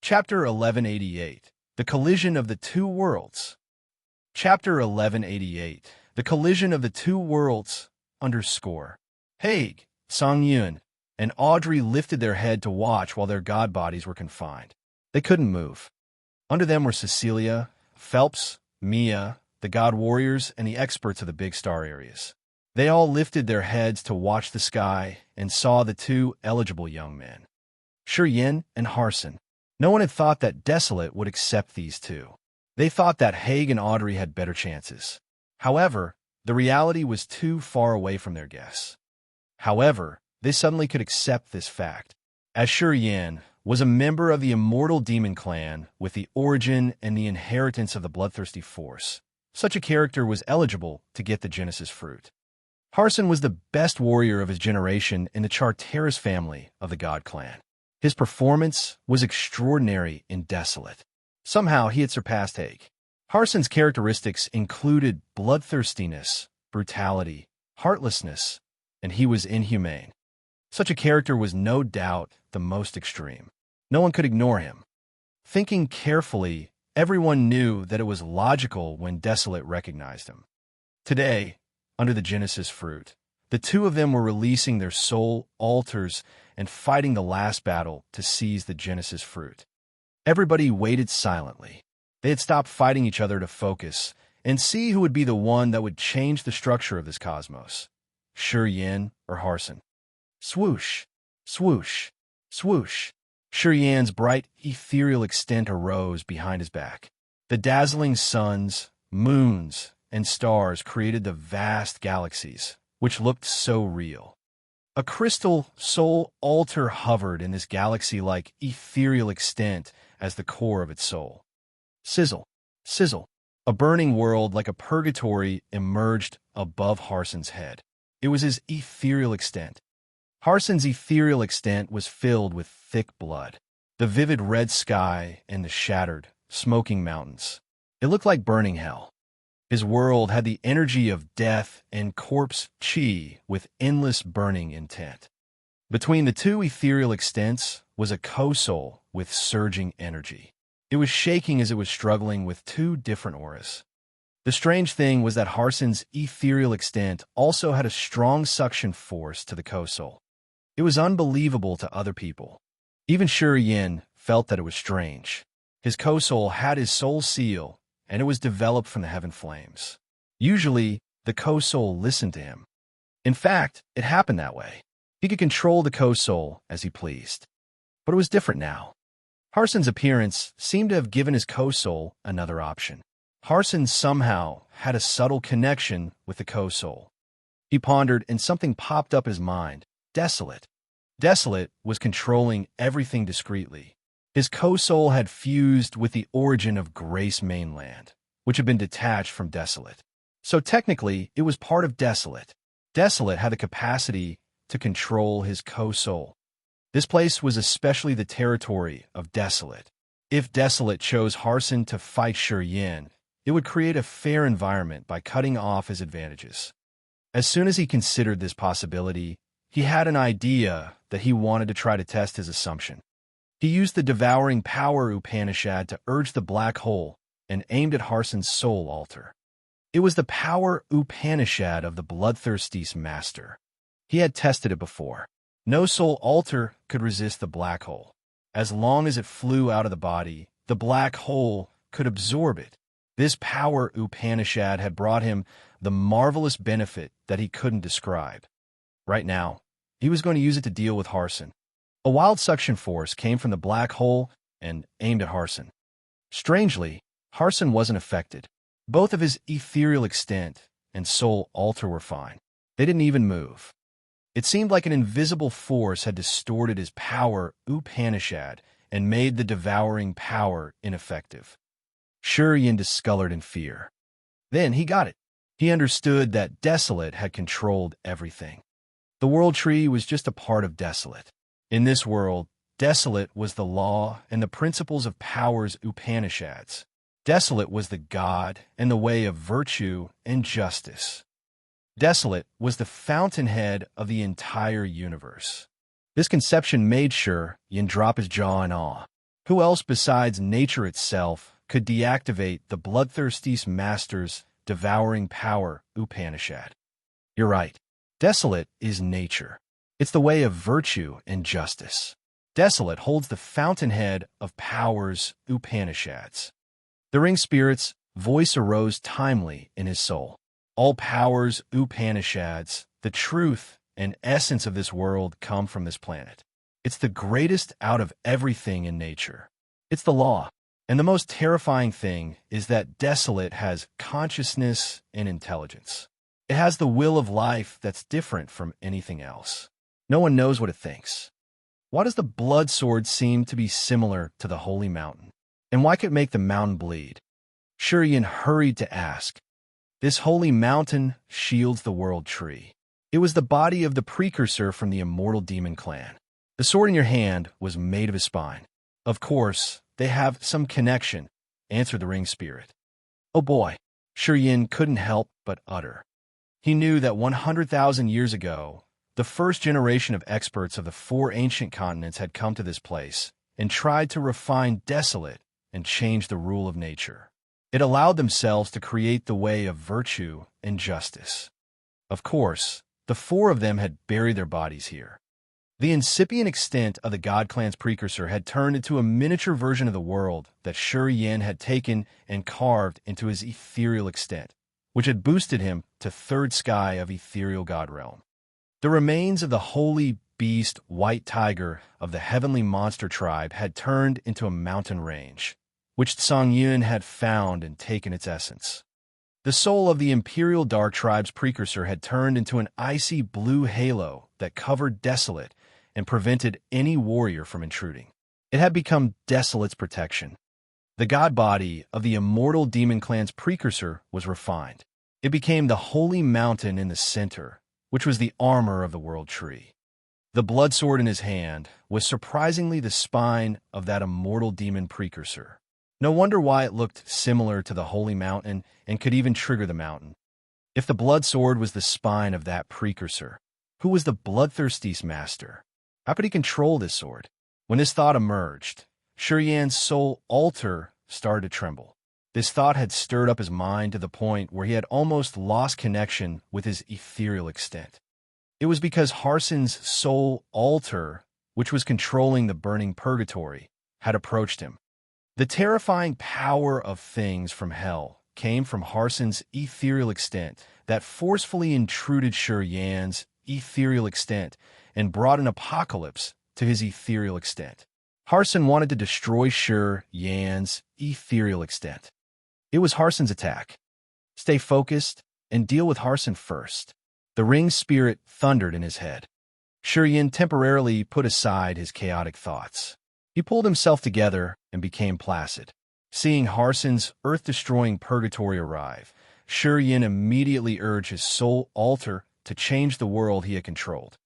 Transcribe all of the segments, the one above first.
Chapter 1188. The Collision of the Two Worlds. Chapter 1188. The Collision of the Two Worlds, underscore. Haig, Song-Yun, and Audrey lifted their head to watch while their god bodies were confined. They couldn't move. Under them were Cecilia, Phelps, Mia, the god warriors, and the experts of the big star areas. They all lifted their heads to watch the sky and saw the two eligible young men, Yin and Harson. No one had thought that Desolate would accept these two. They thought that Haig and Audrey had better chances. However, the reality was too far away from their guess. However, they suddenly could accept this fact, as Yin was a member of the immortal demon clan with the origin and the inheritance of the bloodthirsty force. Such a character was eligible to get the Genesis fruit. Harson was the best warrior of his generation in the Charteris family of the God clan. His performance was extraordinary in Desolate. Somehow he had surpassed Haig. Harson's characteristics included bloodthirstiness, brutality, heartlessness, and he was inhumane. Such a character was no doubt the most extreme. No one could ignore him. Thinking carefully, everyone knew that it was logical when Desolate recognized him. Today, under the Genesis fruit, the two of them were releasing their soul altars and fighting the last battle to seize the Genesis fruit. Everybody waited silently. They had stopped fighting each other to focus and see who would be the one that would change the structure of this cosmos, Yin or Harson. Swoosh, swoosh, swoosh. Yin's bright, ethereal extent arose behind his back. The dazzling suns, moons, and stars created the vast galaxies, which looked so real. A crystal soul altar hovered in this galaxy-like ethereal extent as the core of its soul. Sizzle, sizzle. A burning world like a purgatory emerged above Harson's head. It was his ethereal extent. Harson's ethereal extent was filled with thick blood, the vivid red sky, and the shattered, smoking mountains. It looked like burning hell. His world had the energy of death and corpse chi with endless burning intent. Between the two ethereal extents was a co-soul with surging energy. It was shaking as it was struggling with two different auras. The strange thing was that Harson's ethereal extent also had a strong suction force to the co-soul. It was unbelievable to other people. Even Yin felt that it was strange. His co-soul had his soul seal, and it was developed from the heaven flames. Usually, the co-soul listened to him. In fact, it happened that way. He could control the co-soul as he pleased. But it was different now. Harson's appearance seemed to have given his co-soul another option. Harson somehow had a subtle connection with the co-soul. He pondered, and something popped up his mind. Desolate. Desolate was controlling everything discreetly. His co-soul had fused with the origin of Grace Mainland, which had been detached from Desolate. So technically, it was part of Desolate. Desolate had the capacity to control his co-soul. This place was especially the territory of Desolate. If Desolate chose Harson to fight Yin, it would create a fair environment by cutting off his advantages. As soon as he considered this possibility, he had an idea that he wanted to try to test his assumption. He used the devouring power Upanishad to urge the black hole and aimed at Harson's soul altar. It was the power Upanishad of the bloodthirsty master. He had tested it before. No soul altar could resist the black hole. As long as it flew out of the body, the black hole could absorb it. This power Upanishad had brought him the marvelous benefit that he couldn't describe. Right now, he was going to use it to deal with Harson. A wild suction force came from the black hole and aimed at Harson. Strangely, Harson wasn't affected. Both of his ethereal extent and soul altar were fine. They didn't even move. It seemed like an invisible force had distorted his power Upanishad and made the devouring power ineffective. Yin discolored in fear. Then he got it. He understood that Desolate had controlled everything. The world tree was just a part of Desolate. In this world, Desolate was the law and the principles of powers Upanishads. Desolate was the God and the way of virtue and justice. Desolate was the fountainhead of the entire universe. This conception made Yin drop his jaw in awe. Who else besides nature itself could deactivate the bloodthirsty master's devouring power, Upanishad? You're right. Desolate is nature. It's the way of virtue and justice. Desolate holds the fountainhead of powers, Upanishads. The ring spirit's voice arose timely in his soul. All powers, Upanishads, the truth and essence of this world come from this planet. It's the greatest out of everything in nature. It's the law. And the most terrifying thing is that Desolate has consciousness and intelligence. It has the will of life that's different from anything else. No one knows what it thinks. Why does the blood sword seem to be similar to the holy mountain? And why could it make the mountain bleed? Shurian hurried to ask. This holy mountain shields the world tree. It was the body of the precursor from the immortal demon clan. The sword in your hand was made of his spine. Of course, they have some connection, answered the ring spirit. Oh boy, Shurian couldn't help but utter. He knew that 100,000 years ago, the first generation of experts of the 4 ancient continents had come to this place and tried to refine Desolate and change the rule of nature. It allowed themselves to create the way of virtue and justice. Of course, the 4 of them had buried their bodies here. The incipient extent of the God Clan's precursor had turned into a miniature version of the world that Shurian had taken and carved into his ethereal extent, which had boosted him to 3rd sky of ethereal God realm. The remains of the holy beast white tiger of the heavenly monster tribe had turned into a mountain range, which Songyun had found and taken its essence. The soul of the imperial dark tribe's precursor had turned into an icy blue halo that covered Desolate and prevented any warrior from intruding. It had become Desolate's protection. The god body of the immortal demon clan's precursor was refined. It became the holy mountain in the center, which was the armor of the world tree. The blood sword in his hand was surprisingly the spine of that immortal demon precursor. No wonder why it looked similar to the holy mountain and could even trigger the mountain. If the blood sword was the spine of that precursor, who was the bloodthirsty master? How could he control this sword? When this thought emerged, Shurian's soul altar started to tremble. This thought had stirred up his mind to the point where he had almost lost connection with his ethereal extent. It was because Harsen's soul altar, which was controlling the burning purgatory, had approached him. The terrifying power of things from hell came from Harsen's ethereal extent that forcefully intruded Shurian's ethereal extent and brought an apocalypse to his ethereal extent. Harsen wanted to destroy Shurian's ethereal extent. It was Harsen's attack. Stay focused and deal with Harsen first. The ring spirit thundered in his head. Shurian temporarily put aside his chaotic thoughts. He pulled himself together and became placid. Seeing Harsen's earth-destroying purgatory arrive, Shurian immediately urged his soul altar to change the world he had controlled.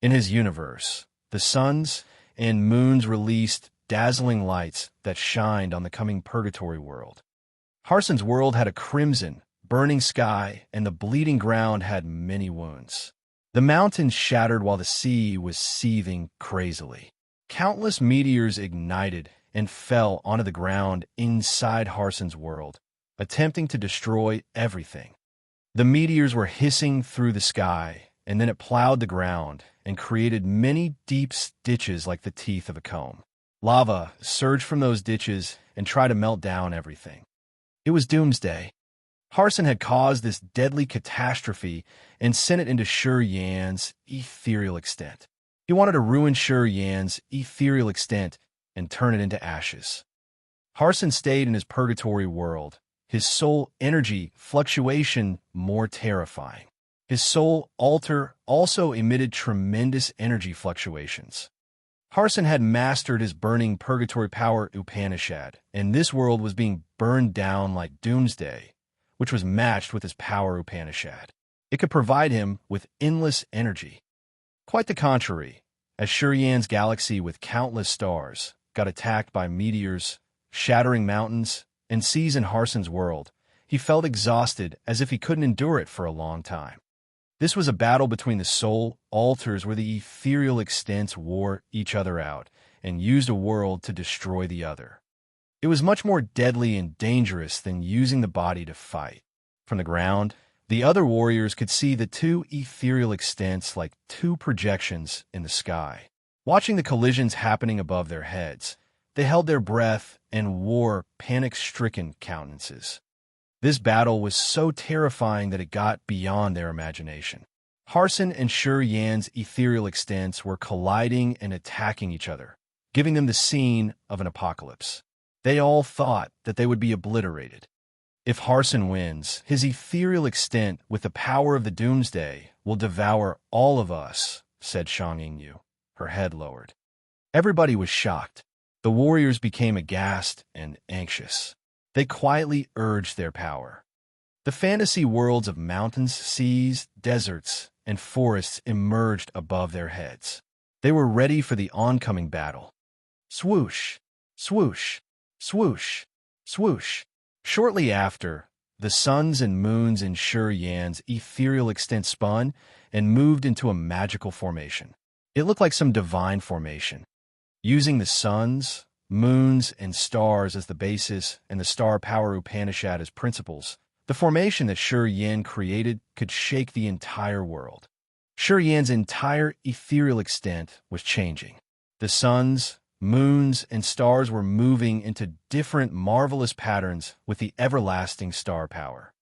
In his universe, the suns and moons released dazzling lights that shined on the coming purgatory world. Harsen's world had a crimson, burning sky, and the bleeding ground had many wounds. The mountains shattered while the sea was seething crazily. Countless meteors ignited and fell onto the ground inside Harsen's world, attempting to destroy everything. The meteors were hissing through the sky, and then it plowed the ground and created many deep ditches like the teeth of a comb. Lava surged from those ditches and tried to melt down everything. It was doomsday. Harsen had caused this deadly catastrophe and sent it into Shurian's ethereal extent. He wanted to ruin Shurian's ethereal extent and turn it into ashes. Harsen stayed in his purgatory world, his soul energy fluctuation more terrifying. His soul altar also emitted tremendous energy fluctuations. Harsen had mastered his burning purgatory power Upanishad, and this world was being burned down like doomsday, which was matched with his power Upanishad. It could provide him with endless energy. Quite the contrary, as Shurian's galaxy with countless stars got attacked by meteors, shattering mountains, and seas in Harsen's world, he felt exhausted as if he couldn't endure it for a long time. This was a battle between the soul altars where the ethereal extents wore each other out, and used a world to destroy the other. It was much more deadly and dangerous than using the body to fight. From the ground, the other warriors could see the two ethereal extents like two projections in the sky. Watching the collisions happening above their heads, they held their breath and wore panic-stricken countenances. This battle was so terrifying that it got beyond their imagination. Harson and Sure Yan's ethereal extents were colliding and attacking each other, giving them the scene of an apocalypse. They all thought that they would be obliterated. If Harson wins, his ethereal extent with the power of the doomsday will devour all of us, said Shang Yingyu, her head lowered. Everybody was shocked. The warriors became aghast and anxious. They quietly urged their power. The fantasy worlds of mountains, seas, deserts, and forests emerged above their heads. They were ready for the oncoming battle. Swoosh, swoosh, swoosh, swoosh. Shortly after, the suns and moons in Sure Yan's ethereal extent spun and moved into a magical formation. It looked like some divine formation. Using the suns, moons, and stars as the basis and the star power Upanishad as principles, the formation that Sure Yan created could shake the entire world. Sure Yan's entire ethereal extent was changing. The suns, moons, and stars were moving into different marvelous patterns with the everlasting star power.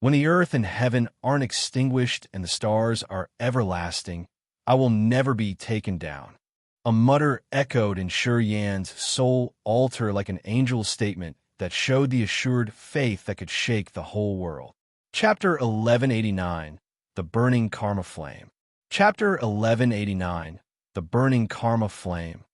When the earth and heaven aren't extinguished and the stars are everlasting, I will never be taken down. A mutter echoed in Sure Yan's soul altar like an angel's statement that showed the assured faith that could shake the whole world. Chapter 1189, The Burning Karma Flame. Chapter 1189, The Burning Karma Flame.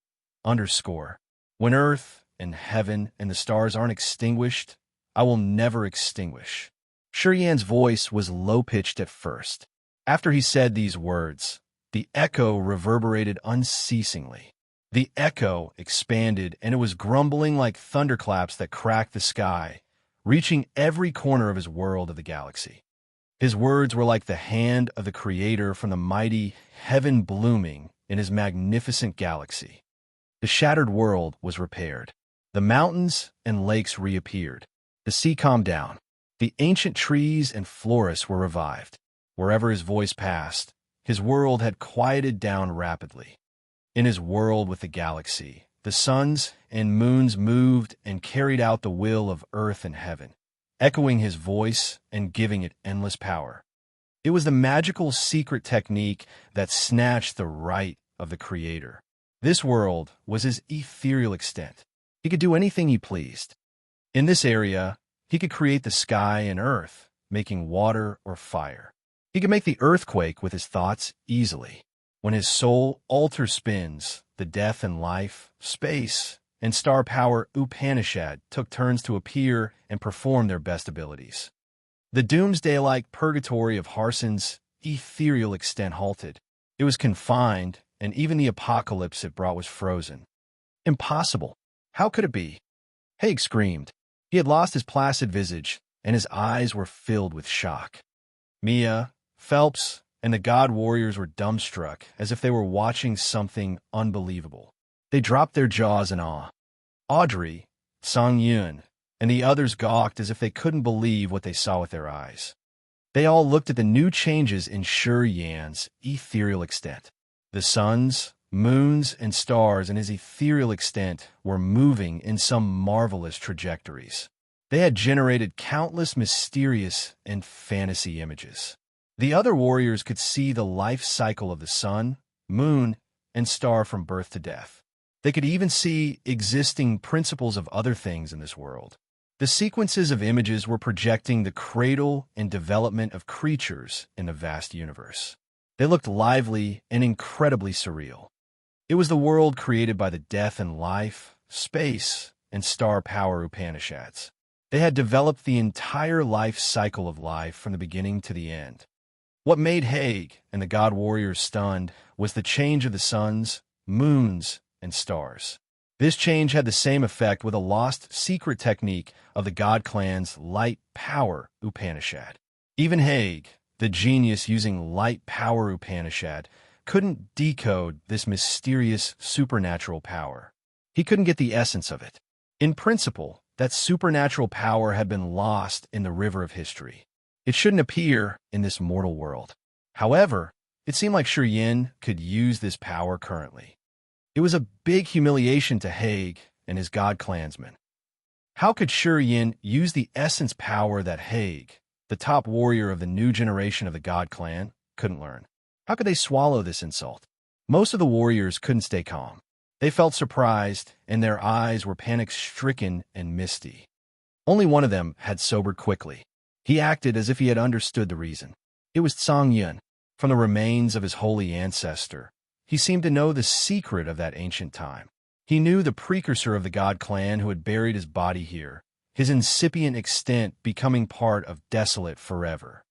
Underscore. When earth and heaven and the stars aren't extinguished, I will never extinguish. Sure Yan's voice was low-pitched at first. After he said these words, the echo reverberated unceasingly. The echo expanded, and it was grumbling like thunderclaps that cracked the sky, reaching every corner of his world of the galaxy. His words were like the hand of the Creator from the mighty heaven blooming in his magnificent galaxy. The shattered world was repaired. The mountains and lakes reappeared. The sea calmed down. The ancient trees and forests were revived. Wherever his voice passed, his world had quieted down rapidly. In his world with the galaxy, the suns and moons moved and carried out the will of earth and heaven, echoing his voice and giving it endless power. It was the magical secret technique that snatched the right of the Creator. This world was his ethereal extent. He could do anything he pleased. In this area, he could create the sky and earth, making water or fire. He could make the earthquake with his thoughts easily. When his soul altar spins, the death and life, space, and star power Upanishad took turns to appear and perform their best abilities. The doomsday-like purgatory of Harson's ethereal extent halted. It was confined, and even the apocalypse it brought was frozen. Impossible. How could it be? Haig screamed. He had lost his placid visage, and his eyes were filled with shock. Mia, Phelps, and the god warriors were dumbstruck, as if they were watching something unbelievable. They dropped their jaws in awe. Audrey, Sang Yun, and the others gawked as if they couldn't believe what they saw with their eyes. They all looked at the new changes in Sure Yan's ethereal extent. The suns, moons, and stars in his ethereal extent were moving in some marvelous trajectories. They had generated countless mysterious and fantasy images. The other warriors could see the life cycle of the sun, moon, and star from birth to death. They could even see existing principles of other things in this world. The sequences of images were projecting the cradle and development of creatures in the vast universe. They looked lively and incredibly surreal. It was the world created by the death and life, space, and star power Upanishads. They had developed the entire life cycle of life from the beginning to the end. What made Haig and the god warriors stunned was the change of the suns, moons, and stars. This change had the same effect with a lost secret technique of the god clan's light power Upanishad. Even Haig, the genius using light power Upanishad, couldn't decode this mysterious supernatural power. He couldn't get the essence of it. In principle, that supernatural power had been lost in the river of history. It shouldn't appear in this mortal world. However, it seemed like Yin could use this power currently. It was a big humiliation to Haig and his god clansmen. How could Yin use the essence power that Haig, the top warrior of the new generation of the god clan, couldn't learn? How could they swallow this insult? Most of the warriors couldn't stay calm. They felt surprised, and their eyes were panic-stricken and misty. Only one of them had sobered quickly. He acted as if he had understood the reason. It was Yun. From the remains of his holy ancestor, he seemed to know the secret of that ancient time. He knew the precursor of the god clan who had buried his body here, his incipient extent becoming part of desolate forever.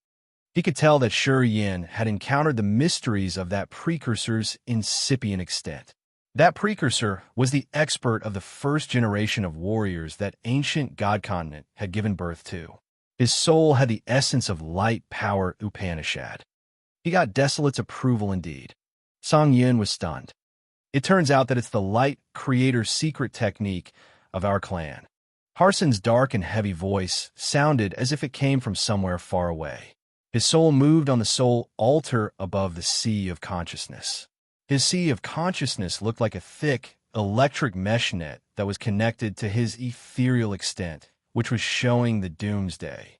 He could tell that Yin had encountered the mysteries of that precursor's incipient extent. That precursor was the expert of the first generation of warriors that ancient god continent had given birth to. His soul had the essence of light power Upanishad. He got Desolate's approval indeed. Yun was stunned. It turns out that it's the light creator's secret technique of our clan. Harsin's dark and heavy voice sounded as if it came from somewhere far away. His soul moved on the soul altar above the sea of consciousness. His sea of consciousness looked like a thick, electric mesh net that was connected to his ethereal extent, which was showing the doomsday.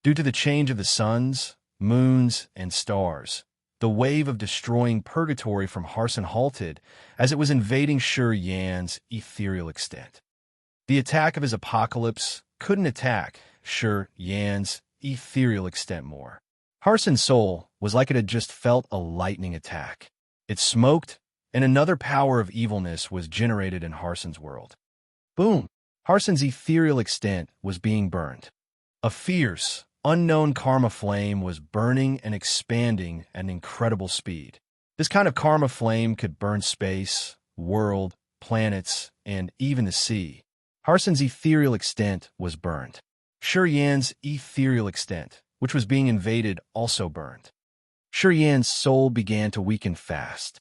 Due to the change of the suns, moons, and stars, the wave of destroying purgatory from Harsin halted as it was invading Yan's ethereal extent. The attack of his apocalypse couldn't attack Yan's ethereal extent more. Harsin's soul was like it had just felt a lightning attack. It smoked, and another power of evilness was generated in Harsin's world. Boom! Harsin's ethereal extent was being burned. A fierce, unknown karma flame was burning and expanding at an incredible speed. This kind of karma flame could burn space, world, planets, and even the sea. Harsin's ethereal extent was burned. Yan's ethereal extent, which was being invaded, also burned. Yan's soul began to weaken fast.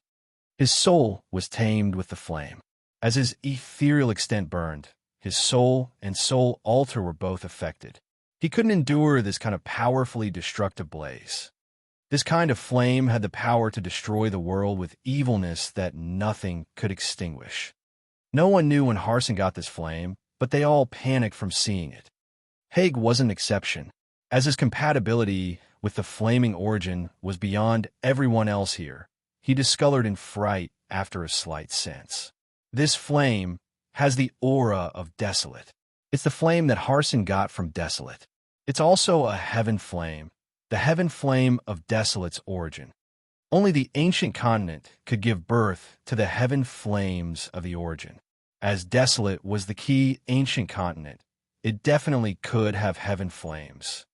His soul was tamed with the flame. As his ethereal extent burned, his soul and soul altar were both affected. He couldn't endure this kind of powerfully destructive blaze. This kind of flame had the power to destroy the world with evilness that nothing could extinguish. No one knew when Harsin got this flame, but they all panicked from seeing it. Haig wasn't an exception, as his compatibility with the flaming origin was beyond everyone else here. He discolored in fright after a slight sense. This flame has the aura of Desolate. It's the flame that Harsin got from Desolate. It's also a heaven flame, the heaven flame of Desolate's origin. Only the ancient continent could give birth to the heaven flames of the origin. As Desolate was the key ancient continent, it definitely could have heaven flames.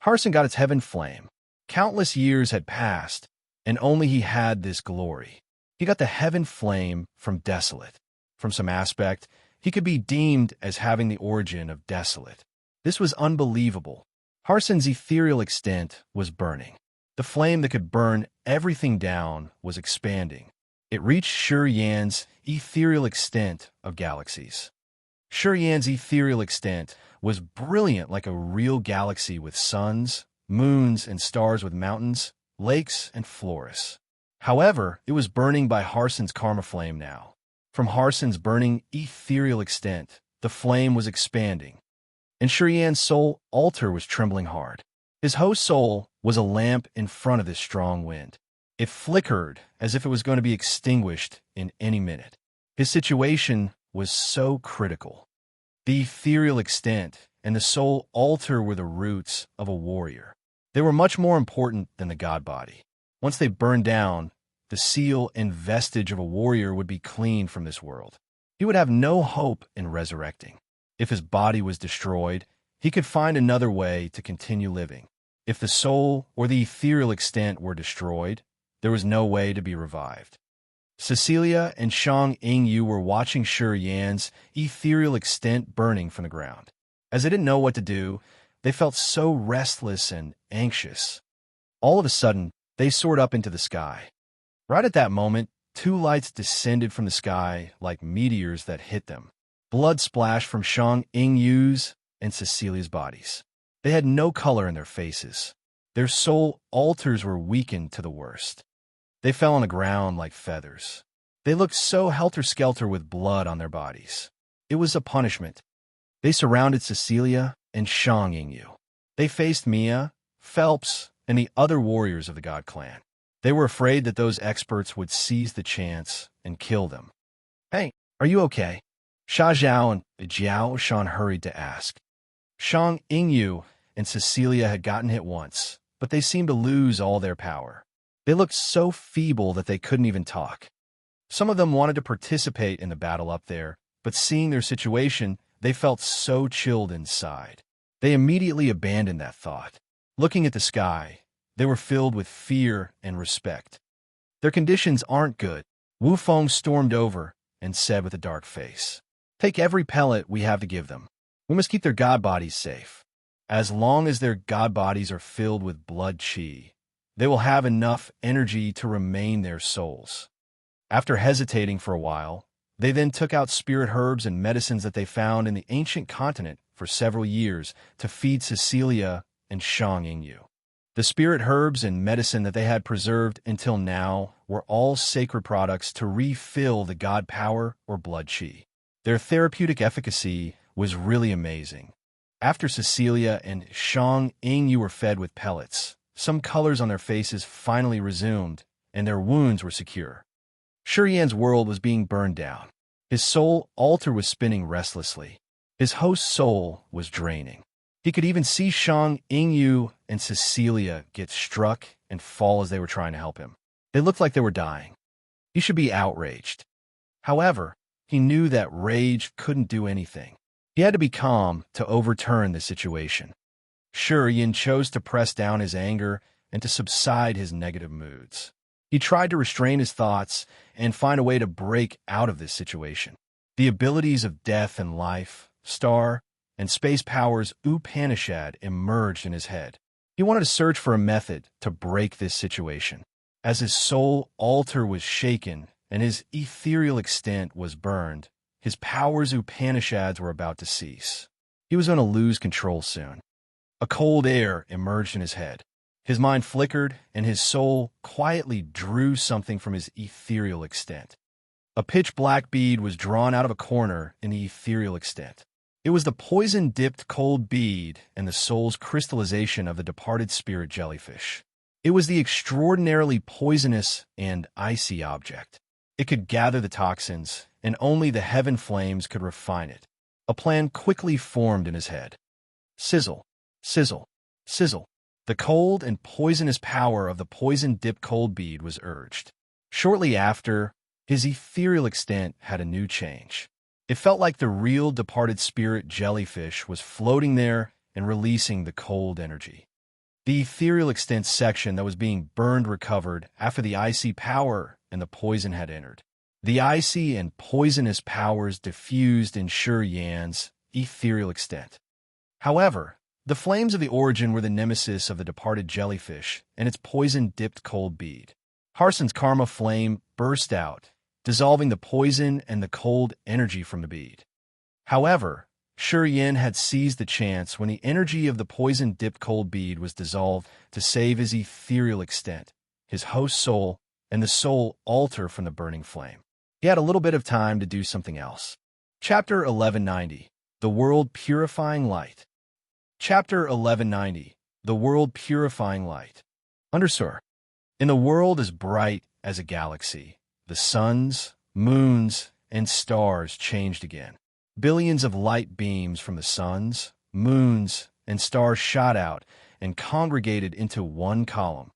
Harsin got its heaven flame. Countless years had passed, and only he had this glory. He got the heaven flame from Desolate. From some aspect, he could be deemed as having the origin of Desolate. This was unbelievable. Harsin's ethereal extent was burning. The flame that could burn everything down was expanding. It reached Yan's ethereal extent of galaxies. Yan's ethereal extent was brilliant like a real galaxy with suns, moons, and stars with mountains, lakes, and forests. However, it was burning by Harsin's karma flame now. From Harsin's burning ethereal extent, the flame was expanding, and Yan's soul altar was trembling hard. His host soul was a lamp in front of this strong wind. It flickered as if it was going to be extinguished in any minute. His situation was so critical. The ethereal extent and the soul altar were the roots of a warrior. They were much more important than the god body. Once they burned down, the seal and vestige of a warrior would be cleaned from this world. He would have no hope in resurrecting. If his body was destroyed, he could find another way to continue living. If the soul or the ethereal extent were destroyed, there was no way to be revived. Cecilia and Shang Yingyu were watching Yan's ethereal extent burning from the ground. As they didn't know what to do, they felt so restless and anxious. All of a sudden, they soared up into the sky. Right at that moment, two lights descended from the sky like meteors that hit them. Blood splashed from Shang Yingyu's and Cecilia's bodies. They had no color in their faces. Their soul altars were weakened to the worst. They fell on the ground like feathers. They looked so helter-skelter with blood on their bodies. It was a punishment. They surrounded Cecilia and Shang Yingyu. They faced Mia, Phelps, and the other warriors of the God Clan. They were afraid that those experts would seize the chance and kill them. "Hey, are you okay?" Sha Zhao and Jiao Shan hurried to ask. Shang Yingyu and Cecilia had gotten hit once, but they seemed to lose all their power. They looked so feeble that they couldn't even talk. Some of them wanted to participate in the battle up there, but seeing their situation, they felt so chilled inside. They immediately abandoned that thought. Looking at the sky, they were filled with fear and respect. "Their conditions aren't good," Wu Feng stormed over and said with a dark face. "Take every pellet we have to give them. We must keep their god bodies safe. As long as their god bodies are filled with blood qi, they will have enough energy to remain their souls." After hesitating for a while, they then took out spirit herbs and medicines that they found in the ancient continent for several years to feed Cecilia and Shang Yingyu. The spirit herbs and medicine that they had preserved until now were all sacred products to refill the god power or blood qi. Their therapeutic efficacy was really amazing. After Cecilia and Shang Yingyu were fed with pellets, some colors on their faces finally resumed, and their wounds were secure. Shi Yan's world was being burned down. His soul altar was spinning restlessly. His host's soul was draining. He could even see Shang Yingyu and Cecilia get struck and fall as they were trying to help him. They looked like they were dying. He should be outraged. However, he knew that rage couldn't do anything. He had to be calm to overturn the situation. Shi Yan chose to press down his anger and to subside his negative moods. He tried to restrain his thoughts and find a way to break out of this situation. The abilities of death and life, star, and space powers Upanishad emerged in his head. He wanted to search for a method to break this situation. As his soul altar was shaken and his ethereal extent was burned, his powers Upanishads were about to cease. He was going to lose control soon. A cold air emerged in his head. His mind flickered, and his soul quietly drew something from his ethereal extent. A pitch-black bead was drawn out of a corner in the ethereal extent. It was the poison-dipped cold bead and the soul's crystallization of the departed spirit jellyfish. It was the extraordinarily poisonous and icy object. It could gather the toxins, and only the heaven flames could refine it. A plan quickly formed in his head. Sizzle, sizzle, sizzle. The cold and poisonous power of the poison-dipped cold bead was urged. Shortly after, his ethereal extent had a new change. It felt like the real departed spirit jellyfish was floating there and releasing the cold energy. The ethereal extent section that was being burned recovered after the icy power and the poison had entered. The icy and poisonous powers diffused in Shi Yan's ethereal extent. However, the flames of the origin were the nemesis of the departed jellyfish and its poison-dipped cold bead. Harson's karma flame burst out, dissolving the poison and the cold energy from the bead. However, Shi Yan had seized the chance when the energy of the poison-dipped cold bead was dissolved to save his ethereal extent, his host soul, and the soul altar from the burning flame. He had a little bit of time to do something else. Chapter 1190, The World Purifying Light. Chapter 1190, The World Purifying Light. Underscore. In the world as bright as a galaxy, the suns, moons, and stars changed again. Billions of light beams from the suns, moons, and stars shot out and congregated into one column.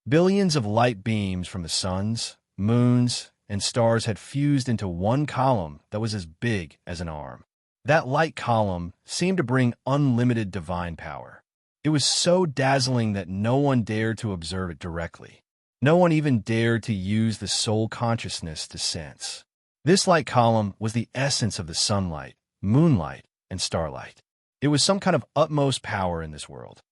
Billions of light beams from the suns, moons, and stars had fused into one column that was as big as an arm. That light column seemed to bring unlimited divine power. It was so dazzling that no one dared to observe it directly. No one even dared to use the soul consciousness to sense. This light column was the essence of the sunlight, moonlight, and starlight. It was some kind of utmost power in this world.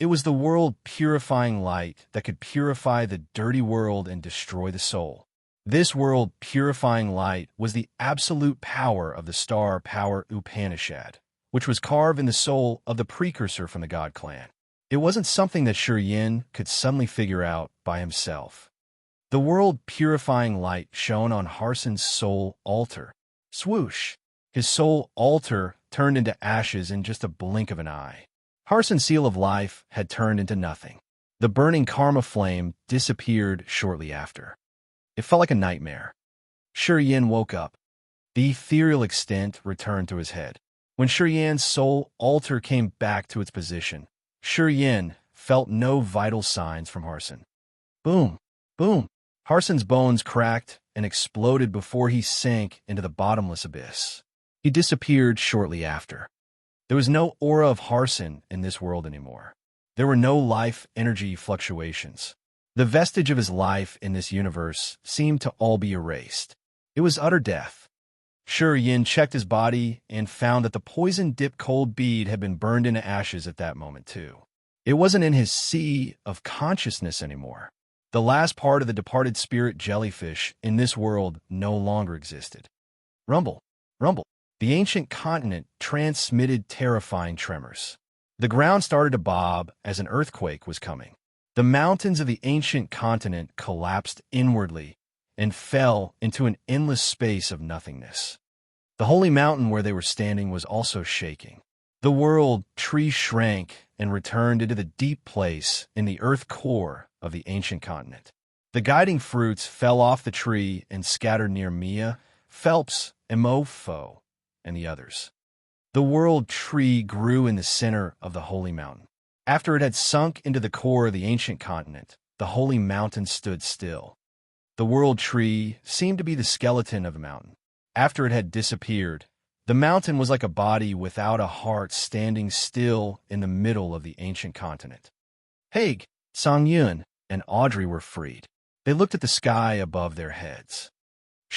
It was the world-purifying light that could purify the dirty world and destroy the soul. This world-purifying light was the absolute power of the star power Upanishad, which was carved in the soul of the precursor from the God clan. It wasn't something that Yin could suddenly figure out by himself. The world-purifying light shone on Harson's soul altar. Swoosh! His soul altar turned into ashes in just a blink of an eye. Harson's seal of life had turned into nothing. The burning karma flame disappeared shortly after. It felt like a nightmare. Yin woke up. The ethereal extent returned to his head. When Yan's soul altar came back to its position, Yin felt no vital signs from Harson. Boom! Boom! Harson's bones cracked and exploded before he sank into the bottomless abyss. He disappeared shortly after. There was no aura of Harson in this world anymore. There were no life energy fluctuations. The vestige of his life in this universe seemed to all be erased. It was utter death. Yin checked his body and found that the poison-dipped cold bead had been burned into ashes at that moment too. It wasn't in his sea of consciousness anymore. The last part of the departed spirit jellyfish in this world no longer existed. Rumble, rumble. The ancient continent transmitted terrifying tremors. The ground started to bob as an earthquake was coming. The mountains of the ancient continent collapsed inwardly and fell into an endless space of nothingness. The holy mountain where they were standing was also shaking. The world tree shrank and returned into the deep place in the earth core of the ancient continent. The guiding fruits fell off the tree and scattered near Mia, Phelps, and Mofo, and the others. The world tree grew in the center of the holy mountain. After it had sunk into the core of the ancient continent, the holy mountain stood still. The world tree seemed to be the skeleton of the mountain. After it had disappeared, the mountain was like a body without a heart standing still in the middle of the ancient continent. Haig, Sang-Yun, and Audrey were freed. They looked at the sky above their heads.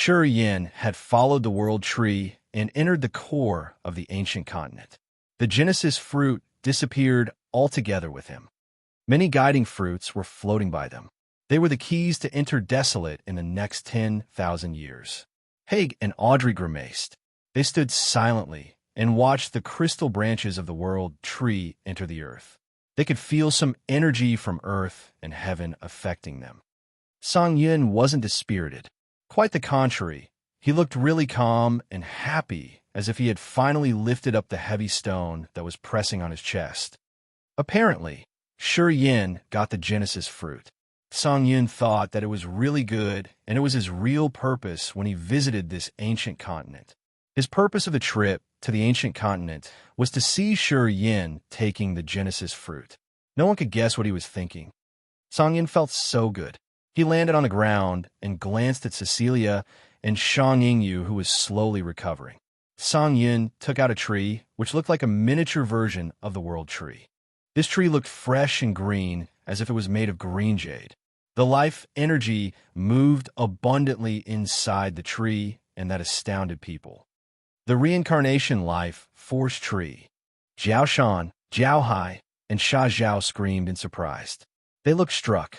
Yin had followed the world tree and entered the core of the ancient continent. The Genesis fruit disappeared altogether with him. Many guiding fruits were floating by them. They were the keys to enter desolate in the next 10,000 years. Haig and Audrey grimaced. They stood silently and watched the crystal branches of the world tree enter the earth. They could feel some energy from earth and heaven affecting them. Sang-Yun wasn't dispirited. Quite the contrary. He looked really calm and happy, as if he had finally lifted up the heavy stone that was pressing on his chest. Apparently, Yin got the Genesis fruit. Sang-Yun thought that it was really good, and it was his real purpose when he visited this ancient continent. His purpose of the trip to the ancient continent was to see Yin taking the Genesis fruit. No one could guess what he was thinking. Sang-Yun felt so good. He landed on the ground and glanced at Cecilia and Shang Yingyu, who was slowly recovering. Sang-Yun took out a tree, which looked like a miniature version of the world tree. This tree looked fresh and green, as if it was made of green jade. The life energy moved abundantly inside the tree, and that astounded people. The reincarnation life force tree. Jiao Shan, Jiao Hai, and Sha Zhao screamed in surprise. They looked struck.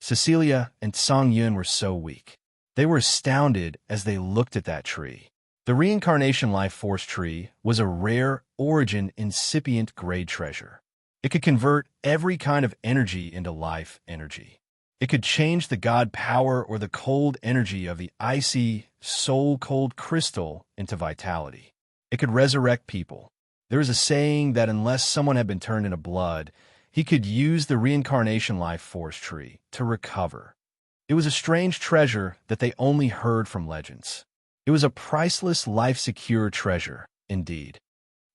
Cecilia and Sang-Yun were so weak. They were astounded as they looked at that tree. The reincarnation life force tree was a rare origin incipient grade treasure. It could convert every kind of energy into life energy. It could change the God power or the cold energy of the icy, soul-cold crystal into vitality. It could resurrect people. There is a saying that unless someone had been turned into blood, he could use the reincarnation life force tree to recover. It was a strange treasure that they only heard from legends. It was a priceless, life-secure treasure, indeed.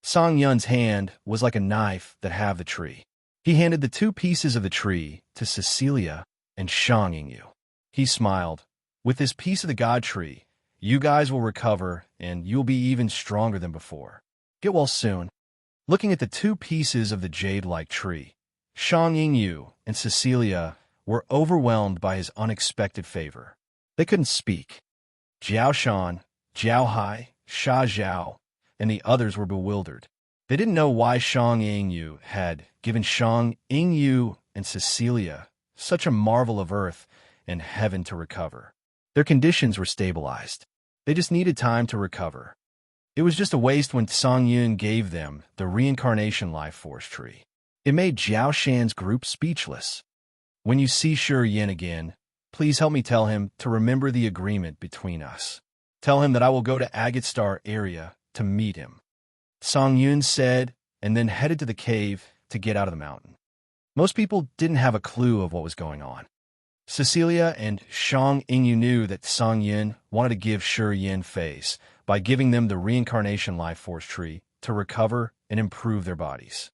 Sang-Yun's hand was like a knife that had the tree. He handed the 2 pieces of the tree to Cecilia and Shang Yingyu. He smiled. With this piece of the God tree, you guys will recover and you'll be even stronger than before. Get well soon. Looking at the 2 pieces of the jade-like tree, Shang Yingyu and Cecilia were overwhelmed by his unexpected favor. They couldn't speak. Jiao Shan, Jiao Hai, Sha Zhao, and the others were bewildered. They didn't know why Shang Yingyu had given Shang Yingyu and Cecilia such a marvel of earth and heaven to recover. Their conditions were stabilized. They just needed time to recover. It was just a waste when Song Yun gave them the reincarnation life force tree. It made Jiao Shan's group speechless. When you see Shi Yin again, please help me tell him to remember the agreement between us. Tell him that I will go to Agate Star area to meet him. Song Yun said, and then headed to the cave to get out of the mountain. Most people didn't have a clue of what was going on. Cecilia and Shang Yingyu knew that Song Yun wanted to give Shi Yin face by giving them the reincarnation life force tree to recover and improve their bodies.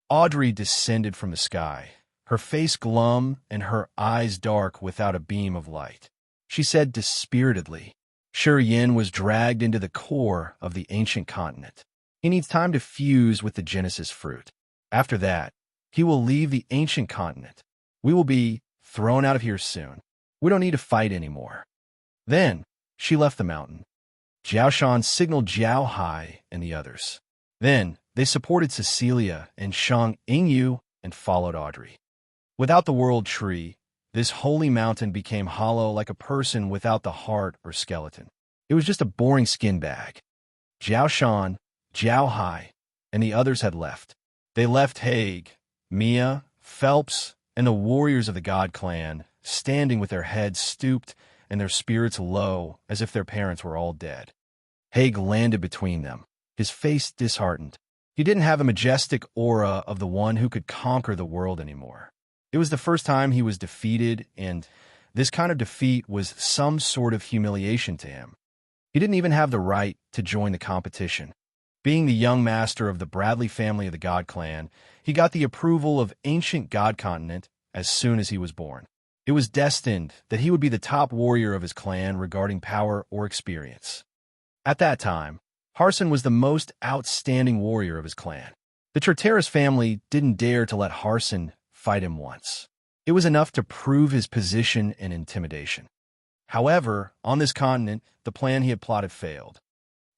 Audrey descended from the sky, her face glum and her eyes dark without a beam of light. She said dispiritedly, Shi Yin was dragged into the core of the ancient continent. He needs time to fuse with the Genesis fruit. After that, he will leave the ancient continent. We will be thrown out of here soon. We don't need to fight anymore. Then, she left the mountain. Jiao Shan signaled Jiao Hai and the others. Then, they supported Cecilia and Shang Yingyu and followed Audrey. Without the world tree, this holy mountain became hollow like a person without the heart or skeleton. It was just a boring skin bag. Jiao Shan, Jiao Hai, and the others had left. They left Haig, Mia, Phelps, and the warriors of the God clan standing with their heads stooped and their spirits low as if their parents were all dead. Haig landed between them, his face disheartened. He didn't have a majestic aura of the one who could conquer the world anymore. It was the first time he was defeated, and this kind of defeat was some sort of humiliation to him. He didn't even have the right to join the competition. Being the young master of the Bradley family of the God clan, he got the approval of ancient God continent as soon as he was born. It was destined that he would be the top warrior of his clan regarding power or experience. At that time, Harson was the most outstanding warrior of his clan. The Charteris family didn't dare to let Harson fight him once. It was enough to prove his position and intimidation. However, on this continent, the plan he had plotted failed.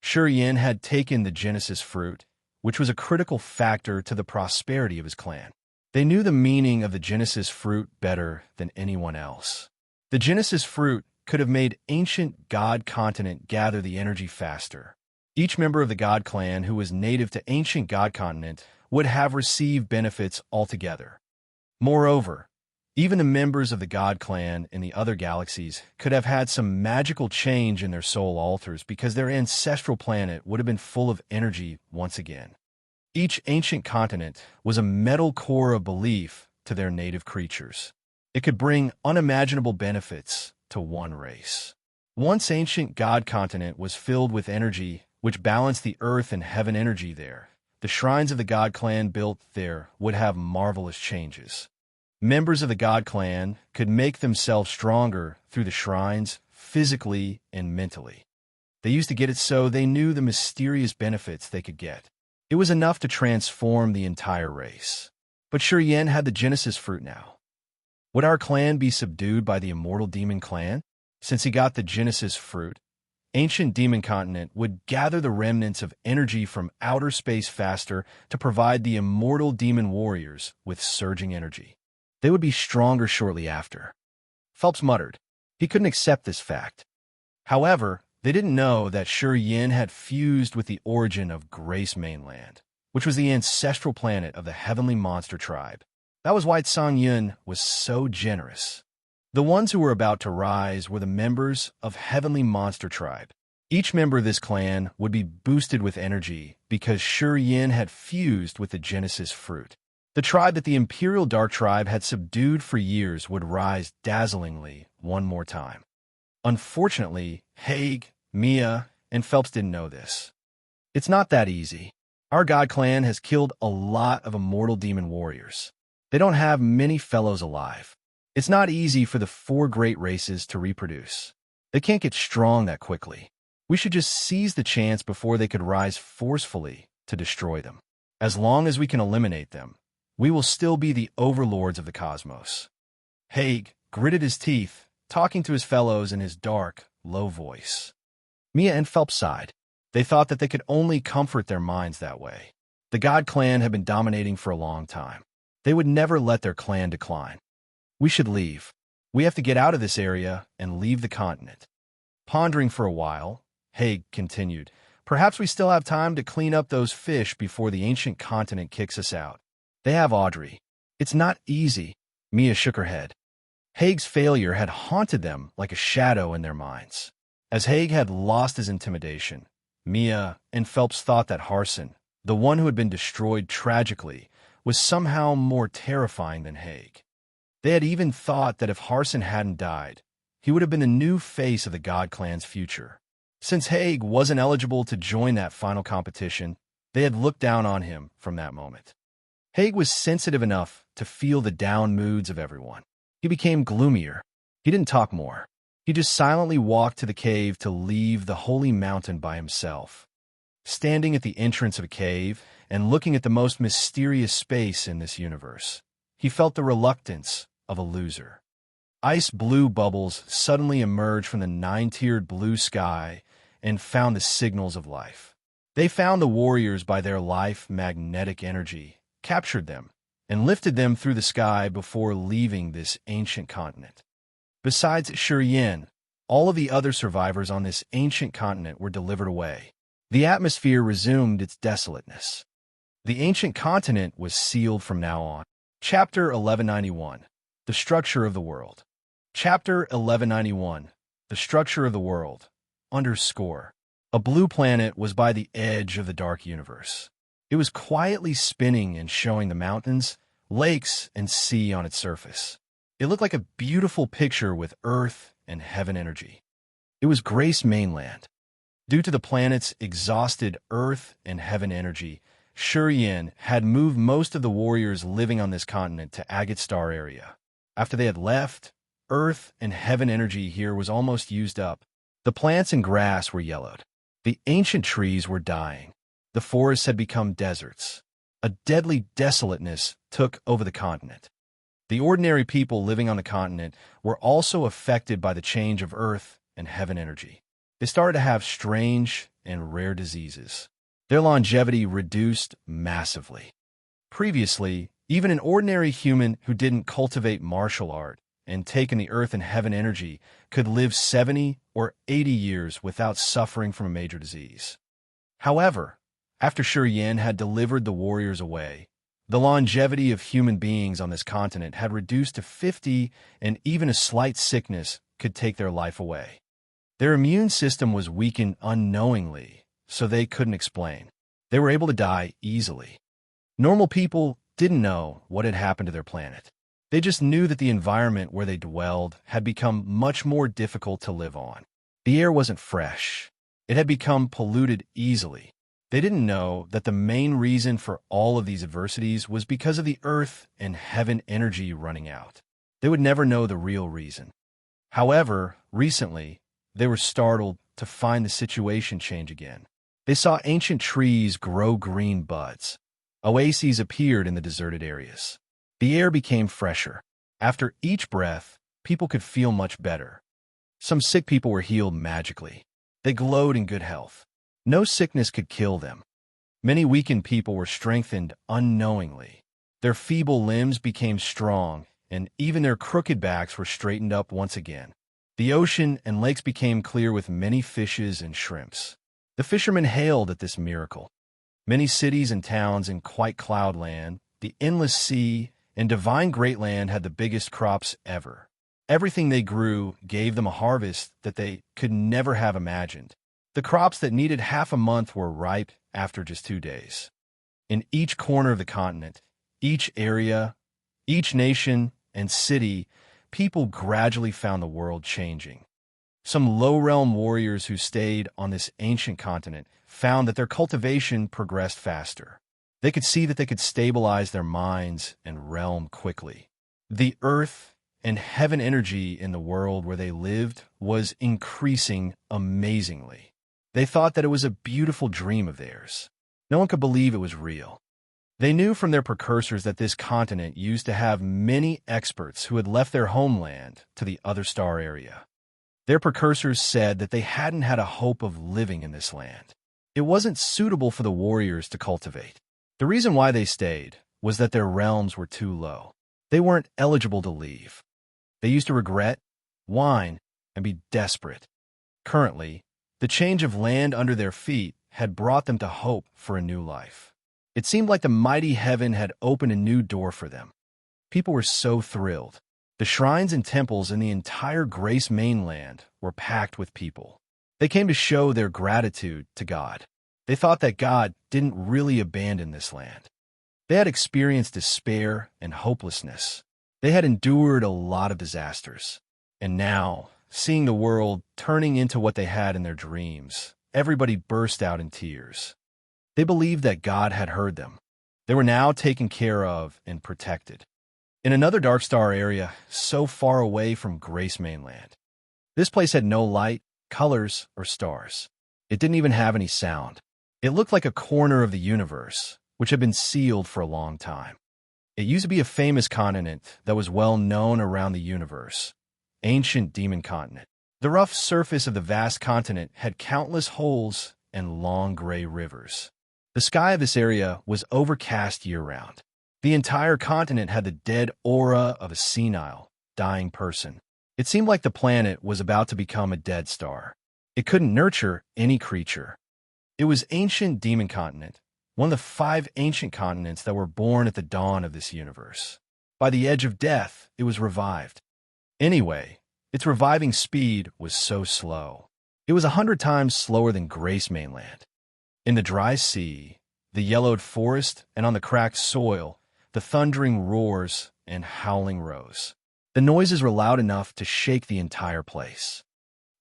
Shi Yin had taken the Genesis fruit, which was a critical factor to the prosperity of his clan. They knew the meaning of the Genesis fruit better than anyone else. The Genesis fruit could have made ancient God continent gather the energy faster. Each member of the God clan who was native to ancient God continent would have received benefits altogether. Moreover, even the members of the God clan in the other galaxies could have had some magical change in their soul altars because their ancestral planet would have been full of energy once again. Each ancient continent was a metal core of belief to their native creatures. It could bring unimaginable benefits to one race. Once ancient God continent was filled with energy which balanced the earth and heaven energy there, the shrines of the God clan built there would have marvelous changes. Members of the God clan could make themselves stronger through the shrines, physically and mentally. They used to get it so they knew the mysterious benefits they could get. It was enough to transform the entire race. But Shi Yin had the Genesis fruit now. Would our clan be subdued by the immortal demon clan? Since he got the Genesis fruit, ancient demon continent would gather the remnants of energy from outer space faster to provide the immortal demon warriors with surging energy. They would be stronger shortly after. Phelps muttered. He couldn't accept this fact. However, they didn't know that Shi Yin had fused with the origin of Grace Mainland, which was the ancestral planet of the heavenly monster tribe. That was why Song Yun was so generous. The ones who were about to rise were the members of Heavenly Monster Tribe. Each member of this clan would be boosted with energy because Shi Yin had fused with the Genesis fruit. The tribe that the Imperial Dark Tribe had subdued for years would rise dazzlingly one more time. Unfortunately, Haig, Mia, and Phelps didn't know this. It's not that easy. Our God clan has killed a lot of immortal demon warriors. They don't have many fellows alive. It's not easy for the 4 great races to reproduce. They can't get strong that quickly. We should just seize the chance before they could rise forcefully to destroy them. As long as we can eliminate them, we will still be the overlords of the cosmos. Haig gritted his teeth, talking to his fellows in his dark, low voice. Mia and Phelps sighed. They thought that they could only comfort their minds that way. The God clan had been dominating for a long time. They would never let their clan decline. We should leave. We have to get out of this area and leave the continent. Pondering for a while, Haig continued, perhaps we still have time to clean up those fish before the ancient continent kicks us out. They have Audrey. It's not easy. Mia shook her head. Haig's failure had haunted them like a shadow in their minds. As Haig had lost his intimidation, Mia and Phelps thought that Harson, the one who had been destroyed tragically, was somehow more terrifying than Haig. They had even thought that if Harson hadn't died, he would have been the new face of the God Clan's future. Since Haig wasn't eligible to join that final competition, they had looked down on him from that moment. Haig was sensitive enough to feel the down moods of everyone. He became gloomier. He didn't talk more. He just silently walked to the cave to leave the holy mountain by himself. Standing at the entrance of a cave and looking at the most mysterious space in this universe, he felt the reluctance of a loser. Ice blue bubbles suddenly emerged from the nine-tiered blue sky and found the signals of life. They found the warriors by their life magnetic energy, captured them, and lifted them through the sky before leaving this ancient continent. Besides Shuriyen, all of the other survivors on this ancient continent were delivered away. The atmosphere resumed its desolateness. The ancient continent was sealed from now on. Chapter 1191. The Structure of the World. Chapter 1191. The Structure of the World. Underscore. A blue planet was by the edge of the dark universe. It was quietly spinning and showing the mountains, lakes, and sea on its surface. It looked like a beautiful picture with earth and heaven energy. It was Grace Mainland. Due to the planet's exhausted earth and heaven energy, Shuriyen had moved most of the warriors living on this continent to Agate Star area. After they had left, earth and heaven energy here was almost used up. The plants and grass were yellowed. The ancient trees were dying. The forests had become deserts. A deadly desolateness took over the continent. The ordinary people living on the continent were also affected by the change of earth and heaven energy. They started to have strange and rare diseases. Their longevity reduced massively. Previously, even an ordinary human who didn't cultivate martial art and take in the earth and heaven energy could live 70 or 80 years without suffering from a major disease. However, after Shuriyen had delivered the warriors away, the longevity of human beings on this continent had reduced to 50, and even a slight sickness could take their life away. Their immune system was weakened unknowingly, so they couldn't explain. They were able to die easily. Normal people didn't know what had happened to their planet. They just knew that the environment where they dwelled had become much more difficult to live on. The air wasn't fresh. It had become polluted easily. They didn't know that the main reason for all of these adversities was because of the earth and heaven energy running out. They would never know the real reason. However, recently, they were startled to find the situation change again. They saw ancient trees grow green buds. Oases appeared in the deserted areas. The air became fresher. After each breath, people could feel much better. Some sick people were healed magically. They glowed in good health. No sickness could kill them. Many weakened people were strengthened unknowingly. Their feeble limbs became strong, and even their crooked backs were straightened up once again. The ocean and lakes became clear with many fishes and shrimps. The fishermen hailed at this miracle. Many cities and towns in White Cloud Land, the endless sea, and Divine Great Land had the biggest crops ever. Everything they grew gave them a harvest that they could never have imagined. The crops that needed half a month were ripe after just 2 days. In each corner of the continent, each area, each nation, and city, people gradually found the world changing. Some low-realm warriors who stayed on this ancient continent found that their cultivation progressed faster. They could see that they could stabilize their minds and realm quickly. The earth and heaven energy in the world where they lived was increasing amazingly. They thought that it was a beautiful dream of theirs. No one could believe it was real. They knew from their precursors that this continent used to have many experts who had left their homeland to the other star area. Their precursors said that they hadn't had a hope of living in this land. It wasn't suitable for the warriors to cultivate. The reason why they stayed was that their realms were too low. They weren't eligible to leave. They used to regret, whine, and be desperate. Currently, the change of land under their feet had brought them to hope for a new life. It seemed like the mighty heaven had opened a new door for them. People were so thrilled. The shrines and temples in the entire Grace mainland were packed with people. They came to show their gratitude to God. They thought that God didn't really abandon this land. They had experienced despair and hopelessness. They had endured a lot of disasters. And now, seeing the world turning into what they had in their dreams, everybody burst out in tears. They believed that God had heard them. They were now taken care of and protected. In another Dark Star area, so far away from Grace mainland. This place had no light, colors, or stars. It didn't even have any sound. It looked like a corner of the universe, which had been sealed for a long time. It used to be a famous continent that was well known around the universe, ancient demon continent. The rough surface of the vast continent had countless holes and long gray rivers. The sky of this area was overcast year-round. The entire continent had the dead aura of a senile, dying person. It seemed like the planet was about to become a dead star. It couldn't nurture any creature. It was ancient demon continent, one of the 5 ancient continents that were born at the dawn of this universe. By the edge of death, it was revived. Anyway, its reviving speed was so slow. It was 100 times slower than Grace mainland. In the dry sea, the yellowed forest, and on the cracked soil, the thundering roars and howling rose. The noises were loud enough to shake the entire place.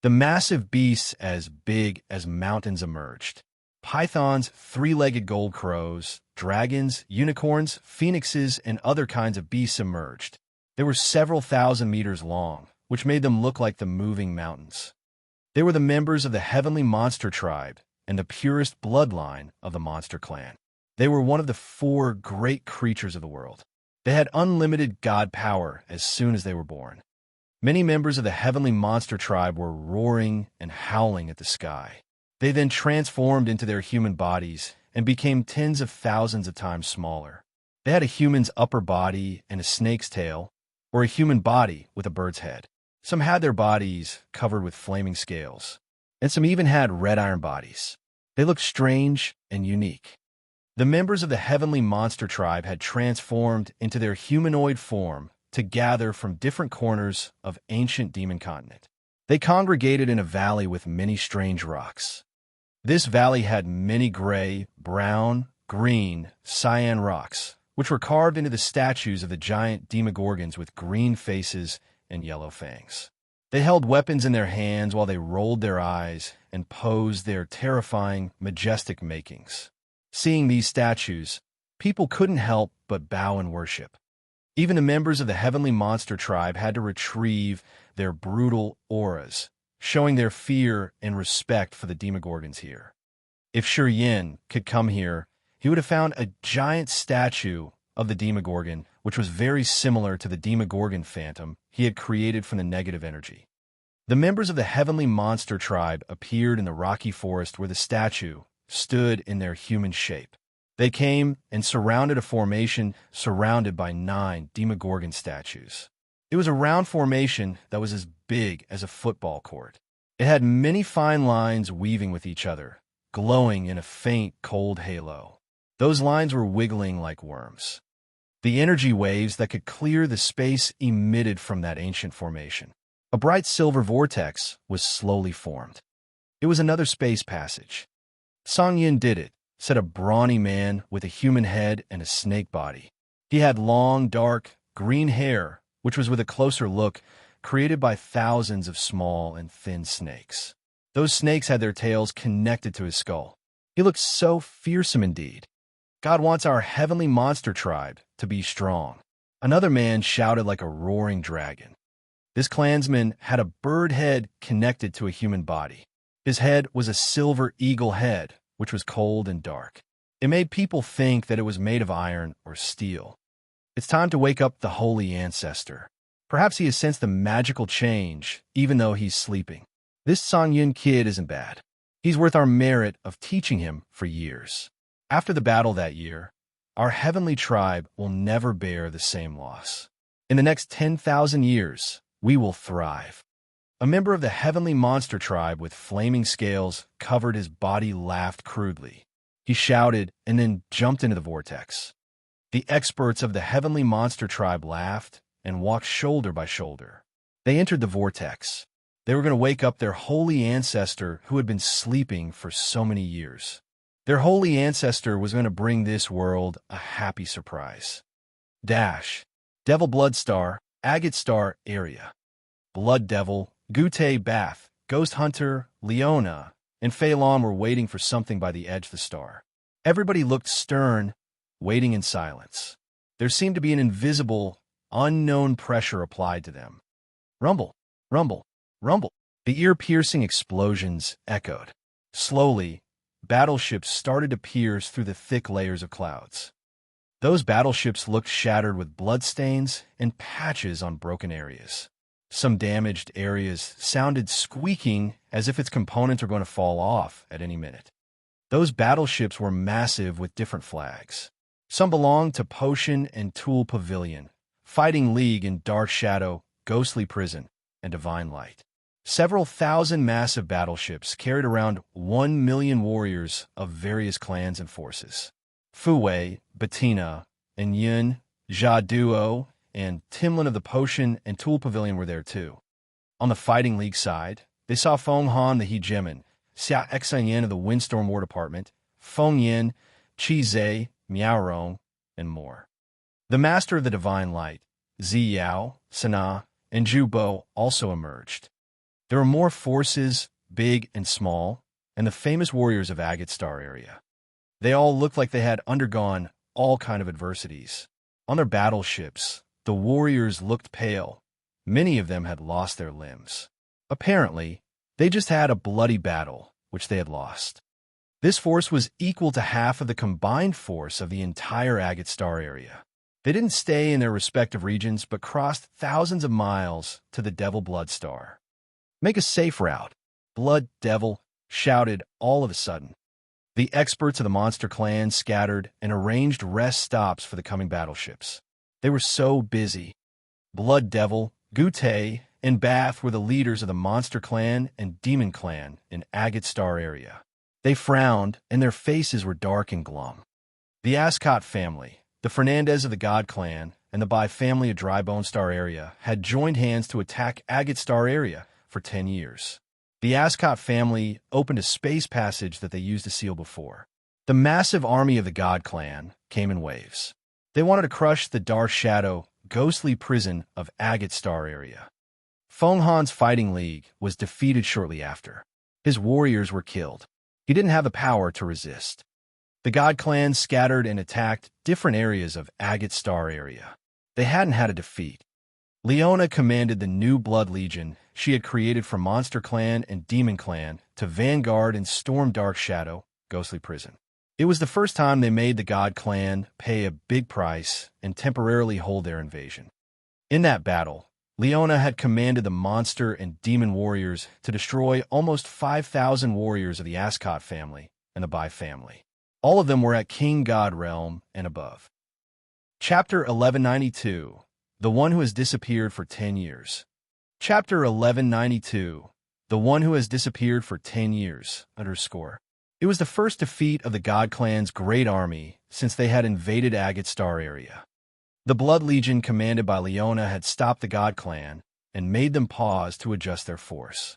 The massive beasts as big as mountains emerged. Pythons, 3-legged gold crows, dragons, unicorns, phoenixes, and other kinds of beasts emerged. They were several thousand meters long, which made them look like the moving mountains. They were the members of the heavenly monster tribe and the purest bloodline of the monster clan. They were one of the 4 great creatures of the world. They had unlimited god power as soon as they were born. Many members of the heavenly monster tribe were roaring and howling at the sky. They then transformed into their human bodies and became tens of thousands of times smaller. They had a human's upper body and a snake's tail, or a human body with a bird's head. Some had their bodies covered with flaming scales, and some even had red iron bodies. They looked strange and unique. The members of the heavenly monster tribe had transformed into their humanoid form to gather from different corners of ancient demon continent. They congregated in a valley with many strange rocks. This valley had many gray, brown, green, cyan rocks, which were carved into the statues of the giant demogorgons with green faces and yellow fangs. They held weapons in their hands while they rolled their eyes and posed their terrifying, majestic makings. Seeing these statues, people couldn't help but bow and worship. Even the members of the heavenly monster tribe had to retrieve their brutal auras, showing their fear and respect for the demogorgons here. If Yin could come here, he would have found a giant statue of the demogorgon, which was very similar to the demogorgon phantom he had created from the negative energy. The members of the heavenly monster tribe appeared in the rocky forest where the statue stood in their human shape. They came and surrounded a formation surrounded by 9 demogorgon statues. It was a round formation that was as big as a football court. It had many fine lines weaving with each other, glowing in a faint, cold halo. Those lines were wiggling like worms. The energy waves that could clear the space emitted from that ancient formation. A bright silver vortex was slowly formed. It was another space passage. Yin did it, said a brawny man with a human head and a snake body. He had long, dark, green hair, which was with a closer look, created by thousands of small and thin snakes. Those snakes had their tails connected to his skull. He looked so fearsome indeed. God wants our heavenly monster tribe to be strong. Another man shouted like a roaring dragon. This clansman had a bird head connected to a human body. His head was a silver eagle head, which was cold and dark. It made people think that it was made of iron or steel. It's time to wake up the holy ancestor. Perhaps he has sensed the magical change, even though he's sleeping. This Yin kid isn't bad. He's worth our merit of teaching him for years. After the battle that year, Our heavenly tribe will never bear the same loss. In the next 10,000 years, we will thrive. A member of the heavenly monster tribe with flaming scales covered his body laughed crudely. He shouted and then jumped into the vortex. The experts of the heavenly monster tribe laughed and walked shoulder by shoulder. They entered the vortex. They were going to wake up their holy ancestor who had been sleeping for so many years. Their holy ancestor was going to bring this world a happy surprise. Dash. Devil Blood Star, Agate Star Area. Blood Devil, Gute Bath, Ghost Hunter, Leona, and Phelan were waiting for something by the edge of the star. Everybody looked stern, waiting in silence. There seemed to be an invisible, unknown pressure applied to them. Rumble, rumble, rumble. The ear-piercing explosions echoed. Slowly, battleships started to pierce through the thick layers of clouds. Those battleships looked shattered with bloodstains and patches on broken areas. Some damaged areas sounded squeaking as if its components were going to fall off at any minute. Those battleships were massive with different flags. Some belonged to Potion and Tool Pavilion, Fighting League and Dark Shadow, Ghostly Prison, and Divine Light. Several thousand massive battleships carried around 1 million warriors of various clans and forces. Fuwei, Bettina, and Yun, Jia Duo, and Timlin of the Potion and Tool Pavilion were there too. On the Fighting League side, they saw Feng Han the Hegemin, Xia Exayan of the Windstorm War Department, Feng Yin, Qi Zhe, Miao Rong, and more. The Master of the Divine Light, Zi Yao, Sana, and Zhu Bo also emerged. There were more forces, big and small, and the famous warriors of Agate Star Area. They all looked like they had undergone all kind of adversities. On their battleships, the warriors looked pale. Many of them had lost their limbs. Apparently, they just had a bloody battle, which they had lost. This force was equal to half of the combined force of the entire Agate Star Area. They didn't stay in their respective regions, but crossed thousands of miles to the Devil Blood Star. Make a safe route, Blood Devil shouted all of a sudden. The experts of the monster clan scattered and arranged rest stops for the coming battleships. They were so busy. Blood Devil, Gute, and Bath were the leaders of the monster clan and demon clan in Agate Star Area. They frowned, and their faces were dark and glum. The Ascot family, the Fernandez of the God clan, and the Bai family of Drybone Star Area had joined hands to attack Agate Star Area for 10 years. The Ascot family opened a space passage that they used to seal before. The massive army of the God clan came in waves. They wanted to crush the Dark Shadow, ghostly prison of Agate Star Area. Feng Han's Fighting League was defeated shortly after. His warriors were killed. He didn't have the power to resist. The God clan scattered and attacked different areas of Agate Star Area. They hadn't had a defeat. Leona commanded the new Blood Legion she had created from Monster Clan and Demon Clan to vanguard and storm Dark Shadow, Ghostly Prison. It was the first time they made the God Clan pay a big price and temporarily hold their invasion. In that battle, Leona had commanded the Monster and Demon warriors to destroy almost 5,000 warriors of the Ascot family and the Bai family. All of them were at King God Realm and above. Chapter 1192. The One Who Has Disappeared for 10 Years. Chapter 1192. The One Who Has Disappeared for 10 Years, _. It was the first defeat of the God Clan's great army since they had invaded Agate Star Area. The Blood Legion commanded by Leona had stopped the God Clan and made them pause to adjust their force.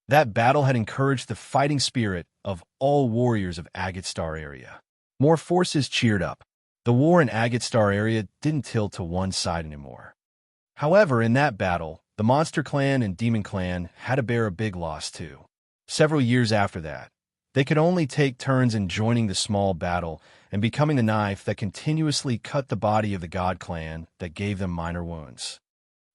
That battle had encouraged the fighting spirit of all warriors of Agate Star Area. More forces cheered up. The war in Agate Star Area didn't tilt to one side anymore. However, in that battle, the Monster Clan and Demon Clan had to bear a big loss too. Several years after that, they could only take turns in joining the small battle and becoming the knife that continuously cut the body of the God Clan that gave them minor wounds.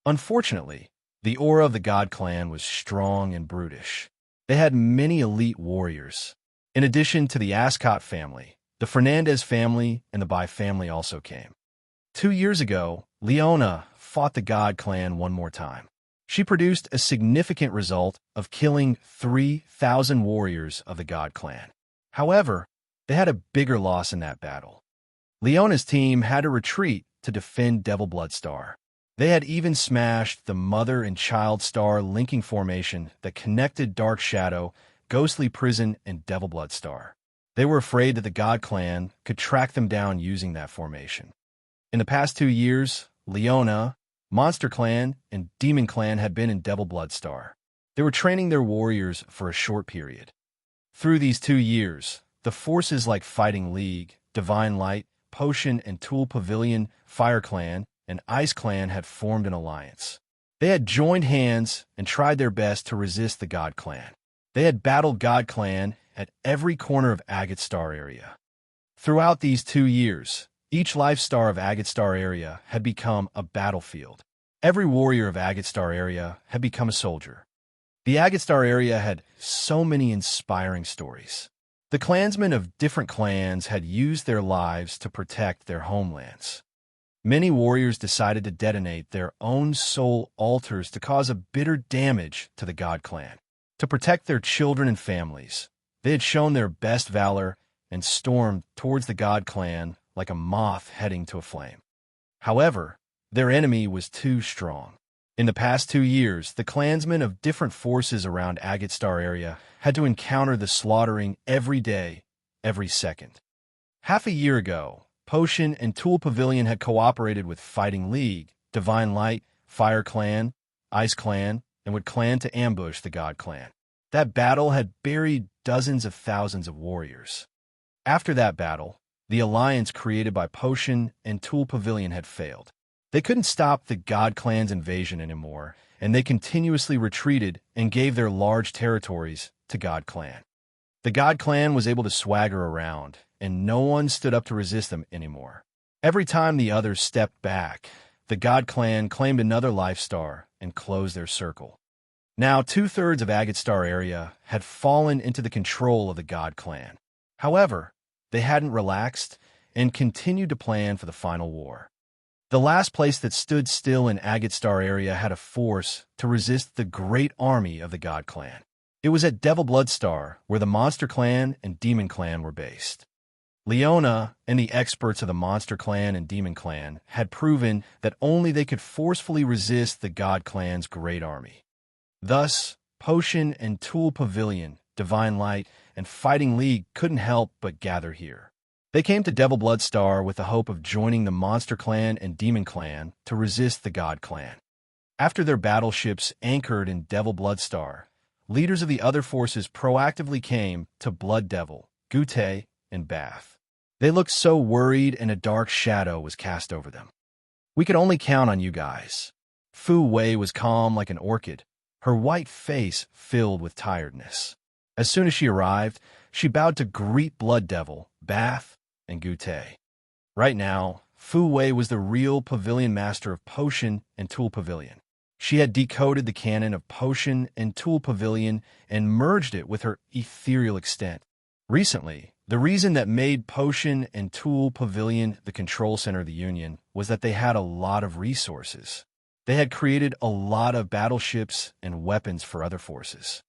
Unfortunately, the aura of the God Clan was strong and brutish. They had many elite warriors. In addition to the Ascot family, the Fernandez family and the Bai family also came. 2 years ago, Leona fought the God Clan one more time. She produced a significant result of killing 3,000 warriors of the God Clan. However, they had a bigger loss in that battle. Leona's team had to retreat to defend Devil Blood Star. They had even smashed the mother and child star linking formation that connected Dark Shadow, Ghostly Prison, and Devil Blood Star. They were afraid that the God Clan could track them down using that formation. In the past 2 years, Leona, Monster Clan, and Demon Clan had been in Devil Blood Star. They were training their warriors for a short period. Through these 2 years, the forces like Fighting League, Divine Light, Potion and Tool Pavilion, Fire Clan, and Ice Clan had formed an alliance. They had joined hands and tried their best to resist the God Clan. They had battled God Clan at every corner of Agate Star area. Throughout these 2 years, each life star of Agate Star area had become a battlefield. Every warrior of Agate Star area had become a soldier. The Agate Star area had so many inspiring stories. The clansmen of different clans had used their lives to protect their homelands. Many warriors decided to detonate their own soul altars to cause a bitter damage to the God Clan. To protect their children and families, they had shown their best valor and stormed towards the God Clan like a moth heading to a flame. However, their enemy was too strong. In the past 2 years, the clansmen of different forces around Agate Star area had to encounter the slaughtering every day, every second. Half a year ago, Potion and Tool Pavilion had cooperated with Fighting League, Divine Light, Fire Clan, Ice Clan, and would clan to ambush the God Clan. That battle had buried dozens of thousands of warriors. After that battle, the alliance created by Potion and Tool Pavilion had failed. They couldn't stop the God Clan's invasion anymore, and they continuously retreated and gave their large territories to God Clan. The God Clan was able to swagger around, and no one stood up to resist them anymore. Every time the others stepped back, the God Clan claimed another life star and closed their circle. Now 2/3 of Agate Star area had fallen into the control of the God Clan. However, they hadn't relaxed and continued to plan for the final war. The last place that stood still in Agate Star area had a force to resist the great army of the God Clan. It was at Devil Blood Star, where the Monster Clan and Demon Clan were based. Leona and the experts of the Monster Clan and Demon Clan had proven that only they could forcefully resist the God Clan's great army. Thus, Potion and Tool Pavilion, Divine Light, and Fighting League couldn't help but gather here. They came to Devil Blood Star with the hope of joining the Monster Clan and Demon Clan to resist the God Clan. After their battleships anchored in Devil Blood Star, leaders of the other forces proactively came to Blood Devil, Gute, and Bath. They looked so worried and a dark shadow was cast over them. "We could only count on you guys." Fu Wei was calm like an orchid, her white face filled with tiredness. As soon as she arrived, she bowed to greet Blood Devil, Bath, and Gute. Right now, Fu Wei was the real pavilion master of Potion and Tool Pavilion. She had decoded the canon of Potion and Tool Pavilion and merged it with her ethereal extent. Recently, the reason that made Potion and Tool Pavilion the control center of the Union was that they had a lot of resources. They had created a lot of battleships and weapons for other forces.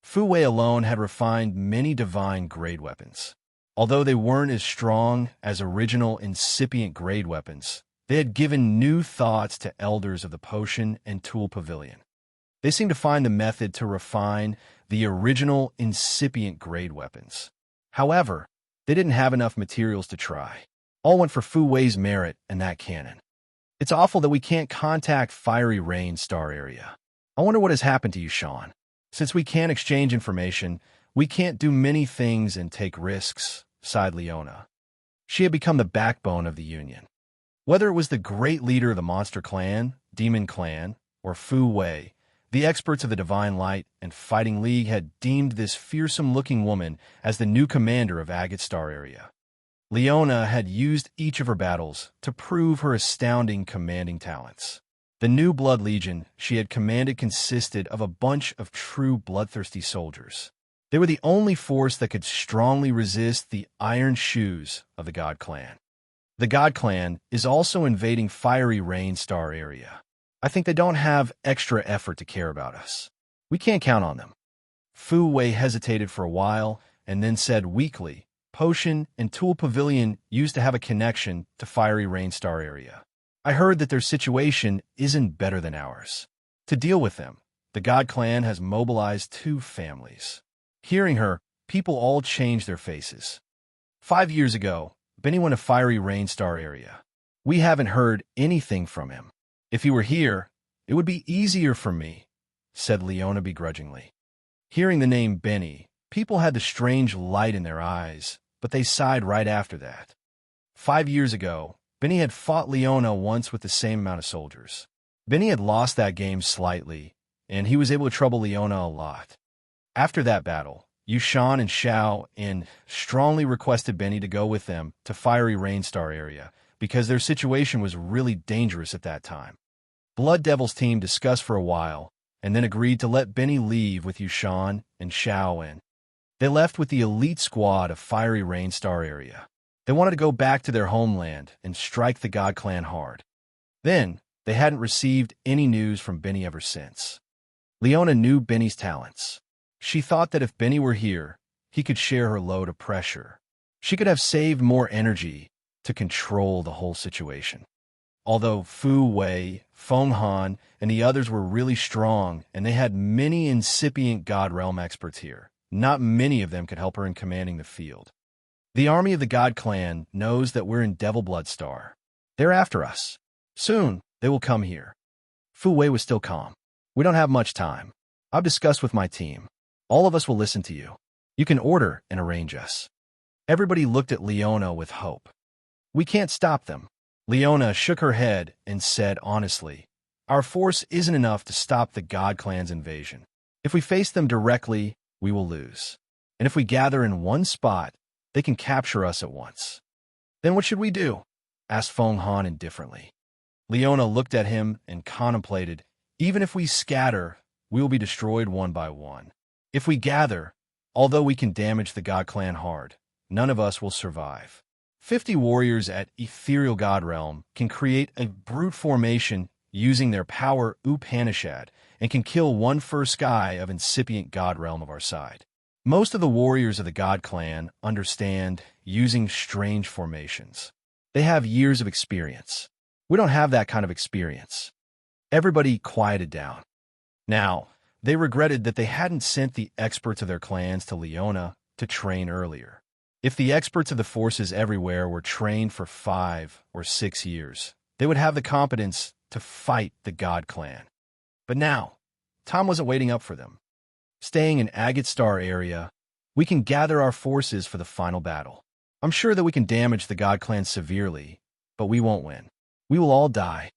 Fu Wei alone had refined many divine grade weapons. Although they weren't as strong as original incipient grade weapons, they had given new thoughts to elders of the Potion and Tool Pavilion. They seemed to find the method to refine the original incipient grade weapons. However, they didn't have enough materials to try. All went for Fu Wei's merit and that cannon. "It's awful that we can't contact Fiery Rain Star area. I wonder what has happened to you, Sean. Since we can't exchange information, we can't do many things and take risks," sighed Leona. She had become the backbone of the Union. Whether it was the great leader of the Monster Clan, Demon Clan, or Fu Wei, the experts of the Divine Light and Fighting League had deemed this fearsome-looking woman as the new commander of Agate Star area. Leona had used each of her battles to prove her astounding commanding talents. The new Blood Legion she had commanded consisted of a bunch of true bloodthirsty soldiers. They were the only force that could strongly resist the iron shoes of the God Clan. The God Clan is also invading Fiery Rain Star area. I think they don't have extra effort to care about us. We can't count on them. Fu Wei hesitated for a while and then said weakly, Potion, and Tool Pavilion used to have a connection to Fiery Rainstar area. I heard that their situation isn't better than ours. To deal with them, the God Clan has mobilized 2 families. Hearing her, people all changed their faces. 5 years ago, Benny went to Fiery Rainstar area. We haven't heard anything from him. If he were here, it would be easier for me, said Leona begrudgingly. Hearing the name Benny, people had the strange light in their eyes, but they sighed right after that. 5 years ago, Benny had fought Leona once with the same amount of soldiers. Benny had lost that game slightly, and he was able to trouble Leona a lot. After that battle, Yushan and Xiao In strongly requested Benny to go with them to Fiery Rainstar area because their situation was really dangerous at that time. Blood Devil's team discussed for a while and then agreed to let Benny leave with Yushan and Xiao In. They left with the elite squad of Fiery Rainstar area. They wanted to go back to their homeland and strike the God Clan hard. Then, they hadn't received any news from Benny ever since. Leona knew Benny's talents. She thought that if Benny were here, he could share her load of pressure. She could have saved more energy to control the whole situation. Although Fu Wei, Feng Han, and the others were really strong and they had many incipient God Realm experts here, not many of them could help her in commanding the field. The army of the God Clan knows that we're in Devil Blood Star. They're after us. Soon, they will come here. Fu Wei was still calm. We don't have much time. I've discussed with my team. All of us will listen to you. You can order and arrange us. Everybody looked at Leona with hope. We can't stop them. Leona shook her head and said honestly, our force isn't enough to stop the God Clan's invasion. If we face them directly, we will lose. And if we gather in one spot, they can capture us at once. Then what should we do? Asked Feng Han indifferently. Leona looked at him and contemplated, even if we scatter, we will be destroyed one by one. If we gather, although we can damage the God Clan hard, none of us will survive. 50 warriors at Ethereal God Realm can create a brute formation using their power Upanishad and can kill one first guy of incipient God Realm of our side. Most of the warriors of the God Clan understand using strange formations. They have years of experience. We don't have that kind of experience. Everybody quieted down. Now, they regretted that they hadn't sent the experts of their clans to Leona to train earlier. If the experts of the forces everywhere were trained for 5 or 6 years, they would have the competence to fight the God Clan. But now, Tom wasn't waiting up for them. Staying in Agate Star area, we can gather our forces for the final battle. I'm sure that we can damage the God Clan severely, but we won't win. We will all die.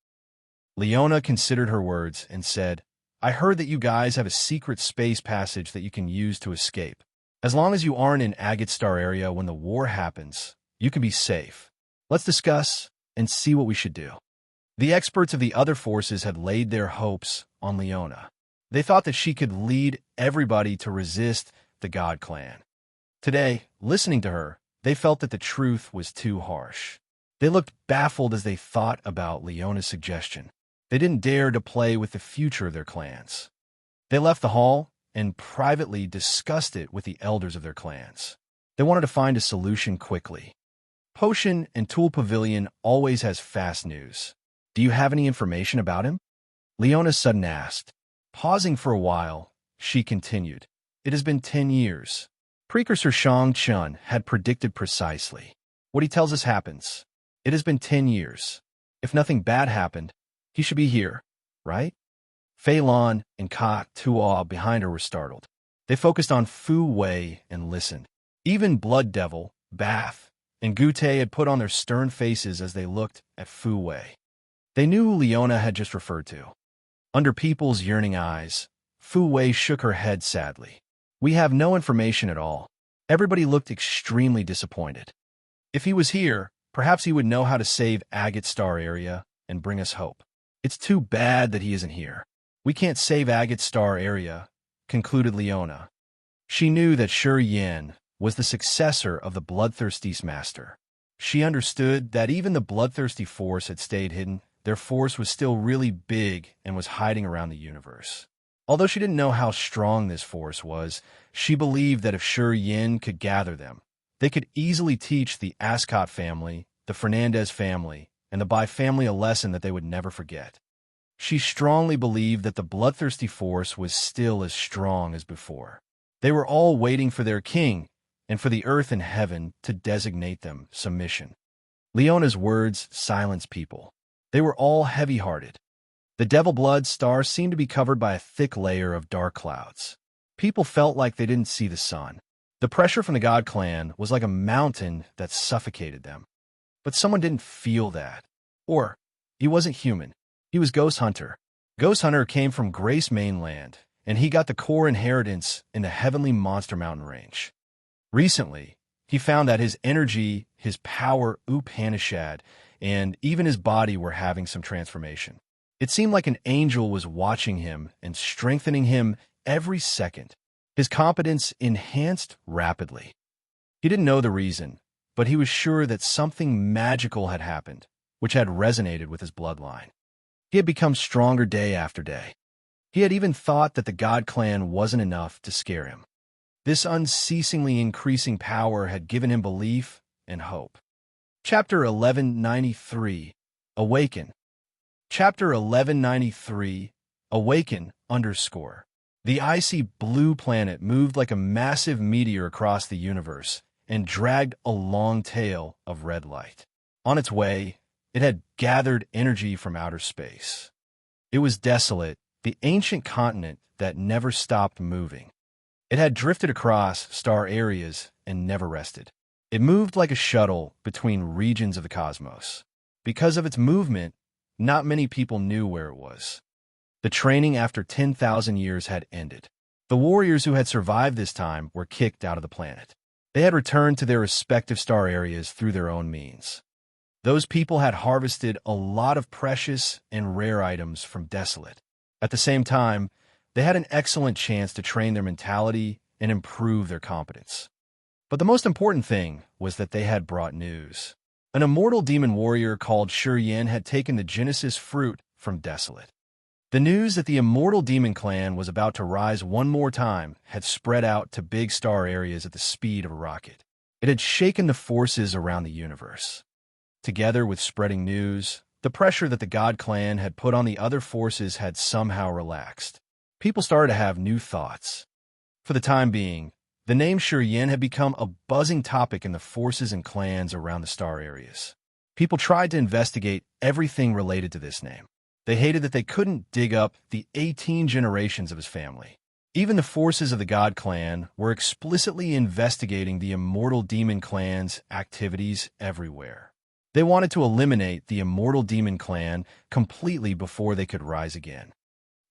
Leona considered her words and said, I heard that you guys have a secret space passage that you can use to escape. As long as you aren't in Agate Star area when the war happens, you can be safe. Let's discuss and see what we should do. The experts of the other forces had laid their hopes on Leona. They thought that she could lead everybody to resist the God Clan. Today, listening to her, they felt that the truth was too harsh. They looked baffled as they thought about Leona's suggestion. They didn't dare to play with the future of their clans. They left the hall and privately discussed it with the elders of their clans. They wanted to find a solution quickly. Potion and Tool Pavilion always has fast news. Do you have any information about him? Leona sudden asked. Pausing for a while, she continued. It has been 10 years. Precursor Shang Chun had predicted precisely. What he tells us happens. It has been 10 years. If nothing bad happened, he should be here, right? Fei Lan and Ka Tuo behind her were startled. They focused on Fu Wei and listened. Even Blood Devil, Bath, and Gute had put on their stern faces as they looked at Fu Wei. They knew who Leona had just referred to. Under people's yearning eyes, Fu Wei shook her head sadly. We have no information at all. Everybody looked extremely disappointed. If he was here, perhaps he would know how to save Agate Star area and bring us hope. It's too bad that he isn't here. We can't save Agate Star area, concluded Leona. She knew that Shi Yin was the successor of the Bloodthirsty Master. She understood that even the Bloodthirsty force had stayed hidden. Their force was still really big and was hiding around the universe. Although she didn't know how strong this force was, she believed that if Shi Yin could gather them, They could easily teach the Ascot family, the Fernandez family, and the Bai family a lesson that they would never forget. She strongly believed that the bloodthirsty force was still as strong as before. They were all waiting for their king and for the earth and heaven to designate them submission. Leona's words silenced people. They were all heavy-hearted. The devil blood star seemed to be covered by a thick layer of dark clouds. People felt like they didn't see the sun. The pressure from the God clan was like a mountain that suffocated them. But someone didn't feel that. Or, he wasn't human. He was Ghost Hunter. Ghost Hunter came from Grace Mainland, and he got the core inheritance in the Heavenly Monster Mountain Range. Recently, he found that his energy, his power, Upanishad, and even his body were having some transformation. It seemed like an angel was watching him and strengthening him every second. His competence enhanced rapidly. He didn't know the reason, but he was sure that something magical had happened, which had resonated with his bloodline. He had become stronger day after day. He had even thought that the God clan wasn't enough to scare him. This unceasingly increasing power had given him belief and hope. Chapter 1193, Awaken. Chapter 1193, Awaken, _ The icy blue planet moved like a massive meteor across the universe and dragged a long tail of red light. On its way, it had gathered energy from outer space. It was desolate, the ancient continent that never stopped moving. It had drifted across star areas and never rested. It moved like a shuttle between regions of the cosmos. Because of its movement, not many people knew where it was. The training after 10,000 years had ended. The warriors who had survived this time were kicked out of the planet. They had returned to their respective star areas through their own means. Those people had harvested a lot of precious and rare items from Desolate. At the same time, they had an excellent chance to train their mentality and improve their competence. But the most important thing was that they had brought news. An immortal demon warrior called Yen had taken the Genesis fruit from Desolate. The news that the immortal demon clan was about to rise one more time had spread out to big star areas at the speed of a rocket. It had shaken the forces around the universe. Together with spreading news, the pressure that the God clan had put on the other forces had somehow relaxed. People started to have new thoughts. For the time being, the name Yen had become a buzzing topic in the forces and clans around the star areas. People tried to investigate everything related to this name. They hated that they couldn't dig up the 18 generations of his family. Even the forces of the God clan were explicitly investigating the immortal demon clan's activities everywhere. They wanted to eliminate the immortal demon clan completely before they could rise again.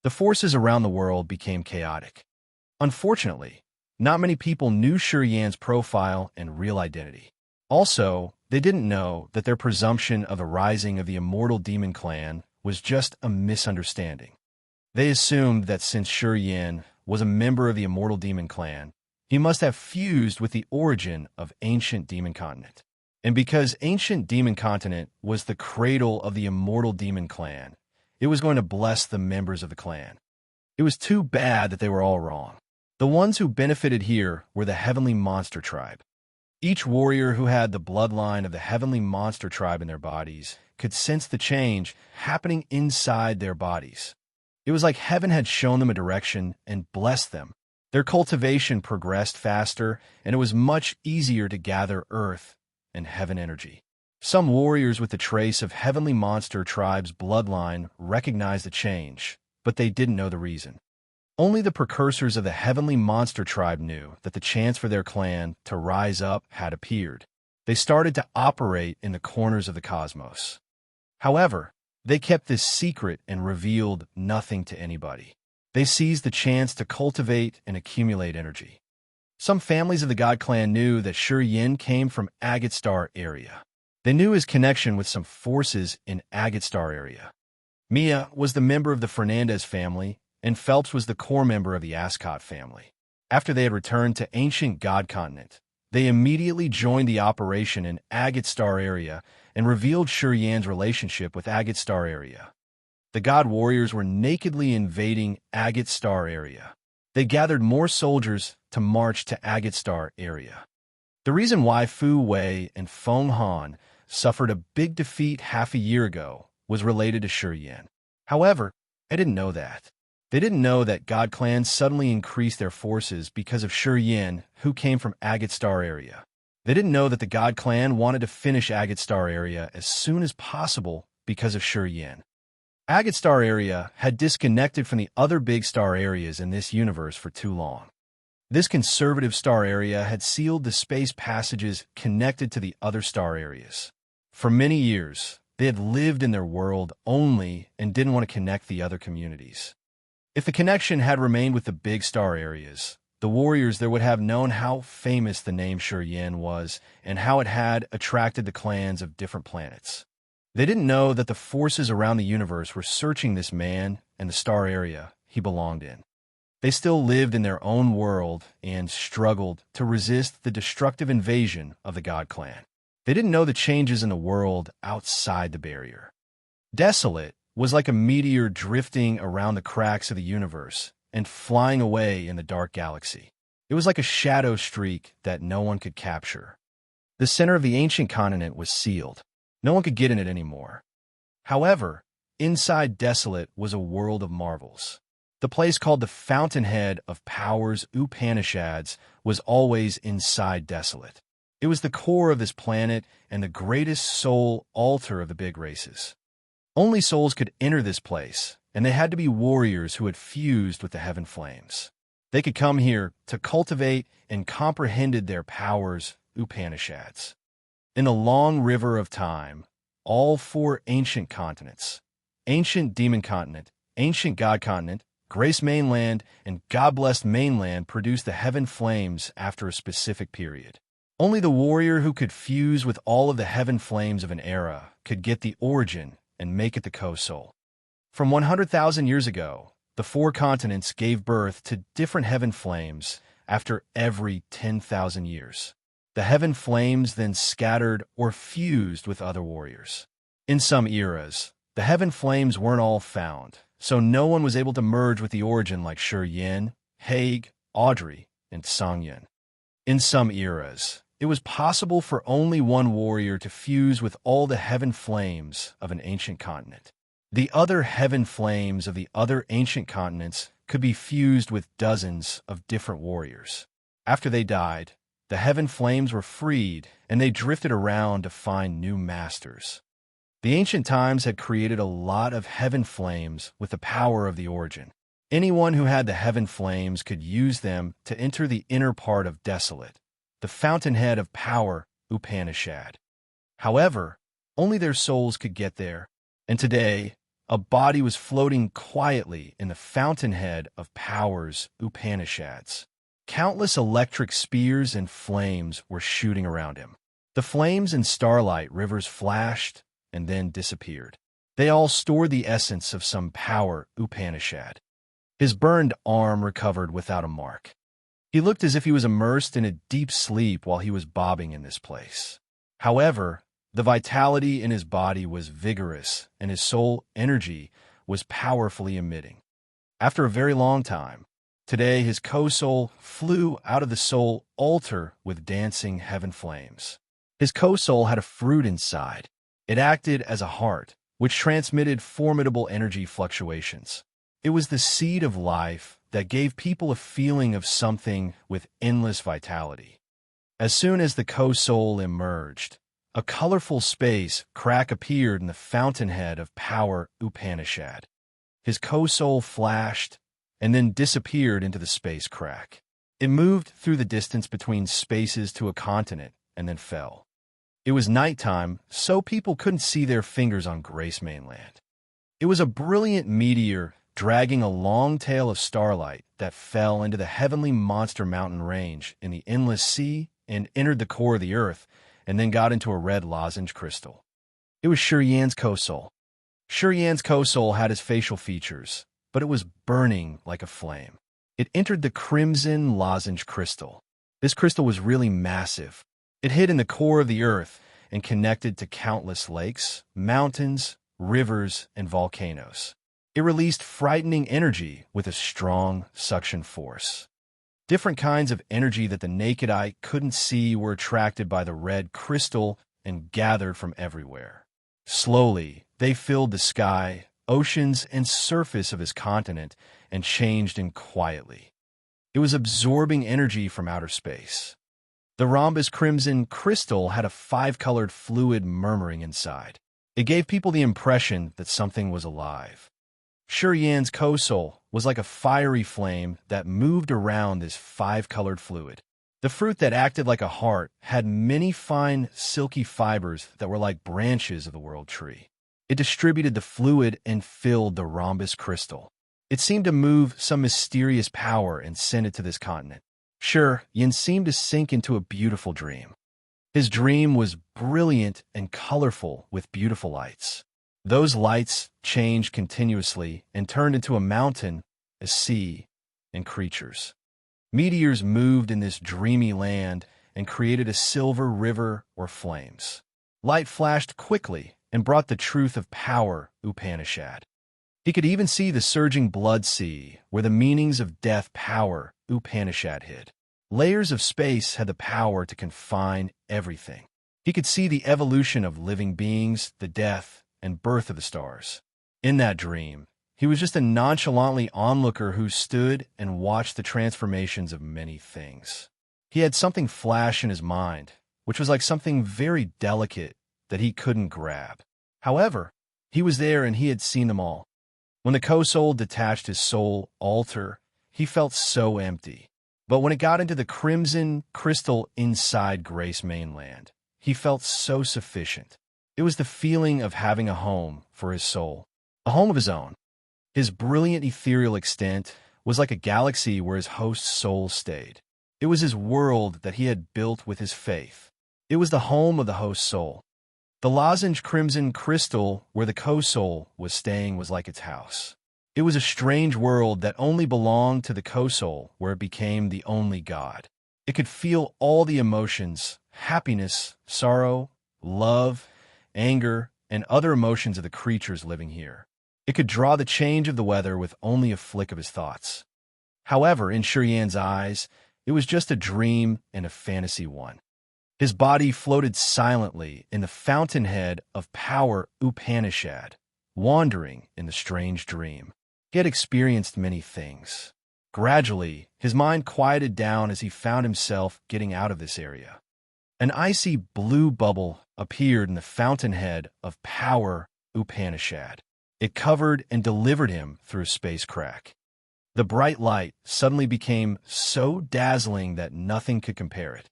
The forces around the world became chaotic. Unfortunately, not many people knew Yen's profile and real identity. Also, they didn't know that their presumption of the rising of the immortal demon clan was just a misunderstanding. They assumed that since Yen was a member of the immortal demon clan, he must have fused with the origin of ancient demon continent. And because ancient demon continent was the cradle of the immortal demon clan, it was going to bless the members of the clan. It was too bad that they were all wrong. The ones who benefited here were the heavenly monster tribe. Each warrior who had the bloodline of the heavenly monster tribe in their bodies could sense the change happening inside their bodies. It was like heaven had shown them a direction and blessed them. Their cultivation progressed faster, and it was much easier to gather earth and heaven energy. Some warriors with the trace of heavenly monster tribe's bloodline recognized the change, but they didn't know the reason. Only the precursors of the heavenly monster tribe knew that the chance for their clan to rise up had appeared. They started to operate in the corners of the cosmos. However, they kept this secret and revealed nothing to anybody. They seized the chance to cultivate and accumulate energy. Some families of the God clan knew that Yen came from Agate Star area. They knew his connection with some forces in Agate Star area. Mia was the member of the Fernandez family, and Phelps was the core member of the Ascot family. After they had returned to ancient God continent, they immediately joined the operation in Agate Star area and revealed Yen's relationship with Agate Star area. The God warriors were nakedly invading Agate Star area. They gathered more soldiers to march to Agate Star area. The reason why Fu Wei and Feng Han suffered a big defeat half a year ago was related to Shi Yan. However, they didn't know that. They didn't know that God Clan suddenly increased their forces because of Shi Yan, who came from Agate Star area. They didn't know that the God Clan wanted to finish Agate Star area as soon as possible because of Shi Yan. Agate Star area had disconnected from the other big star areas in this universe for too long. This conservative star area had sealed the space passages connected to the other star areas. For many years, they had lived in their world only and didn't want to connect the other communities. If the connection had remained with the big star areas, the warriors there would have known how famous the name Shi Yan was and how it had attracted the clans of different planets. They didn't know that the forces around the universe were searching this man and the star area he belonged in. They still lived in their own world and struggled to resist the destructive invasion of the God Clan. They didn't know the changes in the world outside the barrier. Desolate was like a meteor drifting around the cracks of the universe and flying away in the dark galaxy. It was like a shadow streak that no one could capture. The center of the ancient continent was sealed. No one could get in it anymore. However, inside Desolate was a world of marvels. The place called the Fountainhead of Powers Upanishads was always inside Desolate. It was the core of this planet and the greatest soul altar of the big races. Only souls could enter this place, and they had to be warriors who had fused with the heaven flames. They could come here to cultivate and comprehended their powers, Upanishads. In the long river of time, all four ancient continents, ancient demon continent, ancient god continent, grace mainland, and god-blessed mainland produced the heaven flames after a specific period. Only the warrior who could fuse with all of the heaven flames of an era could get the origin and make it the co-soul. From 100,000 years ago, the four continents gave birth to different heaven flames after every 10,000 years. The heaven flames then scattered or fused with other warriors. In some eras, the heaven flames weren't all found, so no one was able to merge with the origin like Shi Yan, Haig, Audrey, and Song Yun. In some eras, it was possible for only one warrior to fuse with all the heaven flames of an ancient continent. The other heaven flames of the other ancient continents could be fused with dozens of different warriors. After they died, the heaven flames were freed and they drifted around to find new masters. The ancient times had created a lot of heaven flames with the power of the origin. Anyone who had the heaven flames could use them to enter the inner part of Desolate, the fountainhead of power, Upanishad. However, only their souls could get there, and today, a body was floating quietly in the fountainhead of powers, Upanishads. Countless electric spears and flames were shooting around him. The flames and starlight rivers flashed and then disappeared. They all stored the essence of some power, Upanishad. His burned arm recovered without a mark. He looked as if he was immersed in a deep sleep while he was bobbing in this place. However, the vitality in his body was vigorous, and his soul energy was powerfully emitting. After a very long time, today his co-soul flew out of the soul altar with dancing heaven flames. His co-soul had a fruit inside. It acted as a heart, which transmitted formidable energy fluctuations. It was the seed of life that gave people a feeling of something with endless vitality. As soon as the co-soul emerged, a colorful space crack appeared in the fountainhead of power Upanishad. His co-soul flashed and then disappeared into the space crack. It moved through the distance between spaces to a continent and then fell. It was nighttime, so people couldn't see their fingers on Grace Mainland. It was a brilliant meteor dragging a long tail of starlight that fell into the heavenly monster mountain range in the endless sea and entered the core of the earth and then got into a red lozenge crystal. It was Shi Yan's co-soul. Shi Yan's co-soul had his facial features, but it was burning like a flame. It entered the crimson lozenge crystal. This crystal was really massive. It hid in the core of the earth and connected to countless lakes, mountains, rivers, and volcanoes. It released frightening energy with a strong suction force. Different kinds of energy that the naked eye couldn't see were attracted by the red crystal and gathered from everywhere. Slowly, they filled the sky, oceans, and surface of his continent and changed in quietly. It was absorbing energy from outer space. The rhombus crimson crystal had a five-colored fluid murmuring inside. It gave people the impression that something was alive. Shurian's co-soul was like a fiery flame that moved around this five-colored fluid. The fruit that acted like a heart had many fine, silky fibers that were like branches of the world tree. It distributed the fluid and filled the rhombus crystal. It seemed to move some mysterious power and send it to this continent. Yin seemed to sink into a beautiful dream. His dream was brilliant and colorful with beautiful lights. Those lights changed continuously and turned into a mountain, a sea, and creatures. Meteors moved in this dreamy land and created a silver river or flames. Light flashed quickly and brought the truth of power, Upanishad. He could even see the surging blood sea, where the meanings of death power, Upanishad, hid. Layers of space had the power to confine everything. He could see the evolution of living beings, the death and birth of the stars. In that dream, he was just a nonchalantly onlooker who stood and watched the transformations of many things. He had something flash in his mind, which was like something very delicate that he couldn't grab. However, he was there and he had seen them all. When the co-soul detached his soul altar, he felt so empty. But when it got into the crimson crystal inside Grace Mainland, he felt so sufficient. It was the feeling of having a home for his soul, a home of his own. His brilliant ethereal extent was like a galaxy where his host's soul stayed. It was his world that he had built with his faith. It was the home of the host's soul. The lozenge crimson crystal where the co-soul was staying was like its house. It was a strange world that only belonged to the co-soul, where it became the only God. It could feel all the emotions, happiness, sorrow, love, anger, and other emotions of the creatures living here. It could draw the change of the weather with only a flick of his thoughts. However, in Shurian's eyes, it was just a dream and a fantasy one. His body floated silently in the fountainhead of power Upanishad, wandering in the strange dream. He had experienced many things. Gradually, his mind quieted down as he found himself getting out of this area. An icy blue bubble appeared in the fountainhead of power Upanishad. It covered and delivered him through a space crack. The bright light suddenly became so dazzling that nothing could compare it.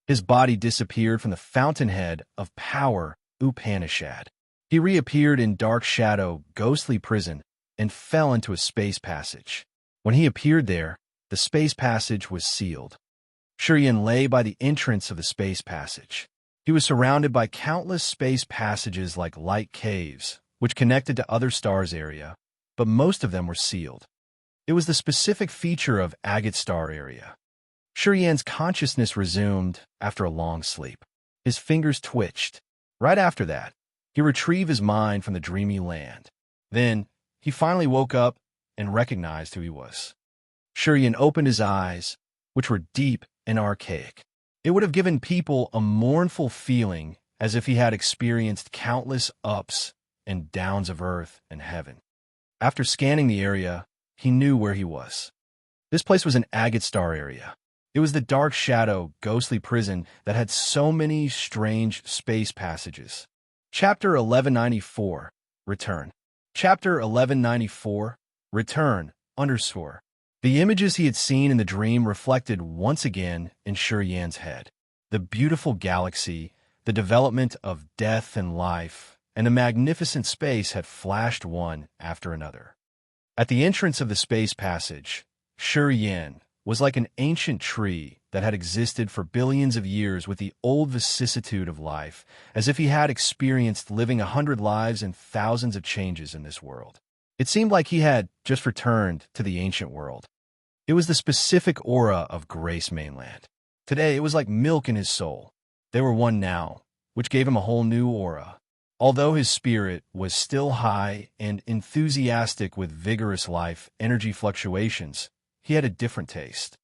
His body disappeared from the fountainhead of power Upanishad. He reappeared in dark shadow, ghostly prison, and fell into a space passage. When he appeared there, the space passage was sealed. Shurian lay by the entrance of the space passage. He was surrounded by countless space passages like light caves, which connected to other stars area, but most of them were sealed. It was the specific feature of Agate Star area. Shurian's consciousness resumed after a long sleep. His fingers twitched. Right after that, he retrieved his mind from the dreamy land. Then, he finally woke up and recognized who he was. Shurian opened his eyes, which were deep and archaic. It would have given people a mournful feeling as if he had experienced countless ups and downs of earth and heaven. After scanning the area, he knew where he was. This place was an Agate Star area. It was the dark shadow, ghostly prison that had so many strange space passages. Chapter 1194, Return. Chapter 1194, Return, _. The images he had seen in the dream reflected once again in Shurian's head. The beautiful galaxy, the development of death and life, and the magnificent space had flashed one after another. At the entrance of the space passage, Shurian was like an ancient tree that had existed for billions of years with the old vicissitude of life, as if he had experienced living 100 lives and thousands of changes in this world. It seemed like he had just returned to the ancient world. It was the specific aura of Grace Mainland. Today, it was like milk in his soul. They were one now, which gave him a whole new aura. Although his spirit was still high and enthusiastic with vigorous life, energy fluctuations, he had a different taste.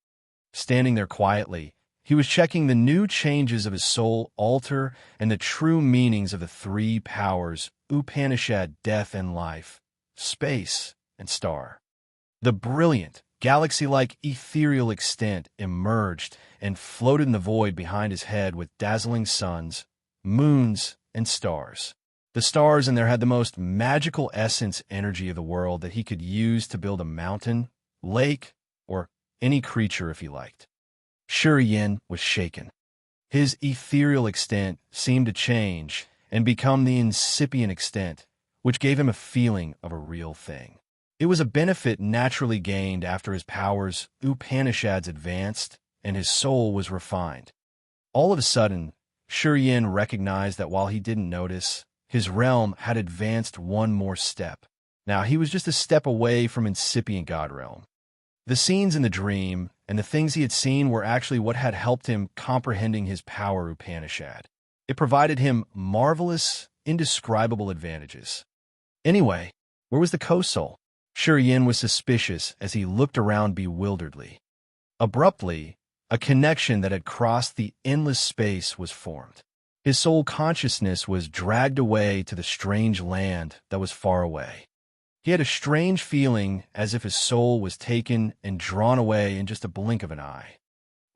Standing there quietly, he was checking the new changes of his soul altar and the true meanings of the three powers, Upanishad, death and life, space, and star. The brilliant, galaxy-like ethereal extent emerged and floated in the void behind his head with dazzling suns, moons, and stars. The stars in there had the most magical essence energy of the world that he could use to build a mountain, lake, or any creature if he liked. Yin was shaken. His ethereal extent seemed to change and become the incipient extent, which gave him a feeling of a real thing. It was a benefit naturally gained after his powers, Upanishads, advanced and his soul was refined. All of a sudden, Yin recognized that while he didn't notice, his realm had advanced one more step. Now he was just a step away from incipient God realm. The scenes in the dream and the things he had seen were actually what had helped him comprehending his power Upanishad. It provided him marvelous, indescribable advantages. Anyway, where was the co-soul? Yin was suspicious as he looked around bewilderedly. Abruptly, a connection that had crossed the endless space was formed. His soul consciousness was dragged away to the strange land that was far away. He had a strange feeling as if his soul was taken and drawn away in just a blink of an eye.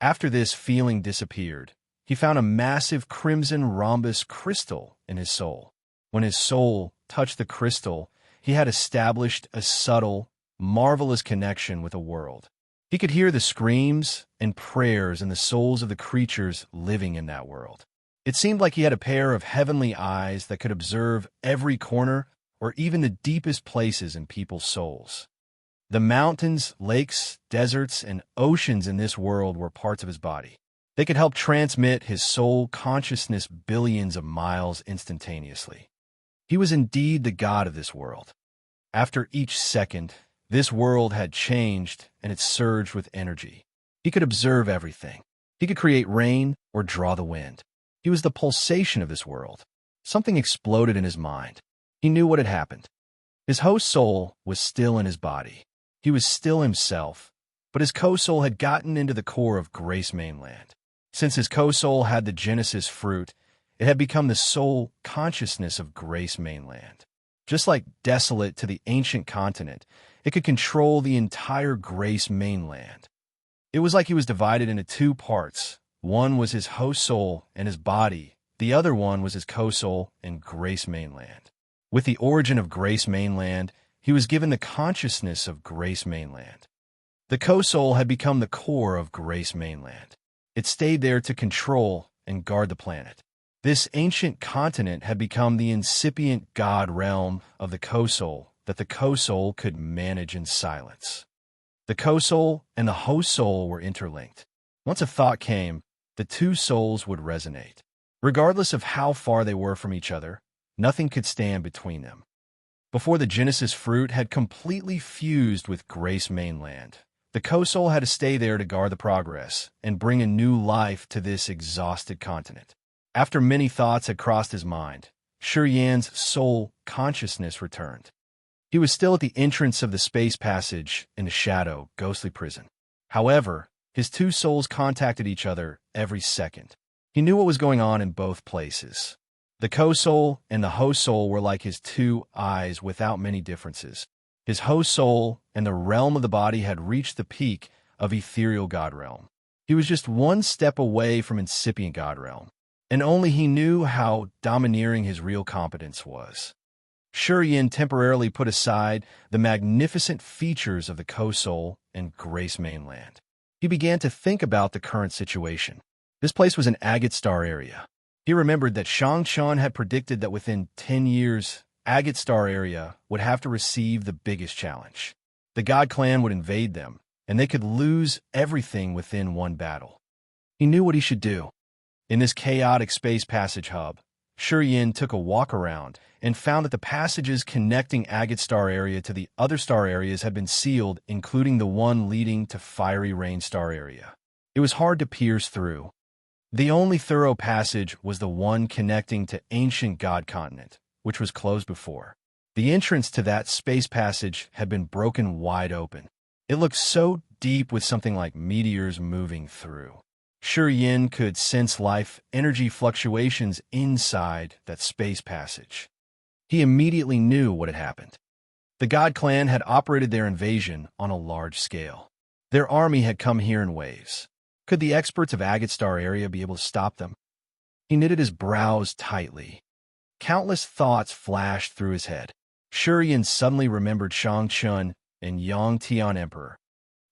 After this feeling disappeared, he found a massive crimson rhombus crystal in his soul. When his soul touched the crystal, he had established a subtle, marvelous connection with a world. He could hear the screams and prayers in the souls of the creatures living in that world. It seemed like he had a pair of heavenly eyes that could observe every corner or even the deepest places in people's souls. The mountains, lakes, deserts, and oceans in this world were parts of his body. They could help transmit his soul consciousness billions of miles instantaneously. He was indeed the god of this world. After each second, this world had changed and it surged with energy. He could observe everything. He could create rain or draw the wind. He was the pulsation of this world. Something exploded in his mind. He knew what had happened. His host soul was still in his body. He was still himself, but his co-soul had gotten into the core of Grace Mainland. Since his co-soul had the Genesis fruit, it had become the soul consciousness of Grace Mainland. Just like desolate to the ancient continent, it could control the entire Grace Mainland. It was like he was divided into two parts. One was his host soul and his body. The other one was his co-soul and Grace Mainland. With the origin of Grace Mainland, he was given the consciousness of Grace Mainland. The co-soul had become the core of Grace Mainland. It stayed there to control and guard the planet. This ancient continent had become the incipient god realm of the co-soul that the co-soul could manage in silence. The co-soul and the host soul were interlinked. Once a thought came, the two souls would resonate. Regardless of how far they were from each other, nothing could stand between them. Before the Genesis fruit had completely fused with Grace Mainland, the co-soul had to stay there to guard the progress and bring a new life to this exhausted continent. After many thoughts had crossed his mind, Yin's soul consciousness returned. He was still at the entrance of the space passage in the shadow, ghostly prison. However, his two souls contacted each other every second. He knew what was going on in both places. The co-soul and the host soul were like his two eyes without many differences. His host soul and the realm of the body had reached the peak of ethereal God realm. He was just one step away from incipient God realm, and only he knew how domineering his real competence was. Yin temporarily put aside the magnificent features of the co-soul and Grace Mainland. He began to think about the current situation. This place was an agate star area. He remembered that Shang Chun had predicted that within 10 years, Agate Star area would have to receive the biggest challenge. The God Clan would invade them, and they could lose everything within one battle. He knew what he should do. In this chaotic space passage hub, Yin took a walk around and found that the passages connecting Agate Star area to the other star areas had been sealed, including the one leading to Fiery Rain Star area. It was hard to pierce through. The only thorough passage was the one connecting to Ancient God Continent, which was closed before. The entrance to that space passage had been broken wide open. It looked so deep with something like meteors moving through. Yin could sense life energy fluctuations inside that space passage. He immediately knew what had happened. The God Clan had operated their invasion on a large scale. Their army had come here in waves. Could the experts of Agate Star area be able to stop them? He knitted his brows tightly. Countless thoughts flashed through his head. Yin suddenly remembered Shang Chun and Yang Tian Emperor.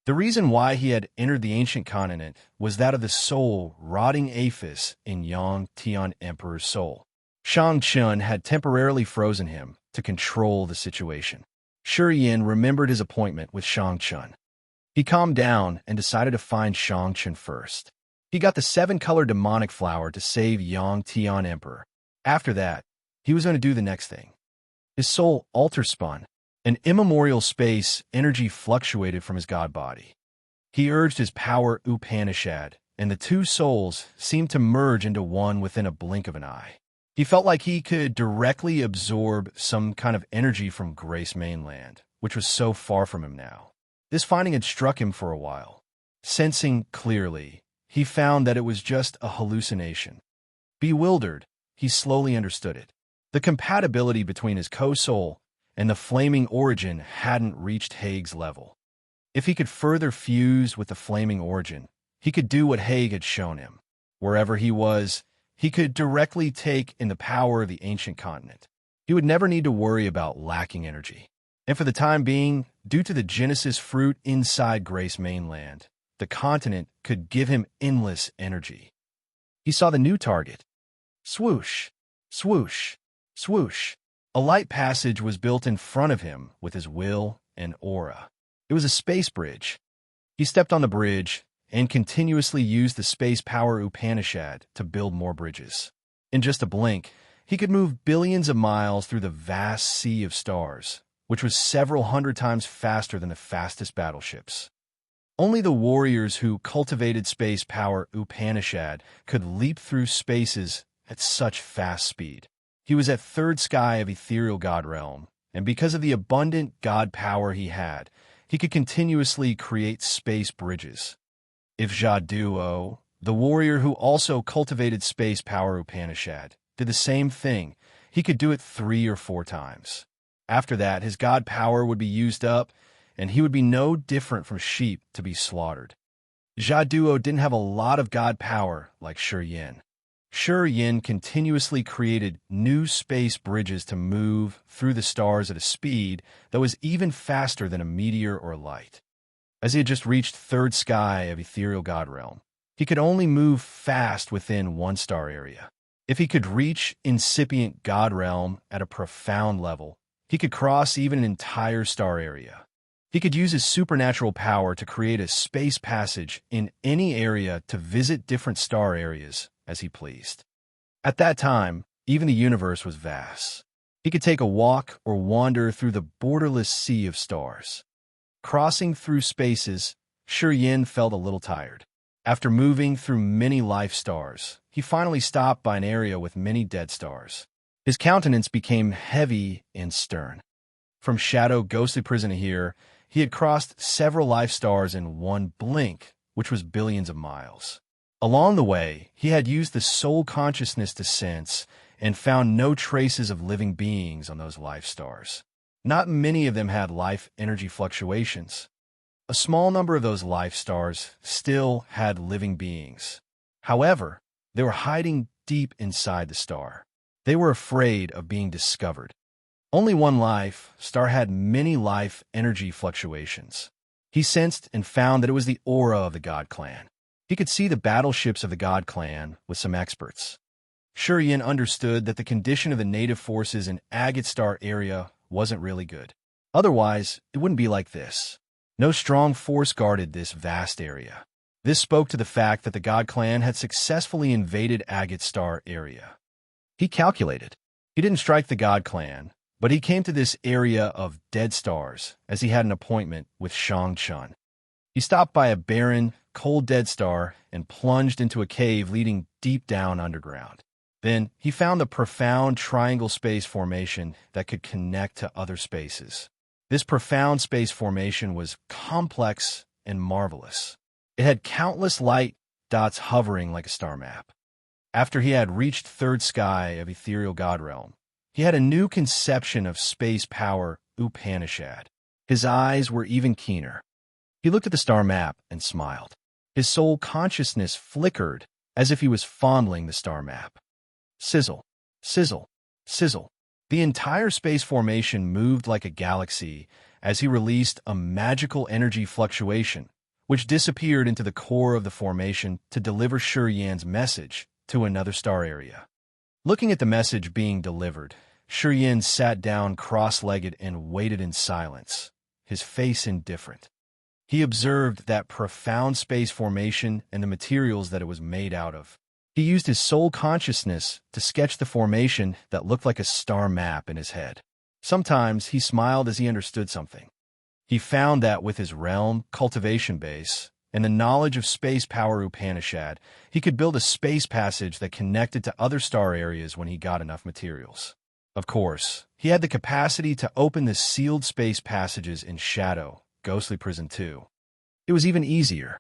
The reason why he had entered the ancient continent was that of the soul rotting aphis in Yang Tian Emperor's soul. Shang Chun had temporarily frozen him to control the situation. Yin remembered his appointment with Shang Chun. He calmed down and decided to find Shang Chun first. He got the 7-color demonic flower to save Yang Tian Emperor. After that, he was going to do the next thing. His soul altar spun. An immemorial space energy fluctuated from his god body. He urged his power Upanishad, and the two souls seemed to merge into one within a blink of an eye. He felt like he could directly absorb some kind of energy from Grace Mainland, which was so far from him now. This finding had struck him for a while. Sensing clearly, he found that it was just a hallucination. Bewildered, he slowly understood it. The compatibility between his co-soul and the flaming origin hadn't reached Haig's level. If he could further fuse with the flaming origin, he could do what Haig had shown him. Wherever he was, he could directly take in the power of the ancient continent. He would never need to worry about lacking energy. And for the time being, due to the Genesis fruit inside Grace Mainland, the continent could give him endless energy. He saw the new target. Swoosh, swoosh, swoosh. A light passage was built in front of him with his will and aura. It was a space bridge. He stepped on the bridge and continuously used the space power Upanishad to build more bridges. In just a blink, he could move billions of miles through the vast sea of stars, which was several hundred times faster than the fastest battleships. Only the warriors who cultivated space power Upanishad could leap through spaces at such fast speed. He was at third sky of ethereal god realm, and because of the abundant god power he could continuously create space bridges. If Jaduo, the warrior who also cultivated space power Upanishad, did the same thing, he could do it 3 or 4 times. After that, his god power would be used up, and he would be no different from sheep to be slaughtered. Jaduo didn't have a lot of god power like Yin. Yin continuously created new space bridges to move through the stars at a speed that was even faster than a meteor or light. As he had just reached third sky of ethereal god realm, he could only move fast within 1 star area. If he could reach incipient god realm at a profound level, he could cross even an entire star area. He could use his supernatural power to create a space passage in any area to visit different star areas as he pleased. At that time, even the universe was vast. He could take a walk or wander through the borderless sea of stars. Crossing through spaces, Yin felt a little tired. After moving through many life stars, he finally stopped by an area with many dead stars. His countenance became heavy and stern. From Shadow Ghostly Prison here, he had crossed several life stars in one blink, which was billions of miles. Along the way, he had used the soul consciousness to sense and found no traces of living beings on those life stars. Not many of them had life energy fluctuations. A small number of those life stars still had living beings. However, they were hiding deep inside the star. They were afraid of being discovered. Only one life star had many life energy fluctuations. He sensed and found that it was the aura of the God Clan. He could see the battleships of the God Clan with some experts. Yin understood that the condition of the native forces in Agate Star area wasn't really good. Otherwise, it wouldn't be like this. No strong force guarded this vast area. This spoke to the fact that the God Clan had successfully invaded Agate Star area. He calculated. He didn't strike the God Clan, but he came to this area of dead stars as he had an appointment with Shang Chun. He stopped by a barren, cold dead star and plunged into a cave leading deep down underground. Then he found the profound triangle space formation that could connect to other spaces. This profound space formation was complex and marvelous. It had countless light dots hovering like a star map. After he had reached third sky of ethereal god realm, he had a new conception of space power Upanishad. His eyes were even keener. He looked at the star map and smiled. His soul consciousness flickered as if he was fondling the star map. Sizzle, sizzle, sizzle. The entire space formation moved like a galaxy as he released a magical energy fluctuation, which disappeared into the core of the formation to deliver Shuriyan's message to another star area. Looking at the message being delivered, Shuriyan sat down cross-legged and waited in silence, his face indifferent. He observed that profound space formation and the materials that it was made out of. He used his soul consciousness to sketch the formation that looked like a star map in his head. Sometimes he smiled as he understood something. He found that with his realm cultivation base and the knowledge of space power Upanishad, he could build a space passage that connected to other star areas when he got enough materials. Of course, he had the capacity to open the sealed space passages in Shadow, Ghostly Prison 2. It was even easier.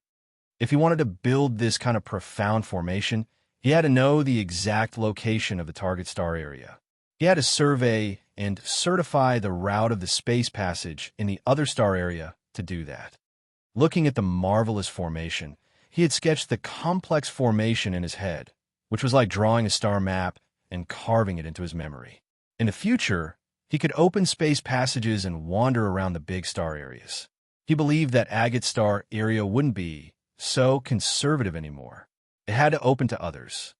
If he wanted to build this kind of profound formation, he had to know the exact location of the target star area. He had to survey and certify the route of the space passage in the other star area to do that. Looking at the marvelous formation, he had sketched the complex formation in his head, which was like drawing a star map and carving it into his memory. In the future, he could open space passages and wander around the big star areas. He believed that Agate Star area wouldn't be so conservative anymore. It had to open to others.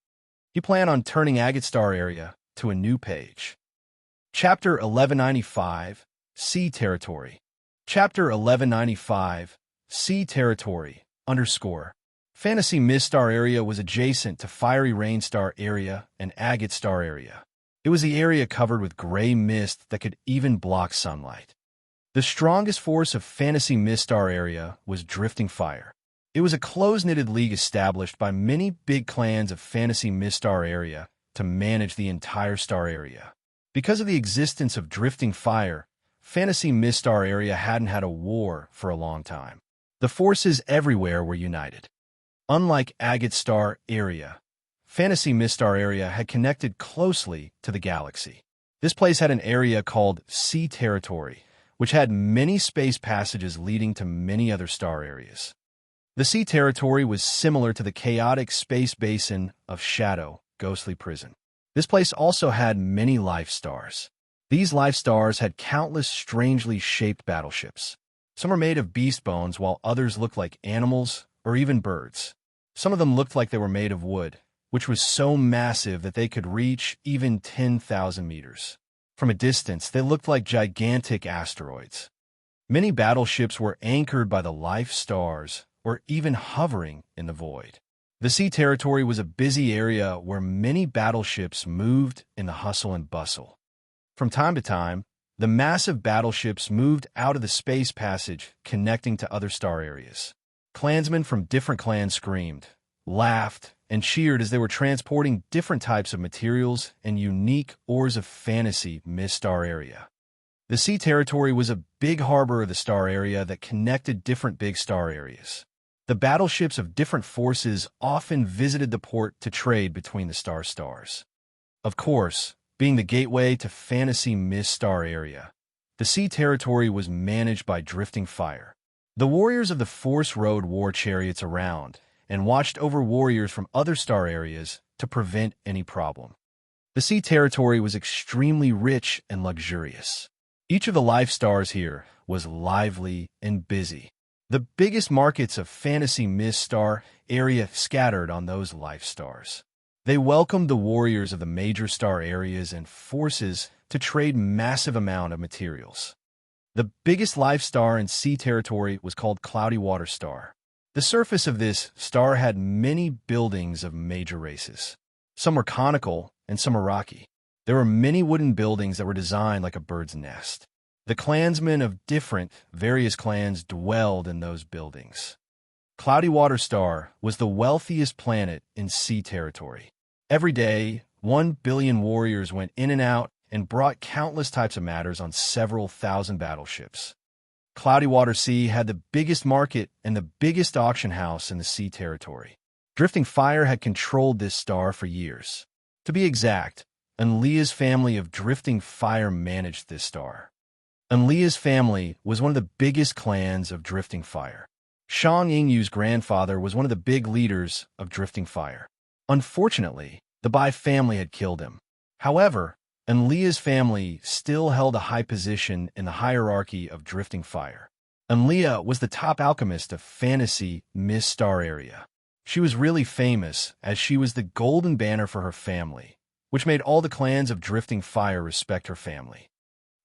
He planned on turning Agate Star area to a new page. Chapter 1195, Sea Territory. Chapter 1195, Sea Territory, _ Fantasy Mist Star area was adjacent to Fiery Rain Star area and Agate Star area. It was the area covered with gray mist that could even block sunlight. The strongest force of Fantasy Mist Star area was Drifting Fire. It was a close-knitted league established by many big clans of Fantasy Mist Star area to manage the entire star area. Because of the existence of Drifting Fire, Fantasy Mist Star area hadn't had a war for a long time. The forces everywhere were united. Unlike Agate Star area, Fantasy Mist Star area had connected closely to the galaxy. This place had an area called Sea Territory, which had many space passages leading to many other star areas. The Sea Territory was similar to the chaotic space basin of Shadow, Ghostly Prison. This place also had many life stars. These life stars had countless strangely shaped battleships. Some were made of beast bones, while others looked like animals or even birds. Some of them looked like they were made of wood, which was so massive that they could reach even 10,000 meters. From a distance, they looked like gigantic asteroids. Many battleships were anchored by the life stars or even hovering in the void. The Sea Territory was a busy area where many battleships moved in the hustle and bustle. From time to time, the massive battleships moved out of the space passage connecting to other star areas. Clansmen from different clans screamed, laughed, and cheered as they were transporting different types of materials and unique ores of Fantasy Mist Star area. The Sea Territory was a big harbor of the star area that connected different big star areas. The battleships of different forces often visited the port to trade between the stars. Of course, being the gateway to Fantasy Mist Star area, the Sea Territory was managed by Drifting Fire. The warriors of the Force rode war chariots around and watched over warriors from other star areas to prevent any problem. The Sea Territory was extremely rich and luxurious. Each of the life stars here was lively and busy. The biggest markets of Fantasy Mist Star area scattered on those life stars. They welcomed the warriors of the major star areas and forces to trade massive amount of materials. The biggest life star in Sea Territory was called Cloudy Water Star. The surface of this star had many buildings of major races. Some were conical and some were rocky. There were many wooden buildings that were designed like a bird's nest. The clansmen of various clans dwelled in those buildings. Cloudy Water Star was the wealthiest planet in Sea Territory. Every day, 1 billion warriors went in and out and brought countless types of matters on several thousand battleships. Cloudy Water Sea had the biggest market and the biggest auction house in the sea territory. Drifting Fire had controlled this star for years. To be exact, Enlia's family of Drifting Fire managed this star. Enlia's family was one of the biggest clans of Drifting Fire. Shang Yingyu's grandfather was one of the big leaders of Drifting Fire. Unfortunately, the Bai family had killed him. However, Enlia's family still held a high position in the hierarchy of Drifting Fire. Enlia was the top alchemist of fantasy Miss Star area. She was really famous as she was the golden banner for her family, which made all the clans of Drifting Fire respect her family.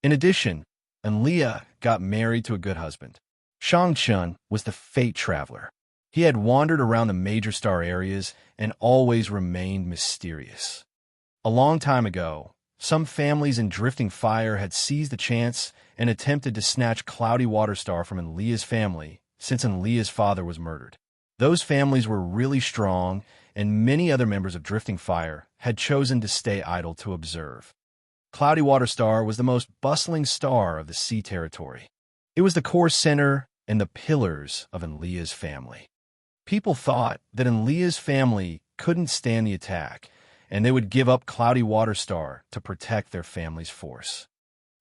In addition, Enlia got married to a good husband. Shang Chun was the fate traveler. He had wandered around the major star areas and always remained mysterious. A long time ago, some families in Drifting Fire had seized the chance and attempted to snatch Cloudy Water Star from Enlia's family since Enlia's father was murdered. Those families were really strong, and many other members of Drifting Fire had chosen to stay idle to observe. Cloudy Water Star was the most bustling star of the sea territory. It was the core center and the pillars of Enlia's family. People thought that Enlia's family couldn't stand the attack, and they would give up Cloudy Water Star to protect their family's force.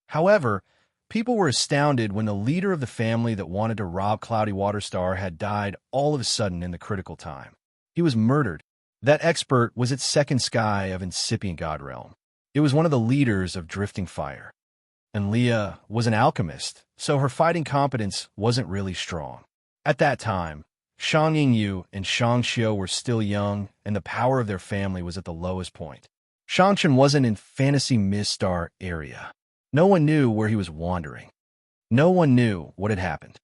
However, people were astounded when the leader of the family that wanted to rob Cloudy Water Star had died all of a sudden in the critical time. He was murdered. That expert was its second sky of incipient god realm. It was one of the leaders of Drifting Fire. Enlia was an alchemist, so her fighting competence wasn't really strong. At that time, Shang Yingyu and Shang Xiu were still young, and the power of their family was at the lowest point. Shang Chun wasn't in fantasy Miss Star area. No one knew where he was wandering. No one knew what had happened.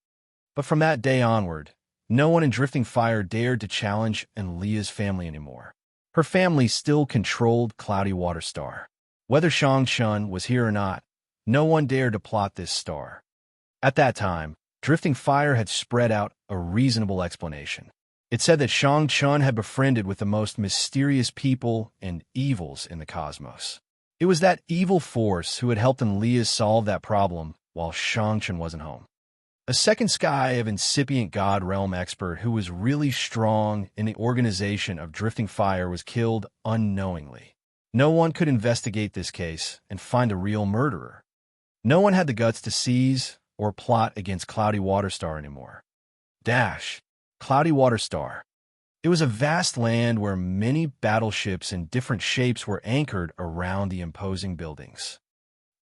But from that day onward, no one in Drifting Fire dared to challenge Enlia's family anymore. Her family still controlled Cloudy Water Star. Whether Shang Chun was here or not, no one dared to plot this star. At that time, Drifting Fire had spread out a reasonable explanation. It said that Shang Chun had befriended with the most mysterious people and evils in the cosmos. It was that evil force who had helped Enlia solve that problem while Shang Chun wasn't home. A second sky of incipient god realm expert who was really strong in the organization of Drifting Fire was killed unknowingly. No one could investigate this case and find a real murderer. No one had the guts to seize or plot against Cloudy Water Star anymore. Cloudy Water Star. It was a vast land where many battleships in different shapes were anchored around the imposing buildings.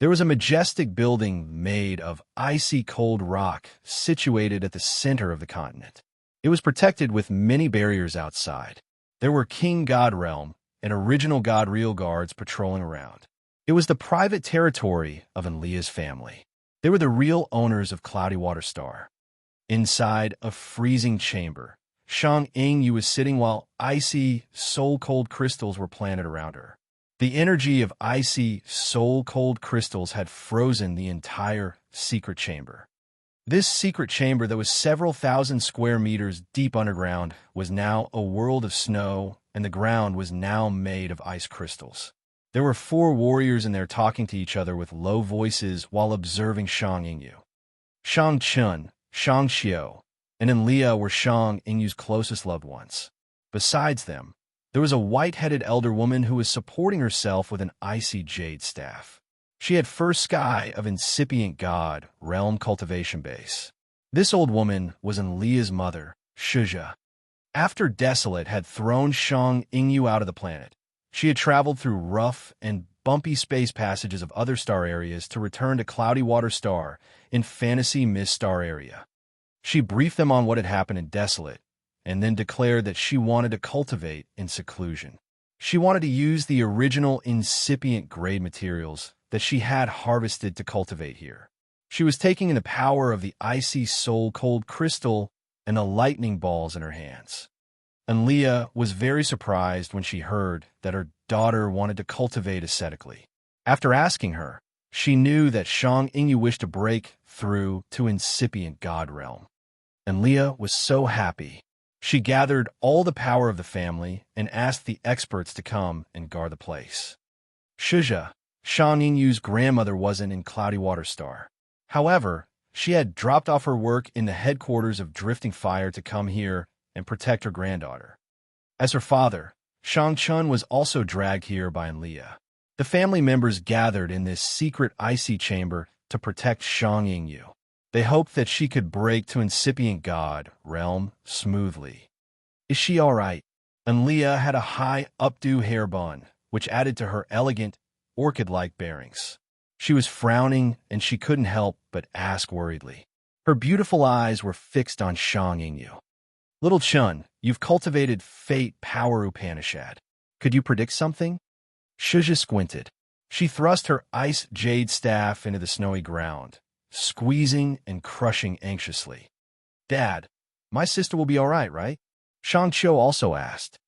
There was a majestic building made of icy cold rock situated at the center of the continent. It was protected with many barriers outside. There were King God Realm and Original God Real guards patrolling around. It was the private territory of Enlia's family. They were the real owners of Cloudy Water Star. Inside a freezing chamber, Shang Yingyu was sitting while icy, soul-cold crystals were planted around her. The energy of icy, soul-cold crystals had frozen the entire secret chamber. This secret chamber that was several thousand square meters deep underground was now a world of snow, and the ground was now made of ice crystals. There were 4 warriors in there talking to each other with low voices while observing Shang Yingyu. Shang Chun, Shang Xiu, and Enlia were Shang Yingyu's closest loved ones. Besides them, there was a white-headed elder woman who was supporting herself with an icy jade staff. She had first sky of incipient god realm cultivation base. This old woman was Enlia's mother, Shuzha. After Desolate had thrown Shang Yingyu out of the planet, she had traveled through rough and bumpy space passages of other star areas to return to Cloudy Water Star in fantasy Miss Star area. She briefed them on what had happened in Desolate, and then declared that she wanted to cultivate in seclusion. She wanted to use the original incipient grade materials that she had harvested to cultivate here. She was taking in the power of the icy soul-cold crystal and the lightning balls in her hands. Enlia was very surprised when she heard that her daughter wanted to cultivate ascetically. After asking her, she knew that Shang Yingyu wished to break through to incipient god realm. Enlia was so happy. She gathered all the power of the family and asked the experts to come and guard the place. Shuzha, Shang Yingyu's grandmother wasn't in Cloudy Water Star. However, she had dropped off her work in the headquarters of Drifting Fire to come here and protect her granddaughter. As her father, Shang Chun was also dragged here by Enlia. The family members gathered in this secret icy chamber to protect Shang Yingyu. They hoped that she could break to incipient god realm smoothly. Is she all right? Enlia had a high updo hair bun, which added to her elegant, orchid-like bearings. She was frowning, and she couldn't help but ask worriedly. Her beautiful eyes were fixed on Shang Yingyu. Little Chun, you've cultivated fate power Upanishad. Could you predict something? Shuja squinted. She thrust her ice jade staff into the snowy ground, squeezing and crushing anxiously. Dad, my sister will be all right? Shang Qiu also asked.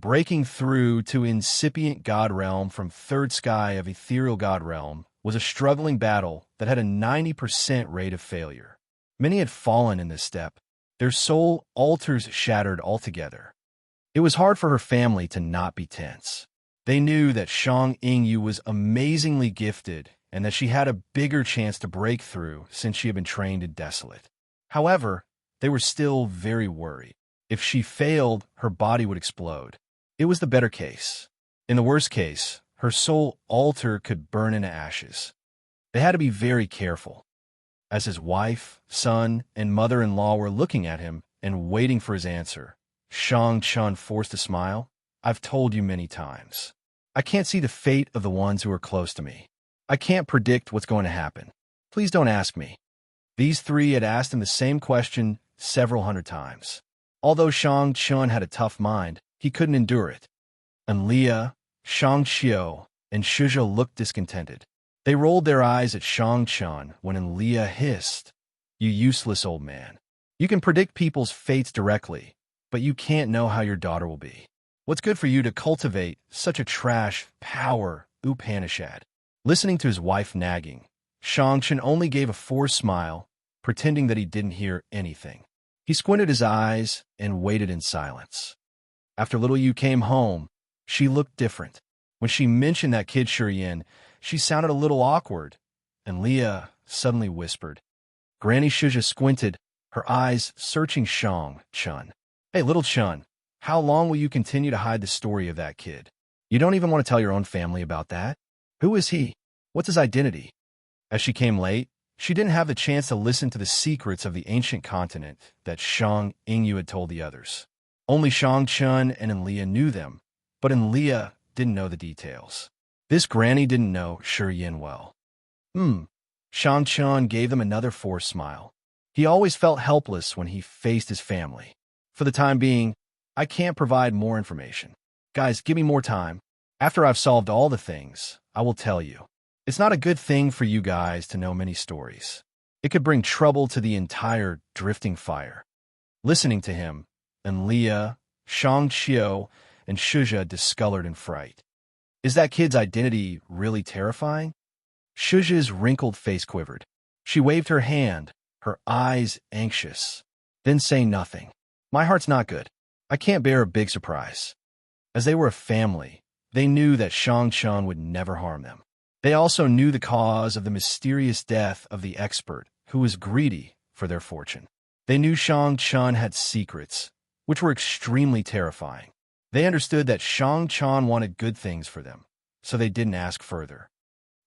Breaking through to incipient god realm from third sky of ethereal god realm was a struggling battle that had a 90% rate of failure. Many had fallen in this step, their soul altars shattered altogether. It was hard for her family to not be tense. They knew that Shang Yingyu was amazingly gifted and that she had a bigger chance to break through since she had been trained in Desolate. However, they were still very worried. If she failed, her body would explode. It was the better case. In the worst case, her soul altar could burn into ashes. They had to be very careful. As his wife, son, and mother-in-law were looking at him and waiting for his answer, Shang Chun forced a smile. I've told you many times. I can't see the fate of the ones who are close to me. I can't predict what's going to happen. Please don't ask me. These three had asked him the same question several hundred times. Although Shang Chun had a tough mind, he couldn't endure it. Enlia, Shang Qiu, and Shuja looked discontented. They rolled their eyes at Shang Chun when Enlia hissed, "You useless old man. You can predict people's fates directly, but you can't know how your daughter will be. What's good for you to cultivate such a trash power Upanishad?" Listening to his wife nagging, Shang Chun only gave a forced smile, pretending that he didn't hear anything. He squinted his eyes and waited in silence. After little Yu came home, she looked different. When she mentioned that kid Shurian, she sounded a little awkward, and Leah suddenly whispered. Granny Shuja squinted, her eyes searching Shang Chun. Hey, little Chun, how long will you continue to hide the story of that kid? You don't even want to tell your own family about that? Who is he? What's his identity? As she came late, she didn't have the chance to listen to the secrets of the ancient continent that Shang Yingyu had told the others. Only Shang Chun and Enlia knew them, but Enlia didn't know the details. This granny didn't know Shurian well. Shang Chun gave them another forced smile. He always felt helpless when he faced his family. For the time being, I can't provide more information. Guys, give me more time. After I've solved all the things, I will tell you. It's not a good thing for you guys to know many stories. It could bring trouble to the entire Drifting Fire. Listening to him, Enlia, Shang Qiu, and Shuja discolored in fright. Is that kid's identity really terrifying? Shuja's wrinkled face quivered. She waved her hand, her eyes anxious, then saying nothing. My heart's not good. I can't bear a big surprise. As they were a family, they knew that Shang Chun would never harm them. They also knew the cause of the mysterious death of the expert, who was greedy for their fortune. They knew Shang Chun had secrets, which were extremely terrifying. They understood that Shang Chun wanted good things for them, so they didn't ask further.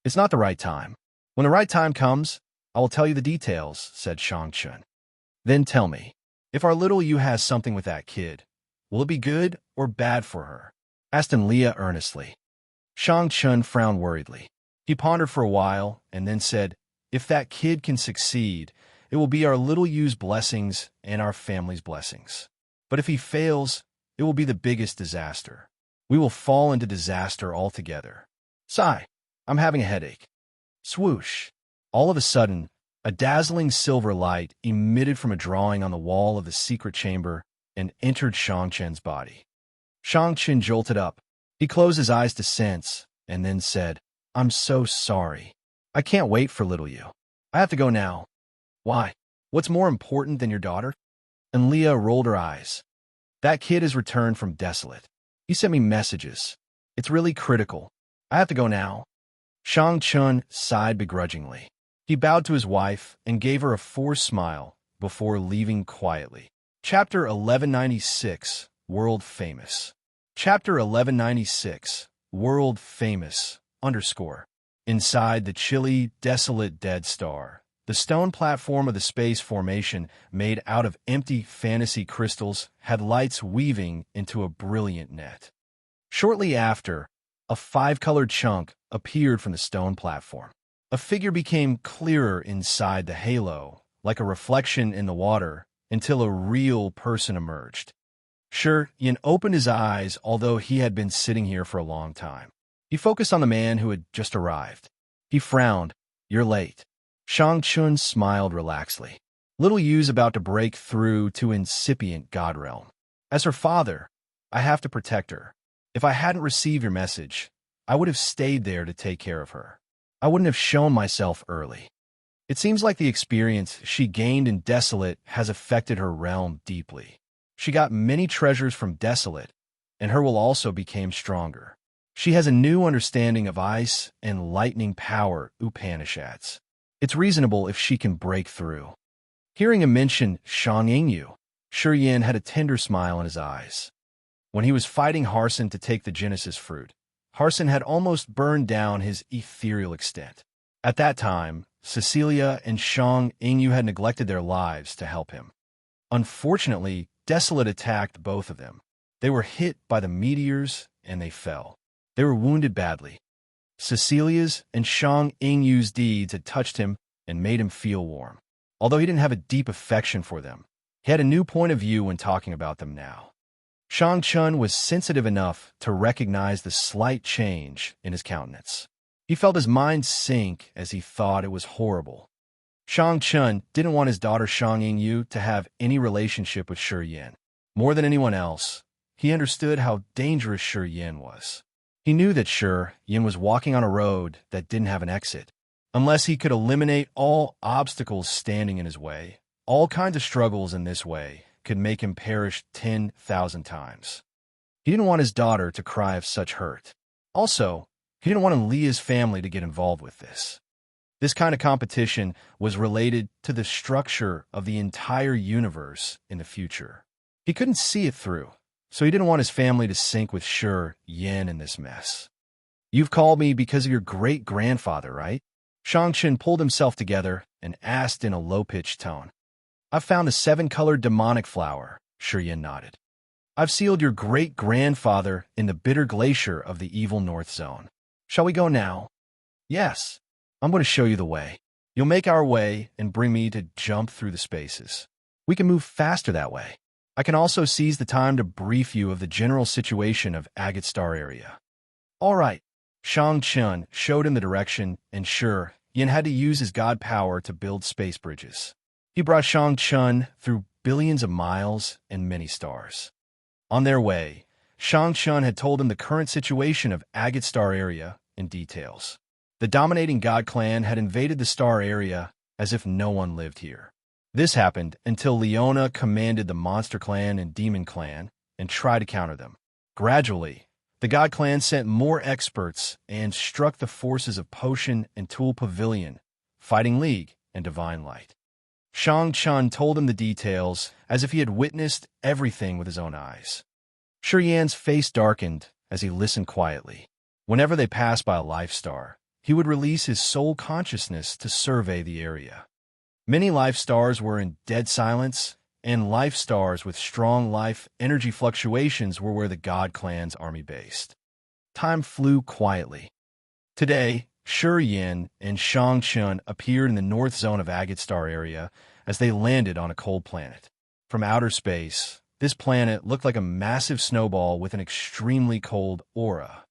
It's not the right time. When the right time comes, I will tell you the details, said Shang Chun. Then tell me, if our little Yu has something with that kid, will it be good or bad for her? Asked Enlia earnestly. Shang Chun frowned worriedly. He pondered for a while and then said, if that kid can succeed, it will be our little Yu's blessings and our family's blessings. But if he fails, it will be the biggest disaster. We will fall into disaster altogether. Sigh, I'm having a headache. Swoosh. All of a sudden, a dazzling silver light emitted from a drawing on the wall of the secret chamber and entered Shang Chun's body. Shang Chun jolted up. He closed his eyes to sense and then said, I'm so sorry. I can't wait for little Yu. I have to go now. Why? What's more important than your daughter? And Leah rolled her eyes. That kid has returned from Desolate. He sent me messages. It's really critical. I have to go now. Shang Chun sighed begrudgingly. He bowed to his wife and gave her a forced smile before leaving quietly. Chapter 1196, World Famous. Chapter 1196, World Famous, _ Inside the chilly, desolate dead star, the stone platform of the space formation made out of empty fantasy crystals had lights weaving into a brilliant net. Shortly after, a five-colored chunk appeared from the stone platform. A figure became clearer inside the halo, like a reflection in the water, until a real person emerged. Shi Yin opened his eyes, although he had been sitting here for a long time. He focused on the man who had just arrived. He frowned. "You're late." Shang Chun smiled relaxedly. "Little Yu's about to break through to incipient God realm. As her father, I have to protect her. If I hadn't received your message, I would have stayed there to take care of her. I wouldn't have shown myself early." It seems like the experience she gained in Desolate has affected her realm deeply. She got many treasures from Desolate, and her will also became stronger. She has a new understanding of ice and lightning power, Upanishads. It's reasonable if she can break through. Hearing him mention Shang Yingyu, Shi Yin had a tender smile in his eyes. When he was fighting Harson to take the Genesis fruit, Harson had almost burned down his ethereal extent. At that time, Cecilia and Shang Yingyu had neglected their lives to help him. Unfortunately, Desolate attacked both of them. They were hit by the meteors, and they fell. They were wounded badly. Cecilia's and Shang Yingyu's deeds had touched him and made him feel warm. Although he didn't have a deep affection for them, he had a new point of view when talking about them now. Shang Chun was sensitive enough to recognize the slight change in his countenance. He felt his mind sink as he thought it was horrible. Shang Chun didn't want his daughter Shang Yingyu to have any relationship with Shi Yin. More than anyone else, he understood how dangerous Shi Yin was. He knew that Shi Yin was walking on a road that didn't have an exit. Unless he could eliminate all obstacles standing in his way, all kinds of struggles in this way could make him perish 10,000 times. He didn't want his daughter to cry of such hurt. Also, he didn't want Leah's family to get involved with this. This kind of competition was related to the structure of the entire universe in the future. He couldn't see it through, so he didn't want his family to sink with Shi Yin in this mess. "You've called me because of your great-grandfather, right?" Shang Chun pulled himself together and asked in a low-pitched tone. "I've found the seven-colored demonic flower," Shi Yin nodded. "I've sealed your great-grandfather in the bitter glacier of the evil North Zone. Shall we go now?" "Yes. I'm going to show you the way. You'll make our way and bring me to jump through the spaces. We can move faster that way. I can also seize the time to brief you of the general situation of Agate Star area." "All right." Shang Chun showed him the direction, and Shi Yin had to use his god power to build space bridges. He brought Shang Chun through billions of miles and many stars. On their way, Shang Chun had told him the current situation of Agate Star area in details. The dominating god clan had invaded the star area as if no one lived here. This happened until Leona commanded the monster clan and demon clan and tried to counter them. Gradually, the god clan sent more experts and struck the forces of Potion and Tool Pavilion, Fighting League, and Divine Light. Shang Chun told him the details as if he had witnessed everything with his own eyes. Shi Yan's face darkened as he listened quietly. Whenever they passed by a life star, he would release his soul consciousness to survey the area. Many life stars were in dead silence, and life stars with strong life energy fluctuations were where the God Clan's army based. Time flew quietly. Today, Shi Yin and Shang Chun appeared in the north zone of Agate Star area as they landed on a cold planet. From outer space, this planet looked like a massive snowball with an extremely cold aura.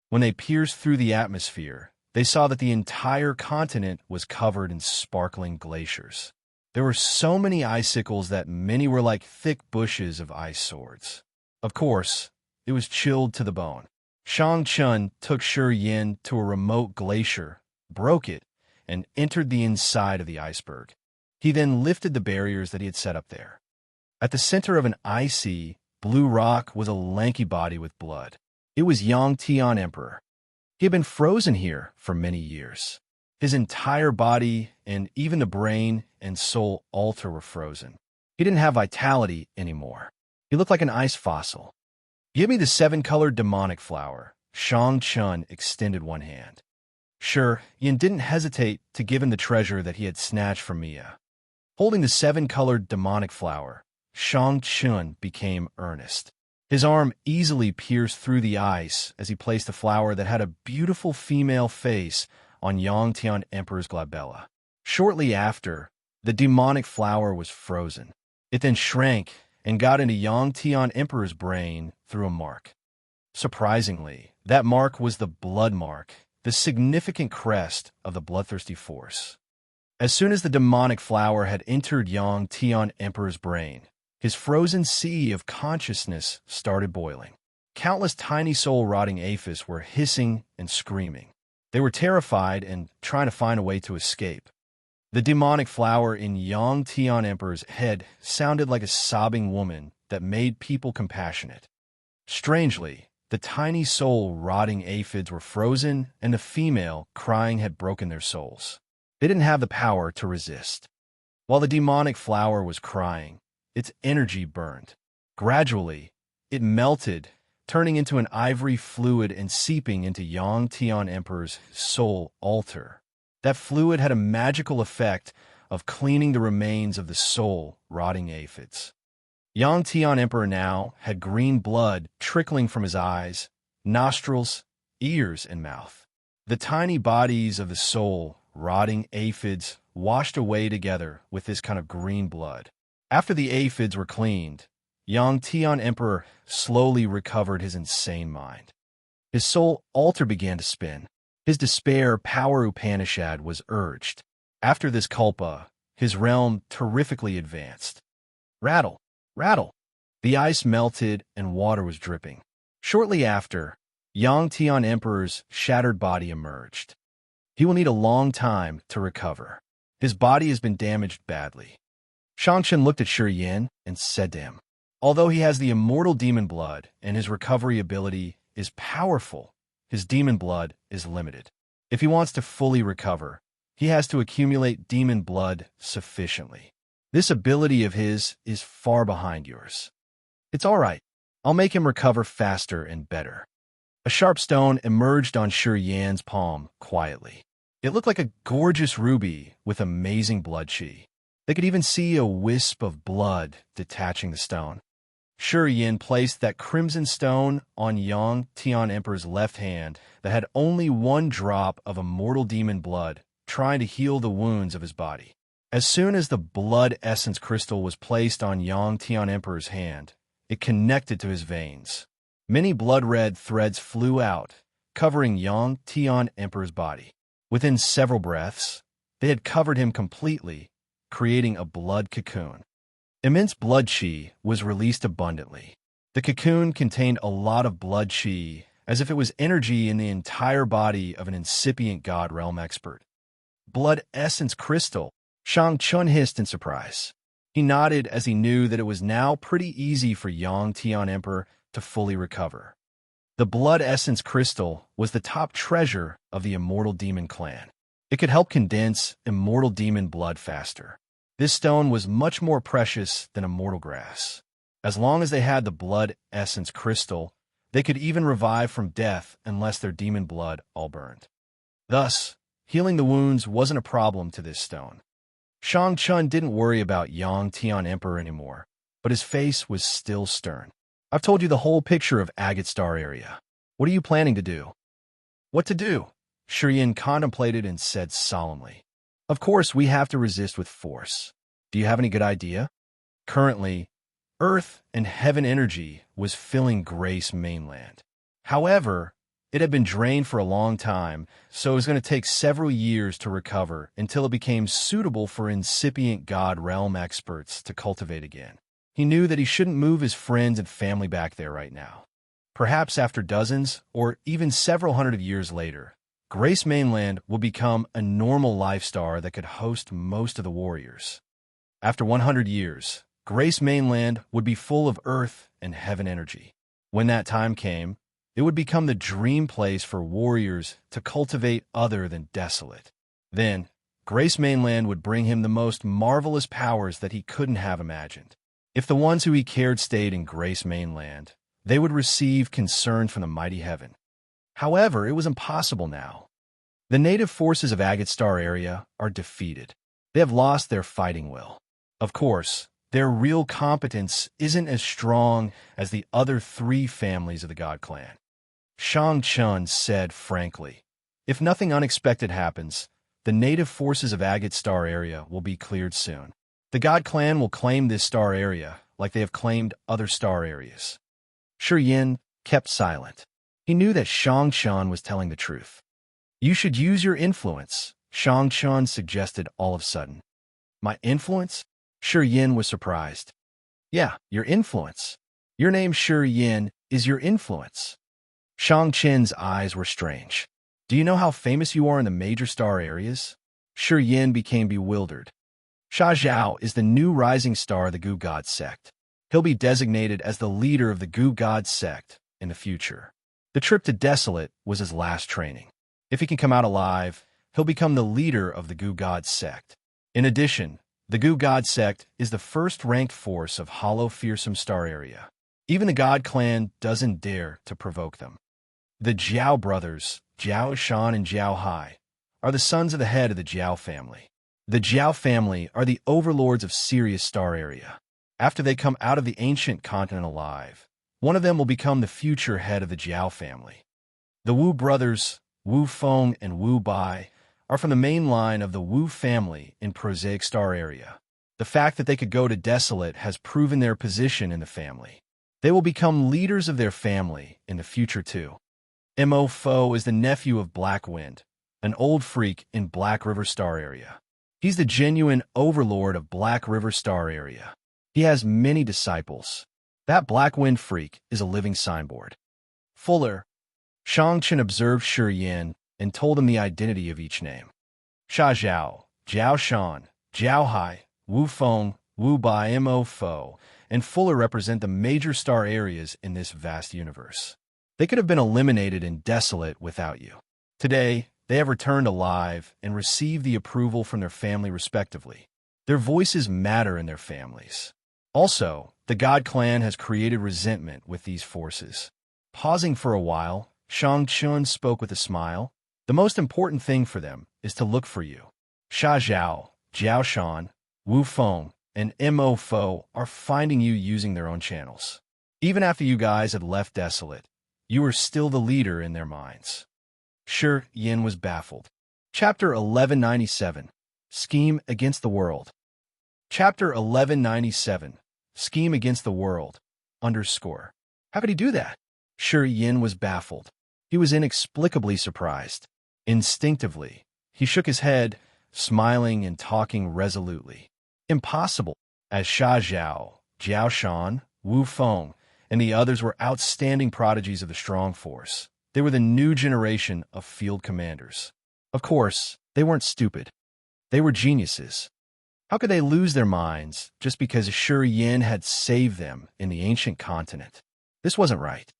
When they pierced through the atmosphere, they saw that the entire continent was covered in sparkling glaciers. There were so many icicles that many were like thick bushes of ice swords. Of course, it was chilled to the bone. Shang Chun took Shi Yin to a remote glacier, broke it, and entered the inside of the iceberg. He then lifted the barriers that he had set up there. At the center of an icy, blue rock was a lanky body with blood. It was Yang Tian Emperor. He had been frozen here for many years. His entire body and even the brain and soul altar were frozen. He didn't have vitality anymore. He looked like an ice fossil. "Give me the seven-colored demonic flower." Shang Chun extended one hand. Sure, Yin didn't hesitate to give him the treasure that he had snatched from Mia. Holding the seven-colored demonic flower, Shang Chun became earnest. His arm easily pierced through the ice as he placed the flower that had a beautiful female face on Yang Tian Emperor's glabella. Shortly after, the demonic flower was frozen. It then shrank and got into Yang Tian Emperor's brain through a mark. Surprisingly, that mark was the blood mark, the significant crest of the bloodthirsty force. As soon as the demonic flower had entered Yang Tian Emperor's brain, his frozen sea of consciousness started boiling. Countless tiny soul-rotting aphids were hissing and screaming. They were terrified and trying to find a way to escape. The demonic flower in Yang Tian Emperor's head sounded like a sobbing woman that made people compassionate. Strangely, the tiny soul-rotting aphids were frozen, and the female crying had broken their souls. They didn't have the power to resist. While the demonic flower was crying, its energy burned. Gradually, it melted, turning into an ivory fluid and seeping into Yang Tian Emperor's soul altar. That fluid had a magical effect of cleaning the remains of the soul-rotting aphids. Yang Tian Emperor now had green blood trickling from his eyes, nostrils, ears, and mouth. The tiny bodies of the soul-rotting aphids washed away together with this kind of green blood. After the aphids were cleaned, Yang Tian Emperor slowly recovered his insane mind. His soul altar began to spin. His despair power Upanishad was urged. After this kalpa, his realm terrifically advanced. Rattle, rattle. The ice melted and water was dripping. Shortly after, Yang Tian Emperor's shattered body emerged. He will need a long time to recover. His body has been damaged badly. Shang Chun looked at Shi Yin and said to him, "Although he has the immortal demon blood and his recovery ability is powerful, his demon blood is limited. If he wants to fully recover, he has to accumulate demon blood sufficiently. This ability of his is far behind yours. It's all right. I'll make him recover faster and better." A sharp stone emerged on Shi Yan's palm quietly. It looked like a gorgeous ruby with amazing blood chi. They could even see a wisp of blood detaching the stone. Shi Yin placed that crimson stone on Yang Tian Emperor's left hand that had only one drop of immortal demon blood, trying to heal the wounds of his body. As soon as the blood essence crystal was placed on Yang Tian Emperor's hand, it connected to his veins. Many blood-red threads flew out, covering Yang Tian Emperor's body. Within several breaths, they had covered him completely, creating a blood cocoon. Immense blood chi was released abundantly. The cocoon contained a lot of blood chi, as if it was energy in the entire body of an incipient God realm expert. "Blood essence crystal," Shang Chun hissed in surprise. He nodded as he knew that it was now pretty easy for Yang Tian Emperor to fully recover. The blood essence crystal was the top treasure of the immortal demon clan. It could help condense immortal demon blood faster. This stone was much more precious than immortal grass. As long as they had the blood essence crystal, they could even revive from death unless their demon blood all burned. Thus, healing the wounds wasn't a problem to this stone. Shang Chun didn't worry about Yang Tian Emperor anymore, but his face was still stern. "I've told you the whole picture of Agate Star area. What are you planning to do?" "What to do?" Shi Yin contemplated and said solemnly. "Of course, we have to resist with force. Do you have any good idea?" Currently, Earth and Heaven energy was filling Grace mainland. However, it had been drained for a long time, so it was going to take several years to recover until it became suitable for incipient God realm experts to cultivate again. He knew that he shouldn't move his friends and family back there right now. Perhaps after dozens or even several hundred years later, Grace Mainland will become a normal life star that could host most of the warriors. After 100 years, Grace Mainland would be full of Earth and Heaven energy. When that time came, It would become the dream place for warriors to cultivate other than desolate. Then, Grace Mainland would bring him the most marvelous powers that he couldn't have imagined. If the ones who he cared stayed in Grace Mainland, they would receive concern from the mighty heaven. However, it was impossible now. The native forces of Agate Star area are defeated. They have lost their fighting will. Of course, their real competence isn't as strong as the other three families of the God Clan. Shang Chun said frankly, if nothing unexpected happens, the native forces of Agate Star area will be cleared soon. The God Clan will claim this star area like they have claimed other star areas. Shi Yin kept silent. He knew that Shang Chun was telling the truth. You should use your influence, Shang Chun suggested all of a sudden. My influence? Shi Yin was surprised. Yeah, your influence. Your name, Shi Yin, is your influence. Shang Chen's eyes were strange. Do you know how famous you are in the major star areas? Shi Yin became bewildered. Sha Zhao is the new rising star of the Gu God sect. He'll be designated as the leader of the Gu God sect in the future. The trip to Desolate was his last training. If he can come out alive, he'll become the leader of the Gu God sect. In addition, the Gu God sect is the first-ranked force of Hollow Fearsome Star area. Even the God Clan doesn't dare to provoke them. The Jiao brothers, Jiao Shan and Jiao Hai, are the sons of the head of the Jiao family. The Jiao family are the overlords of Sirius Star area. After they come out of the ancient continent alive, one of them will become the future head of the Jiao family. The Wu brothers, Wu Feng and Wu Bai, are from the main line of the Wu family in Prosaic Star area. The fact that they could go to Desolate has proven their position in the family. They will become leaders of their family in the future too. Mo Fo is the nephew of Black Wind, an old freak in Black River Star area. He's the genuine overlord of Black River Star area. He has many disciples. That Black Wind freak is a living signboard. Fuller. Shang Chen observed Shi Yin and told him the identity of each name. Sha Zhao, Jiao Shan, Jiao Hai, Wu Feng, Wu Bai, Mo Fo, and Fuller represent the major star areas in this vast universe. They could have been eliminated in Desolate without you. Today, they have returned alive and received the approval from their family respectively. Their voices matter in their families. Also, the God Clan has created resentment with these forces. Pausing for a while, Shang Chun spoke with a smile. The most important thing for them is to look for you. Sha Zhao, Jiao Shan, Wu Feng, and Mo Fo are finding you using their own channels. Even after you guys had left Desolate, you are still the leader in their minds. Shi Yin was baffled. Chapter 1197, Scheme Against the World. Chapter 1197, Scheme Against the World, _ How could he do that? Shi Yin was baffled. He was inexplicably surprised. Instinctively, he shook his head, smiling and talking resolutely. Impossible, as Sha Zhao, Jiao Shan, Wu Feng, and the others were outstanding prodigies of the strong force. They were the new generation of field commanders. Of course, they weren't stupid. They were geniuses. How could they lose their minds just because Shi Yin had saved them in the ancient continent? This wasn't right.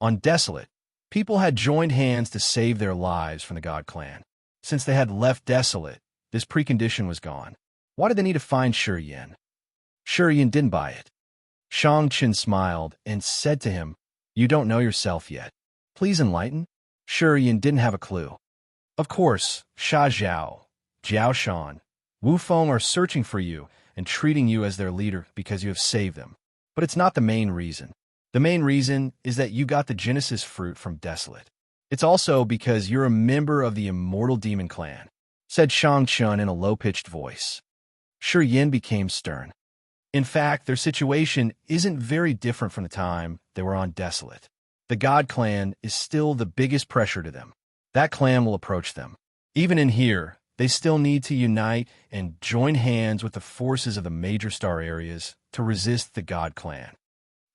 On Desolate, people had joined hands to save their lives from the God Clan. Since they had left Desolate, this precondition was gone. Why did they need to find Shi Yin? Shi Yin didn't buy it. Shang Chen smiled and said to him, "You don't know yourself yet. Please enlighten." Shi Yin didn't have a clue. Of course, Sha Zhao, Jiao Shan, Wu Feng are searching for you and treating you as their leader because you have saved them. But it's not the main reason. The main reason is that you got the Genesis fruit from Desolate. It's also because you're a member of the Immortal Demon Clan, said Shang Chun in a low-pitched voice. Shi Yin became stern. In fact, their situation isn't very different from the time they were on Desolate. The God Clan is still the biggest pressure to them. That clan will approach them. Even in here, they still need to unite and join hands with the forces of the major star areas to resist the God Clan.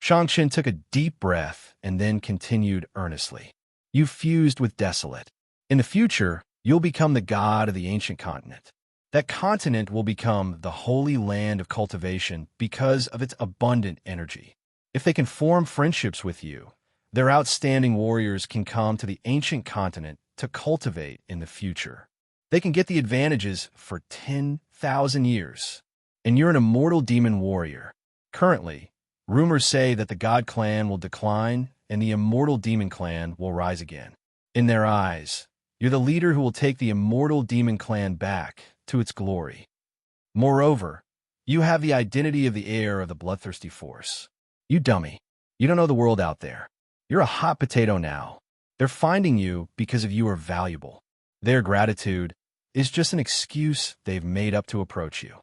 Shang Chen took a deep breath and then continued earnestly. You fused with Desolate. In the future, you'll become the god of the ancient continent. That continent will become the holy land of cultivation because of its abundant energy. If they can form friendships with you, Their outstanding warriors can come to the ancient continent to cultivate in the future. They can get the advantages for 10,000 years. And you're an immortal demon warrior. Currently, rumors say that the God clan will decline and the immortal demon clan will rise again. In their eyes, you're the leader who will take the immortal demon clan back to its glory. Moreover, you have the identity of the heir of the bloodthirsty force. You dummy. You don't know the world out there. You're a hot potato now. They're finding you because of you are valuable. Their gratitude is just an excuse they've made up to approach you.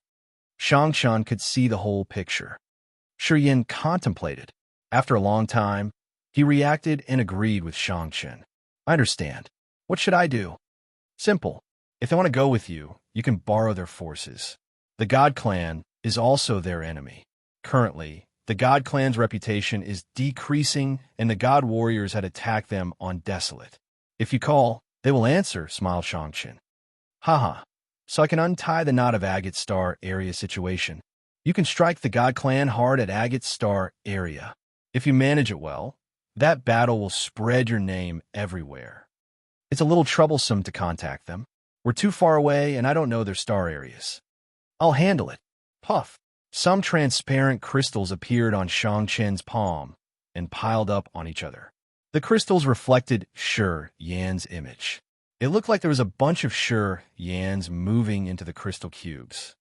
Shang-Chun could see the whole picture. Shi contemplated. After a long time, he reacted and agreed with Shang-Chun. I understand. What should I do? Simple. If they want to go with you, you can borrow their forces. The God Clan is also their enemy. Currently, the God Clan's reputation is decreasing and the God Warriors had attacked them on Desolate. If you call, they will answer, smiled Shang-Chun. Haha. So I can untie the knot of Agate Star area situation. You can strike the God Clan hard at Agate Star area. If you manage it well, that battle will spread your name everywhere. It's a little troublesome to contact them. We're too far away and I don't know their star areas. I'll handle it. Puff. Some transparent crystals appeared on Shang-Chun's palm and piled up on each other. The crystals reflected Shi Yan's image. It looked like there was a bunch of Shi Yans moving into the crystal cubes.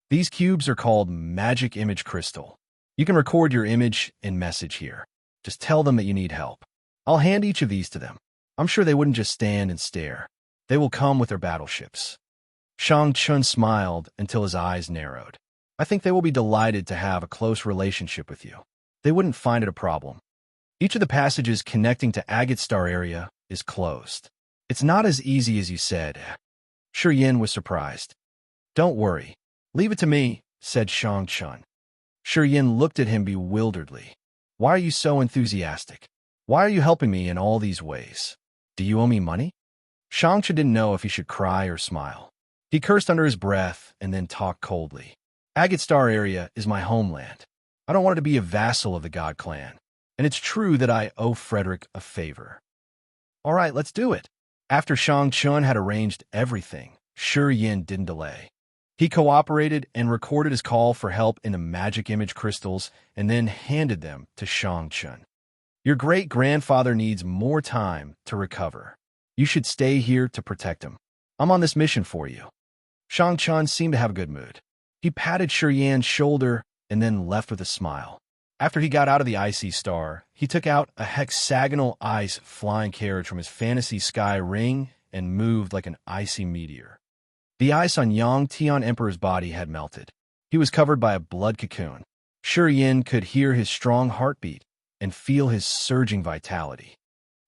These cubes are called Magic Image Crystal. You can record your image and message here. Just tell them that you need help. I'll hand each of these to them. I'm sure they wouldn't just stand and stare. They will come with their battleships. Shang-Chun smiled until his eyes narrowed. I think they will be delighted to have a close relationship with you. They wouldn't find it a problem. Each of the passages connecting to Agate Star area is closed. It's not as easy as you said. Shi Yan was surprised. Don't worry. Leave it to me, said Shang-Chun. Shi Yan looked at him bewilderedly. Why are you so enthusiastic? Why are you helping me in all these ways? Do you owe me money? Shang-Chun didn't know if he should cry or smile. He cursed under his breath and then talked coldly. Agate Star area is my homeland. I don't want to be a vassal of the God Clan. And it's true that I owe Frederick a favor. All right, let's do it. After Shang-Chun had arranged everything, Shi Yan didn't delay. He cooperated and recorded his call for help in the magic image crystals and then handed them to Shang-Chun. Your great-grandfather needs more time to recover. You should stay here to protect him. I'm on this mission for you. Shang-Chun seemed to have a good mood. He patted Shi Yan's shoulder and then left with a smile. After he got out of the icy star, he took out a hexagonal ice flying carriage from his fantasy sky ring and moved like an icy meteor. The ice on Yang Tian Emperor's body had melted. He was covered by a blood cocoon. Shi Yan could hear his strong heartbeat and feel his surging vitality.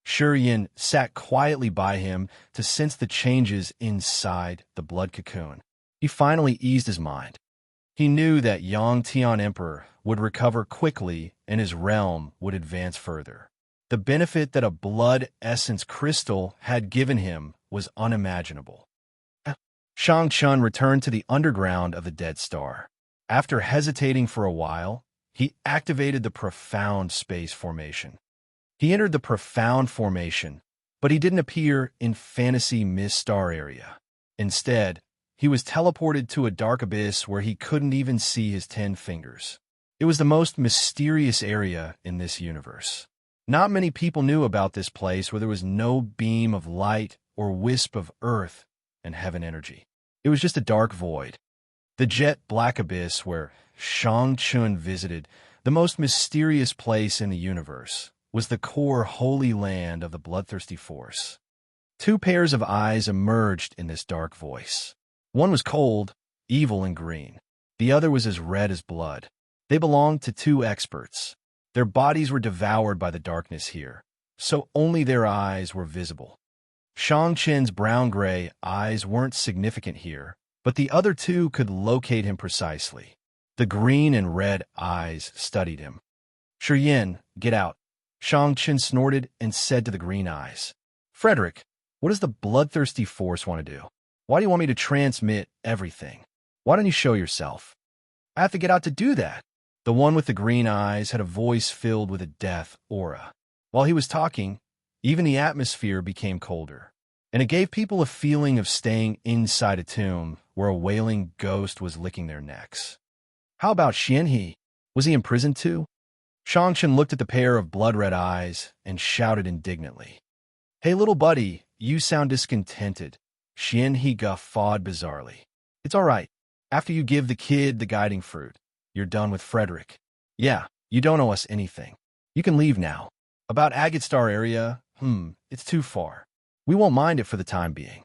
Shi Yan sat quietly by him to sense the changes inside the blood cocoon. He finally eased his mind. He knew that Yang Tian Emperor would recover quickly and his realm would advance further. The benefit that a blood essence crystal had given him was unimaginable. Shang-Chun returned to the underground of the Dead Star. After hesitating for a while, he activated the Profound Space Formation. He entered the Profound Formation, but he didn't appear in Fantasy Mist Star area. Instead, he was teleported to a dark abyss where he couldn't even see his 10 fingers. It was the most mysterious area in this universe. Not many people knew about this place where there was no beam of light or wisp of earth and heaven energy. It was just a dark void. The jet black abyss where Shang-Chun visited, the most mysterious place in the universe, was the core holy land of the bloodthirsty force. Two pairs of eyes emerged in this dark voice. One was cold, evil, and green. The other was as red as blood. They belonged to two experts. Their bodies were devoured by the darkness here, so only their eyes were visible. Shang-Chun's brown-gray eyes weren't significant here, but the other two could locate him precisely. The green and red eyes studied him. Shi Yan, get out. Shang-Chun snorted and said to the green eyes, Frederick, what does the bloodthirsty force want to do? Why do you want me to transmit everything? Why don't you show yourself? I have to get out to do that. The one with the green eyes had a voice filled with a death aura. While he was talking, even the atmosphere became colder, and it gave people a feeling of staying inside a tomb where a wailing ghost was licking their necks. How about Xianhe? Was he imprisoned too? Shangchen looked at the pair of blood-red eyes and shouted indignantly. Hey, little buddy, you sound discontented. Xianhe guffawed bizarrely. It's all right. After you give the kid the guiding fruit, you're done with Frederick. Yeah, you don't owe us anything. You can leave now. About Agate Star area, it's too far. We won't mind it for the time being.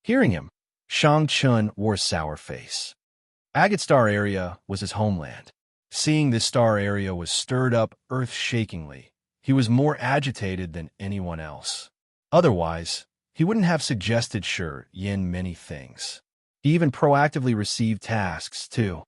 Hearing him, Shangchen wore a sour face. Agate Star area was his homeland. Seeing this star area was stirred up earth-shakingly. He was more agitated than anyone else. Otherwise, he wouldn't have suggested Shi Yin many things. He even proactively received tasks, too.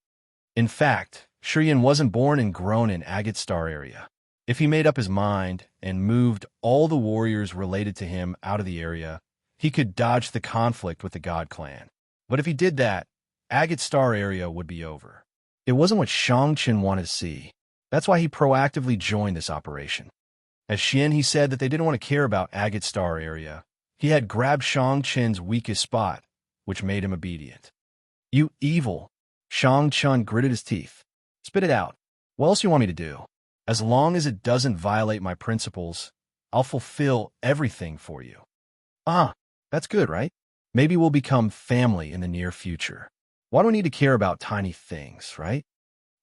In fact, Shi Yin wasn't born and grown in Agate Star area. If he made up his mind and moved all the warriors related to him out of the area, he could dodge the conflict with the God Clan. But if he did that, Agate Star area would be over. It wasn't what Shangchen wanted to see. That's why he proactively joined this operation. As he said that they didn't want to care about Agate Star area, he had grabbed Shangchen's weakest spot, which made him obedient. You evil! Shangchen gritted his teeth. Spit it out. What else you want me to do? As long as it doesn't violate my principles, I'll fulfill everything for you. That's good, right? Maybe we'll become family in the near future. Why do we need to care about tiny things, right?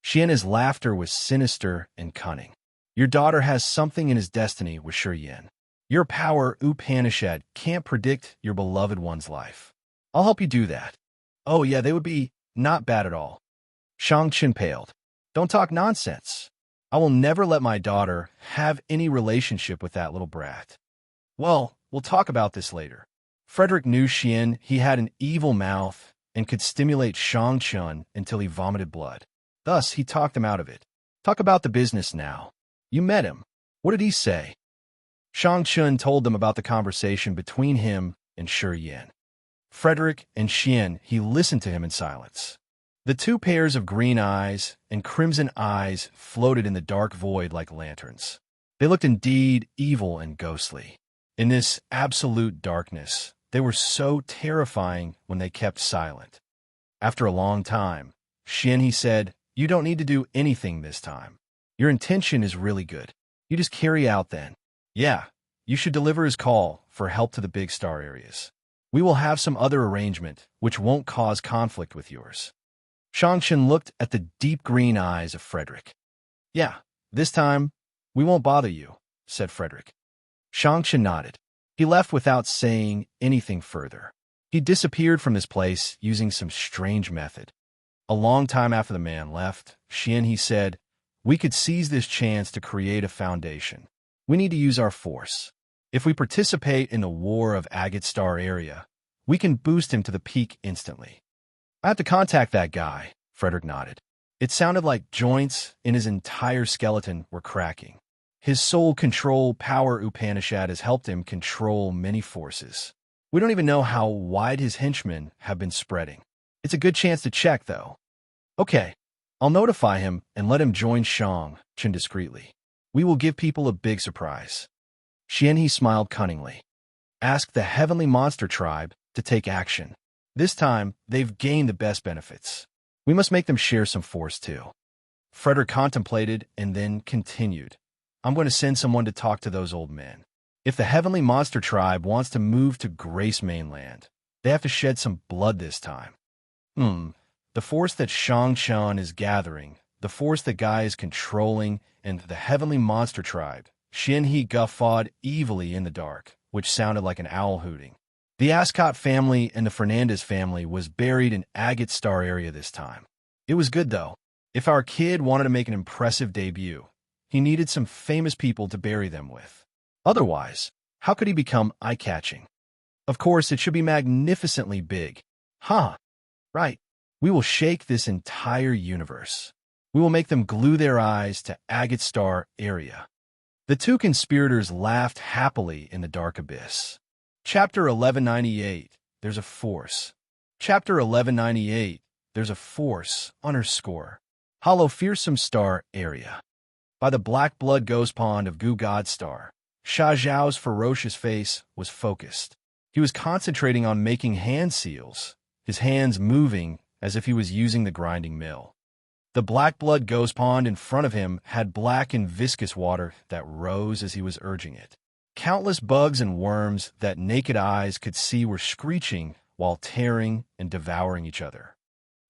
Xian's laughter was sinister and cunning. Your daughter has something in his destiny with Shi Yin. Your power, Upanishad, can't predict your beloved one's life. I'll help you do that. Oh yeah, they would be not bad at all. Shangchen paled. Don't talk nonsense. I will never let my daughter have any relationship with that little brat. Well, we'll talk about this later. Frederick knew Xian. He had an evil mouth and could stimulate Shangchen until he vomited blood. Thus, he talked him out of it. Talk about the business now. You met him. What did he say? Shangchen told them about the conversation between him and Shi Yin. Frederick and Xian, he listened to him in silence. The two pairs of green eyes and crimson eyes floated in the dark void like lanterns. They looked indeed evil and ghostly. In this absolute darkness, they were so terrifying when they kept silent. After a long time, he said, You don't need to do anything this time. Your intention is really good. You just carry out then. Yeah, you should deliver his call for help to the big star areas. We will have some other arrangement which won't cause conflict with yours. Shangchen looked at the deep green eyes of Frederick. Yeah, this time, we won't bother you, said Frederick. Shangchen nodded. He left without saying anything further. He disappeared from this place using some strange method. A long time after the man left, he said, We could seize this chance to create a foundation. We need to use our force. If we participate in the war of Agate Star area, we can boost him to the peak instantly. I have to contact that guy, Frederick nodded. It sounded like joints in his entire skeleton were cracking. His soul control power Upanishad has helped him control many forces. We don't even know how wide his henchmen have been spreading. It's a good chance to check, though. Okay, I'll notify him and let him join Shangchen discreetly. We will give people a big surprise. Xianhe smiled cunningly. Ask the Heavenly Monster Tribe to take action. This time, they've gained the best benefits. We must make them share some force, too. Frederick contemplated and then continued. I'm going to send someone to talk to those old men. If the Heavenly Monster Tribe wants to move to Grace Mainland, they have to shed some blood this time. The force that Shangchen is gathering, the force that Guy is controlling, and the Heavenly Monster Tribe, Xianhe guffawed evilly in the dark, which sounded like an owl hooting. The Ascot family and the Fernandez family was buried in Agate Star area this time. It was good, though. If our kid wanted to make an impressive debut, he needed some famous people to bury them with. Otherwise, how could he become eye-catching? Of course, it should be magnificently big. Right. We will shake this entire universe. We will make them glue their eyes to Agate Star area. The two conspirators laughed happily in the dark abyss. Chapter 1198, There's a Force. Chapter 1198, There's a Force, _ Hollow Fearsome Star area. By the Black Blood Ghost Pond of Goo God Star, Sha Zhao's ferocious face was focused. He was concentrating on making hand seals, his hands moving as if he was using the grinding mill. The black blood ghost pond in front of him had black and viscous water that rose as he was urging it. Countless bugs and worms that naked eyes could see were screeching while tearing and devouring each other.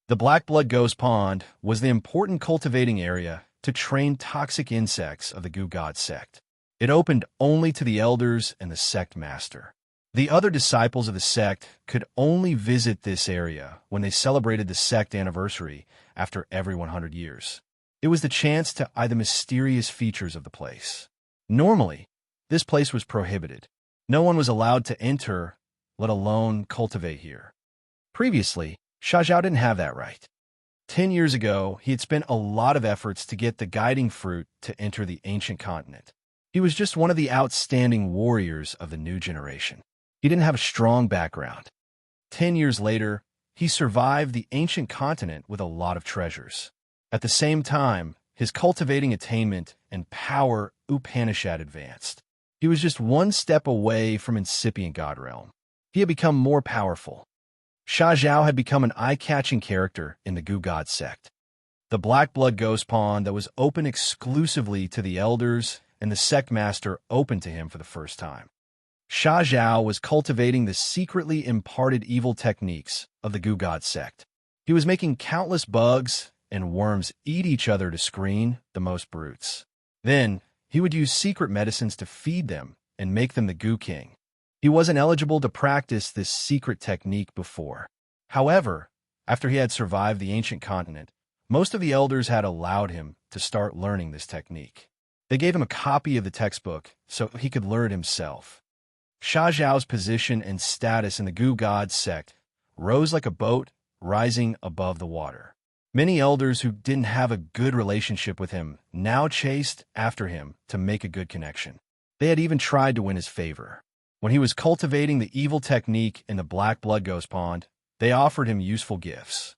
The black blood ghost pond was the important cultivating area to train toxic insects of the Goo God sect. It opened only to the elders and the sect master. The other disciples of the sect could only visit this area when they celebrated the sect anniversary after every 100 years. It was the chance to eye the mysterious features of the place. Normally, this place was prohibited. No one was allowed to enter, let alone cultivate here. Previously, Sha Zhao didn't have that right. 10 years ago, he had spent a lot of efforts to get the guiding fruit to enter the ancient continent. He was just one of the outstanding warriors of the new generation. He didn't have a strong background. 10 years later, he survived the ancient continent with a lot of treasures. At the same time, his cultivating attainment and power Upanishad advanced. He was just one step away from incipient God realm. He had become more powerful. Sha Zhao had become an eye-catching character in the Goo God sect. The black blood ghost pond that was open exclusively to the elders and the sect master opened to him for the first time. Sha Zhao was cultivating the secretly imparted evil techniques of the Goo God sect. He was making countless bugs and worms eat each other to screen the most brutes. Then, he would use secret medicines to feed them and make them the Goo King. He wasn't eligible to practice this secret technique before. However, after he had survived the ancient continent, most of the elders had allowed him to start learning this technique. They gave him a copy of the textbook so he could learn it himself. Sha Zhao's position and status in the Goo God sect rose like a boat rising above the water. Many elders who didn't have a good relationship with him now chased after him to make a good connection. They had even tried to win his favor. When he was cultivating the evil technique in the black blood ghost pond, they offered him useful gifts.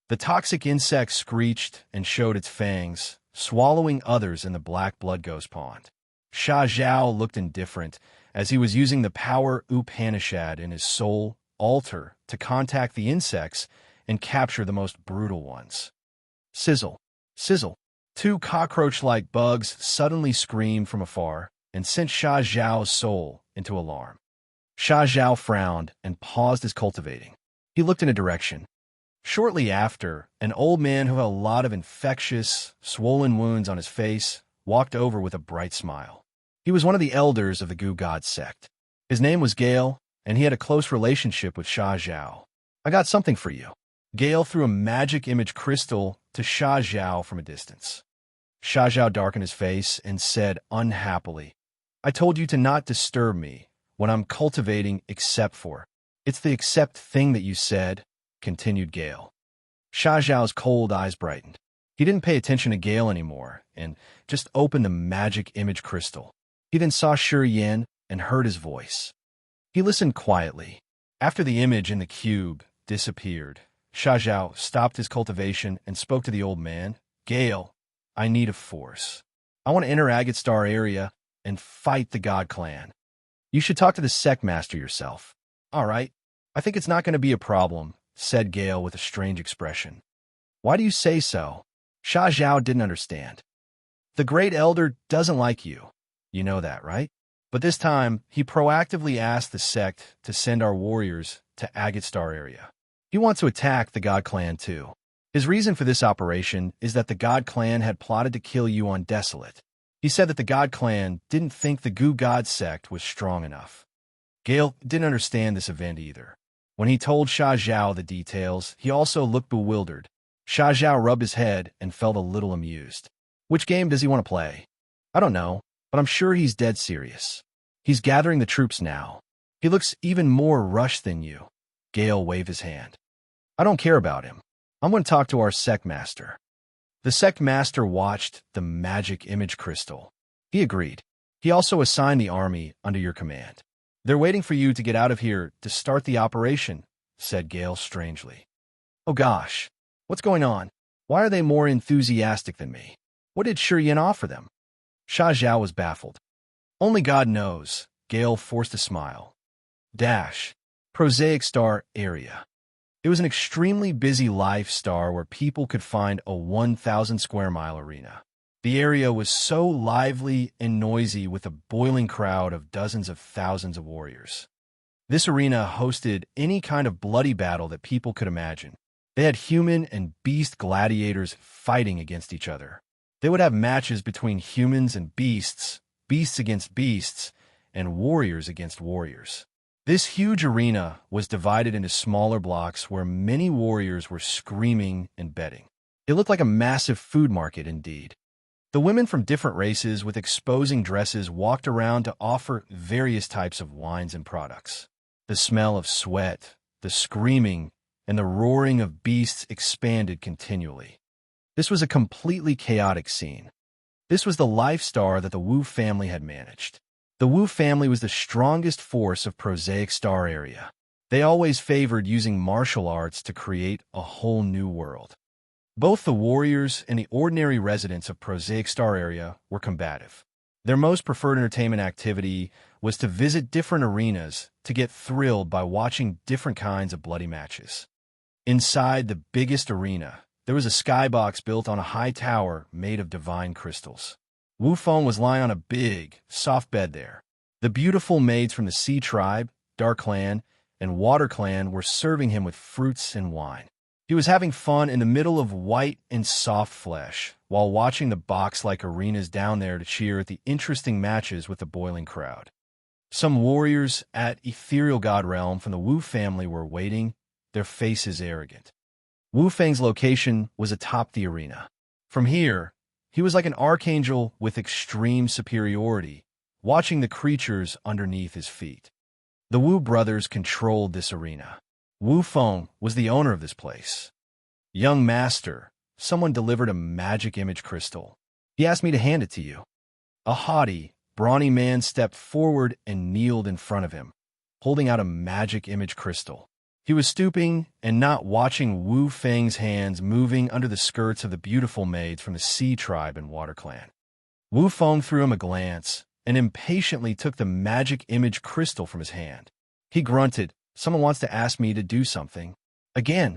The toxic insect screeched and showed its fangs, swallowing others in the black blood ghost pond. Sha Zhao looked indifferent as he was using the power Upanishad in his soul altar to contact the insects and capture the most brutal ones. Sizzle, sizzle. Two cockroach-like bugs suddenly screamed from afar and sent Sha Zhao's soul into alarm. Sha Zhao frowned and paused his cultivating. He looked in a direction. Shortly after, an old man who had a lot of infectious, swollen wounds on his face walked over with a bright smile. He was one of the elders of the Goo God sect. His name was Gale, and he had a close relationship with Sha Zhao. "I got something for you." Gale threw a magic image crystal to Sha Zhao from a distance. Sha Zhao darkened his face and said unhappily, "I told you to not disturb me when I'm cultivating except for." "It's the except thing that you said," continued Gale. Sha Zhao's cold eyes brightened. He didn't pay attention to Gale anymore and just opened the magic image crystal. He then saw Shi Yan and heard his voice. He listened quietly. After the image in the cube disappeared, Sha Zhao stopped his cultivation and spoke to the old man. "Gale, I need a force. I want to enter Agate Star area and fight the God Clan. You should talk to the sect master yourself." "All right. I think it's not going to be a problem," said Gale with a strange expression. "Why do you say so?" Sha Zhao didn't understand. "The Great Elder doesn't like you. You know that, right? But this time, he proactively asked the sect to send our warriors to Agate Star area. He wants to attack the God Clan too. His reason for this operation is that the God Clan had plotted to kill you on Desolate. He said that the God Clan didn't think the Goo God sect was strong enough." Gale didn't understand this event either. When he told Sha Zhao the details, he also looked bewildered. Sha Zhao rubbed his head and felt a little amused. "Which game does he want to play?" "I don't know, but I'm sure he's dead serious. He's gathering the troops now. He looks even more rushed than you." Gale waved his hand. "I don't care about him. I'm going to talk to our sect master." The sect master watched the magic image crystal. He agreed. He also assigned the army under your command. "They're waiting for you to get out of here to start the operation," said Gale strangely. "Oh gosh, what's going on? Why are they more enthusiastic than me? What did Shi Yan offer them?" Sha Zhao was baffled. Only God knows. Gale forced a smile. Dash. Prosaic Star area. It was an extremely busy life star where people could find a 1,000 square mile arena. The area was so lively and noisy with a boiling crowd of dozens of thousands of warriors. This arena hosted any kind of bloody battle that people could imagine. They had human and beast gladiators fighting against each other. They would have matches between humans and beasts, beasts against beasts, and warriors against warriors. This huge arena was divided into smaller blocks where many warriors were screaming and betting. It looked like a massive food market indeed. The women from different races with exposing dresses walked around to offer various types of wines and products. The smell of sweat, the screaming, and the roaring of beasts expanded continually. This was a completely chaotic scene. This was the life star that the Wu family had managed. The Wu family was the strongest force of Prosaic Star area. They always favored using martial arts to create a whole new world. Both the warriors and the ordinary residents of Prosaic Star area were combative. Their most preferred entertainment activity was to visit different arenas to get thrilled by watching different kinds of bloody matches. Inside the biggest arena, there was a skybox built on a high tower made of divine crystals. Wu Feng was lying on a big, soft bed there. The beautiful maids from the Sea Tribe, Dark Clan, and Water Clan were serving him with fruits and wine. He was having fun in the middle of white and soft flesh, while watching the box-like arenas down there to cheer at the interesting matches with the boiling crowd. Some warriors at Ethereal God Realm from the Wu family were waiting, their faces arrogant. Wu Feng's location was atop the arena. From here, he was like an archangel with extreme superiority, watching the creatures underneath his feet. The Wu brothers controlled this arena. Wu Feng was the owner of this place. Young master, someone delivered a magic image crystal. He asked me to hand it to you. A haughty, brawny man stepped forward and kneeled in front of him, holding out a magic image crystal. He was stooping and not watching Wu Feng's hands moving under the skirts of the beautiful maids from the Sea Tribe and Water Clan. Wu Feng threw him a glance and impatiently took the magic image crystal from his hand. He grunted, "Someone wants to ask me to do something." Again.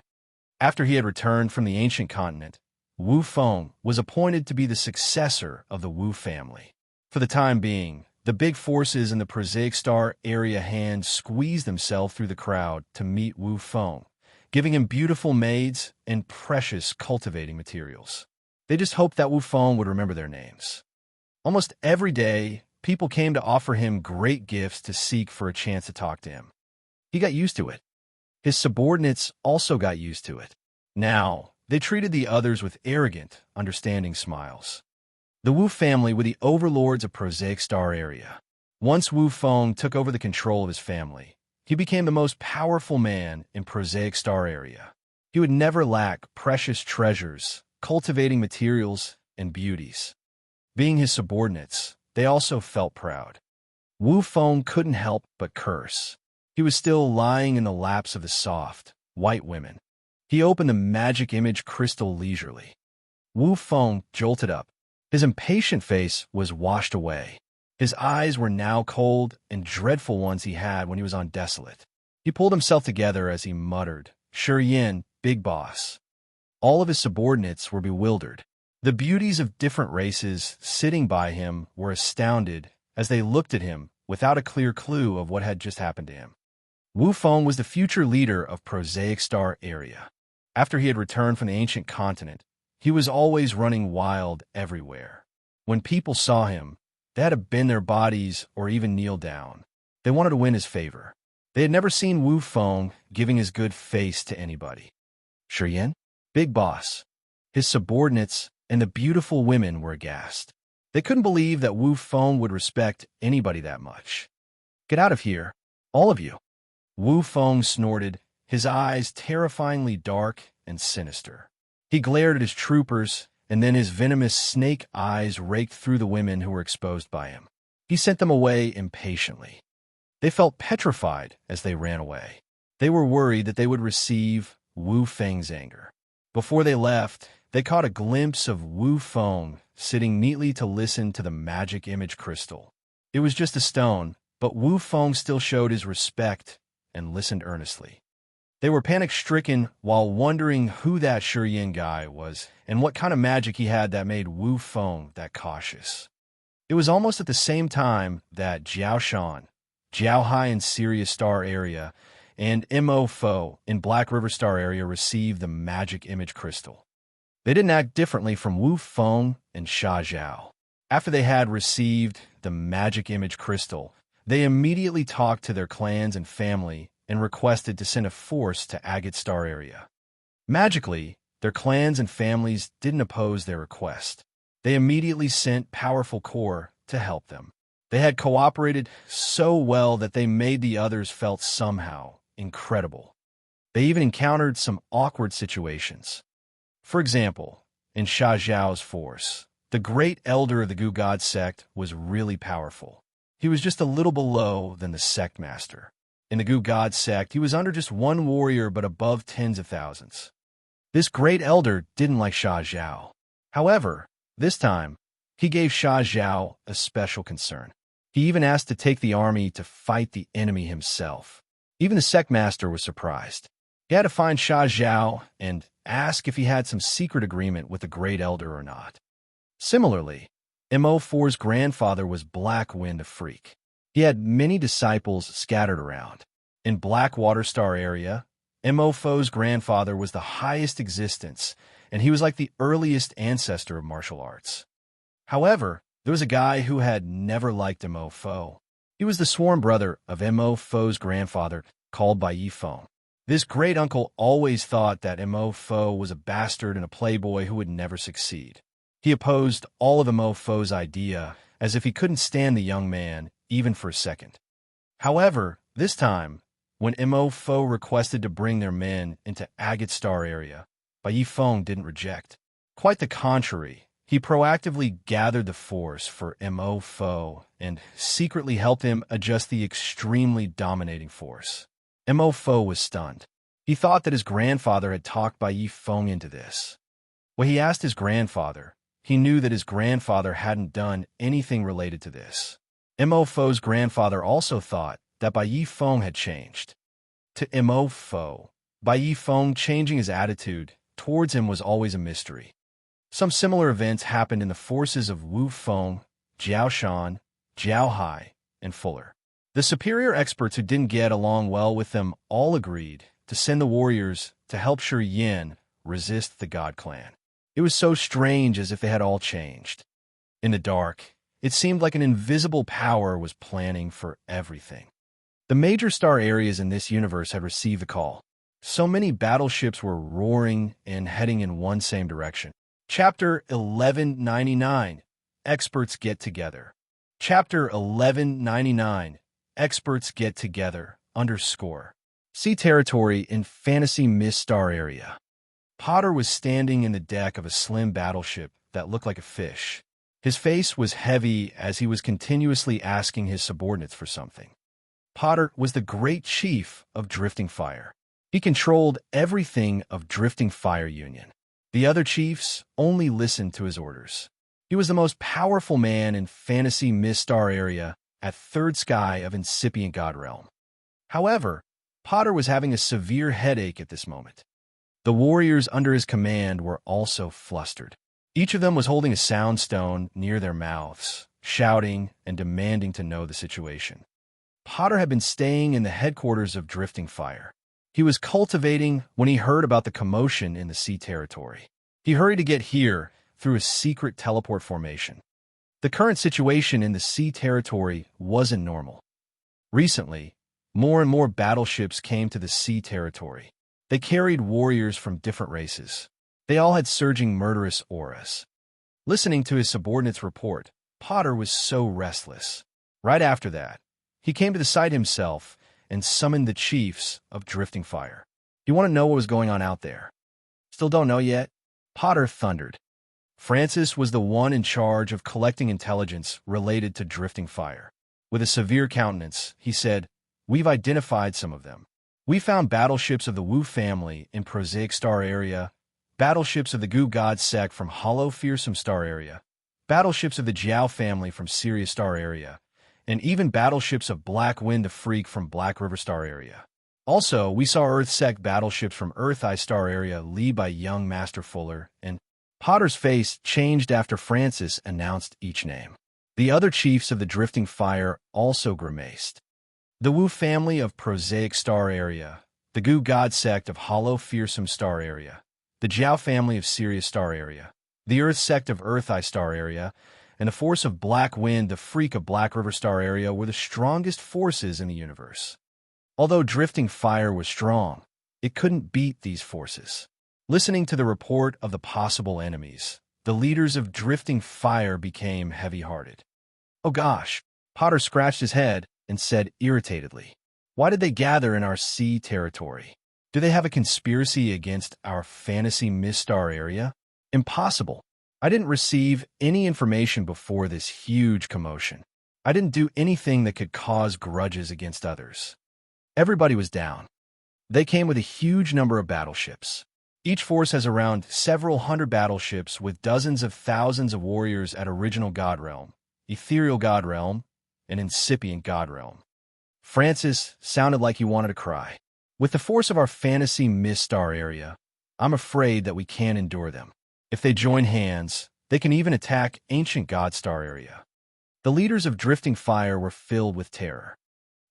After he had returned from the ancient continent, Wu Feng was appointed to be the successor of the Wu family. For the time being, the big forces in the Prosaic Star area hand squeezed themselves through the crowd to meet Wu Feng, giving him beautiful maids and precious cultivating materials. They just hoped that Wu Feng would remember their names. Almost every day, people came to offer him great gifts to seek for a chance to talk to him. He got used to it. His subordinates also got used to it. Now, they treated the others with arrogant, understanding smiles. The Wu family were the overlords of Prosaic Star area. Once Wu Feng took over the control of his family, he became the most powerful man in Prosaic Star area. He would never lack precious treasures, cultivating materials, and beauties. Being his subordinates, they also felt proud. Wu Feng couldn't help but curse. He was still lying in the laps of the soft, white women. He opened the magic image crystal leisurely. Wu Feng jolted up. His impatient face was washed away. His eyes were now cold and dreadful ones he had when he was on Desolate. He pulled himself together as he muttered, "Yin, big boss." All of his subordinates were bewildered. The beauties of different races sitting by him were astounded as they looked at him without a clear clue of what had just happened to him. Wu Feng was the future leader of Prosaic Star area. After he had returned from the ancient continent, he was always running wild everywhere. When people saw him, they had to bend their bodies or even kneel down. They wanted to win his favor. They had never seen Wu Feng giving his good face to anybody. Yin, big boss. His subordinates and the beautiful women were aghast. They couldn't believe that Wu Feng would respect anybody that much. "Get out of here, all of you." Wu Feng snorted, his eyes terrifyingly dark and sinister. He glared at his troopers, and then his venomous snake eyes raked through the women who were exposed by him. He sent them away impatiently. They felt petrified as they ran away. They were worried that they would receive Wu Feng's anger. Before they left, they caught a glimpse of Wu Feng sitting neatly to listen to the magic image crystal. It was just a stone, but Wu Feng still showed his respect and listened earnestly. They were panic-stricken while wondering who that Yin guy was and what kind of magic he had that made Wu Feng that cautious. It was almost at the same time that Jiao Shan, Jiao Hai in Sirius Star area, and Mo Fo in Black River Star area received the magic image crystal. They didn't act differently from Wu Feng and Sha Zhao. After they had received the magic image crystal, they immediately talked to their clans and family and requested to send a force to Agate Star area. Magically, their clans and families didn't oppose their request. They immediately sent powerful core to help them. They had cooperated so well that they made the others felt somehow incredible. They even encountered some awkward situations. For example, in Sha Zhao's force, the great elder of the Gu God sect was really powerful. He was just a little below than the sect master. In the Gu God sect, he was under just one warrior but above tens of thousands. This great elder didn't like Sha Zhao. However, this time, he gave Sha Zhao a special concern. He even asked to take the army to fight the enemy himself. Even the sect master was surprised. He had to find Sha Zhao and ask if he had some secret agreement with the great elder or not. Similarly, Mo4's grandfather was Black Wind of Freak. He had many disciples scattered around. In Blackwater Star area, Mo4's grandfather was the highest existence, and he was like the earliest ancestor of martial arts. However, there was a guy who had never liked Mo4. He was the sworn brother of Mo4's grandfather, called Bai Yifeng. This great-uncle always thought that Mo4 was a bastard and a playboy who would never succeed. He opposed all of Mo4's idea, as if he couldn't stand the young man, even for a second. However, this time, when Mo4 requested to bring their men into Agate Star area, Bai Yifeng didn't reject. Quite the contrary, he proactively gathered the force for Mo4 and secretly helped him adjust the extremely dominating force. Mo4 was stunned. He thought that his grandfather had talked Bai Yifeng into this. When he asked his grandfather, he knew that his grandfather hadn't done anything related to this. Mo4's grandfather also thought that Bai Yifeng had changed. To Mo4, Bai Yifeng changing his attitude towards him was always a mystery. Some similar events happened in the forces of Wu Feng, Jiao Shan, Jiao Hai, and Fuller. The superior experts who didn't get along well with them all agreed to send the warriors to help Yin resist the God Clan. It was so strange, as if they had all changed. In the dark, it seemed like an invisible power was planning for everything. The major star areas in this universe had received the call. So many battleships were roaring and heading in one same direction. Chapter 1199, Experts Get Together. Chapter 1199, Experts Get Together, _ Sea territory in Fantasy Mist Star area. Potter was standing in the deck of a slim battleship that looked like a fish. His face was heavy as he was continuously asking his subordinates for something. Potter was the great chief of Drifting Fire. He controlled everything of Drifting Fire Union. The other chiefs only listened to his orders. He was the most powerful man in Fantasy Mist Star area at Third Sky of Incipient God Realm. However, Potter was having a severe headache at this moment. The warriors under his command were also flustered. Each of them was holding a sound stone near their mouths, shouting and demanding to know the situation. Potter had been staying in the headquarters of Drifting Fire. He was cultivating when he heard about the commotion in the sea territory. He hurried to get here through a secret teleport formation. The current situation in the sea territory wasn't normal. Recently, more and more battleships came to the sea territory. They carried warriors from different races. They all had surging murderous auras. Listening to his subordinate's report, Potter was so restless. Right after that, he came to the site himself and summoned the chiefs of Drifting Fire. You want to know what was going on out there? Still don't know yet? Potter thundered. Francis was the one in charge of collecting intelligence related to Drifting Fire. With a severe countenance, he said, "We've identified some of them. We found battleships of the Wu family in Prosaic Star area, battleships of the Gu God sect from Hollow Fearsome Star area, battleships of the Jiao family from Sirius Star area, and even battleships of Black Wind the Freak from Black River Star area. Also, we saw Earth-sect battleships from Earth Eye Star area led by young Master Fuller, and Potter's face changed after Francis announced each name. The other chiefs of the Drifting Fire also grimaced. The Wu family of Prosaic Star area, the Gu God sect of Hollow Fearsome Star area, the Jiao family of Sirius Star area, the Earth sect of Earth Eye Star area, and the force of Black Wind, the Freak of Black River Star area were the strongest forces in the universe. Although Drifting Fire was strong, it couldn't beat these forces. Listening to the report of the possible enemies, the leaders of Drifting Fire became heavy-hearted. "Oh gosh," Potter scratched his head and said irritatedly, "why did they gather in our sea territory? Do they have a conspiracy against our fantasy Mistar area? Impossible. I didn't receive any information before this huge commotion. I didn't do anything that could cause grudges against others." Everybody was down. They came with a huge number of battleships. Each force has around several hundred battleships with dozens of thousands of warriors at Original God Realm, Ethereal God Realm, and Incipient God Realm. Francis sounded like he wanted to cry. "With the force of our fantasy Mistar area, I'm afraid that we can't endure them. If they join hands, they can even attack Ancient God Star area." The leaders of Drifting Fire were filled with terror.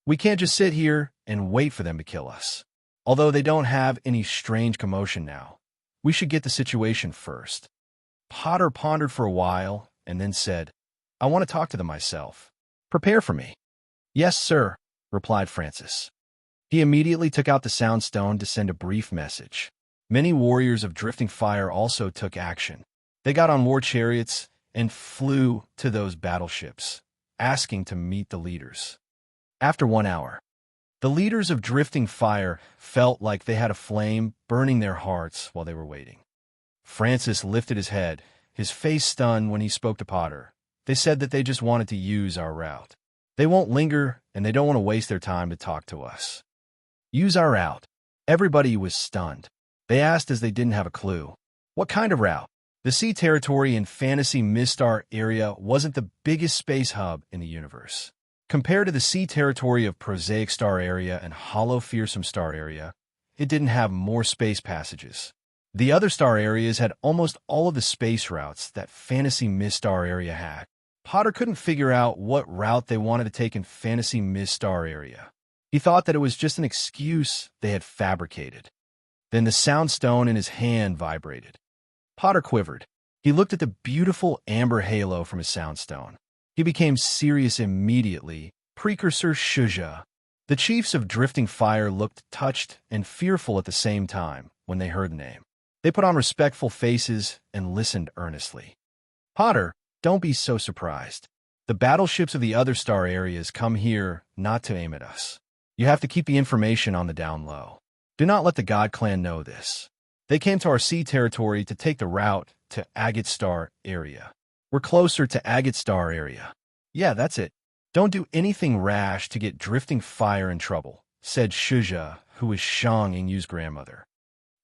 "We can't just sit here and wait for them to kill us. Although they don't have any strange commotion now, we should get the situation first." Potter pondered for a while and then said, "I want to talk to them myself. Prepare for me." "Yes, sir," replied Francis. He immediately took out the Sound Stone to send a brief message. Many warriors of Drifting Fire also took action. They got on war chariots and flew to those battleships, asking to meet the leaders. After 1 hour, the leaders of Drifting Fire felt like they had a flame burning their hearts while they were waiting. Francis lifted his head, his face stunned when he spoke to Potter. They said that they just wanted to use our route. They won't linger, and they don't want to waste their time to talk to us. Use our route. Everybody was stunned. They asked as they didn't have a clue. What kind of route? The sea territory in Fantasy Mistar area wasn't the biggest space hub in the universe. Compared to the sea territory of Prosaic Star area and Hollow Fearsome Star area, it didn't have more space passages. The other star areas had almost all of the space routes that Fantasy Mistar area had. Potter couldn't figure out what route they wanted to take in Fantasy Mistar area. He thought that it was just an excuse they had fabricated. Then the Sound Stone in his hand vibrated. Potter quivered. He looked at the beautiful amber halo from his Sound Stone. He became serious immediately. Precursor Shuja. The chiefs of Drifting Fire looked touched and fearful at the same time when they heard the name. They put on respectful faces and listened earnestly. "Potter, don't be so surprised. The battleships of the other star areas come here not to aim at us. You have to keep the information on the down low. Do not let the God Clan know this. They came to our sea territory to take the route to Agate Star area. We're closer to Agate Star area." "Yeah, that's it. Don't do anything rash to get Drifting Fire in trouble," said Shuja, who was Shang Yingyu's grandmother.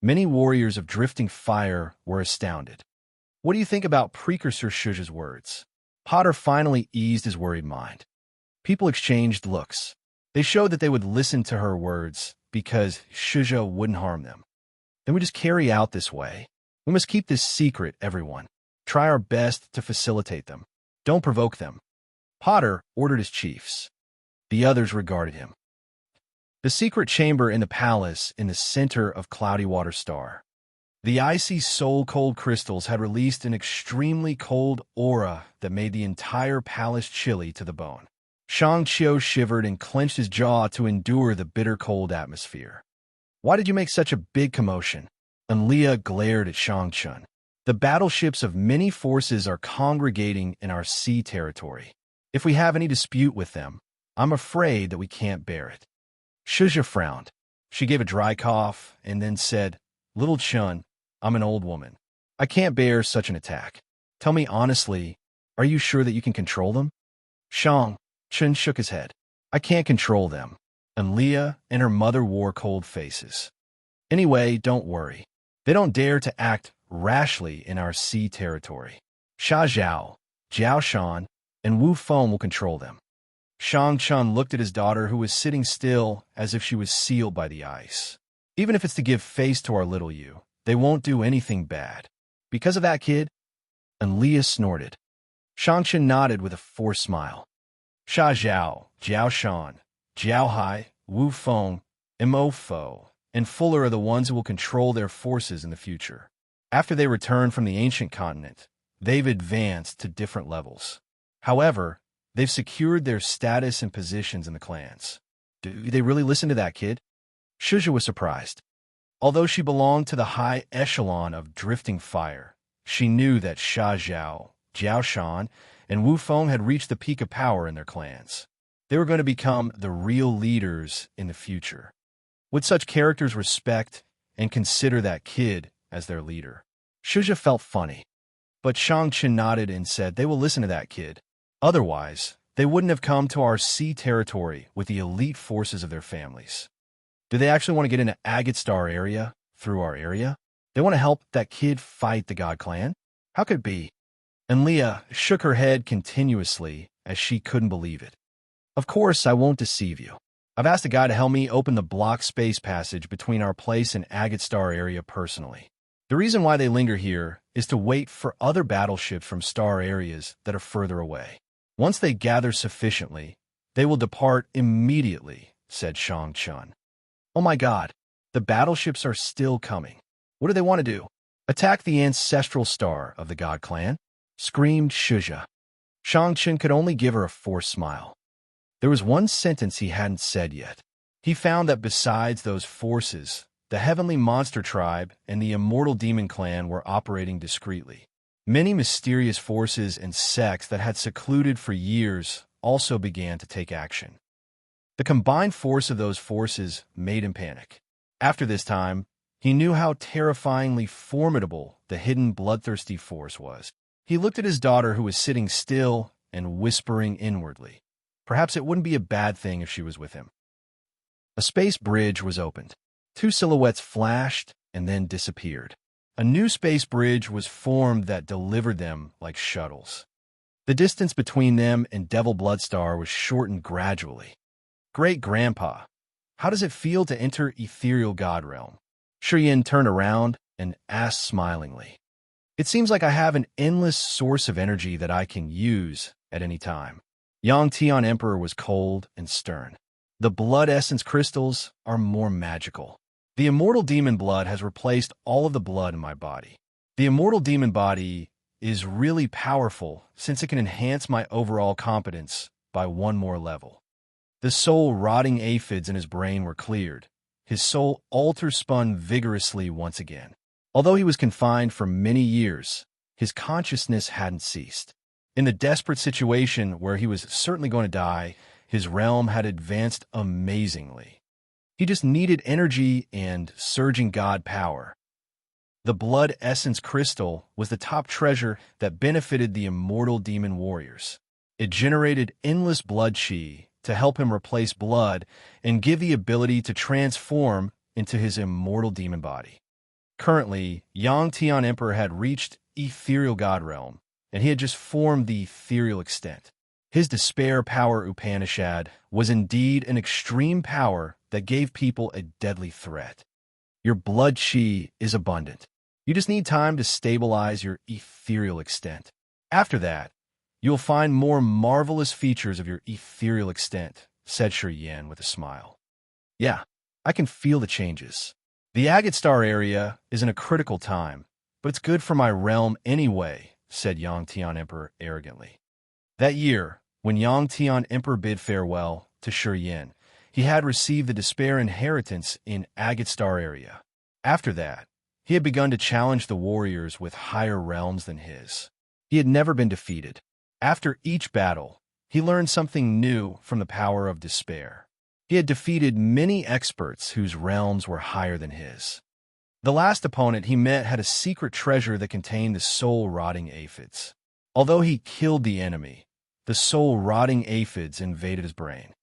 Many warriors of Drifting Fire were astounded. What do you think about Precursor Shuja's words? Potter finally eased his worried mind. People exchanged looks. They showed that they would listen to her words because Shuja wouldn't harm them. "Then we just carry out this way. We must keep this secret, everyone. Try our best to facilitate them. Don't provoke them." Potter ordered his chiefs. The others regarded him. The secret chamber in the palace in the center of Cloudy Water Star. The icy soul-cold crystals had released an extremely cold aura that made the entire palace chilly to the bone. Shang Qiu shivered and clenched his jaw to endure the bitter cold atmosphere. "Why did you make such a big commotion?" Enlia glared at Shang Chun. "The battleships of many forces are congregating in our sea territory. If we have any dispute with them, I'm afraid that we can't bear it." Shuja frowned. She gave a dry cough and then said, "Little Chun, I'm an old woman. I can't bear such an attack. Tell me honestly, are you sure that you can control them?" Shang Chun shook his head. "I can't control them." And Leah and her mother wore cold faces. "Anyway, don't worry. They don't dare to act rashly in our sea territory. Sha Zhao, Jiao Shan, and Wu Feng will control them." Shang Chun looked at his daughter, who was sitting still as if she was sealed by the ice. Even if it's to give face to our little you, they won't do anything bad. Because of that, kid? And Leah snorted. Shang Chun nodded with a forced smile. Sha Zhao, Jiao Shan, Jiao Hai, Wu Feng, Mo Fo, and Fuller are the ones who will control their forces in the future. After they return from the ancient continent, they've advanced to different levels. However, they've secured their status and positions in the clans. Do they really listen to that, kid? Shuzha was surprised. Although she belonged to the high echelon of drifting fire, she knew that Sha Zhao, Jiao Shan, and Wu Feng had reached the peak of power in their clans. They were going to become the real leaders in the future. Would such characters respect and consider that kid as their leader? Shuzha felt funny, but Shang Chun nodded and said they will listen to that kid. Otherwise, they wouldn't have come to our sea territory with the elite forces of their families. Do they actually want to get into Agate Star area through our area? They want to help that kid fight the God Clan? How could it be? And Leah shook her head continuously as she couldn't believe it. Of course, I won't deceive you. I've asked a guy to help me open the block space passage between our place and Agate Star area personally. The reason why they linger here is to wait for other battleships from star areas that are further away. Once they gather sufficiently, they will depart immediately, said Shang Chun. Oh my God, the battleships are still coming. What do they want to do? Attack the ancestral star of the God Clan? Screamed Shuzha. Shang Chun could only give her a forced smile. There was one sentence he hadn't said yet. He found that besides those forces, the Heavenly Monster Tribe and the Immortal Demon Clan were operating discreetly. Many mysterious forces and sects that had secluded for years also began to take action. The combined force of those forces made him panic. After this time, he knew how terrifyingly formidable the hidden bloodthirsty force was. He looked at his daughter, who was sitting still and whispering inwardly. Perhaps it wouldn't be a bad thing if she was with him. A space bridge was opened. Two silhouettes flashed and then disappeared. A new space bridge was formed that delivered them like shuttles. The distance between them and Devil Bloodstar was shortened gradually. Great-grandpa, how does it feel to enter ethereal God realm? Shiyin turned around and asked smilingly. It seems like I have an endless source of energy that I can use at any time. Yang Tian Emperor was cold and stern. The blood essence crystals are more magical. The immortal demon blood has replaced all of the blood in my body. The immortal demon body is really powerful since it can enhance my overall competence by one more level. The soul-rotting aphids in his brain were cleared. His soul altar spun vigorously once again. Although he was confined for many years, his consciousness hadn't ceased. In the desperate situation where he was certainly going to die, his realm had advanced amazingly. He just needed energy and surging God power. The blood essence crystal was the top treasure that benefited the immortal demon warriors. It generated endless blood chi to help him replace blood and give the ability to transform into his immortal demon body. Currently, Yang Tian Emperor had reached ethereal God realm, and he had just formed the ethereal extent. His despair power Upanishad was indeed an extreme power that gave people a deadly threat. Your blood chi is abundant. You just need time to stabilize your ethereal extent. After that, you'll find more marvelous features of your ethereal extent, said Shi Yan with a smile. Yeah, I can feel the changes. The Agate Star area is in a critical time, but it's good for my realm anyway, said Yang Tian Emperor arrogantly. That year, when Yang Tian Emperor bid farewell to Shi Yan, he had received the Despair inheritance in Agate Star area. After that, he had begun to challenge the warriors with higher realms than his. He had never been defeated. After each battle, he learned something new from the power of despair. He had defeated many experts whose realms were higher than his. The last opponent he met had a secret treasure that contained the soul-rotting aphids. Although he killed the enemy, the soul-rotting aphids invaded his brain.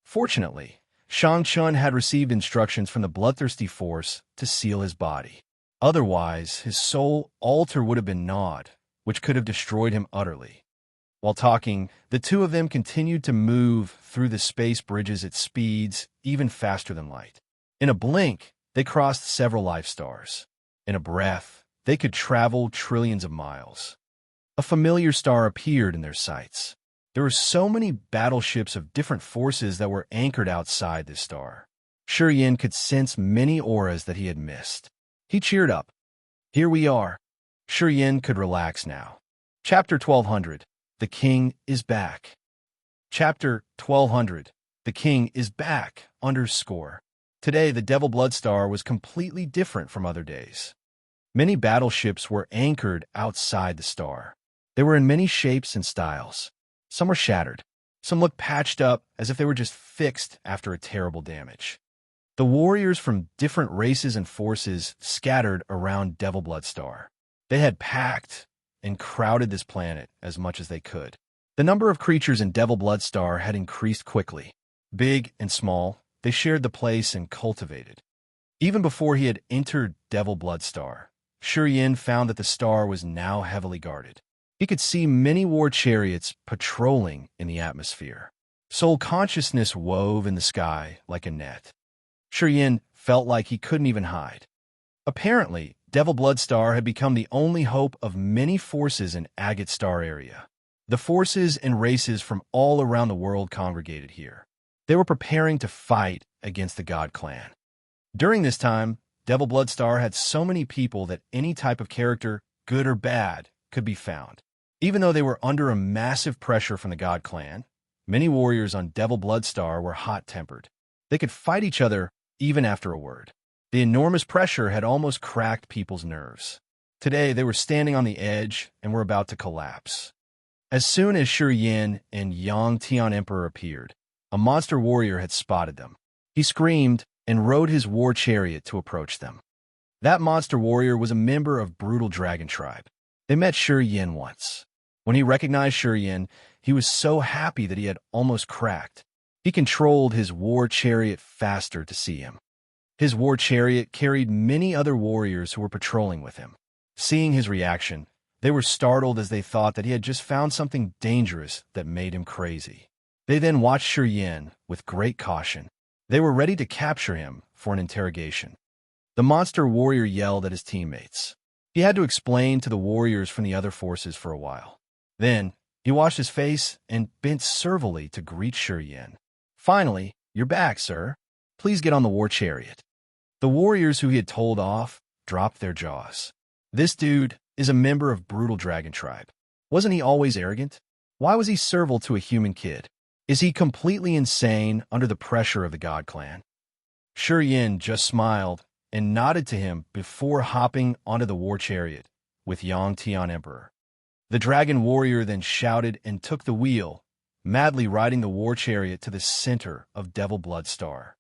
Fortunately, Shang Chun had received instructions from the bloodthirsty force to seal his body. Otherwise, his soul altar would have been gnawed, which could have destroyed him utterly. While talking, the two of them continued to move through the space bridges at speeds even faster than light. In a blink, they crossed several life stars. In a breath, they could travel trillions of miles. A familiar star appeared in their sights. There were so many battleships of different forces that were anchored outside this star. Yin could sense many auras that he had missed. He cheered up. Here we are. Yin could relax now. Chapter 1200. The King is Back. Chapter 1200. The King is Back, _ Today, the Devil Blood Star was completely different from other days. Many battleships were anchored outside the star. They were in many shapes and styles. Some were shattered. Some looked patched up as if they were just fixed after a terrible damage. The warriors from different races and forces scattered around Devil Blood Star. They had packed and crowded this planet as much as they could. The number of creatures in Devil Blood Star had increased quickly. Big and small, they shared the place and cultivated. Even before he had entered Devil Blood Star, Yin found that the star was now heavily guarded. He could see many war chariots patrolling in the atmosphere. Soul consciousness wove in the sky like a net. Yin felt like he couldn't even hide. Apparently, Devil Blood Star had become the only hope of many forces in Agate Star area. The forces and races from all around the world congregated here. They were preparing to fight against the God Clan. During this time, Devil Blood Star had so many people that any type of character, good or bad, could be found. Even though they were under a massive pressure from the God Clan, many warriors on Devil Blood Star were hot-tempered. They could fight each other even after a word. The enormous pressure had almost cracked people's nerves. Today, they were standing on the edge and were about to collapse. As soon as Yin and Yang Tian Emperor appeared, a monster warrior had spotted them. He screamed and rode his war chariot to approach them. That monster warrior was a member of Brutal Dragon Tribe. They met Yin once. When he recognized Yin, he was so happy that he had almost cracked. He controlled his war chariot faster to see him. His war chariot carried many other warriors who were patrolling with him. Seeing his reaction, they were startled as they thought that he had just found something dangerous that made him crazy. They then watched Yin with great caution. They were ready to capture him for an interrogation. The monster warrior yelled at his teammates. He had to explain to the warriors from the other forces for a while. Then, he washed his face and bent servilely to greet Yin. Finally, "You're back, sir. Please get on the war chariot." The warriors who he had told off dropped their jaws. This dude is a member of Brutal Dragon Tribe. Wasn't he always arrogant? Why was he servile to a human kid? Is he completely insane under the pressure of the God Clan? Yin just smiled and nodded to him before hopping onto the war chariot with Yang Tian Emperor. The dragon warrior then shouted and took the wheel, madly riding the war chariot to the center of Devil Blood Star.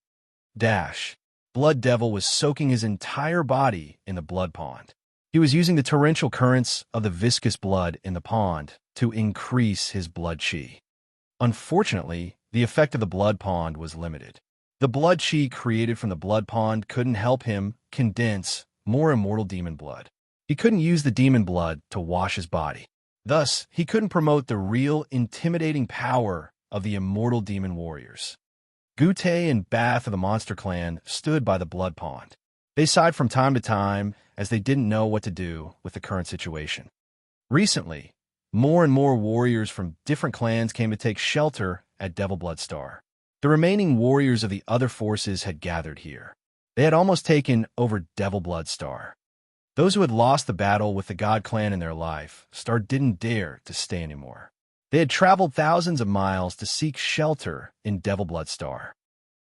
Blood Devil was soaking his entire body in the blood pond. He was using the torrential currents of the viscous blood in the pond to increase his blood chi. Unfortunately, the effect of the blood pond was limited. The blood chi created from the blood pond couldn't help him condense more immortal demon blood. He couldn't use the demon blood to wash his body. Thus, he couldn't promote the real intimidating power of the immortal demon warriors. Gute and Bath of the Monster Clan stood by the blood pond. They sighed from time to time as they didn't know what to do with the current situation. Recently, more and more warriors from different clans came to take shelter at Devil Blood Star. The remaining warriors of the other forces had gathered here. They had almost taken over Devil Blood Star. Those who had lost the battle with the God Clan in their life, Star didn't dare to stay anymore. They had traveled thousands of miles to seek shelter in Devil Blood Star.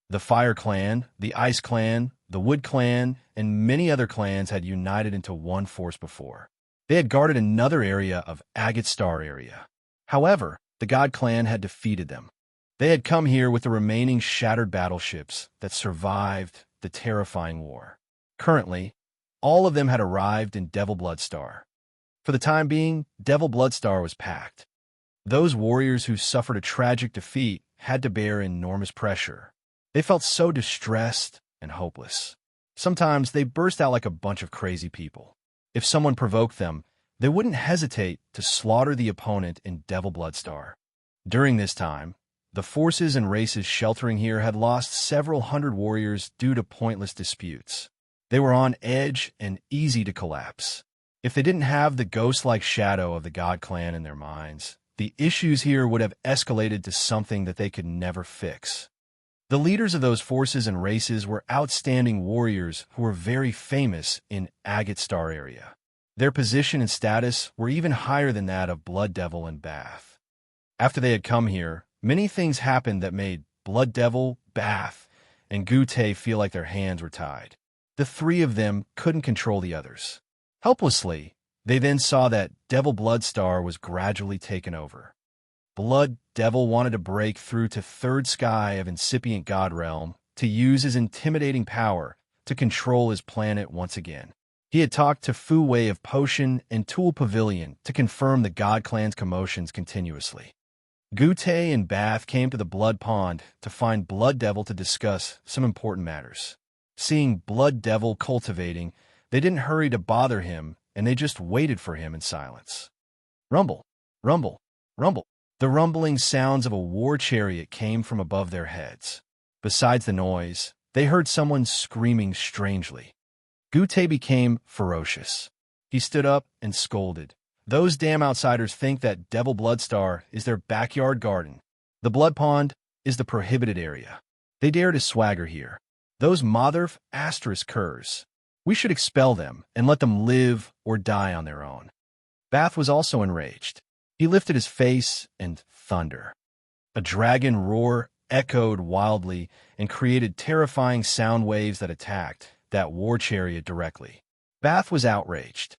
The Fire Clan, the Ice Clan, the Wood Clan, and many other clans had united into one force before. They had guarded another area of Agate Star area. However, the God Clan had defeated them. They had come here with the remaining shattered battleships that survived the terrifying war. Currently, all of them had arrived in Devil Blood Star. For the time being, Devil Blood Star was packed. Those warriors who suffered a tragic defeat had to bear enormous pressure. They felt so distressed and hopeless. Sometimes they burst out like a bunch of crazy people. If someone provoked them, they wouldn't hesitate to slaughter the opponent in Devil Bloodstar. During this time, the forces and races sheltering here had lost several hundred warriors due to pointless disputes. They were on edge and easy to collapse. If they didn't have the ghost-like shadow of the God Clan in their minds, the issues here would have escalated to something that they could never fix. The leaders of those forces and races were outstanding warriors who were very famous in Agate Star area. Their position and status were even higher than that of Blood Devil and Bath. After they had come here, many things happened that made Blood Devil, Bath, and Gute feel like their hands were tied. The three of them couldn't control the others. Helplessly, they then saw that Devil Bloodstar was gradually taken over. Blood Devil wanted to break through to third sky of incipient God realm to use his intimidating power to control his planet once again. He had talked to Fu Wei of Potion and Tool Pavilion to confirm the God Clan's commotions continuously. Gute and Bath came to the Blood Pond to find Blood Devil to discuss some important matters. Seeing Blood Devil cultivating, they didn't hurry to bother him, and they just waited for him in silence. Rumble, rumble, rumble. The rumbling sounds of a war chariot came from above their heads. Besides the noise, they heard someone screaming strangely. Gute became ferocious. He stood up and scolded. Those damn outsiders think that Devil Bloodstar is their backyard garden. The Blood Pond is the prohibited area. They dare to swagger here. Those motherf asterisk curs. We should expel them and let them live or die on their own. Bath was also enraged. He lifted his face and thunder. A dragon roar echoed wildly and created terrifying sound waves that attacked that war chariot directly. Bath was outraged.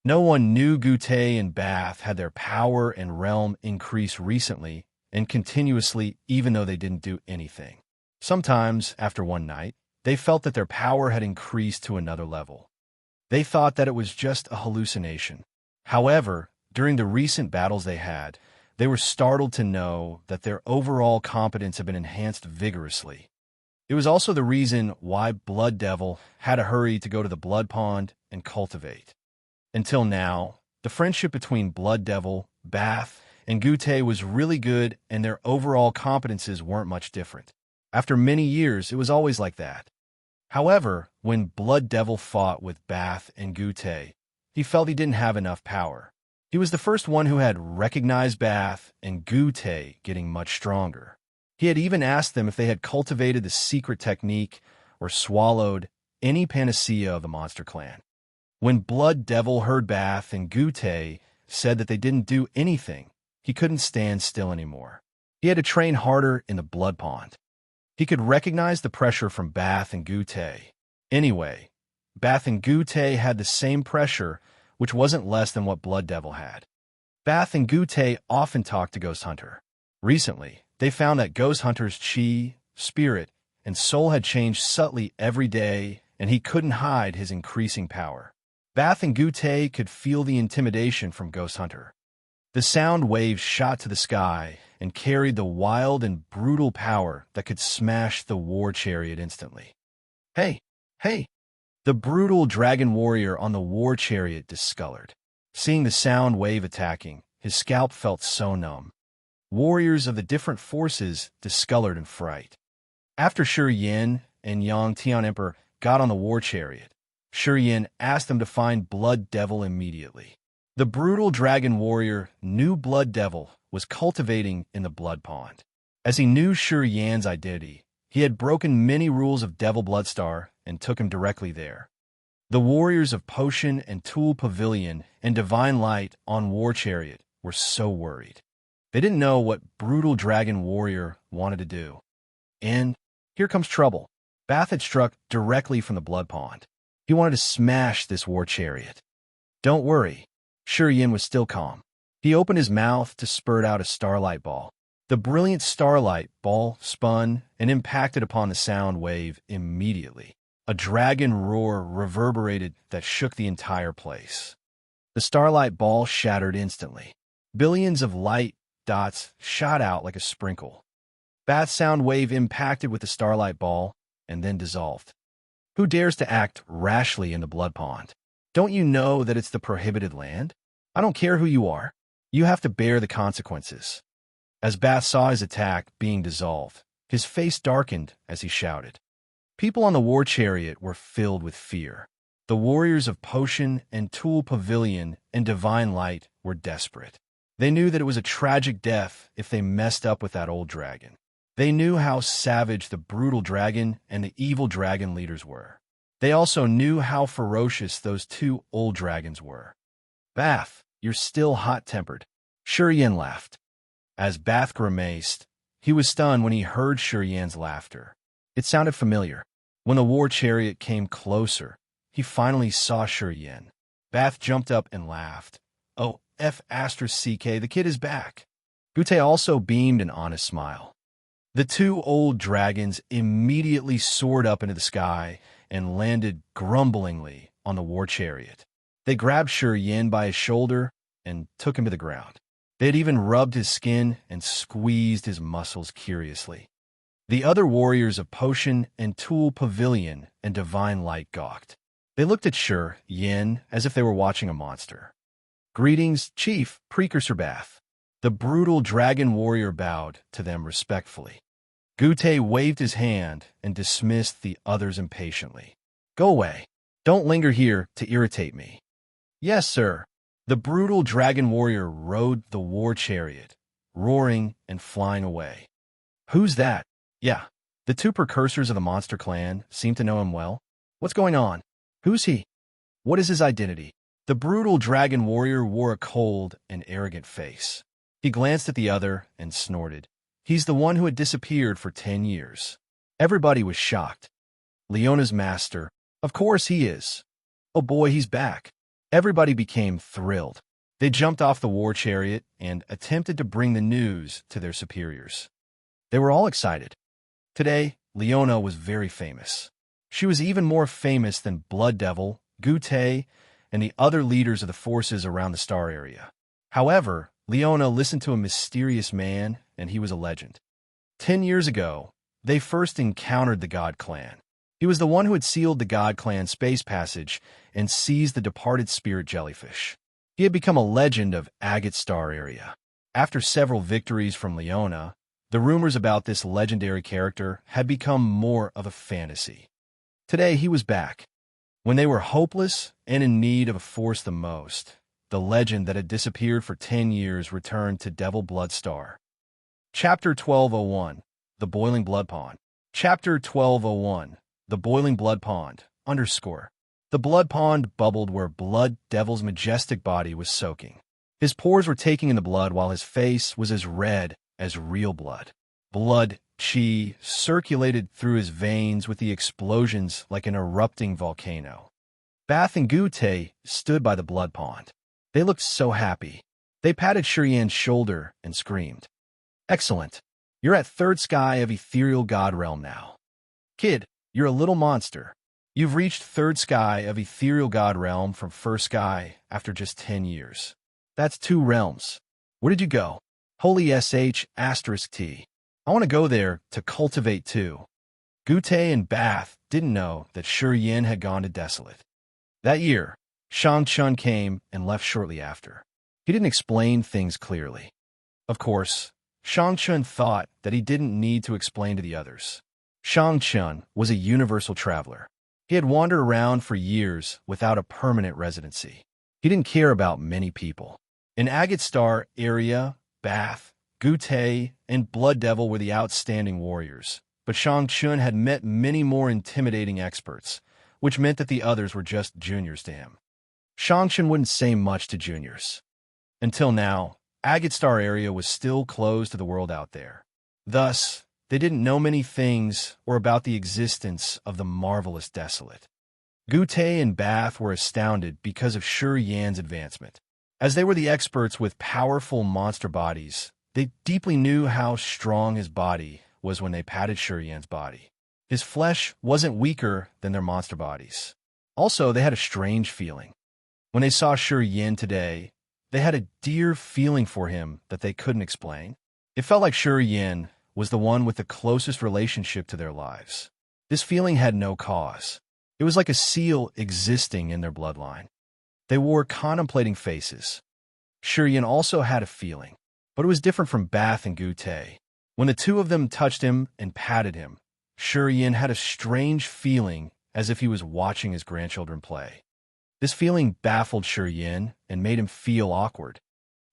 No one knew Gute and Bath had their power and realm increase recently and continuously, even though they didn't do anything. Sometimes, after one night, they felt that their power had increased to another level. They thought that it was just a hallucination. However, during the recent battles they were startled to know that their overall competence had been enhanced vigorously. It was also the reason why Blood Devil had to hurry to go to the Blood Pond and cultivate. Until now, the friendship between Blood Devil, Bath, and Gute was really good, and their overall competences weren't much different. After many years, it was always like that. However, when Blood Devil fought with Bath and Gute, he felt he didn't have enough power. He was the first one who had recognized Bath and Gute getting much stronger. He had even asked them if they had cultivated the secret technique or swallowed any panacea of the Monster Clan. When Blood Devil heard Bath and Gute said that they didn't do anything, he couldn't stand still anymore. He had to train harder in the Blood Pond. He could recognize the pressure from Bath and Gute. Anyway, Bath and Gute had the same pressure, which wasn't less than what Blood Devil had. Bath and Gute often talked to Ghost Hunter. Recently, they found that Ghost Hunter's chi, spirit, and soul had changed subtly every day, and he couldn't hide his increasing power. Bath and Gute could feel the intimidation from Ghost Hunter. The sound waves shot to the sky and carried the wild and brutal power that could smash the war chariot instantly. Hey, hey! The brutal dragon warrior on the war chariot discolored. Seeing the sound wave attacking, his scalp felt so numb. Warriors of the different forces discolored in fright. After Shi Yin and Yang Tian Emperor got on the war chariot, Shi Yin asked them to find Blood Devil immediately. The brutal dragon warrior knew Blood Devil was cultivating in the Blood Pond. As he knew Shi Yan's identity, he had broken many rules of Devil Bloodstar and took him directly there. The warriors of Potion and Tool Pavilion and Divine Light on War Chariot were so worried. They didn't know what brutal dragon warrior wanted to do. And here comes trouble. Bath had struck directly from the Blood Pond. He wanted to smash this war chariot. Don't worry. Shi Yin was still calm. He opened his mouth to spurt out a starlight ball. The brilliant starlight ball spun and impacted upon the sound wave immediately. A dragon roar reverberated that shook the entire place. The starlight ball shattered instantly. Billions of light dots shot out like a sprinkle. Bath's sound wave impacted with the starlight ball and then dissolved. Who dares to act rashly in the Blood Pond? Don't you know that it's the prohibited land? I don't care who you are. You have to bear the consequences. As Bath saw his attack being dissolved, his face darkened as he shouted. People on the war chariot were filled with fear. The warriors of Potion and Tool Pavilion and Divine Light were desperate. They knew that it was a tragic death if they messed up with that old dragon. They knew how savage the brutal dragon and the evil dragon leaders were. They also knew how ferocious those two old dragons were. Bath, you're still hot-tempered. Shurian laughed. As Bath grimaced, he was stunned when he heard Shurian's laughter. It sounded familiar. When the war chariot came closer, he finally saw Shurian. Bath jumped up and laughed. Oh, F***, the kid is back. Gute also beamed an honest smile. The two old dragons immediately soared up into the sky and landed grumblingly on the war chariot. They grabbed Shurian by his shoulder and took him to the ground. They had even rubbed his skin and squeezed his muscles curiously. The other warriors of Potion and Tool Pavilion and Divine Light gawked. They looked at Shurian as if they were watching a monster. Greetings, Chief Precursor Bath. The brutal dragon warrior bowed to them respectfully. Gute waved his hand and dismissed the others impatiently. Go away. Don't linger here to irritate me. Yes, sir. The brutal dragon warrior rode the war chariot, roaring and flying away. Who's that? Yeah, the two precursors of the monster clan seem to know him well. What's going on? Who's he? What is his identity? The brutal dragon warrior wore a cold and arrogant face. He glanced at the other and snorted. He's the one who had disappeared for 10 years. Everybody was shocked. Leona's master. Of course he is. Oh boy, he's back. Everybody became thrilled. They jumped off the war chariot and attempted to bring the news to their superiors. They were all excited. Today, Leona was very famous. She was even more famous than Blood Devil, Gute, and the other leaders of the forces around the star area. However, Leona listened to a mysterious man, and he was a legend. 10 years ago, they first encountered the God Clan. He was the one who had sealed the God Clan space passage and seized the departed spirit jellyfish. He had become a legend of Agate Star area. After several victories from Leona, the rumors about this legendary character had become more of a fantasy. Today he was back. When they were hopeless and in need of a force the most, the legend that had disappeared for 10 years returned to Devil Blood Star. Chapter 1201, The Boiling Blood Pond. Chapter 1201, The Boiling Blood Pond, _ The blood pond bubbled where Blood Devil's majestic body was soaking. His pores were taking in the blood while his face was as red as real blood. Blood chi circulated through his veins with the explosions like an erupting volcano. Bath and Gute stood by the blood pond. They looked so happy. They patted Shurian's shoulder and screamed. Excellent. You're at third sky of ethereal god realm now. Kid, you're a little monster. You've reached third sky of ethereal god realm from first sky after just 10 years. That's 2 realms. Where did you go? Holy sh**t. I want to go there to cultivate too. Gute and Bath didn't know that Shurian had gone to Desolate. That year, Shang-Chun came and left shortly after. He didn't explain things clearly. Of course, Shang-Chun thought that he didn't need to explain to the others. Shang-Chun was a universal traveler. He had wandered around for years without a permanent residency. He didn't care about many people. In Agate Star area, Bath, Gute, and Blood Devil were the outstanding warriors, but Shang-Chun had met many more intimidating experts, which meant that the others were just juniors to him. Shang-Chun wouldn't say much to juniors. Until now, Agate Star area was still closed to the world out there. Thus, they didn't know many things or about the existence of the marvelous Desolate. Gute and Bath were astounded because of Shurian's advancement. As they were the experts with powerful monster bodies, they deeply knew how strong his body was when they patted Shurian's body. His flesh wasn't weaker than their monster bodies. Also, they had a strange feeling. When they saw Shurian today, they had a dear feeling for him that they couldn't explain. It felt like Shurian was the one with the closest relationship to their lives. This feeling had no cause. It was like a seal existing in their bloodline. They wore contemplating faces. Shurian also had a feeling, but it was different from Bath and Gute. When the two of them touched him and patted him, Shurian had a strange feeling as if he was watching his grandchildren play. This feeling baffled Shurian and made him feel awkward.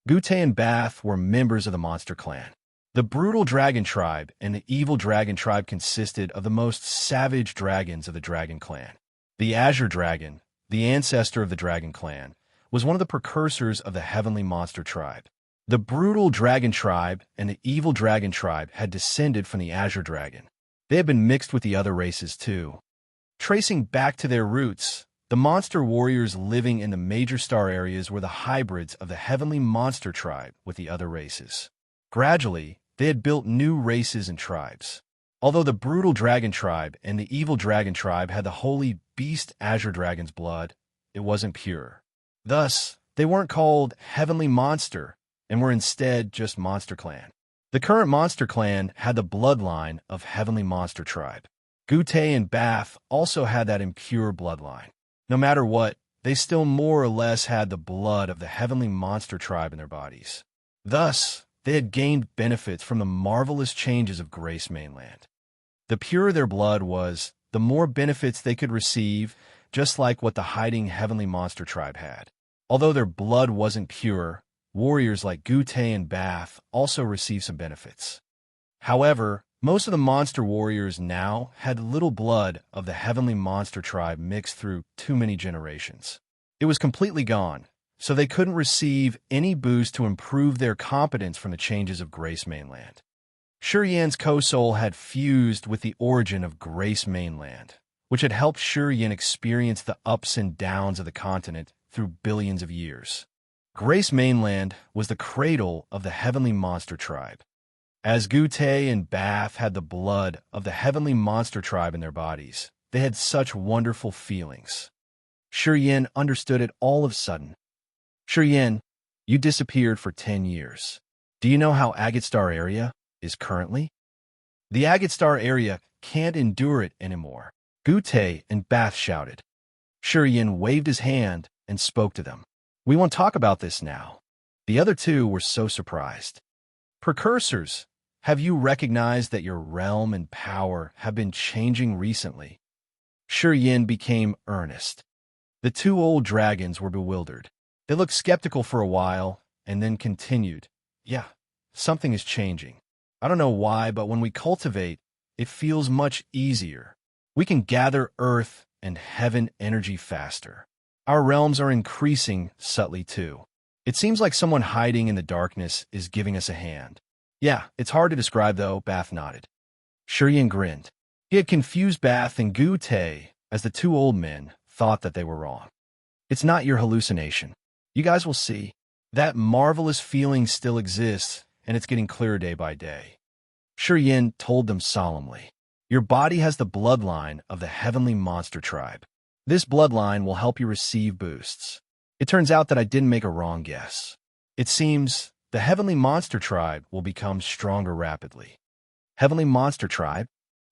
Gute and Bath were members of the monster clan. The brutal dragon tribe and the evil dragon tribe consisted of the most savage dragons of the dragon clan. The Azure Dragon, the ancestor of the dragon clan, was one of the precursors of the heavenly monster tribe. The brutal dragon tribe and the evil dragon tribe had descended from the Azure Dragon. They had been mixed with the other races too. Tracing back to their roots, the monster warriors living in the major star areas were the hybrids of the heavenly monster tribe with the other races. Gradually, they had built new races and tribes. Although the brutal dragon tribe and the evil dragon tribe had the holy beast Azure Dragon's blood, it wasn't pure. Thus, they weren't called heavenly monster and were instead just monster clan. The current monster clan had the bloodline of heavenly monster tribe. Gute and Bath also had that impure bloodline. No matter what, they still more or less had the blood of the heavenly monster tribe in their bodies. Thus, they had gained benefits from the marvelous changes of Grace Mainland. The purer their blood was, the more benefits they could receive, just like what the hiding heavenly monster tribe had. Although their blood wasn't pure, warriors like Gute and Bath also received some benefits. However, most of the monster warriors now had little blood of the heavenly monster tribe mixed through too many generations. It was completely gone, so they couldn't receive any boost to improve their competence from the changes of Grace Mainland. Shurian's co-soul had fused with the origin of Grace Mainland, which had helped Shurian experience the ups and downs of the continent through billions of years. Grace Mainland was the cradle of the heavenly monster tribe. As Gute and Bath had the blood of the heavenly monster tribe in their bodies, they had such wonderful feelings. Shurian understood it all of a sudden. Shurian, you disappeared for 10 years. Do you know how Agate Star area is currently? The Agate Star area can't endure it anymore. Gute and Bath shouted. Shurian waved his hand and spoke to them. We won't talk about this now. The other two were so surprised. Precursors, have you recognized that your realm and power have been changing recently? Shurian became earnest. The two old dragons were bewildered. They looked skeptical for a while and then continued. Yeah, something is changing. I don't know why, but when we cultivate, it feels much easier. We can gather earth and heaven energy faster. Our realms are increasing subtly too. It seems like someone hiding in the darkness is giving us a hand. Yeah, it's hard to describe though, Bath nodded. Shurian grinned. He had confused Bath and Gute as the two old men thought that they were wrong. It's not your hallucination. You guys will see. That marvelous feeling still exists, and it's getting clearer day by day. Shurian told them solemnly. Your body has the bloodline of the heavenly monster tribe. This bloodline will help you receive boosts. It turns out that I didn't make a wrong guess. It seems the heavenly monster tribe will become stronger rapidly. Heavenly monster tribe?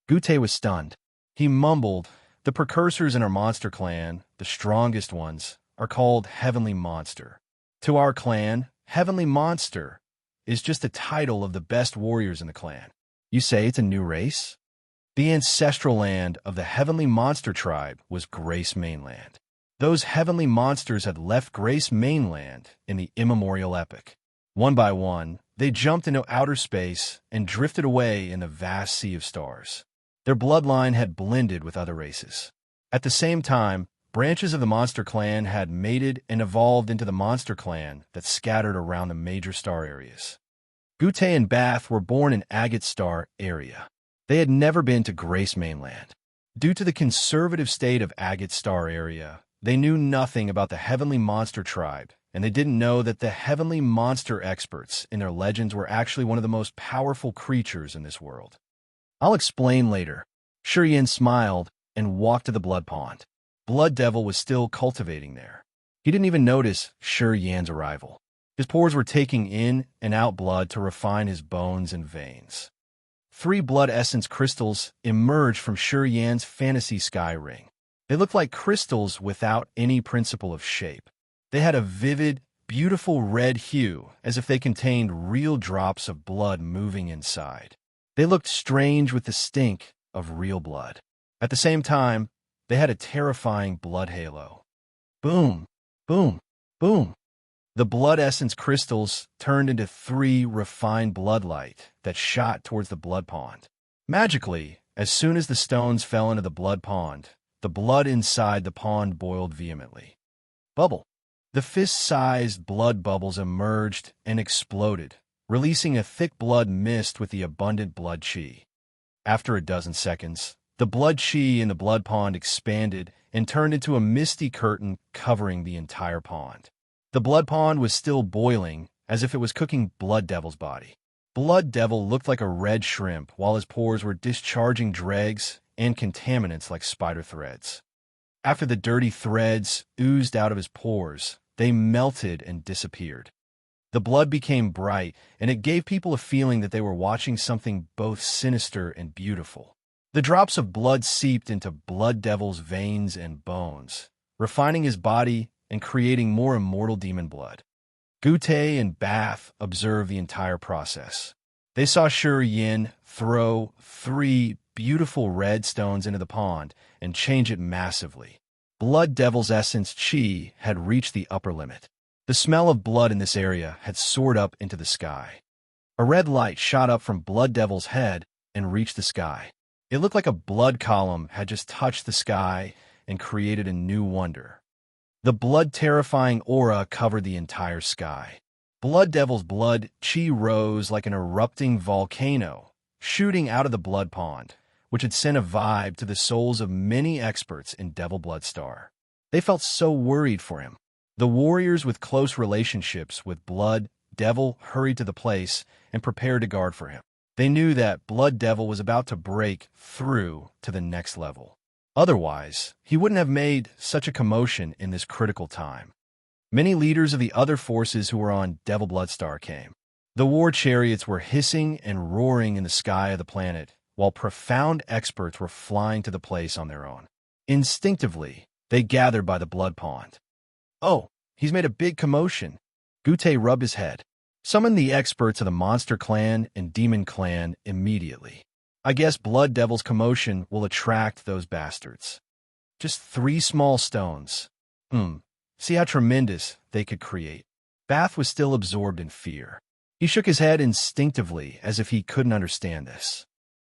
Gute was stunned. He mumbled, the precursors in our monster clan, the strongest ones, are called heavenly monster. To our clan, heavenly monster is just a title of the best warriors in the clan. You say it's a new race? The ancestral land of the heavenly monster tribe was Grace Mainland. Those heavenly monsters had left Grace Mainland in the immemorial epoch. One by one, they jumped into outer space and drifted away in the vast sea of stars. Their bloodline had blended with other races. At the same time, branches of the monster clan had mated and evolved into the monster clan that scattered around the major star areas. Gute and Bath were born in Agate Star area. They had never been to Grace Mainland. Due to the conservative state of Agate Star area, they knew nothing about the heavenly monster tribe, and they didn't know that the heavenly monster experts in their legends were actually one of the most powerful creatures in this world. I'll explain later. Shurian smiled and walked to the blood pond. Blood Devil was still cultivating there. He didn't even notice Shurian's arrival. His pores were taking in and out blood to refine his bones and veins. 3 blood essence crystals emerged from Shurian's fantasy sky ring. They looked like crystals without any principle of shape. They had a vivid, beautiful red hue, as if they contained real drops of blood moving inside. They looked strange with the stink of real blood. At the same time, they had a terrifying blood halo. Boom, boom, boom. The blood essence crystals turned into 3 refined blood light that shot towards the blood pond. Magically, as soon as the stones fell into the blood pond, the blood inside the pond boiled vehemently. Bubble. The fist-sized blood bubbles emerged and exploded, releasing a thick blood mist with the abundant blood chi. After a dozen seconds, the blood chi in the blood pond expanded and turned into a misty curtain covering the entire pond. The blood pond was still boiling, as if it was cooking Blood Devil's body. Blood Devil looked like a red shrimp, while his pores were discharging dregs and contaminants like spider threads. After the dirty threads oozed out of his pores, they melted and disappeared. The blood became bright, and it gave people a feeling that they were watching something both sinister and beautiful. The drops of blood seeped into Blood Devil's veins and bones, refining his body and creating more immortal demon blood. Gute and Bath observed the entire process. They saw Yin throw 3 beautiful red stones into the pond and change it massively. Blood Devil's essence chi had reached the upper limit. The smell of blood in this area had soared up into the sky. A red light shot up from Blood Devil's head and reached the sky. It looked like a blood column had just touched the sky and created a new wonder. The blood-terrifying aura covered the entire sky. Blood Devil's blood chi rose like an erupting volcano, shooting out of the blood pond, which had sent a vibe to the souls of many experts in Devil Bloodstar. They felt so worried for him. The warriors with close relationships with Blood Devil hurried to the place and prepared to guard for him. They knew that Blood Devil was about to break through to the next level. Otherwise, he wouldn't have made such a commotion in this critical time. Many leaders of the other forces who were on Devil Bloodstar came. The war chariots were hissing and roaring in the sky of the planet, while profound experts were flying to the place on their own. Instinctively, they gathered by the blood pond. "Oh, he's made a big commotion." Gute rubbed his head. "Summon the experts of the Monster Clan and Demon Clan immediately. I guess Blood Devil's commotion will attract those bastards. Just 3 small stones. See how tremendous they could create." Bath was still absorbed in fear. He shook his head instinctively as if he couldn't understand this.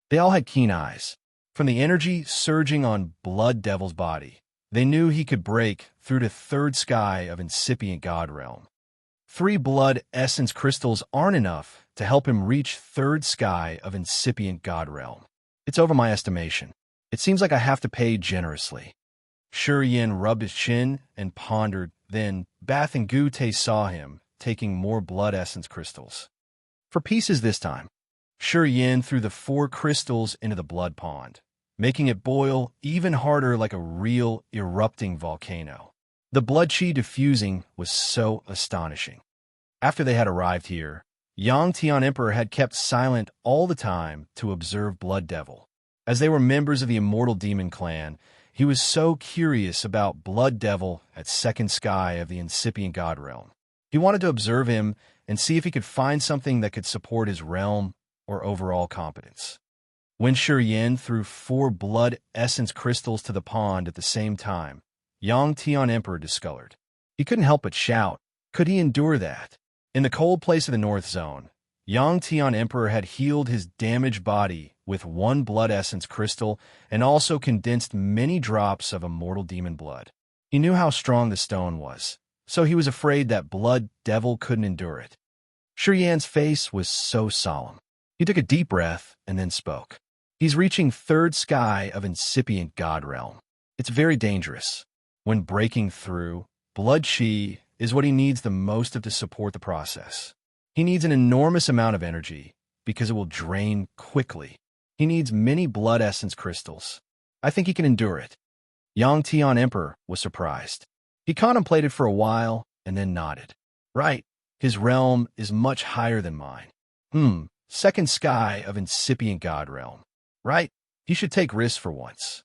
They all had keen eyes. From the energy surging on Blood Devil's body, they knew he could break through to 3rd sky of incipient God realm. 3 blood essence crystals aren't enough to help him reach 3rd sky of incipient God realm. It's over my estimation. It seems like I have to pay generously. Yin rubbed his chin and pondered. Then Bath and Gute saw him taking more blood essence crystals. For pieces this time, Yin threw the 4 crystals into the blood pond, making it boil even harder like a real erupting volcano. The blood chi diffusing was so astonishing. After they had arrived here, Yang Tian Emperor had kept silent all the time to observe Blood Devil. As they were members of the Immortal Demon Clan, he was so curious about Blood Devil at 2nd sky of the incipient God realm. He wanted to observe him and see if he could find something that could support his realm or overall competence. When Yin threw 4 blood essence crystals to the pond at the same time, Yang Tian Emperor discolored. He couldn't help but shout. Could he endure that? In the cold place of the North Zone, Yang Tian Emperor had healed his damaged body with 1 blood essence crystal and also condensed many drops of immortal demon blood. He knew how strong the stone was, so he was afraid that Blood Devil couldn't endure it. Yan's face was so solemn. He took a deep breath and then spoke. He's reaching 3rd sky of incipient God realm. It's very dangerous. When breaking through, blood chi is what he needs the most of to support the process. He needs an enormous amount of energy because it will drain quickly. He needs many blood essence crystals. I think he can endure it. Yang Tian Emperor was surprised. He contemplated for a while and then nodded. Right, his realm is much higher than mine. 2nd sky of incipient God realm. Right, he should take risks for once.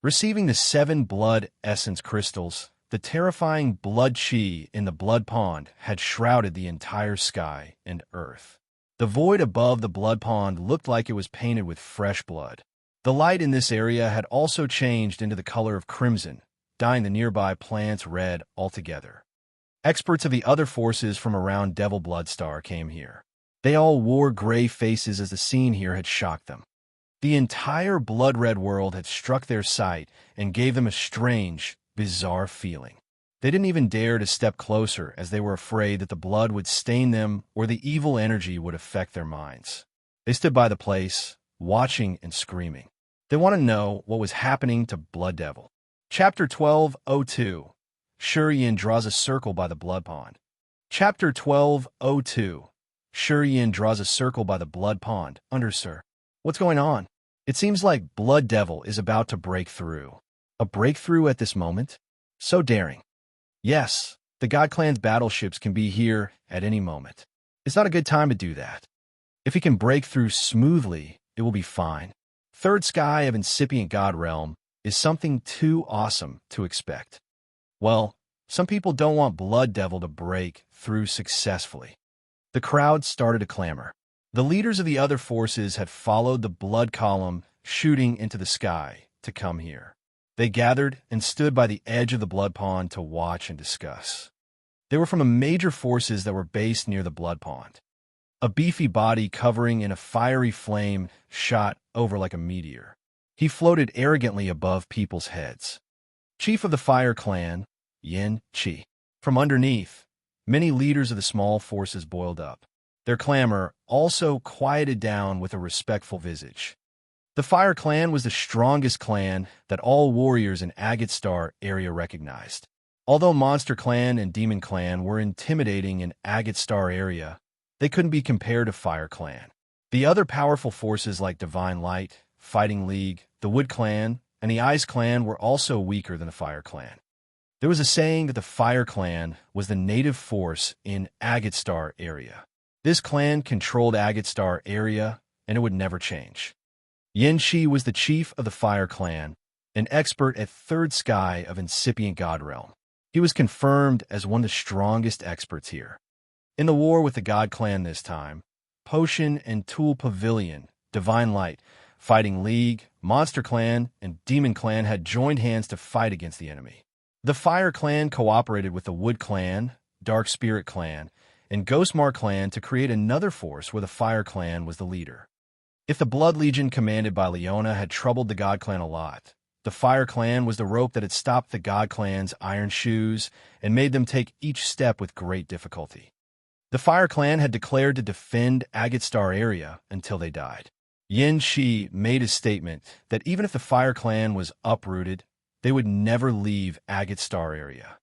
Receiving the 7 blood essence crystals, The terrifying blood chi in the blood pond had shrouded the entire sky and earth. The void above the blood pond looked like it was painted with fresh blood. The light in this area had also changed into the color of crimson, dyeing the nearby plants red altogether. Experts of the other forces from around Devil Bloodstar came here. They all wore gray faces as the scene here had shocked them. The entire blood-red world had struck their sight and gave them a strange, bizarre feeling. They didn't even dare to step closer as they were afraid that the blood would stain them or the evil energy would affect their minds. They stood by the place, watching and screaming. They wanted to know what was happening to Blood Devil. Chapter 12:02. Shi Yin draws a circle by the blood pond. Chapter 12:02. Shi Yin draws a circle by the blood pond. Sir. What's going on? It seems like Blood Devil is about to break through. A breakthrough at this moment? So daring. Yes, the God Clan's battleships can be here at any moment. It's not a good time to do that. If he can break through smoothly, it will be fine. Third sky of incipient God realm is something too awesome to expect. Well, some people don't want Blood Devil to break through successfully. The crowd started to clamor. The leaders of the other forces had followed the blood column shooting into the sky to come here. They gathered and stood by the edge of the blood pond to watch and discuss. They were from the major forces that were based near the blood pond. A beefy body covering in a fiery flame shot over like a meteor. He floated arrogantly above people's heads. Chief of the Fire Clan, Yin Chi. From underneath, many leaders of the small forces boiled up. Their clamor also quieted down with a respectful visage. The Fire Clan was the strongest clan that all warriors in Agate Star area recognized. Although Monster Clan and Demon Clan were intimidating in Agate Star area, they couldn't be compared to Fire Clan. The other powerful forces like Divine Light, Fighting League, the Wood Clan, and the Ice Clan were also weaker than the Fire Clan. There was a saying that the Fire Clan was the native force in Agate Star area. This clan controlled Agate Star area, and it would never change. Yin Shi was the chief of the Fire Clan, an expert at Third Sky of Incipient God Realm. He was confirmed as one of the strongest experts here. In the war with the God Clan this time, Potion and Tool Pavilion, Divine Light, Fighting League, Monster Clan, and Demon Clan had joined hands to fight against the enemy. The Fire Clan cooperated with the Wood Clan, Dark Spirit Clan, and Ghostmark Clan to create another force where the Fire Clan was the leader. If the Blood Legion commanded by Leona had troubled the God Clan a lot, the Fire Clan was the rope that had stopped the God Clan's iron shoes and made them take each step with great difficulty. The Fire Clan had declared to defend Agate Star area until they died. Yin Shi made a statement that even if the Fire Clan was uprooted, they would never leave Agate Star area.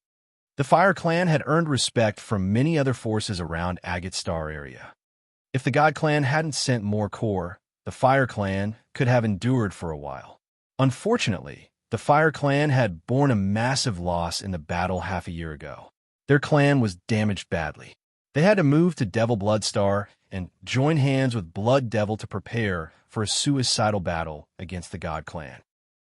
The Fire Clan had earned respect from many other forces around Agate Star area. If the God Clan hadn't sent more core, the Fire Clan could have endured for a while. Unfortunately, the Fire Clan had borne a massive loss in the battle half a year ago. Their clan was damaged badly. They had to move to Devil Bloodstar and join hands with Blood Devil to prepare for a suicidal battle against the God Clan.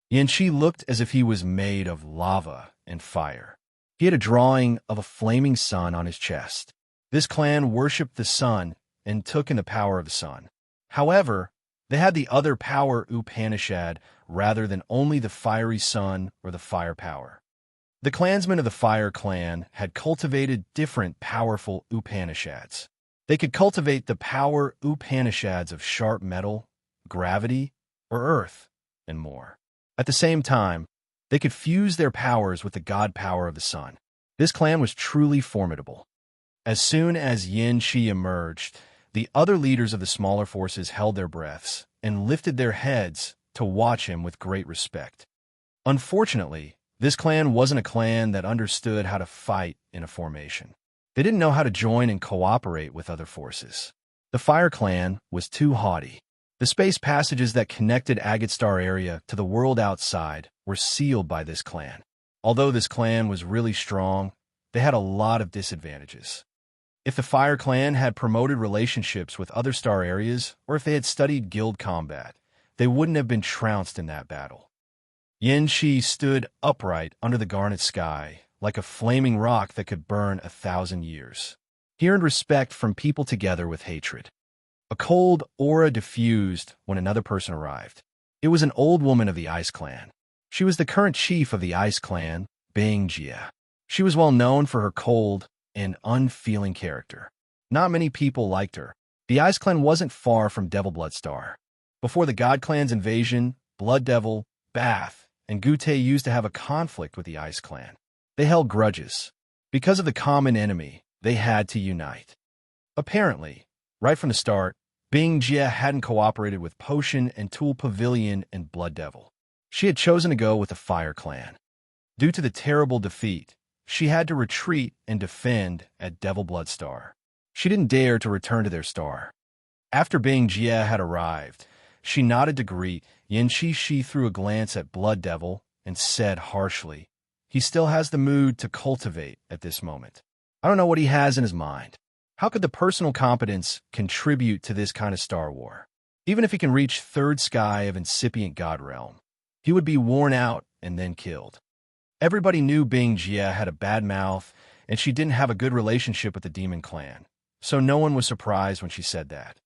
Yin Shi looked as if he was made of lava and fire. He had a drawing of a flaming sun on his chest. This clan worshipped the sun and took in the power of the sun. However, they had the other power Upanishad rather than only the fiery sun or the fire power. The clansmen of the Fire Clan had cultivated different powerful Upanishads. They could cultivate the power Upanishads of sharp metal, gravity, or earth, and more. At the same time, they could fuse their powers with the god power of the sun. This clan was truly formidable. As soon as Yin Shi emerged, the other leaders of the smaller forces held their breaths and lifted their heads to watch him with great respect. Unfortunately, this clan wasn't a clan that understood how to fight in a formation. They didn't know how to join and cooperate with other forces. The Fire Clan was too haughty. The space passages that connected Agate Star area to the world outside were sealed by this clan. Although this clan was really strong, they had a lot of disadvantages. If the Fire Clan had promoted relationships with other star areas, or if they had studied guild combat, they wouldn't have been trounced in that battle. Yin Shi stood upright under the garnet sky, like a flaming rock that could burn 1,000 years. He earned respect from people together with hatred. A cold aura diffused when another person arrived. It was an old woman of the Ice Clan. She was the current chief of the Ice Clan, Jia. She was well known for her cold and unfeeling character. Not many people liked her. The Ice Clan wasn't far from Devil Bloodstar. Before the God Clan's invasion, Blood Devil, Bath, and Gute used to have a conflict with the Ice Clan. They held grudges. Because of the common enemy, they had to unite. Apparently, right from the start, Jia hadn't cooperated with Potion and Tool Pavilion and Blood Devil. She had chosen to go with the Fire Clan. Due to the terrible defeat, she had to retreat and defend at Devil Bloodstar. She didn't dare to return to their star. After Jia had arrived, she nodded to greet Yanqi. She threw a glance at Blood Devil and said harshly, "He still has the mood to cultivate at this moment. I don't know what he has in his mind. How could the personal competence contribute to this kind of star war? Even if he can reach third sky of incipient God realm, he would be worn out and then killed." Everybody knew Jia had a bad mouth and she didn't have a good relationship with the Demon Clan, so no one was surprised when she said that.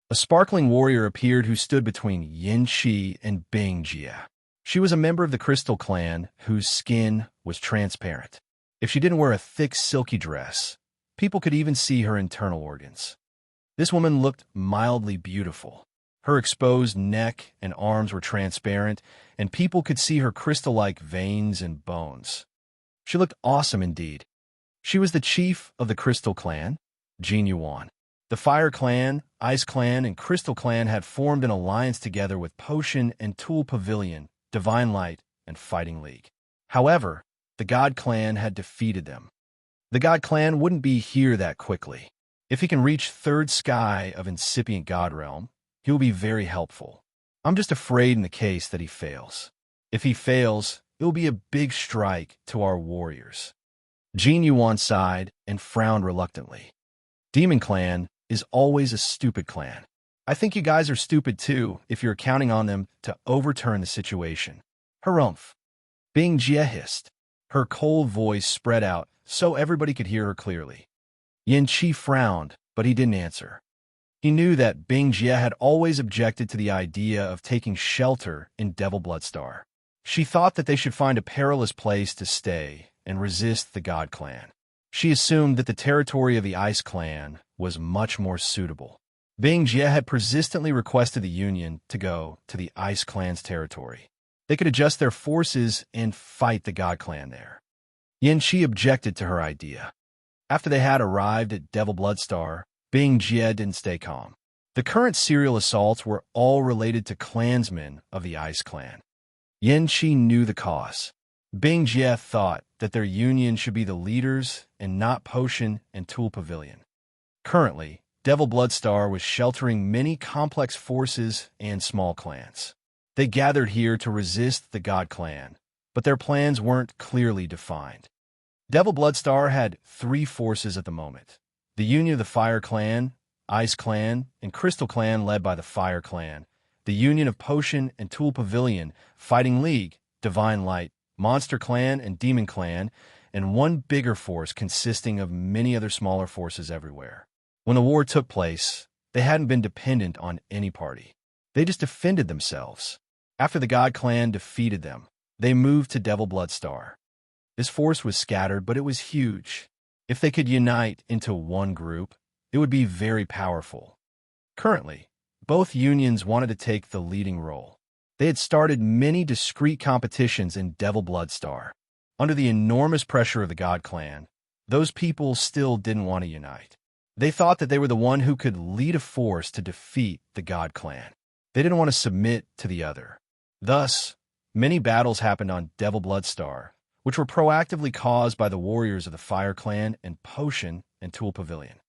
A sparkling warrior appeared who stood between Yanqi and Jia. She was a member of the Crystal Clan whose skin was transparent. If she didn't wear a thick silky dress, people could even see her internal organs. This woman looked mildly beautiful. Her exposed neck and arms were transparent, and people could see her crystal-like veins and bones. She looked awesome indeed. She was the chief of the Crystal Clan, Jin Yuan. The Fire Clan, Ice Clan, and Crystal Clan had formed an alliance together with Potion and Tool Pavilion, Divine Light, and Fighting League. However, the God Clan had defeated them. The God Clan wouldn't be here that quickly. If he can reach third sky of incipient God realm, he will be very helpful. I'm just afraid in the case that he fails. If he fails, it will be a big strike to our warriors. Jin Yuan sighed and frowned reluctantly. Demon Clan is always a stupid clan. I think you guys are stupid too if you're counting on them to overturn the situation. Harumph. Jia hissed. Her cold voice spread out so everybody could hear her clearly. Yanqi frowned, but he didn't answer. He knew that Jia had always objected to the idea of taking shelter in Devil Bloodstar. She thought that they should find a perilous place to stay and resist the God Clan. She assumed that the territory of the Ice Clan was much more suitable. Jia had persistently requested the Union to go to the Ice Clan's territory. They could adjust their forces and fight the God Clan there. Yanqi objected to her idea. After they had arrived at Devil Bloodstar, Jia didn't stay calm. The current serial assaults were all related to clansmen of the Ice Clan. Yanqi knew the cause. Jia thought that their union should be the leaders and not Potion and Tool Pavilion. Currently, Devil Bloodstar was sheltering many complex forces and small clans. They gathered here to resist the God Clan, but their plans weren't clearly defined. Devil Bloodstar had 3 forces at the moment: the Union of the Fire Clan, Ice Clan, and Crystal Clan led by the Fire Clan, the Union of Potion and Tool Pavilion, Fighting League, Divine Light, Monster Clan, and Demon Clan, and one bigger force consisting of many other smaller forces everywhere. When the war took place, they hadn't been dependent on any party. They just defended themselves. After the God Clan defeated them, they moved to Devil Bloodstar. This force was scattered, but it was huge. If they could unite into one group, it would be very powerful. Currently, both unions wanted to take the leading role. They had started many discrete competitions in Devil Bloodstar. Under the enormous pressure of the God Clan, those people still didn't want to unite. They thought that they were the one who could lead a force to defeat the God Clan. They didn't want to submit to the other. Thus, many battles happened on Devil Bloodstar, which were proactively caused by the warriors of the Fire Clan and Potion and Tool Pavilion.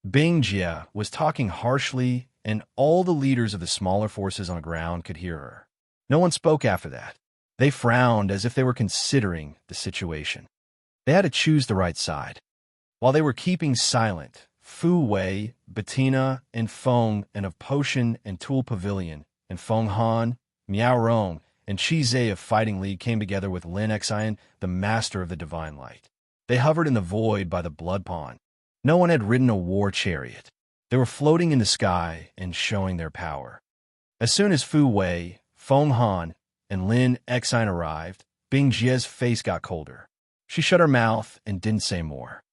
Jia was talking harshly, and all the leaders of the smaller forces on the ground could hear her. No one spoke after that. They frowned as if they were considering the situation. They had to choose the right side. While they were keeping silent, Fu Wei, Bettina, and Feng, and of Potion and Tool Pavilion, and Feng Han, Miao Rong, and Chi Zhe of Fighting League came together with Lin Xian, the master of the divine light. They hovered in the void by the blood pond. No one had ridden a war chariot. They were floating in the sky and showing their power. As soon as Fu Wei, Feng Han, and Lin Xian arrived, Bing Jie's face got colder. She shut her mouth and didn't say more.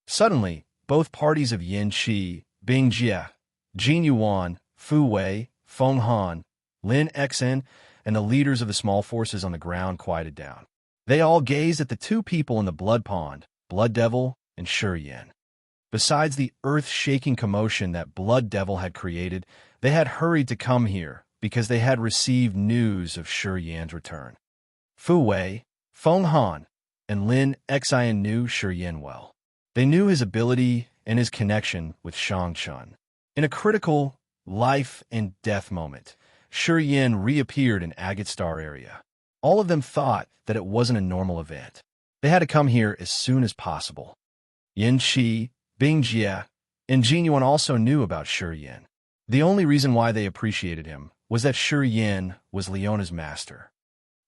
Suddenly, both parties of Yin Qi, Bing Jie, Jin Yuan, Fu Wei, Feng Han, Lin Xian, and the leaders of the small forces on the ground quieted down. They all gazed at the two people in the blood pond, Blood Devil and Shi Yan. Besides the earth-shaking commotion that Blood Devil had created, they had hurried to come here because they had received news of Shi Yan's return. Fu Wei, Feng Han, and Lin Xian knew Shi Yan well. They knew his ability and his connection with Shang Chun. In a critical life and death moment, Shi Yan reappeared in Agate Star area. All of them thought that it wasn't a normal event. They had to come here as soon as possible. Yin Qi, Bing Jie, and Jin Yuan also knew about Shi Yan. The only reason why they appreciated him was that Shi Yan was Leona's master.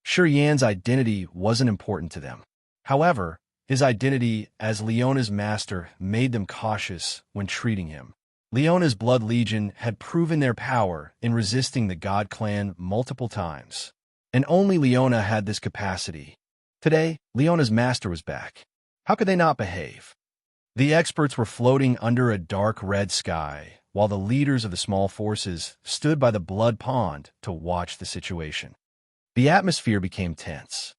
Shi Yan's identity wasn't important to them. However, his identity as Leona's master made them cautious when treating him. Leona's Blood Legion had proven their power in resisting the God Clan multiple times, and only Leona had this capacity. Today, Leona's master was back. How could they not behave? The experts were floating under a dark red sky, while the leaders of the small forces stood by the blood pond to watch the situation. The atmosphere became tense.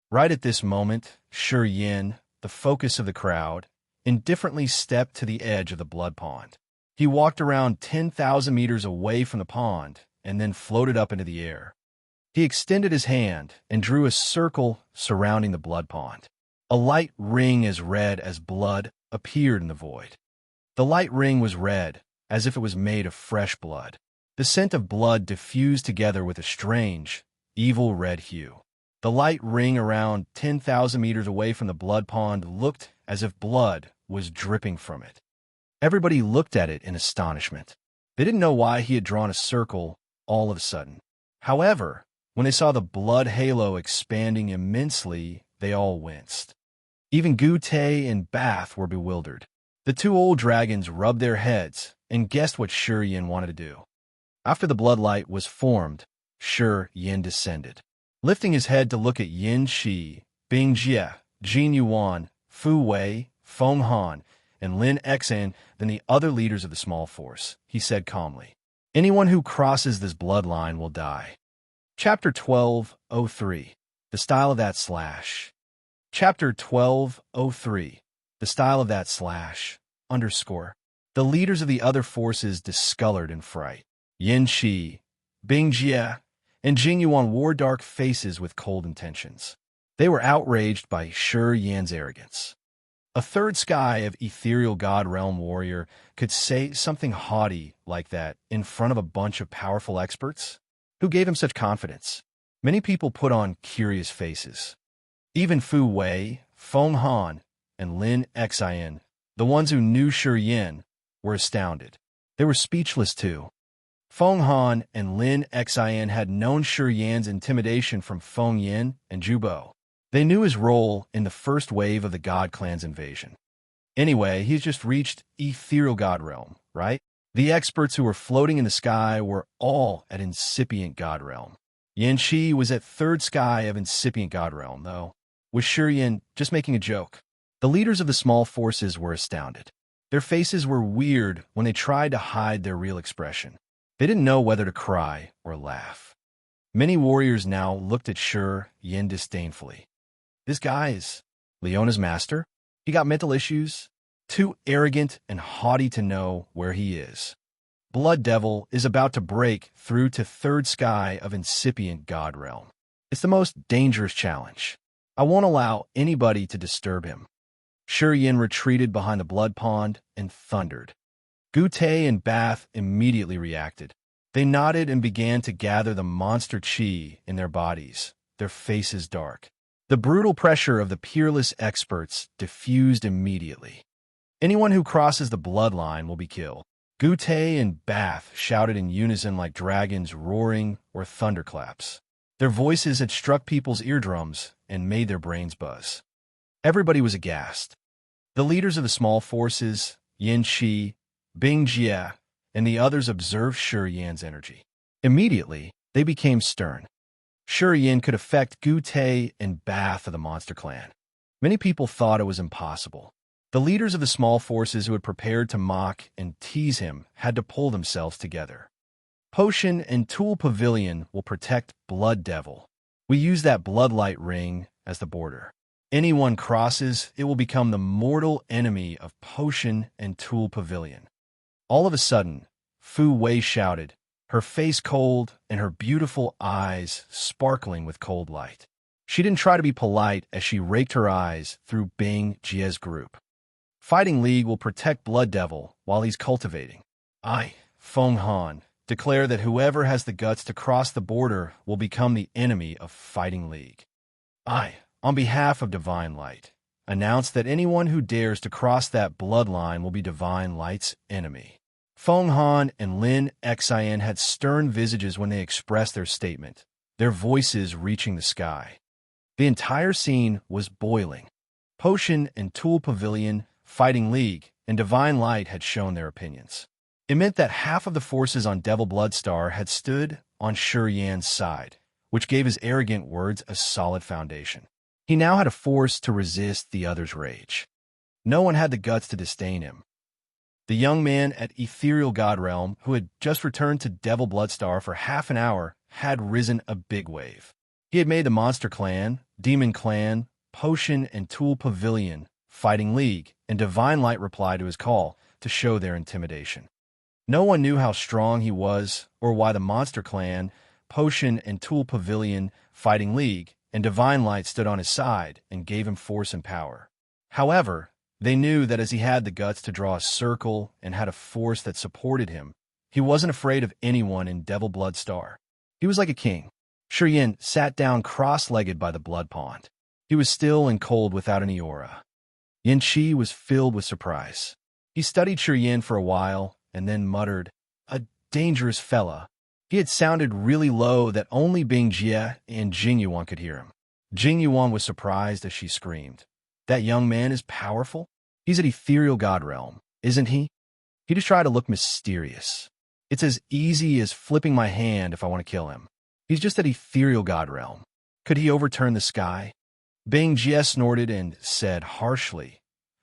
Right at this moment, Shi Yan, the focus of the crowd, indifferently stepped to the edge of the blood pond. He walked around 10,000 meters away from the pond and then floated up into the air. He extended his hand and drew a circle surrounding the blood pond. A light ring as red as blood appeared in the void. The light ring was red, as if it was made of fresh blood. The scent of blood diffused together with a strange, evil red hue. The light ring around 10,000 meters away from the blood pond looked as if blood was dripping from it. Everybody looked at it in astonishment. They didn't know why he had drawn a circle all of a sudden. However, when they saw the blood halo expanding immensely, they all winced. Even Gu Te and Bath were bewildered. The two old dragons rubbed their heads and guessed what Shi Yan wanted to do. After the bloodlight was formed, Shi Yan descended. Lifting his head to look at Yin Qi, Bing Jie, Jin Yuan, Fu Wei, Feng Han, and Lin Xian, then the other leaders of the small force, he said calmly, "Anyone who crosses this bloodline will die." Chapter 12:03. The Style of That Slash. Chapter 12:03. The Style of That Slash. _ The leaders of the other forces discolored in fright. Yin Qi, Bing Jie, and Jin Yuan wore dark faces with cold intentions. They were outraged by Shi Yan's arrogance. A third sky of ethereal god realm warrior could say something haughty like that in front of a bunch of powerful experts? Who gave him such confidence? Many people put on curious faces. Even Fu Wei, Feng Han, and Lin Xian, the ones who knew Shi Yan, were astounded. They were speechless too. Feng Han and Lin Xian had known Shi Yan's intimidation from Feng Yin and Zhu Bo. They knew his role in the first wave of the God Clan's invasion. Anyway, he's just reached ethereal God realm, right? The experts who were floating in the sky were all at incipient God realm. Yin Qi was at third sky of incipient God realm, though. Was Shi Yan just making a joke? The leaders of the small forces were astounded. Their faces were weird when they tried to hide their real expression. They didn't know whether to cry or laugh. Many warriors now looked at Shi Yan disdainfully. This guy is Leona's master? He got mental issues? Too arrogant and haughty to know where he is. Blood Devil is about to break through to third sky of incipient God realm. It's the most dangerous challenge. I won't allow anybody to disturb him. Shi Yan retreated behind the blood pond and thundered. Gu Te and Bath immediately reacted. They nodded and began to gather the monster chi in their bodies, their faces dark. The brutal pressure of the peerless experts diffused immediately. Anyone who crosses the bloodline will be killed. Gu Te and Bath shouted in unison like dragons roaring or thunderclaps. Their voices had struck people's eardrums and made their brains buzz. Everybody was aghast. The leaders of the small forces, Yin Shi, Bing Jie, and the others observed Shi Yan's energy. Immediately, they became stern. Shi Yan could affect Gu Tei and Bath of the Monster Clan. Many people thought it was impossible. The leaders of the small forces who had prepared to mock and tease him had to pull themselves together. Potion and Tool Pavilion will protect Blood Devil. We use that bloodlight ring as the border. Anyone crosses, it will become the mortal enemy of Potion and Tool Pavilion. All of a sudden, Fu Wei shouted, her face cold and her beautiful eyes sparkling with cold light. She didn't try to be polite as she raked her eyes through Bing Jie's group. Fighting League will protect Blood Devil while he's cultivating. I, Feng Han, declare that whoever has the guts to cross the border will become the enemy of Fighting League. I, on behalf of Divine Light, announce that anyone who dares to cross that bloodline will be Divine Light's enemy. Feng Han and Lin Xian had stern visages when they expressed their statement, their voices reaching the sky. The entire scene was boiling. Potion and Tool Pavilion, Fighting League, and Divine Light had shown their opinions. It meant that half of the forces on Devil Bloodstar had stood on Shi Yan's side, which gave his arrogant words a solid foundation. He now had a force to resist the others' rage. No one had the guts to disdain him. The young man at Ethereal God Realm, who had just returned to Devil Bloodstar for half an hour, had risen a big wave. He had made the Monster Clan, Demon Clan, Potion and Tool Pavilion, Fighting League, and Divine Light reply to his call to show their intimidation. No one knew how strong he was or why the Monster Clan, Potion and Tool Pavilion, Fighting League, and Divine Light stood on his side and gave him force and power. However, they knew that as he had the guts to draw a circle and had a force that supported him, he wasn't afraid of anyone in Devil Bloodstar. He was like a king. Shi Yan sat down cross-legged by the blood pond. He was still and cold without any aura. Yin Qi was filled with surprise. He studied Shi Yan for a while and then muttered, "A dangerous fella." He had sounded really low that only Bing Jie and Jing Yuan could hear him. Jing Yuan was surprised as she screamed, "That young man is powerful? He's at Ethereal God Realm, isn't he? He just tried to look mysterious. It's as easy as flipping my hand if I want to kill him. He's just at Ethereal God Realm. Could he overturn the sky?" Bing Jie snorted and said harshly,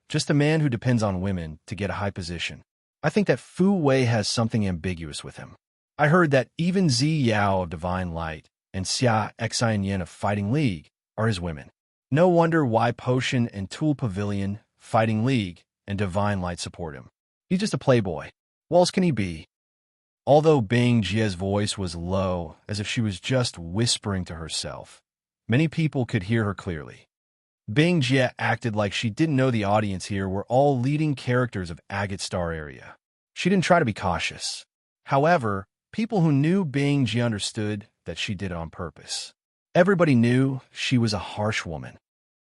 "Just a man who depends on women to get a high position. I think that Fu Wei has something ambiguous with him. I heard that even Zi Yao of Divine Light and Xia Xian Yin of Fighting League are his women. No wonder why Potion and Tool Pavilion, Fighting League, and Divine Light support him. He's just a playboy. What else can he be?" Although Bing Jie's voice was low, as if she was just whispering to herself, many people could hear her clearly. Bing Jie acted like she didn't know the audience here were all leading characters of Agate Star area. She didn't try to be cautious. However, people who knew Bing Jie understood that she did it on purpose. Everybody knew she was a harsh woman.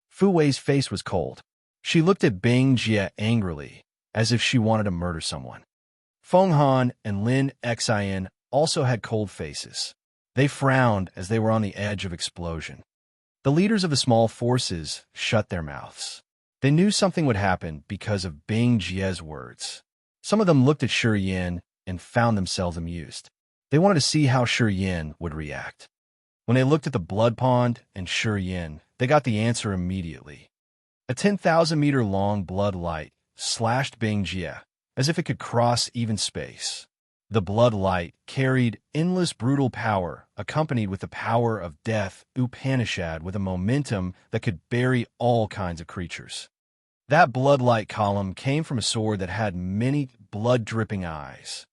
Fu Wei's face was cold. She looked at Bing Jie angrily, as if she wanted to murder someone. Feng Han and Lin Xian also had cold faces. They frowned as they were on the edge of explosion. The leaders of the small forces shut their mouths. They knew something would happen because of Bing Jie's words. Some of them looked at Shi Yan and found themselves amused. They wanted to see how Shi Yan would react. When they looked at the blood pond and Shi Yan, they got the answer immediately. A 10,000-meter-long blood light slashed Bing Jie, as if it could cross even space. The blood light carried endless brutal power, accompanied with the power of death Upanishad with a momentum that could bury all kinds of creatures. That blood light column came from a sword that had many blood-dripping eyes.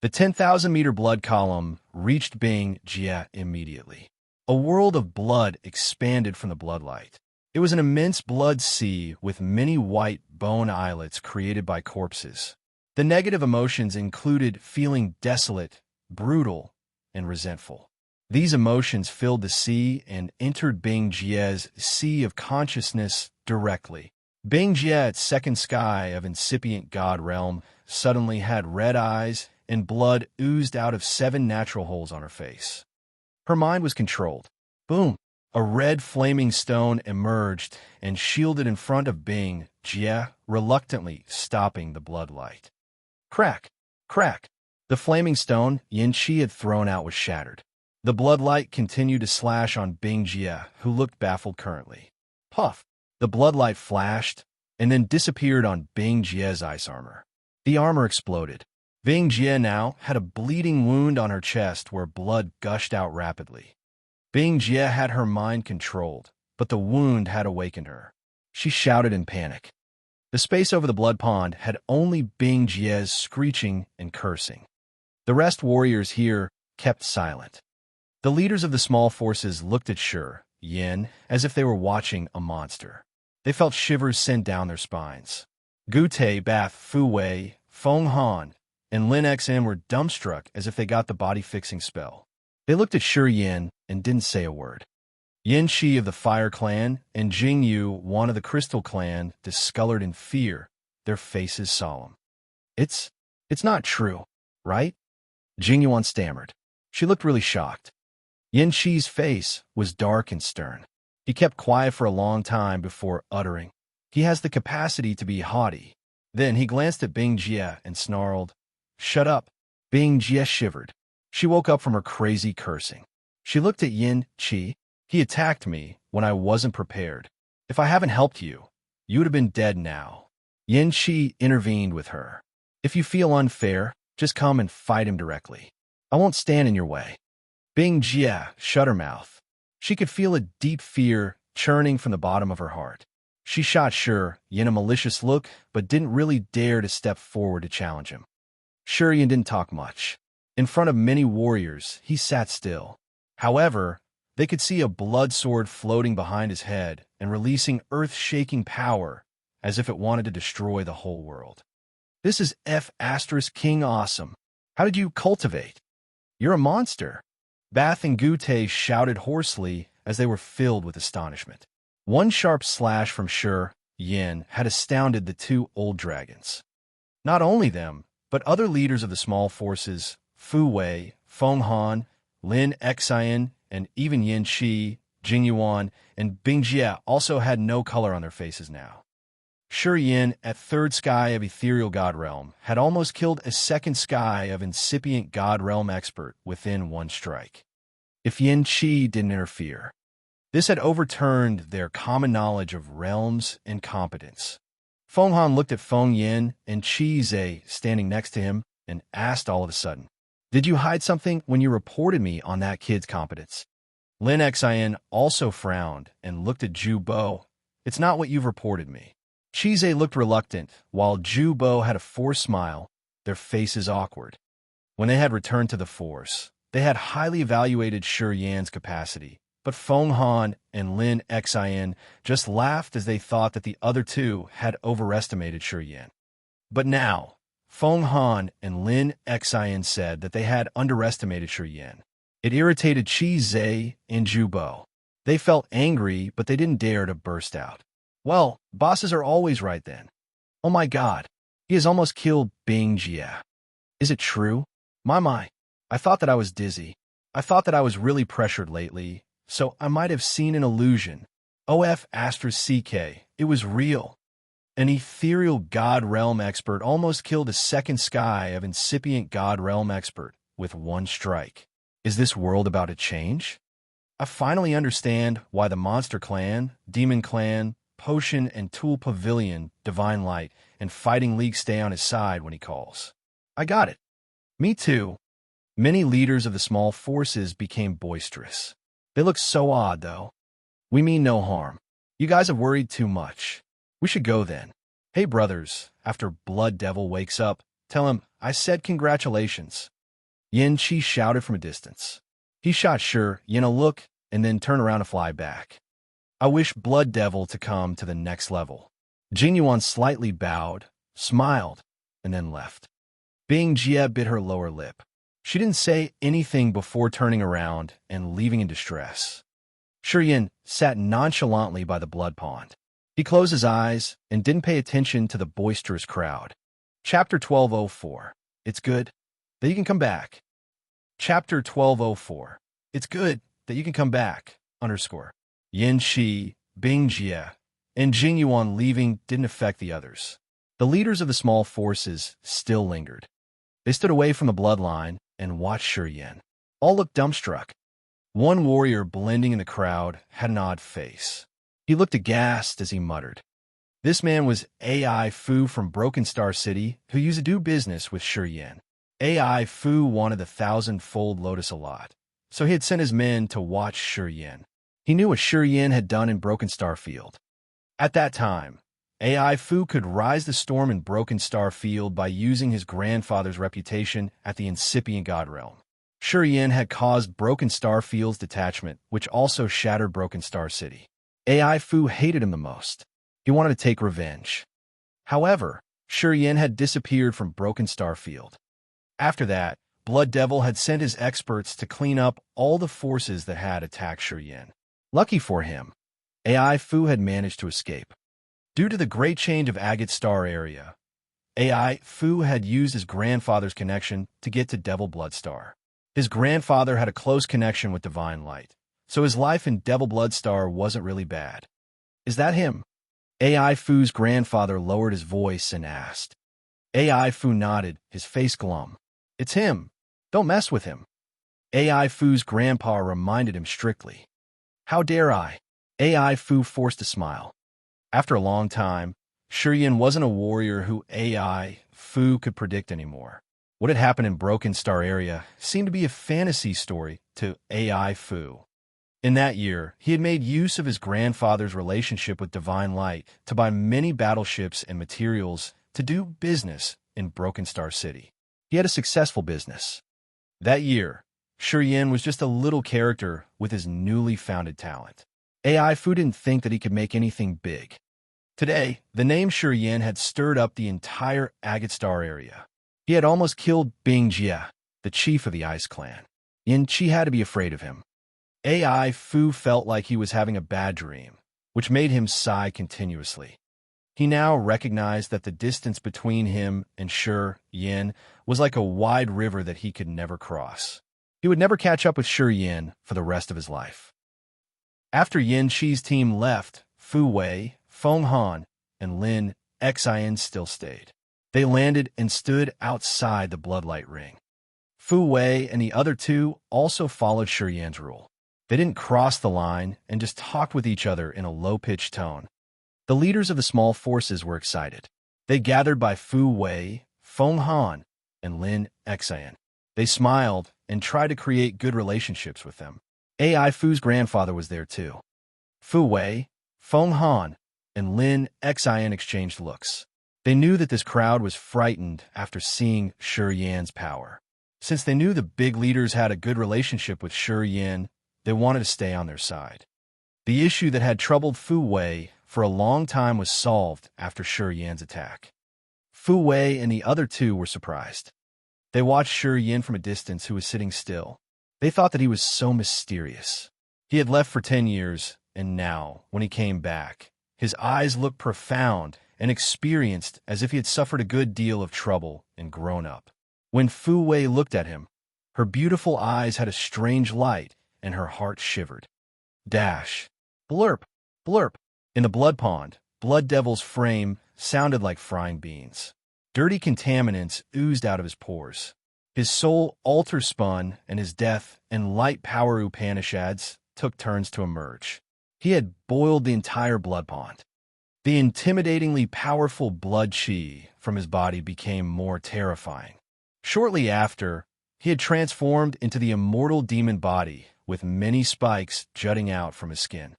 The 10,000-meter blood column reached Bing Jie immediately. A world of blood expanded from the blood light. It was an immense blood sea with many white bone islets created by corpses. The negative emotions included feeling desolate, brutal, and resentful. These emotions filled the sea and entered Bing Jie's sea of consciousness directly. Bing Jie's second sky of incipient God realm suddenly had red eyes and blood oozed out of 7 natural holes on her face. Her mind was controlled. Boom! A red flaming stone emerged and shielded in front of Bing Jie, reluctantly stopping the bloodlight. Crack! Crack! The flaming stone Yin Qi had thrown out was shattered. The bloodlight continued to slash on Bing Jie, who looked baffled currently. Puff! The bloodlight flashed and then disappeared on Bing Jie's ice armor. The armor exploded. Bing Jie now had a bleeding wound on her chest where blood gushed out rapidly. Bing Jie had her mind controlled, but the wound had awakened her. She shouted in panic. The space over the blood pond had only Bing Jie's screeching and cursing. The rest warriors here kept silent. The leaders of the small forces looked at Shi Yin as if they were watching a monster. They felt shivers send down their spines. Gu Te, Bath, Fu Wei, Feng Han, and Lin XM were dumbstruck as if they got the body-fixing spell. They looked at Shi Yin and didn't say a word. Yin Qi of the Fire Clan and Jing Yu, one of the Crystal Clan, discolored in fear, their faces solemn. It's not true, right? Jing Yuan stammered. She looked really shocked. Yin Qi's face was dark and stern. He kept quiet for a long time before uttering, "He has the capacity to be haughty." Then he glanced at Bing Jie and snarled, "Shut up." Bing Jie shivered. She woke up from her crazy cursing. She looked at Yin Qi. "He attacked me when I wasn't prepared. If I haven't helped you, you would have been dead now." Yin Qi intervened with her. "If you feel unfair, just come and fight him directly. I won't stand in your way." Bing Jie shut her mouth. She could feel a deep fear churning from the bottom of her heart. She shot Shi Yin a malicious look, but didn't really dare to step forward to challenge him. Shi Yin didn't talk much. In front of many warriors, he sat still. However, they could see a blood sword floating behind his head and releasing earth-shaking power as if it wanted to destroy the whole world. "This is King awesome. How did you cultivate? You're a monster." Bath and Gu Te shouted hoarsely as they were filled with astonishment. One sharp slash from Shi Yin had astounded the two old dragons. Not only them, but other leaders of the small forces, Fu Wei, Feng Han, Lin Xian, and even Yin Qi, Jing Yuan, and Bing Jie also had no color on their faces now. Shi Yin, at third sky of Ethereal God Realm, had almost killed a second sky of incipient God Realm expert within one strike. If Yin Qi didn't interfere, this had overturned their common knowledge of realms and competence. Feng Han looked at Feng Yin and Qi Zhe standing next to him and asked all of a sudden, "Did you hide something when you reported me on that kid's competence?" Lin Xian also frowned and looked at Zhu Bo. "It's not what you've reported me." Qi Zhe looked reluctant, while Zhu Bo had a forced smile, their faces awkward. When they had returned to the force, they had highly evaluated Shi Yan's capacity, but Feng Han and Lin Xian just laughed as they thought that the other two had overestimated Shi Yan. But now, Feng Han and Lin Xian said that they had underestimated Shi Yan. It irritated Qi Zhe and Zhu Bo. They felt angry, but they didn't dare to burst out. "Well, bosses are always right then. Oh my God, he has almost killed Bing Jie. Is it true? My, I thought that I was dizzy. I thought that I was really pressured lately, so I might have seen an illusion. CK, it was real. An ethereal God Realm expert almost killed a second sky of incipient God Realm expert with one strike. Is this world about to change? I finally understand why the Monster Clan, Demon Clan, Potion and Tool Pavilion, Divine Light, and Fighting League stay on his side when he calls. I got it. Me too." Many leaders of the small forces became boisterous. "They look so odd, though. We mean no harm. You guys have worried too much. We should go then. Hey, brothers, after Blood Devil wakes up, tell him I said congratulations." Yin Qi shouted from a distance. He shot Shi Yin a look and then turned around to fly back. "I wish Blood Devil to come to the next level." Jing Yuan slightly bowed, smiled, and then left. Bing Jie bit her lower lip. She didn't say anything before turning around and leaving in distress. Shi Yin sat nonchalantly by the blood pond. He closed his eyes and didn't pay attention to the boisterous crowd. Chapter 1204. It's good that you can come back. Chapter 1204. It's good that you can come back. underscore. Yin Shi, Bing Jie, and Jingyuan leaving didn't affect the others. The leaders of the small forces still lingered. They stood away from the bloodline and watched Shi Yan. All looked dumbstruck. One warrior blending in the crowd had an odd face. He looked aghast as he muttered. This man was AI Fu from Broken Star City, who used to do business with Shi Yan. AI Fu wanted the 1,000-fold lotus a lot, so he had sent his men to watch Shi Yan. He knew what Shi Yan had done in Broken Star Field. At that time, AI Fu could rise the storm in Broken Star Field by using his grandfather's reputation at the incipient God Realm. Shi Yan had caused Broken Star Field's detachment, which also shattered Broken Star City. AI Fu hated him the most. He wanted to take revenge. However, Shi Yan had disappeared from Broken Star Field. After that, Blood Devil had sent his experts to clean up all the forces that had attacked Shi Yan. Lucky for him, AI Fu had managed to escape. Due to the great change of Agate Star area, AI Fu had used his grandfather's connection to get to Devil Blood Star. His grandfather had a close connection with Divine Light, so his life in Devil Blood Star wasn't really bad. Is that him? AI Fu's grandfather lowered his voice and asked. AI Fu nodded, his face glum. It's him. Don't mess with him. AI Fu's grandpa reminded him strictly. How dare I? AI Fu forced a smile. After a long time, Shi Yan wasn't a warrior who AI Fu could predict anymore. What had happened in Broken Star area seemed to be a fantasy story to AI Fu. In that year, he had made use of his grandfather's relationship with Divine Light to buy many battleships and materials to do business in Broken Star City. He had a successful business. That year, Shi Yan was just a little character with his newly founded talent. AI Fu didn't think that he could make anything big. Today, the name Shi Yan had stirred up the entire Agate Star area. He had almost killed Bing Jie, the chief of the Ice Clan. Yin Qi had to be afraid of him. AI Fu felt like he was having a bad dream, which made him sigh continuously. He now recognized that the distance between him and Shi Yan was like a wide river that he could never cross. He would never catch up with Shi Yan for the rest of his life. After Yin Qi's team left, Fu Wei, Feng Han, and Lin Xian still stayed. They landed and stood outside the Bloodlight Ring. Fu Wei and the other two also followed Shi Yan's rule. They didn't cross the line and just talked with each other in a low-pitched tone. The leaders of the small forces were excited. They gathered by Fu Wei, Feng Han, and Lin Xian. They smiled and tried to create good relationships with them. AI Fu's grandfather was there too. Fu Wei, Feng Han, and Lin Xian exchanged looks. They knew that this crowd was frightened after seeing Shi Yan's power. Since they knew the big leaders had a good relationship with Shi Yan, they wanted to stay on their side. The issue that had troubled Fu Wei for a long time was solved after Shi Yan's attack. Fu Wei and the other two were surprised. They watched Shi Yan from a distance, who was sitting still. They thought that he was so mysterious. He had left for 10 years, and now, when he came back, his eyes looked profound and experienced as if he had suffered a good deal of trouble and grown up. When Fu Wei looked at him, her beautiful eyes had a strange light, and her heart shivered. Dash. Blurp. Blurp. In the blood pond, Blood Devil's frame sounded like frying beans. Dirty contaminants oozed out of his pores. His soul altar spun, and his death and light power Upanishads took turns to emerge. He had boiled the entire blood pond. The intimidatingly powerful blood chi from his body became more terrifying. Shortly after, he had transformed into the immortal demon body with many spikes jutting out from his skin.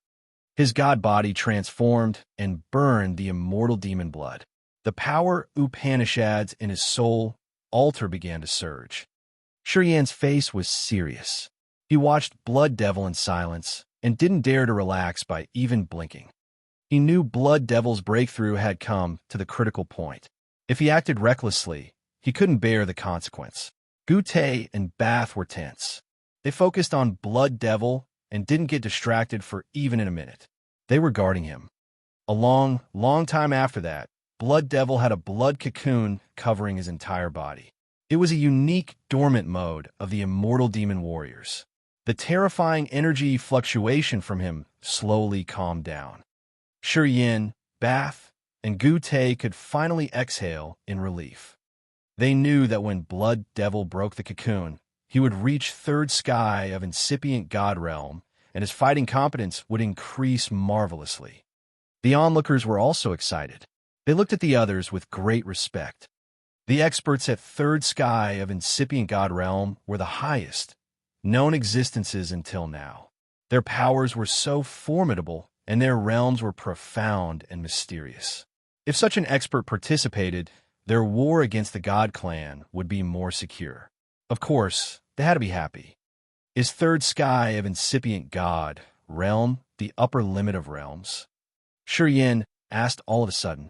His god body transformed and burned the immortal demon blood. The power Upanishads in his soul altar began to surge. Shi Yan's face was serious. He watched Blood Devil in silence and didn't dare to relax by even blinking. He knew Blood Devil's breakthrough had come to the critical point. If he acted recklessly, he couldn't bear the consequence. Gute and Bath were tense. They focused on Blood Devil and didn't get distracted for even a minute. They were guarding him. A long, long time after that, Blood Devil had a blood cocoon covering his entire body. It was a unique dormant mode of the immortal demon warriors. The terrifying energy fluctuation from him slowly calmed down. Yin, Bath, and Gute could finally exhale in relief. They knew that when Blood Devil broke the cocoon, he would reach third sky of incipient God realm, and his fighting competence would increase marvelously. The onlookers were also excited. They looked at the others with great respect. The experts at third sky of incipient God realm were the highest known existences until now. Their powers were so formidable, and their realms were profound and mysterious. If such an expert participated, their war against the God Clan would be more secure. Of course, they had to be happy. Is third sky of incipient God realm the upper limit of realms? Yin asked all of a sudden.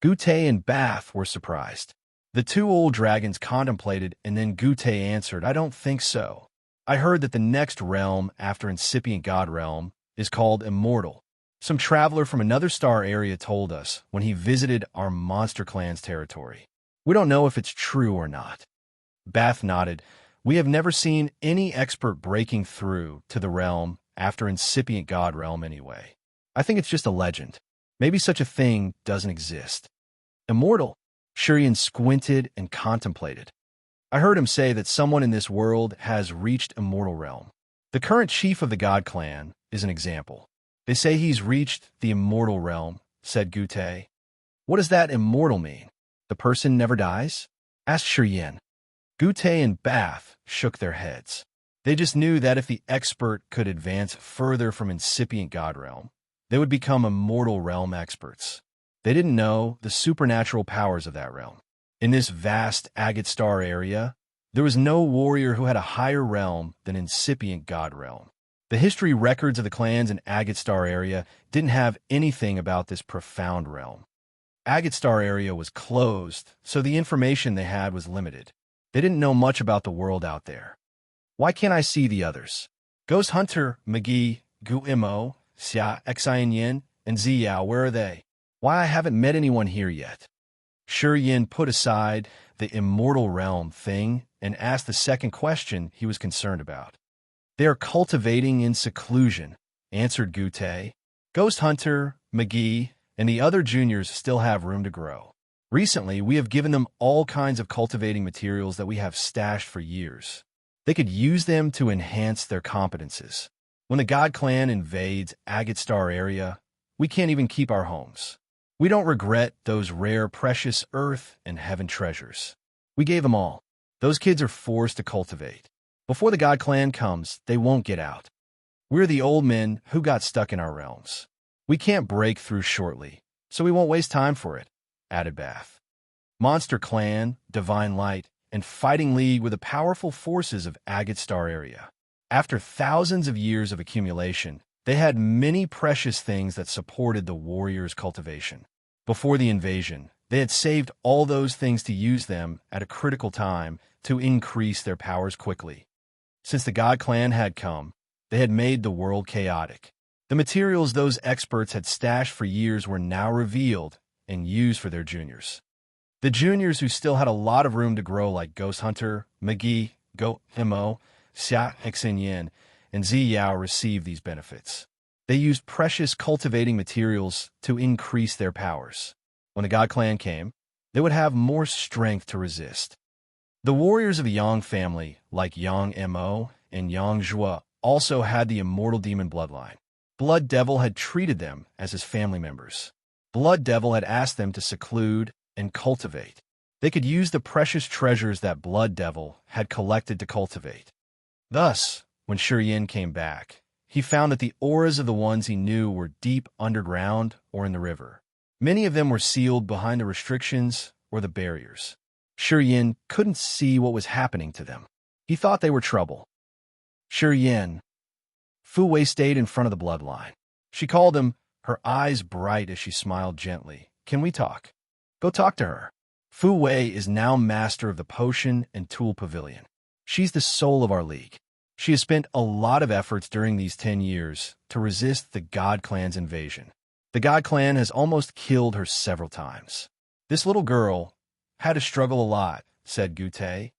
Gute and Bath were surprised. The two old dragons contemplated, and then Gute answered, I don't think so. I heard that the next realm after incipient God realm is called immortal. Some traveler from another star area told us when he visited our monster clan's territory. We don't know if it's true or not. Bath nodded. We have never seen any expert breaking through to the realm after incipient God realm anyway. I think it's just a legend. Maybe such a thing doesn't exist. Immortal? Shurian squinted and contemplated. I heard him say that someone in this world has reached immortal realm. The current chief of the God Clan is an example. They say he's reached the immortal realm, said Gute. What does that immortal mean? The person never dies? Asked Shurian. Gute and Bath shook their heads. They just knew that if the expert could advance further from incipient God realm, they would become immortal realm experts. They didn't know the supernatural powers of that realm. In this vast agate star area, there was no warrior who had a higher realm than incipient God realm. The history records of the clans in agate star area didn't have anything about this profound realm. Agate star area was closed, so the information they had was limited. They didn't know much about the world out there. Why can't I see the others? Ghost Hunter, McGee, Gu Imo, Xia, Xian Yin, and Ziyao, where are they? Why I haven't met anyone here yet? Yin put aside the immortal realm thing and asked the second question he was concerned about. They are cultivating in seclusion, answered Gute. Ghost Hunter, McGee, and the other juniors still have room to grow. Recently, we have given them all kinds of cultivating materials that we have stashed for years. They could use them to enhance their competences. When the God Clan invades Agate Star area, we can't even keep our homes. We don't regret those rare, precious earth and heaven treasures. We gave them all. Those kids are forced to cultivate. Before the God Clan comes, they won't get out. We're the old men who got stuck in our realms. We can't break through shortly, so we won't waste time for it, added Bath. Monster Clan, Divine Light, and Fighting League were the powerful forces of Agate Star area. After thousands of years of accumulation, they had many precious things that supported the warriors' cultivation. Before the invasion, they had saved all those things to use them at a critical time to increase their powers quickly. Since the God Clan had come, they had made the world chaotic. The materials those experts had stashed for years were now revealed and used for their juniors. The juniors who still had a lot of room to grow like Ghost Hunter, McGee, Go Himo, Xia Yin, and Ziyao received these benefits. They used precious cultivating materials to increase their powers. When the God Clan came, they would have more strength to resist. The warriors of the Yang family, like Yang Mo and Yang Zhua, also had the immortal demon bloodline. Blood Devil had treated them as his family members. Blood Devil had asked them to seclude and cultivate. They could use the precious treasures that Blood Devil had collected to cultivate. Thus, when Yin came back, he found that the auras of the ones he knew were deep underground or in the river. Many of them were sealed behind the restrictions or the barriers. Yin couldn't see what was happening to them. He thought they were trouble. Yin. Fu Wei stayed in front of the bloodline. She called him, her eyes bright as she smiled gently. Can we talk? Go talk to her. Fu Wei is now master of the potion and tool pavilion. She's the soul of our league. She has spent a lot of efforts during these 10 years to resist the God Clan's invasion. The God Clan has almost killed her several times. This little girl had to struggle a lot, said Gute.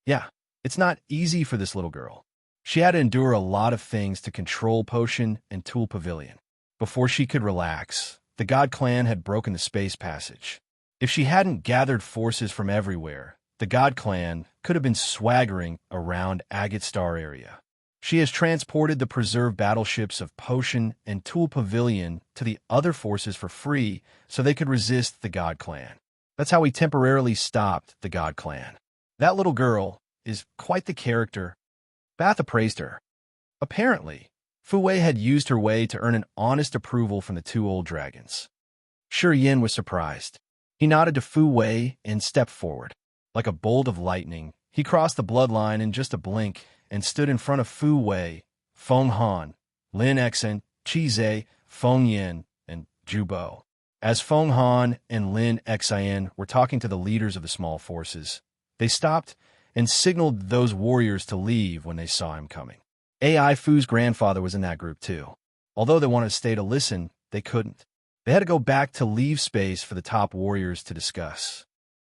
Yeah, it's not easy for this little girl. She had to endure a lot of things to control Potion and Tool Pavilion. Before she could relax, the God Clan had broken the space passage. If she hadn't gathered forces from everywhere, the God Clan could have been swaggering around Agate Star area. She has transported the preserved battleships of Potion and Tool Pavilion to the other forces for free so they could resist the God Clan. That's how we temporarily stopped the God Clan. That little girl is quite the character. Bath appraised her. Apparently, Fu Wei had used her way to earn an honest approval from the two old dragons. Shi Yin was surprised. He nodded to Fu Wei and stepped forward. Like a bolt of lightning, he crossed the bloodline in just a blink and stood in front of Fu Wei, Feng Han, Lin Exen, Qi Zhe, Feng Yin, and Zhu Bo. As Feng Han and Lin Xian were talking to the leaders of the small forces, they stopped and signaled those warriors to leave when they saw him coming. AI Fu's grandfather was in that group too. Although they wanted to stay to listen, they couldn't. They had to go back to leave space for the top warriors to discuss.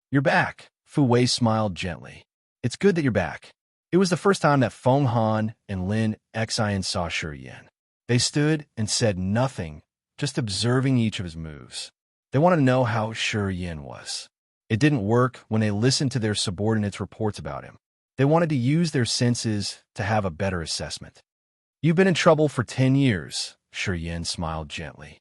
"You're back," Fu Wei smiled gently. "It's good that you're back." It was the first time that Feng Han and Lin Xian saw Shi Yin. They stood and said nothing, just observing each of his moves. They wanted to know how Shi Yin was. It didn't work when they listened to their subordinates' reports about him. They wanted to use their senses to have a better assessment. "You've been in trouble for 10 years, Shi Yin smiled gently.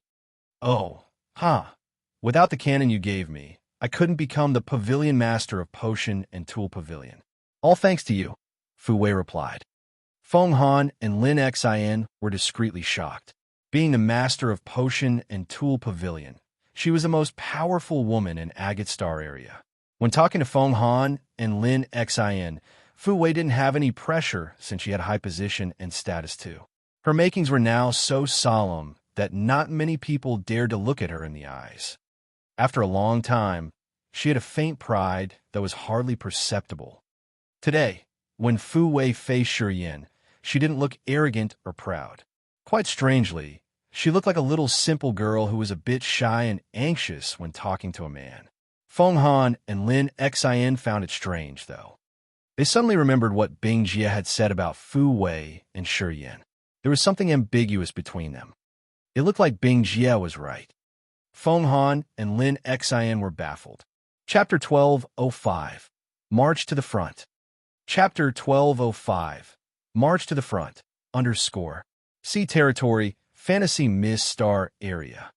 "Oh, huh. Without the cannon you gave me, I couldn't become the pavilion master of Potion and Tool Pavilion. All thanks to you," Fu Wei replied. Feng Han and Lin Xian were discreetly shocked. Being the master of Potion and Tool Pavilion, she was the most powerful woman in Agate Star area. When talking to Feng Han and Lin Xian, Fu Wei didn't have any pressure since she had high position and status too. Her makings were now so solemn that not many people dared to look at her in the eyes. After a long time, she had a faint pride that was hardly perceptible. Today, when Fu Wei faced Shi Yin, she didn't look arrogant or proud. Quite strangely, she looked like a little simple girl who was a bit shy and anxious when talking to a man. Feng Han and Lin Xian found it strange, though. They suddenly remembered what Bing Jie had said about Fu Wei and Shi Yin. There was something ambiguous between them. It looked like Bing Jie was right. Feng Han and Lin Xian were baffled. Chapter 1205. March to the Front. Chapter 1205. March to the Front. Underscore. Sea Territory, Fantasy Mist Star Area.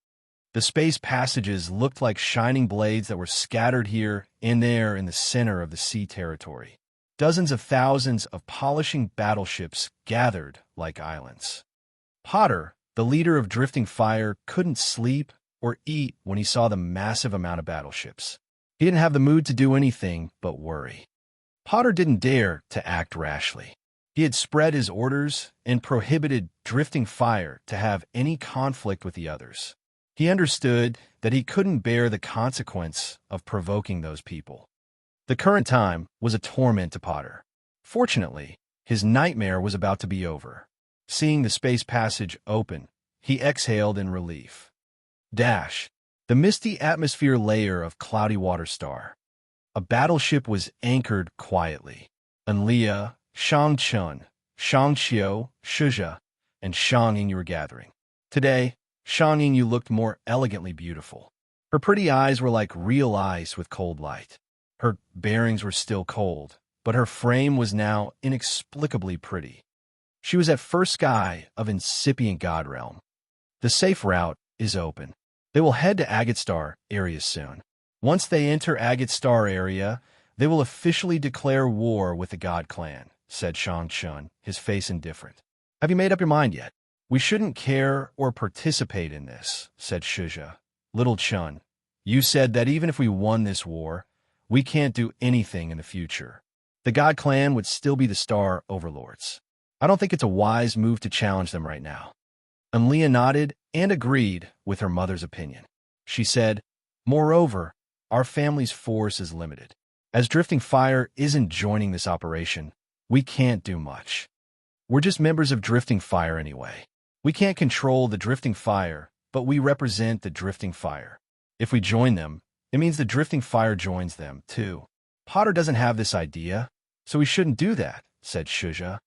The space passages looked like shining blades that were scattered here and there in the center of the sea territory. Dozens of thousands of polishing battleships gathered like islands. Potter, the leader of Drifting Fire, couldn't sleep or eat when he saw the massive amount of battleships. He didn't have the mood to do anything but worry. Potter didn't dare to act rashly. He had spread his orders and prohibited Drifting Fire to have any conflict with the others. He understood that he couldn't bear the consequence of provoking those people. The current time was a torment to Potter. Fortunately, his nightmare was about to be over. Seeing the space passage open, he exhaled in relief. Dash. The misty atmosphere layer of Cloudy Water Star. A battleship was anchored quietly. Enlia, Shang Chun, Shang Qiu, Shuzha, and Shang Ying were gathering. Today, Shang Ying looked more elegantly beautiful. Her pretty eyes were like real ice with cold light. Her bearings were still cold, but her frame was now inexplicably pretty. She was at first sky of incipient God realm. The safe route is open. They will head to Agate Star area soon. Once they enter Agate Star area, they will officially declare war with the God Clan, said Shang Chun, his face indifferent. Have you made up your mind yet? We shouldn't care or participate in this, said Shuzha. Little Chun, you said that even if we won this war, we can't do anything in the future. The God Clan would still be the Star Overlords. I don't think it's a wise move to challenge them right now. Leah nodded and agreed with her mother's opinion. She said, moreover, our family's force is limited. As Drifting Fire isn't joining this operation, we can't do much. We're just members of Drifting Fire anyway. We can't control the Drifting Fire, but we represent the Drifting Fire. If we join them, it means the Drifting Fire joins them, too. Potter doesn't have this idea, so we shouldn't do that, said Shuzha.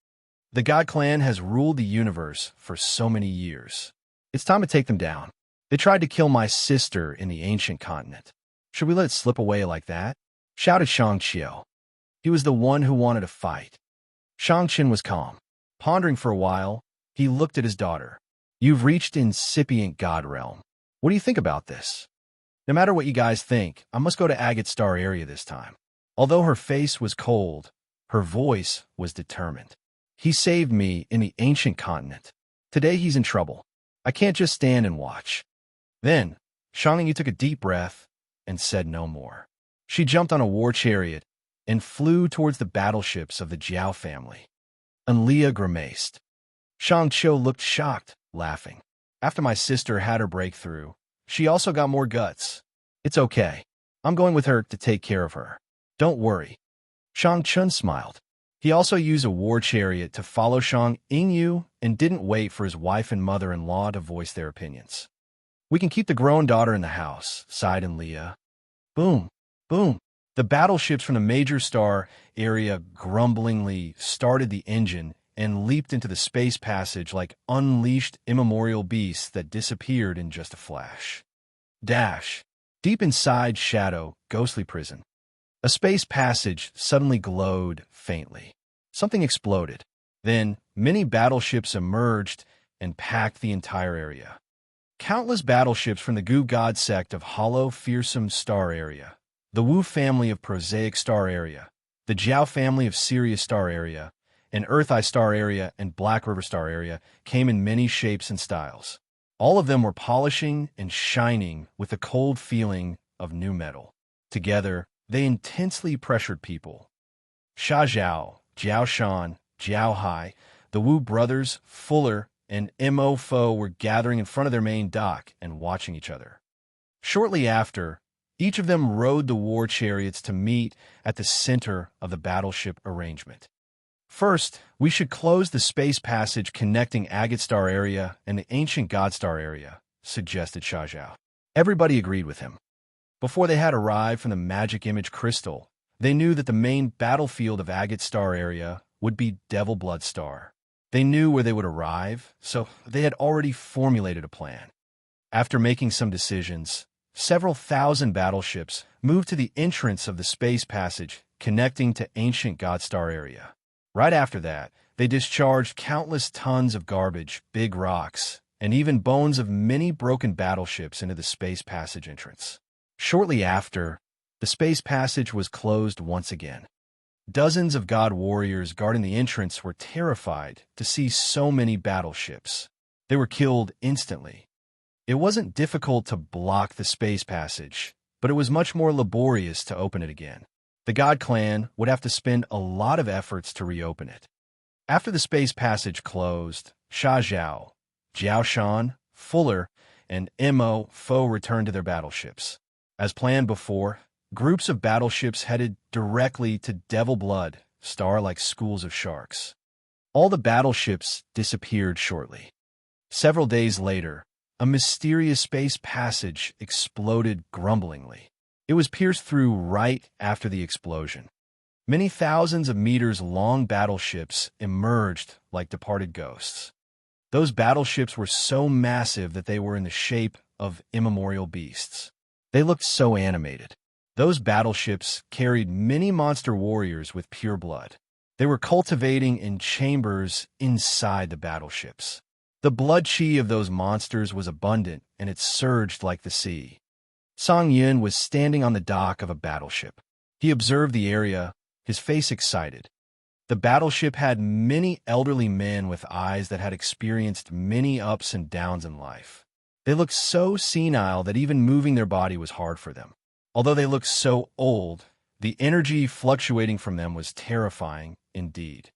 The God Clan has ruled the universe for so many years. It's time to take them down. They tried to kill my sister in the ancient continent. Should we let it slip away like that? Shouted Shang Qiu. He was the one who wanted to fight. Shang Qin was calm. Pondering for a while, he looked at his daughter. You've reached incipient God realm. What do you think about this? No matter what you guys think, I must go to Agate Star area this time. Although her face was cold, her voice was determined. He saved me in the ancient continent. Today he's in trouble. I can't just stand and watch. Then, Shang Yu took a deep breath and said no more. She jumped on a war chariot and flew towards the battleships of the Jiao family. Leah grimaced. Shang Qiu looked shocked, laughing. After my sister had her breakthrough, she also got more guts. It's okay. I'm going with her to take care of her. Don't worry. Shang Chun smiled. He also used a war chariot to follow Shang Yingyu and didn't wait for his wife and mother-in-law to voice their opinions. We can keep the grown daughter in the house, sighed Leah. Boom, boom. The battleships from the major star area grumblingly started the engine and leaped into the space passage like unleashed immemorial beasts that disappeared in just a flash. Dash. Deep inside Shadow, ghostly prison. A space passage suddenly glowed faintly. Something exploded. Then, many battleships emerged and packed the entire area. Countless battleships from the Gu God sect of Hollow Fearsome Star area, the Wu family of Prosaic Star area, the Jiao family of Sirius Star area, and Earth Eye Star area and Black River Star area came in many shapes and styles. All of them were polishing and shining with the cold feeling of new metal. Together, they intensely pressured people. Sha Zhao, Jiao Shan, Jiao Hai, the Wu brothers, Fuller, and Mo Fo were gathering in front of their main dock and watching each other. Shortly after, each of them rode the war chariots to meet at the center of the battleship arrangement. First, we should close the space passage connecting Agate Star area and the ancient God Star area, suggested Sha Zhao. Everybody agreed with him. Before they had arrived from the magic image crystal, they knew that the main battlefield of Agate Star area would be Devil Blood Star. They knew where they would arrive, so they had already formulated a plan. After making some decisions, several thousand battleships moved to the entrance of the space passage connecting to ancient God Star area. Right after that, they discharged countless tons of garbage, big rocks, and even bones of many broken battleships into the space passage entrance. Shortly after, the space passage was closed once again. Dozens of God warriors guarding the entrance were terrified to see so many battleships. They were killed instantly. It wasn't difficult to block the space passage, but it was much more laborious to open it again. The God Clan would have to spend a lot of efforts to reopen it. After the space passage closed, Sha Zhao, Jiao Shan, Fuller, and Mo Fo returned to their battleships. As planned before, groups of battleships headed directly to Devil Blood Star like schools of sharks. All the battleships disappeared shortly. Several days later, a mysterious space passage exploded grumblingly. It was pierced through right after the explosion. Many thousands of meters long battleships emerged like departed ghosts. Those battleships were so massive that they were in the shape of immemorial beasts. They looked so animated. Those battleships carried many monster warriors with pure blood. They were cultivating in chambers inside the battleships. The blood chi of those monsters was abundant, and it surged like the sea. Song Yun was standing on the dock of a battleship. He observed the area, his face excited. The battleship had many elderly men with eyes that had experienced many ups and downs in life. They looked so senile that even moving their body was hard for them. Although they looked so old, the energy fluctuating from them was terrifying indeed.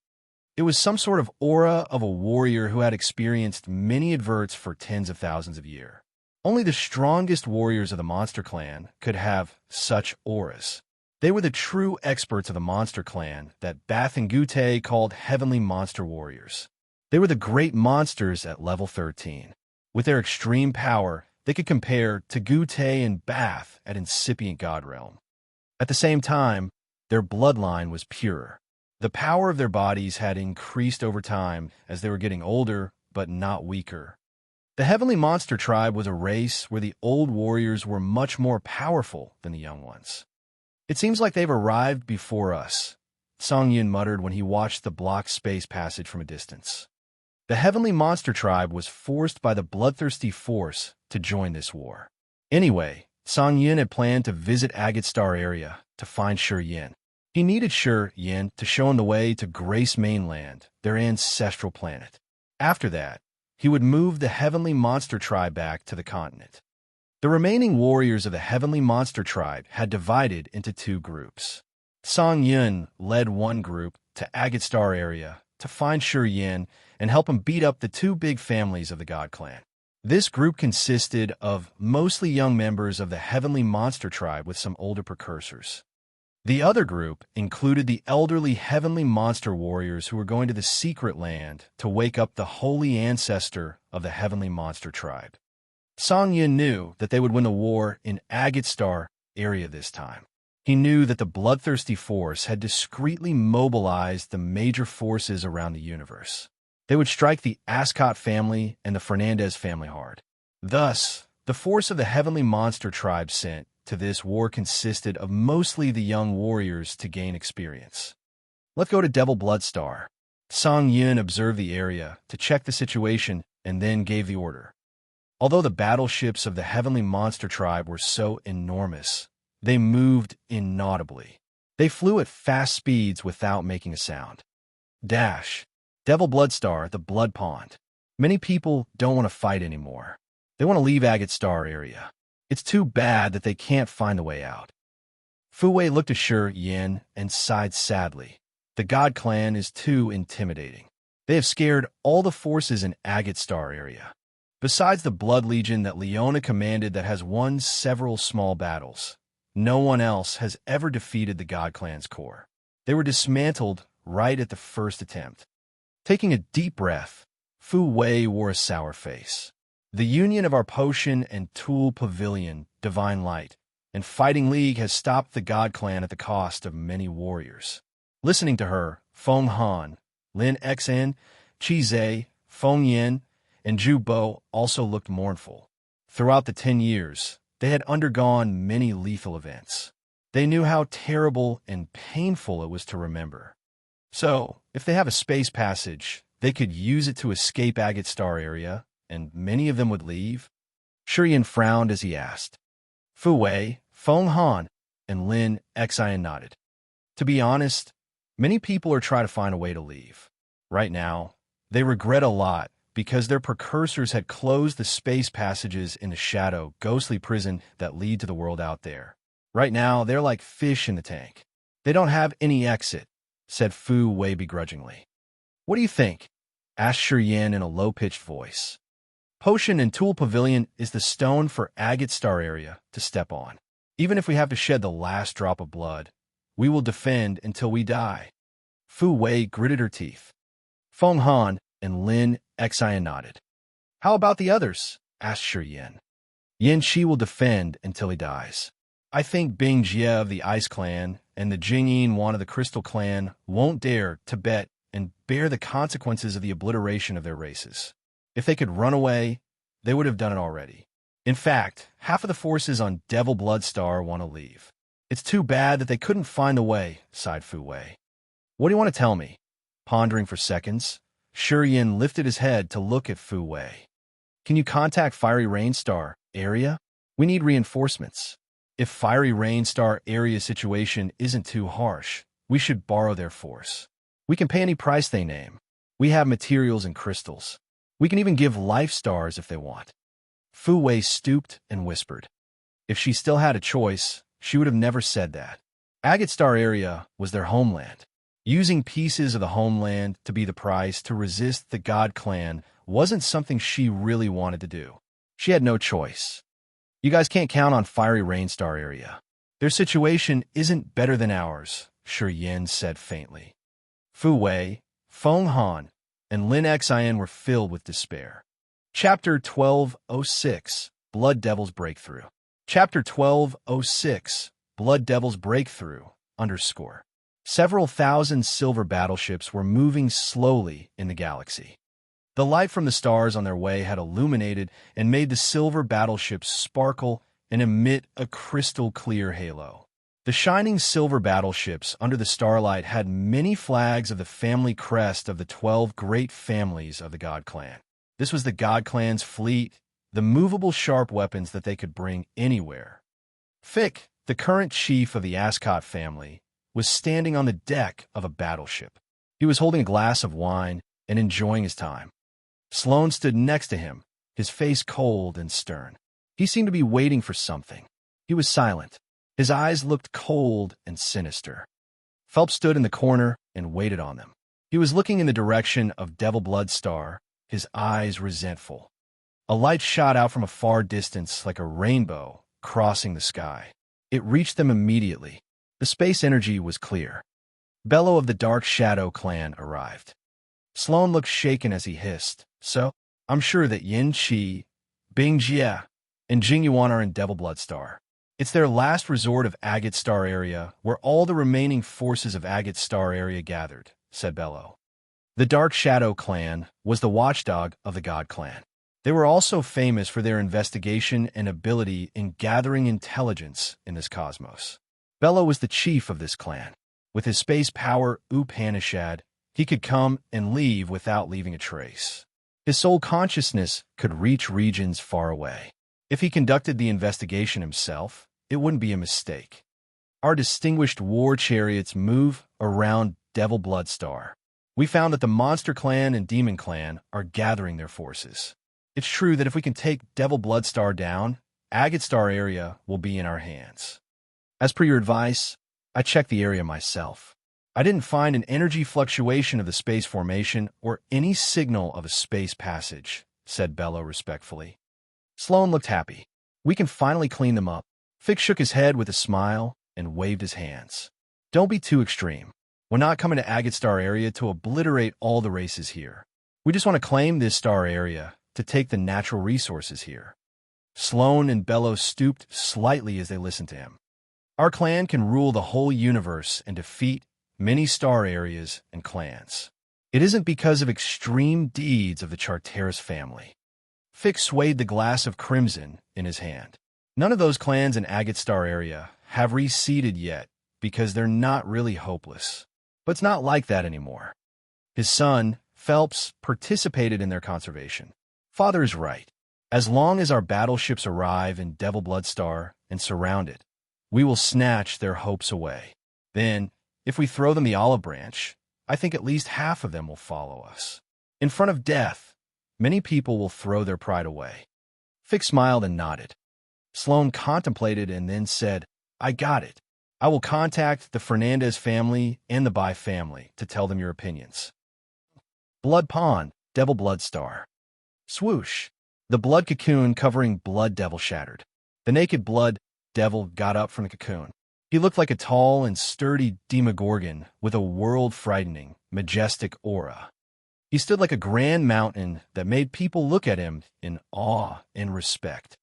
It was some sort of aura of a warrior who had experienced many adverts for tens of thousands of years. Only the strongest warriors of the Monster Clan could have such auras. They were the true experts of the Monster Clan that Bath and Gute called Heavenly Monster Warriors. They were the great monsters at level 13. With their extreme power, they could compare to Gute and Bath at incipient God realm. At the same time, their bloodline was purer. The power of their bodies had increased over time as they were getting older, but not weaker. The Heavenly Monster Tribe was a race where the old warriors were much more powerful than the young ones. "It seems like they've arrived before us," Song Yun muttered when he watched the blocked space passage from a distance. The Heavenly Monster Tribe was forced by the bloodthirsty force to join this war. Anyway, Song Yun had planned to visit Agate Star area to find Shi Yin. He needed Shi Yin to show him the way to Grace Mainland, their ancestral planet. After that, he would move the Heavenly Monster Tribe back to the continent. The remaining warriors of the Heavenly Monster Tribe had divided into two groups. Song Yun led one group to Agate Star area to find Shi Yin and help him beat up the two big families of the God Clan. This group consisted of mostly young members of the Heavenly Monster Tribe with some older precursors. The other group included the elderly Heavenly Monster Warriors who were going to the Secret Land to wake up the holy ancestor of the Heavenly Monster Tribe. Song Yun knew that they would win the war in Agate Star area this time. He knew that the bloodthirsty force had discreetly mobilized the major forces around the universe. They would strike the Ascot family and the Fernandez family hard. Thus, the force of the Heavenly Monster Tribe sent to this war consisted of mostly the young warriors to gain experience. "Let's go to Devil Blood Star." Song Yun observed the area to check the situation and then gave the order. Although the battleships of the Heavenly Monster Tribe were so enormous, they moved inaudibly. They flew at fast speeds without making a sound. Dash. Devil Blood Star, the Blood Pond. Many people don't want to fight anymore. They want to leave Agate Star area. It's too bad that they can't find a way out. Fu Wei looked at Shi Yin and sighed sadly. The God Clan is too intimidating. They have scared all the forces in Agate Star area. Besides the Blood Legion that Leona commanded that has won several small battles, no one else has ever defeated the God Clan's core. They were dismantled right at the first attempt. Taking a deep breath, Fu Wei wore a sour face. "The union of our potion and tool pavilion, Divine Light, and Fighting League has stopped the God Clan at the cost of many warriors." Listening to her, Feng Han, Lin Xan, Qi Zhe, Feng Yin, and Zhu Bo also looked mournful. Throughout the 10 years, they had undergone many lethal events. They knew how terrible and painful it was to remember. So, if they have a space passage, they could use it to escape Agate Star area, and many of them would leave. Shi Yin frowned as he asked. Fu Wei, Feng Han, and Lin Xian nodded. To be honest, many people are trying to find a way to leave. Right now, they regret a lot because their precursors had closed the space passages in the shadow, ghostly prison that lead to the world out there. Right now, they're like fish in the tank. They don't have any exit, said Fu Wei begrudgingly. What do you think? Asked Shi Yin in a low-pitched voice. Potion and Tool Pavilion is the stone for Agate Star area to step on. Even if we have to shed the last drop of blood, we will defend until we die. Fu Wei gritted her teeth. Feng Han and Lin Xian nodded. How about the others? Asked Shi Yin. Yin Shi will defend until he dies. I think Bing Jie of the Ice Clan and the Jingyin Wan of the Crystal Clan won't dare to bet and bear the consequences of the obliteration of their races. If they could run away, they would have done it already. In fact, half of the forces on Devil Blood Star want to leave. It's too bad that they couldn't find a way, sighed Fu Wei. What do you want to tell me? Pondering for seconds, Shi Yin lifted his head to look at Fu Wei. Can you contact Fiery Rain Star area? We need reinforcements. If Fiery Rain Star area situation isn't too harsh, we should borrow their force. We can pay any price they name. We have materials and crystals. We can even give life stars if they want. Fu Wei stooped and whispered. If she still had a choice, she would have never said that. Agate Star area was their homeland. Using pieces of the homeland to be the price to resist the God Clan wasn't something she really wanted to do. She had no choice. You guys can't count on Fiery Rain Star area. Their situation isn't better than ours, Shi Yin said faintly. Fu Wei, Feng Han, and Lin Xian were filled with despair. Chapter 1206, Blood Devil's Breakthrough. Chapter 1206, Blood Devil's Breakthrough, _. Several thousand silver battleships were moving slowly in the galaxy. The light from the stars on their way had illuminated and made the silver battleships sparkle and emit a crystal-clear halo. The shining silver battleships under the starlight had many flags of the family crest of the 12 great families of the God Clan. This was the God Clan's fleet, the movable sharp weapons that they could bring anywhere. Fick, the current chief of the Ascot family, was standing on the deck of a battleship. He was holding a glass of wine and enjoying his time. Sloane stood next to him, his face cold and stern. He seemed to be waiting for something. He was silent. His eyes looked cold and sinister. Phelps stood in the corner and waited on them. He was looking in the direction of Devil Bloodstar, his eyes resentful. A light shot out from a far distance like a rainbow crossing the sky. It reached them immediately. The space energy was clear. Bello of the Dark Shadow clan arrived. Sloane looked shaken as he hissed. So, I'm sure that Yin Qi, Bing Jie, and Jing Yuan are in Devil Bloodstar. It's their last resort of Agate Star area, where all the remaining forces of Agate Star area gathered, said Bello. The Dark Shadow clan was the watchdog of the God Clan. They were also famous for their investigation and ability in gathering intelligence in this cosmos. Bello was the chief of this clan. With his space power, Upanishad, he could come and leave without leaving a trace. His soul consciousness could reach regions far away. If he conducted the investigation himself, it wouldn't be a mistake. Our distinguished war chariots move around Devil Bloodstar. We found that the Monster Clan and Demon Clan are gathering their forces. It's true that if we can take Devil Bloodstar down, Agate Star area will be in our hands. As per your advice, I checked the area myself. I didn't find an energy fluctuation of the space formation or any signal of a space passage, said Bello respectfully. Sloane looked happy. We can finally clean them up. Fick shook his head with a smile and waved his hands. Don't be too extreme. We're not coming to Agate Star area to obliterate all the races here. We just want to claim this star area to take the natural resources here. Sloane and Bello stooped slightly as they listened to him. Our clan can rule the whole universe and defeat many star areas and clans. It isn't because of extreme deeds of the Charteris family. Fick swayed the glass of crimson in his hand. None of those clans in Agate Star area have reseeded yet because they're not really hopeless. But it's not like that anymore. His son, Phelps, participated in their conservation. Father is right. As long as our battleships arrive in Devil Bloodstar and surround it, we will snatch their hopes away. Then, if we throw them the olive branch, I think at least half of them will follow us. In front of death, many people will throw their pride away. Fick smiled and nodded. Sloane contemplated and then said, I got it. I will contact the Fernandez family and the Bai family to tell them your opinions. Blood Pond, Devil Bloodstar. Swoosh. The blood cocoon covering Blood Devil shattered. The naked Blood Devil got up from the cocoon. He looked like a tall and sturdy demogorgon with a world-frightening, majestic aura. He stood like a grand mountain that made people look at him in awe and respect.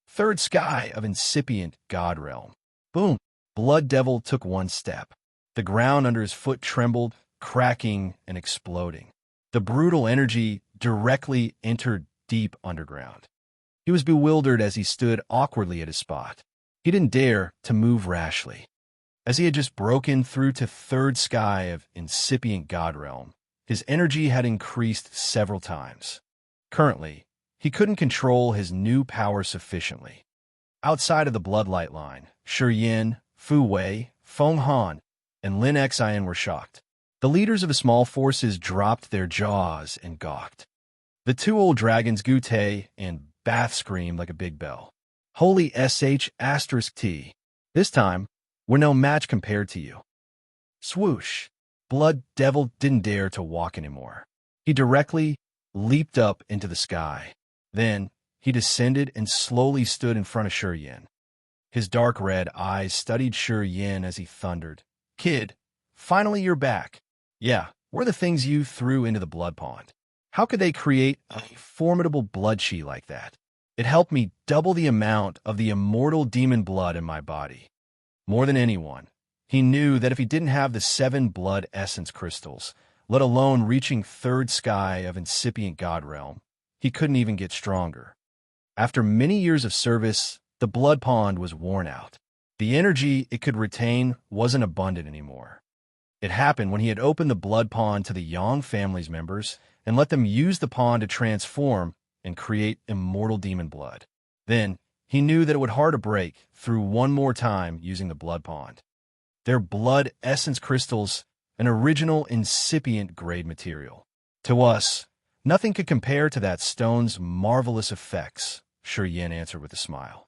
Third sky of incipient god realm. Boom! Blood Devil took one step. The ground under his foot trembled, cracking and exploding. The brutal energy directly entered deep underground. He was bewildered as he stood awkwardly at his spot. He didn't dare to move rashly. As he had just broken through to third sky of incipient god realm, his energy had increased several times. Currently, he couldn't control his new power sufficiently. Outside of the Bloodlight line, Shi Yin, Fu Wei, Feng Han, and Lin Xian were shocked. The leaders of the small forces dropped their jaws and gawked. The two old dragons Gute and Bath screamed like a big bell. Holy **T. This time, we're no match compared to you. Swoosh. Blood Devil didn't dare to walk anymore. He directly leaped up into the sky. Then, he descended and slowly stood in front of Shi Yin. His dark red eyes studied Shi Yin as he thundered. Kid, finally you're back. Yeah, we're the things you threw into the blood pond. How could they create a formidable blood chi like that? It helped me double the amount of the immortal demon blood in my body. More than anyone, He knew that if he didn't have the 7 blood essence crystals, let alone reaching third sky of incipient god realm, he couldn't even get stronger. After many years of service, the blood pond was worn out. The energy it could retain wasn't abundant anymore. It happened when he had opened the blood pond to the Yang family's members and let them use the pond to transform and create immortal demon blood. Then, he knew that it would hard to break through one more time using the blood pond. Their blood essence crystals, an original incipient grade material. To us, nothing could compare to that stone's marvelous effects, Shi Yin answered with a smile.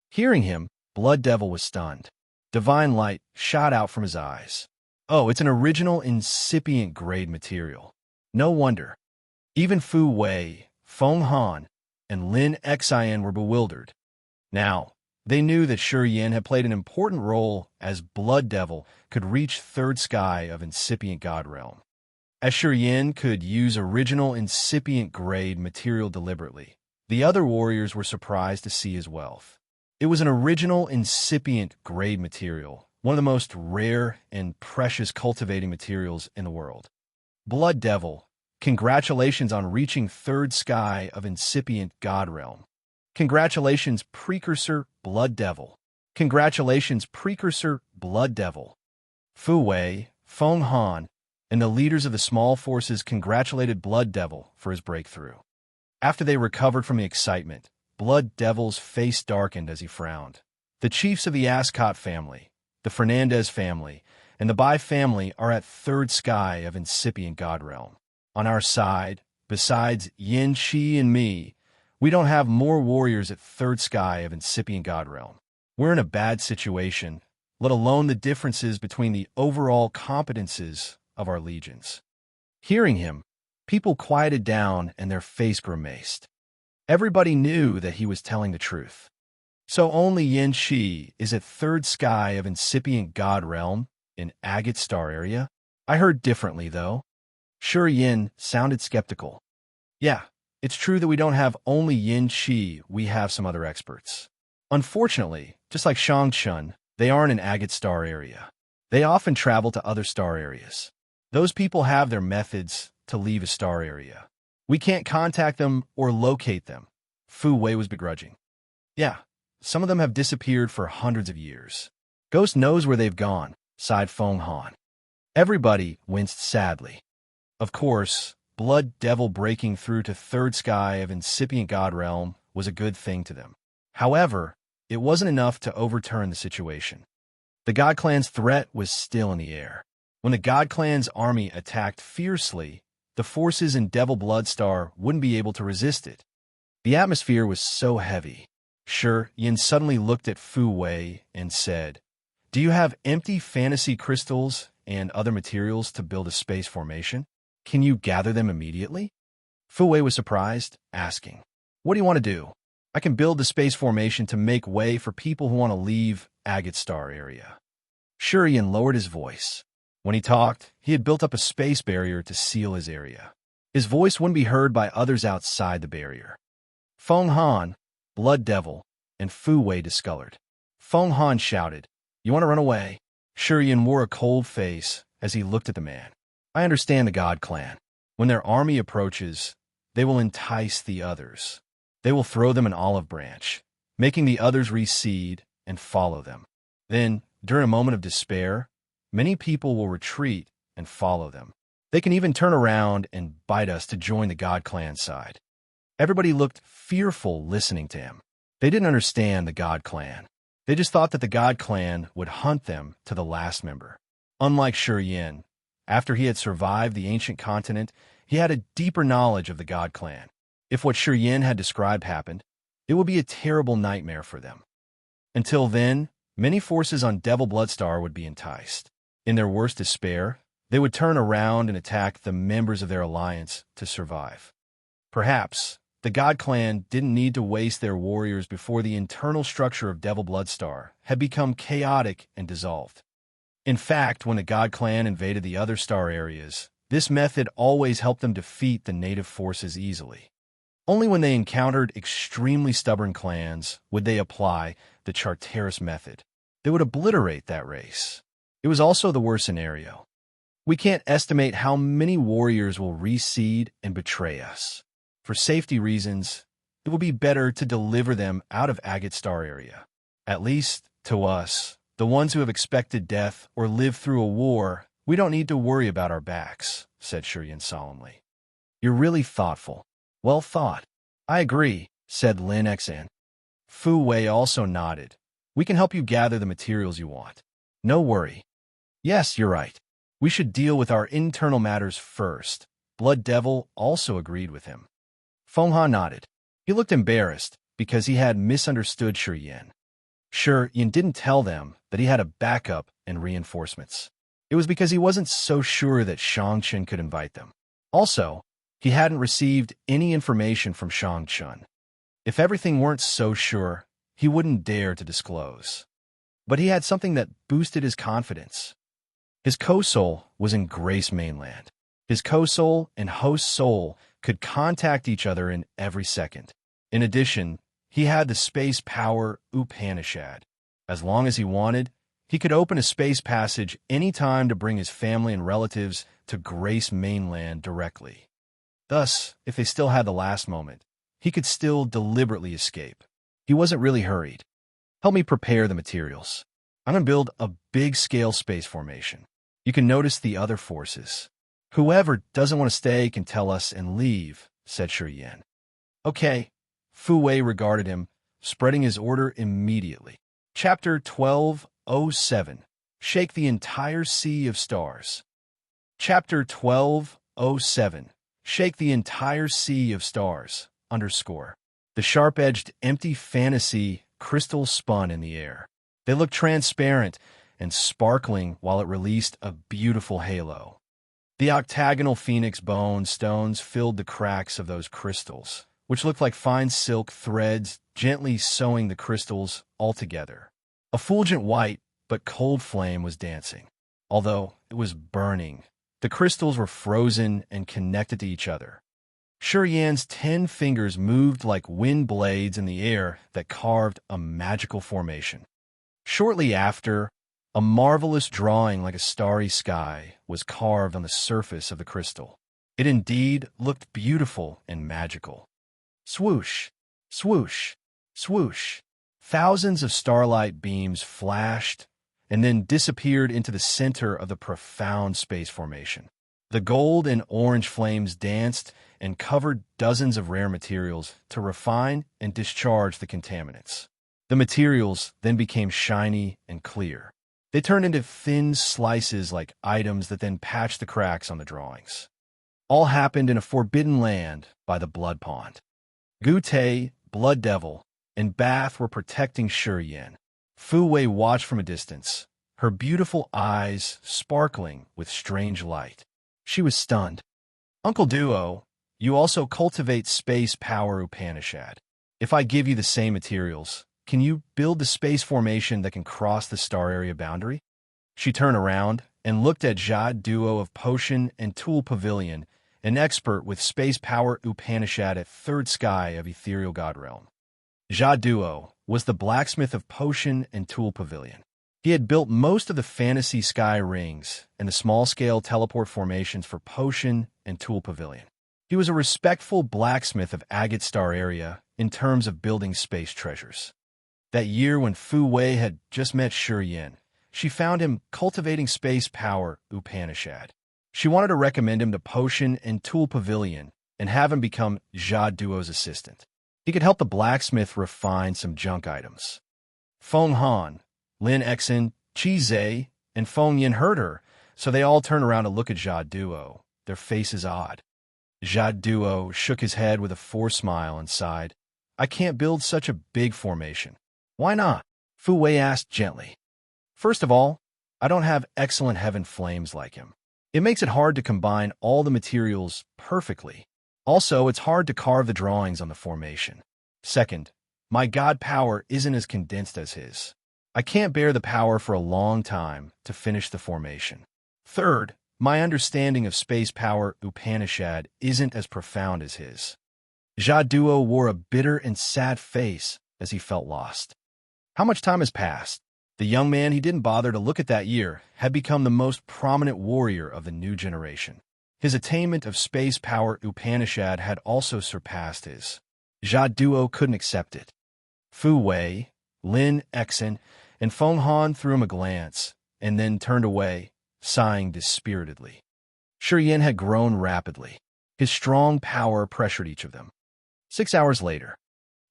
Hearing him, Blood Devil was stunned. Divine light shot out from his eyes. Oh, it's an original incipient grade material. No wonder. Even Fu Wei, Feng Han, and Lin Xian were bewildered. Now, they knew that Shi Yin had played an important role as Blood Devil could reach third sky of incipient god realm. As Shi Yin could use original incipient grade material deliberately, the other warriors were surprised to see his wealth. It was an original incipient grade material, one of the most rare and precious cultivating materials in the world. Blood Devil, congratulations on reaching third sky of incipient god realm. Congratulations, Precursor Blood Devil. Congratulations, Precursor Blood Devil. Fu Wei, Feng Han, and the leaders of the small forces congratulated Blood Devil for his breakthrough. After they recovered from the excitement, Blood Devil's face darkened as he frowned. The chiefs of the Ascot family, the Fernandez family, and the Bai family are at third sky of incipient god realm. On our side, besides Yin Qi and me, we don't have more warriors at third sky of incipient god realm. We're in a bad situation, let alone the differences between the overall competences of our legions. Hearing him, people quieted down and their face grimaced. Everybody knew that he was telling the truth. So only Yin Qi is at third sky of incipient god realm in Agate Star area? I heard differently, though. Shi Yin sounded skeptical. Yeah, it's true that we don't have only Yin Qi, we have some other experts. Unfortunately, just like Shang Chun, they aren't in Agate Star area. They often travel to other star areas. Those people have their methods to leave a star area. We can't contact them or locate them. Fu Wei was begrudging. Yeah, some of them have disappeared for hundreds of years. Ghost knows where they've gone, sighed Feng Han. Everybody winced sadly. Of course, Blood Devil breaking through to third sky of incipient god realm was a good thing to them. However, it wasn't enough to overturn the situation. The God Clan's threat was still in the air. When the God Clan's army attacked fiercely, the forces in Devil Bloodstar wouldn't be able to resist it. The atmosphere was so heavy. Shi Yin suddenly looked at Fu Wei and said, "Do you have empty fantasy crystals and other materials to build a space formation? Can you gather them immediately?" Fu Wei was surprised, asking, "What do you want to do?" "I can build the space formation to make way for people who want to leave Agate Star area." Shi Yin lowered his voice. When he talked, he had built up a space barrier to seal his area. His voice wouldn't be heard by others outside the barrier. Feng Han, Blood Devil, and Fu Wei discolored. Feng Han shouted, "You want to run away?" Shi Yin wore a cold face as he looked at the man. "I understand the God Clan. When their army approaches, they will entice the others. They will throw them an olive branch, making the others recede and follow them. Then, during a moment of despair, many people will retreat and follow them. They can even turn around and bite us to join the God Clan side." Everybody looked fearful listening to him. They didn't understand the God Clan. They just thought that the God Clan would hunt them to the last member. Unlike Shi Yin, after he had survived the ancient continent, he had a deeper knowledge of the God Clan. If what Shi Yin had described happened, it would be a terrible nightmare for them. Until then, many forces on Devil Bloodstar would be enticed. In their worst despair, they would turn around and attack the members of their alliance to survive. Perhaps the God Clan didn't need to waste their warriors before the internal structure of Devil Bloodstar had become chaotic and dissolved. In fact, when the God Clan invaded the other star areas, this method always helped them defeat the native forces easily. Only when they encountered extremely stubborn clans would they apply the Charteris method. They would obliterate that race. It was also the worst scenario. We can't estimate how many warriors will reseed and betray us. For safety reasons, it will be better to deliver them out of Agate Star area. At least, to us, the ones who have expected death or lived through a war, we don't need to worry about our backs, said Shiryan solemnly. You're really thoughtful. Well thought. I agree, said Lin Xan. Fu Wei also nodded. We can help you gather the materials you want. No worry. Yes, you're right. We should deal with our internal matters first. Blood Devil also agreed with him. Feng Han nodded. He looked embarrassed because he had misunderstood Shiryan. Shiryan didn't tell them that he had a backup and reinforcements. It was because he wasn't so sure that Shangchen could invite them. Also, he hadn't received any information from Shangchen. If everything weren't so sure, he wouldn't dare to disclose. But he had something that boosted his confidence. His co-soul was in Grace Mainland. His co-soul and host soul could contact each other in every second. In addition, he had the space power Upanishad. As long as he wanted, he could open a space passage any time to bring his family and relatives to Grace Mainland directly. Thus, if they still had the last moment, he could still deliberately escape. He wasn't really hurried. Help me prepare the materials. I'm going to build a big-scale space formation. You can notice the other forces. Whoever doesn't want to stay can tell us and leave, said Shiryan. Okay. Fu Wei regarded him, spreading his order immediately. Chapter 1207. Shake the entire sea of stars. Chapter 1207. Shake the entire sea of stars. Underscore. The sharp-edged, empty fantasy crystals spun in the air. They looked transparent and sparkling while it released a beautiful halo. The octagonal phoenix bone stones filled the cracks of those crystals, which looked like fine silk threads gently sewing the crystals all together. A fulgent white but cold flame was dancing. Although it was burning, the crystals were frozen and connected to each other. Shiryan's 10 fingers moved like wind blades in the air that carved a magical formation. Shortly after, a marvelous drawing like a starry sky was carved on the surface of the crystal. It indeed looked beautiful and magical. Swoosh, swoosh, swoosh. Thousands of starlight beams flashed and then disappeared into the center of the profound space formation. The gold and orange flames danced and covered dozens of rare materials to refine and discharge the contaminants. The materials then became shiny and clear. They turned into thin slices like items that then patched the cracks on the drawings. All happened in a forbidden land by the Blood Pond. Gute, Blood Devil, and Bath were protecting Shiryan. Fu Wei watched from a distance, her beautiful eyes sparkling with strange light. She was stunned. Uncle Duo, you also cultivate space power Upanishad. If I give you the same materials, can you build the space formation that can cross the star area boundary? She turned around and looked at Jade Duo of Potion and Tool Pavilion, an expert with space power Upanishad at Third Sky of Ethereal God Realm. Jade Duo was the blacksmith of Potion and Tool Pavilion. He had built most of the fantasy sky rings and the small-scale teleport formations for Potion and Tool Pavilion. He was a respectful blacksmith of Agate Star area in terms of building space treasures. That year when Fu Wei had just met Shiryan, she found him cultivating space power Upanishad. She wanted to recommend him to Potion and Tool Pavilion and have him become Jade Duo's assistant. He could help the blacksmith refine some junk items. Feng Han, Lin Xen, Qi Zhe, and Feng Yin heard her, so they all turned around to look at Jade Duo, their faces odd. Jade Duo shook his head with a forced smile and sighed. I can't build such a big formation. Why not? Fu Wei asked gently. First of all, I don't have excellent heaven flames like him. It makes it hard to combine all the materials perfectly. Also, it's hard to carve the drawings on the formation. Second, my god power isn't as condensed as his. I can't bear the power for a long time to finish the formation. Third, my understanding of space power Upanishad isn't as profound as his. Jade Duo wore a bitter and sad face as he felt lost. How much time has passed? The young man he didn't bother to look at that year had become the most prominent warrior of the new generation. His attainment of space power Upanishad had also surpassed his. Jia Duo couldn't accept it. Fu Wei, Lin Exin, and Feng Han threw him a glance, and then turned away, sighing dispiritedly. Shi Yin had grown rapidly. His strong power pressured each of them. 6 hours later,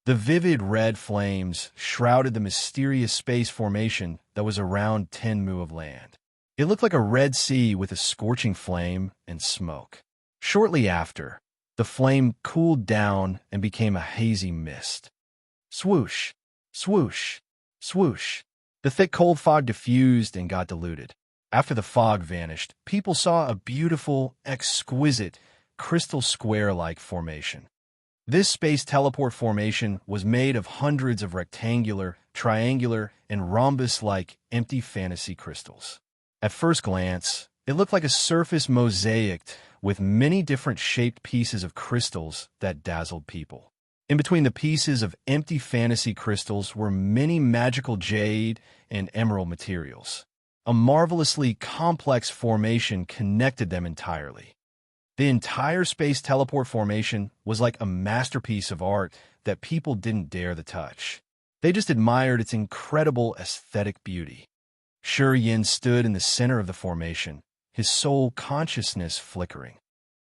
the vivid red flames shrouded the mysterious space formation that was around 10 mu of land. It looked like a red sea with a scorching flame and smoke. Shortly after, the flame cooled down and became a hazy mist. Swoosh, swoosh, swoosh. The thick cold fog diffused and got diluted. After the fog vanished, people saw a beautiful, exquisite, crystal square-like formation. This space teleport formation was made of hundreds of rectangular, triangular, and rhombus-like empty fantasy crystals. At first glance, it looked like a surface mosaicked with many different shaped pieces of crystals that dazzled people. In between the pieces of empty fantasy crystals were many magical jade and emerald materials. A marvelously complex formation connected them entirely. The entire space teleport formation was like a masterpiece of art that people didn't dare to touch. They just admired its incredible aesthetic beauty. Shi Yin stood in the center of the formation, his soul consciousness flickering.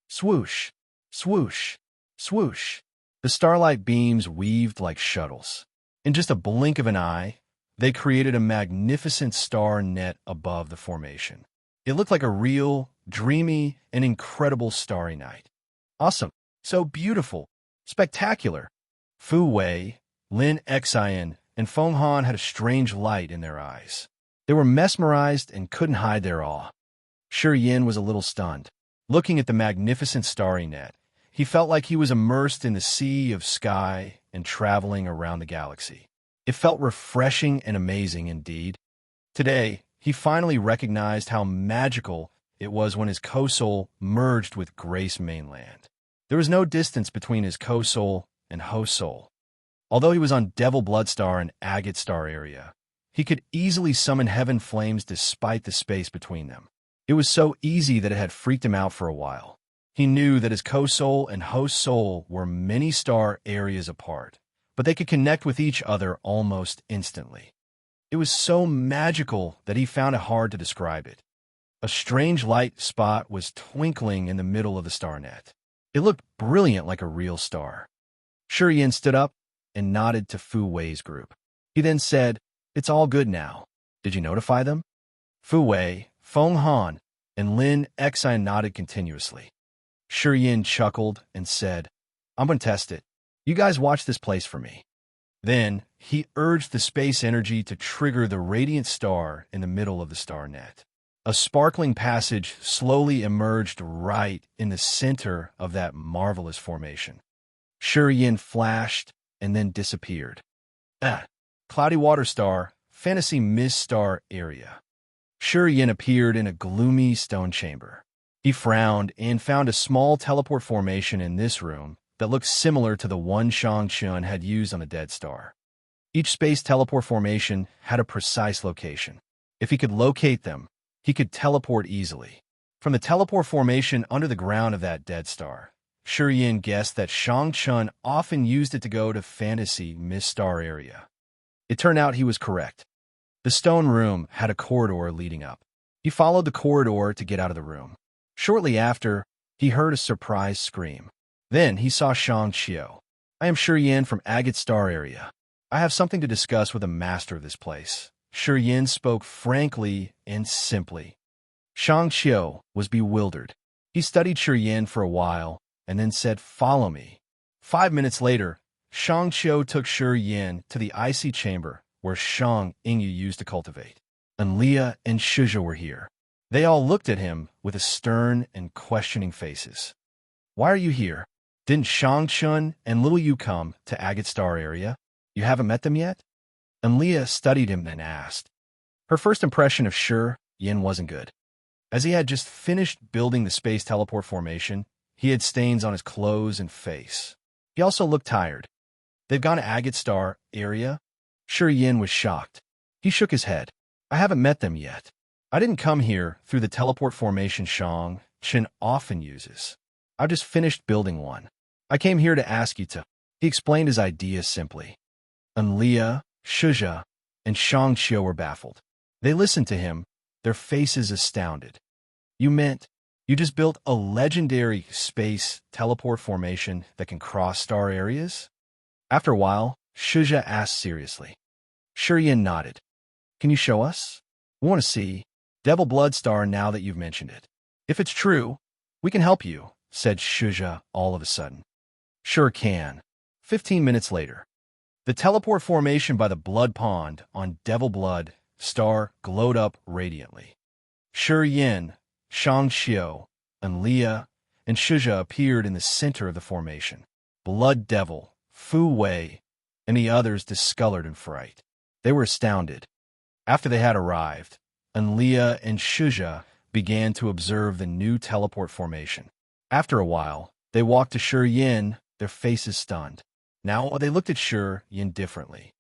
Swoosh, swoosh, swoosh. The starlight beams weaved like shuttles. In just a blink of an eye, they created a magnificent star net above the formation. It looked like a real, dreamy, and incredible starry night. Awesome. So beautiful. Spectacular. Fu Wei, Lin Exin, and Feng Han had a strange light in their eyes. They were mesmerized and couldn't hide their awe. Shi Yin was a little stunned. Looking at the magnificent starry net, he felt like he was immersed in the sea of sky and traveling around the galaxy. It felt refreshing and amazing indeed. Today, he finally recognized how magical it was when his co-soul merged with Grace Mainland. There was no distance between his co-soul and host soul. Although he was on Devil Bloodstar and Agate Star area, he could easily summon heaven flames despite the space between them. It was so easy that it had freaked him out for a while. He knew that his co-soul and host soul were many star areas apart, but they could connect with each other almost instantly. It was so magical that he found it hard to describe it. A strange light spot was twinkling in the middle of the star net. It looked brilliant like a real star. Shi Yin stood up and nodded to Fu Wei's group. He then said, "It's all good now. Did you notify them?" Fu Wei, Feng Han, and Lin Exin nodded continuously. Shi Yin chuckled and said, "I'm going to test it. You guys watch this place for me." Then, he urged the space energy to trigger the radiant star in the middle of the star net. A sparkling passage slowly emerged right in the center of that marvelous formation. Shi Yin flashed and then disappeared. Cloudy water star, fantasy mist star area. Shi Yin appeared in a gloomy stone chamber. He frowned and found a small teleport formation in this room that looked similar to the one Shang Chun had used on the Dead Star. Each space teleport formation had a precise location. If he could locate them, he could teleport easily. From the teleport formation under the ground of that Dead Star, Shi Yin guessed that Shang Chun often used it to go to fantasy mist star area. It turned out he was correct. The stone room had a corridor leading up. He followed the corridor to get out of the room. Shortly after, he heard a surprise scream. Then he saw Shang Qiu. "I am Shi Yin from Agate Star area. I have something to discuss with the master of this place." Shi Yin spoke frankly and simply. Shang Qiu was bewildered. He studied Shi Yin for a while and then said, "Follow me." 5 minutes later, Shang Qiu took Shi Yin to the icy chamber where Shang Yingyu used to cultivate. And Leah and Shizha were here. They all looked at him with a stern and questioning faces. "Why are you here? Didn't Shang Chun and Little Yu come to Agate Star area? You haven't met them yet?" And Leah studied him and asked. Her first impression of Shi Yin wasn't good. As he had just finished building the space teleport formation, he had stains on his clothes and face. He also looked tired. "They've gone to Agate Star area?" Shi Yin was shocked. He shook his head. I haven't met them yet. I didn't come here through the teleport formation Shang Chen often uses. I just finished building one. I came here to ask you to. He explained his idea simply. Enlia, Shuja, and Shang Qiu were baffled. They listened to him, their faces astounded. You meant you just built a legendary space teleport formation that can cross star areas? After a while, Shuja asked seriously. Shurian nodded. Can you show us? We want to see Devil Blood Star now that you've mentioned it. If it's true, we can help you, said Shuja all of a sudden. Sure can. 15 minutes later. The teleport formation by the blood pond on Devil Blood Star glowed up radiantly. Shi Yin, Shang Xiu, Enlia, and Shuja appeared in the center of the formation. Blood Devil, Fu Wei, and the others discolored in fright. They were astounded. After they had arrived, Enlia and Shuja began to observe the new teleport formation. After a while, they walked to Shi Yin, their faces stunned. Now they looked at Shi Yin differently.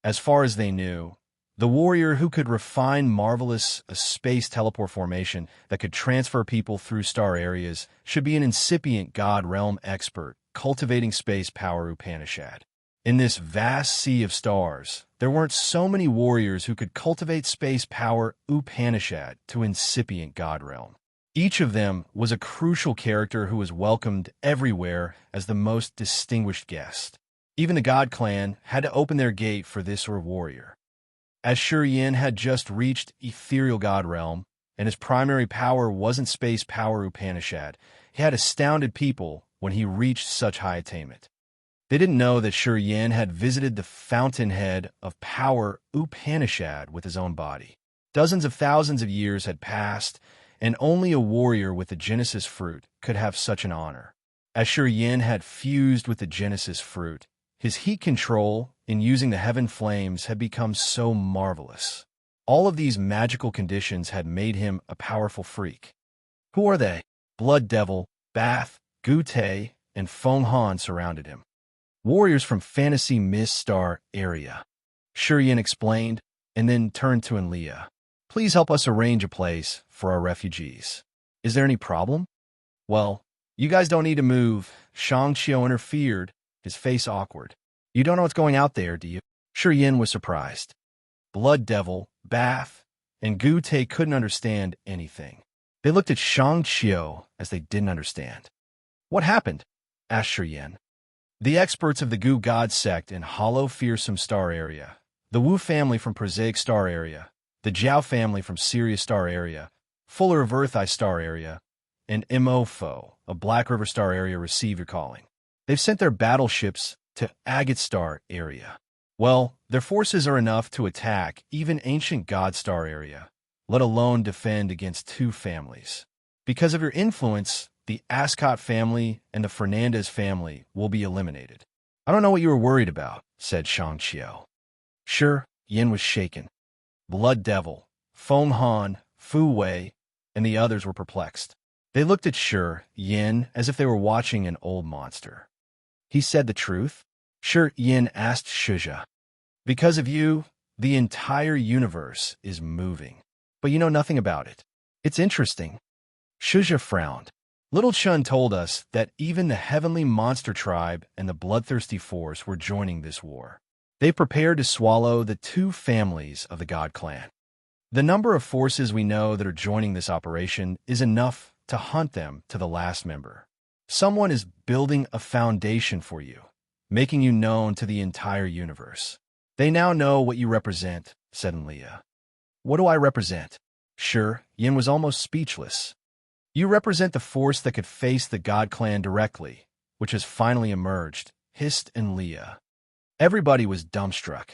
As far as they knew, the warrior who could refine marvelous space teleport formation that could transfer people through star areas should be an incipient god realm expert cultivating space power Upanishad. In this vast sea of stars, there weren't so many warriors who could cultivate space power Upanishad to incipient god realm. Each of them was a crucial character who was welcomed everywhere as the most distinguished guest. Even the God Clan had to open their gate for this warrior. As Shi Yin had just reached ethereal god realm, and his primary power wasn't space power Upanishad, he had astounded people when he reached such high attainment. They didn't know that Shi Yin had visited the fountainhead of power Upanishad with his own body. Dozens of thousands of years had passed, and only a warrior with the Genesis fruit could have such an honor. As Shi Yin had fused with the Genesis fruit, his heat control in using the heaven flames had become so marvelous. All of these magical conditions had made him a powerful freak. Who are they? Blood Devil, Bath, Gu Te, and Feng Han surrounded him. Warriors from Fantasy Mist Star area. Shi Yin explained, and then turned to Enlia. Please help us arrange a place for our refugees. Is there any problem? Well, you guys don't need to move. Shang Qiu interfered, his face awkward. You don't know what's going out there, do you? Shi Yin was surprised. Blood Devil, Bath, and Gu Te couldn't understand anything. They looked at Shang Qiu as they didn't understand. What happened? Asked Shi Yin. The experts of the Gu God sect in Hollow Fearsome Star area, the Wu family from Prosaic Star area, the Jiao family from Sirius Star area, Fuller of Earth-Eye Star area, and Imofo of Black River Star area received your calling. They've sent their battleships to Agate Star area. Well, their forces are enough to attack even ancient God Star area, let alone defend against two families. Because of your influence, the Ascot family and the Fernandez family will be eliminated. I don't know what you were worried about, said Shang Qiu. Sure, Yin was shaken. Blood Devil, Feng Han, Fu Wei, and the others were perplexed. They looked at Shi Yin as if they were watching an old monster. He said the truth? Shi Yin asked Shuja. Because of you, the entire universe is moving. But you know nothing about it. It's interesting. Shuja frowned. Little Chun told us that even the Heavenly Monster Tribe and the Bloodthirsty Force were joining this war. They prepared to swallow the two families of the God Clan. The number of forces we know that are joining this operation is enough to hunt them to the last member. Someone is building a foundation for you, making you known to the entire universe. They now know what you represent, said Enlia. What do I represent? Sure, Yin was almost speechless. You represent the force that could face the God Clan directly, which has finally emerged, hissed Enlia. Everybody was dumbstruck.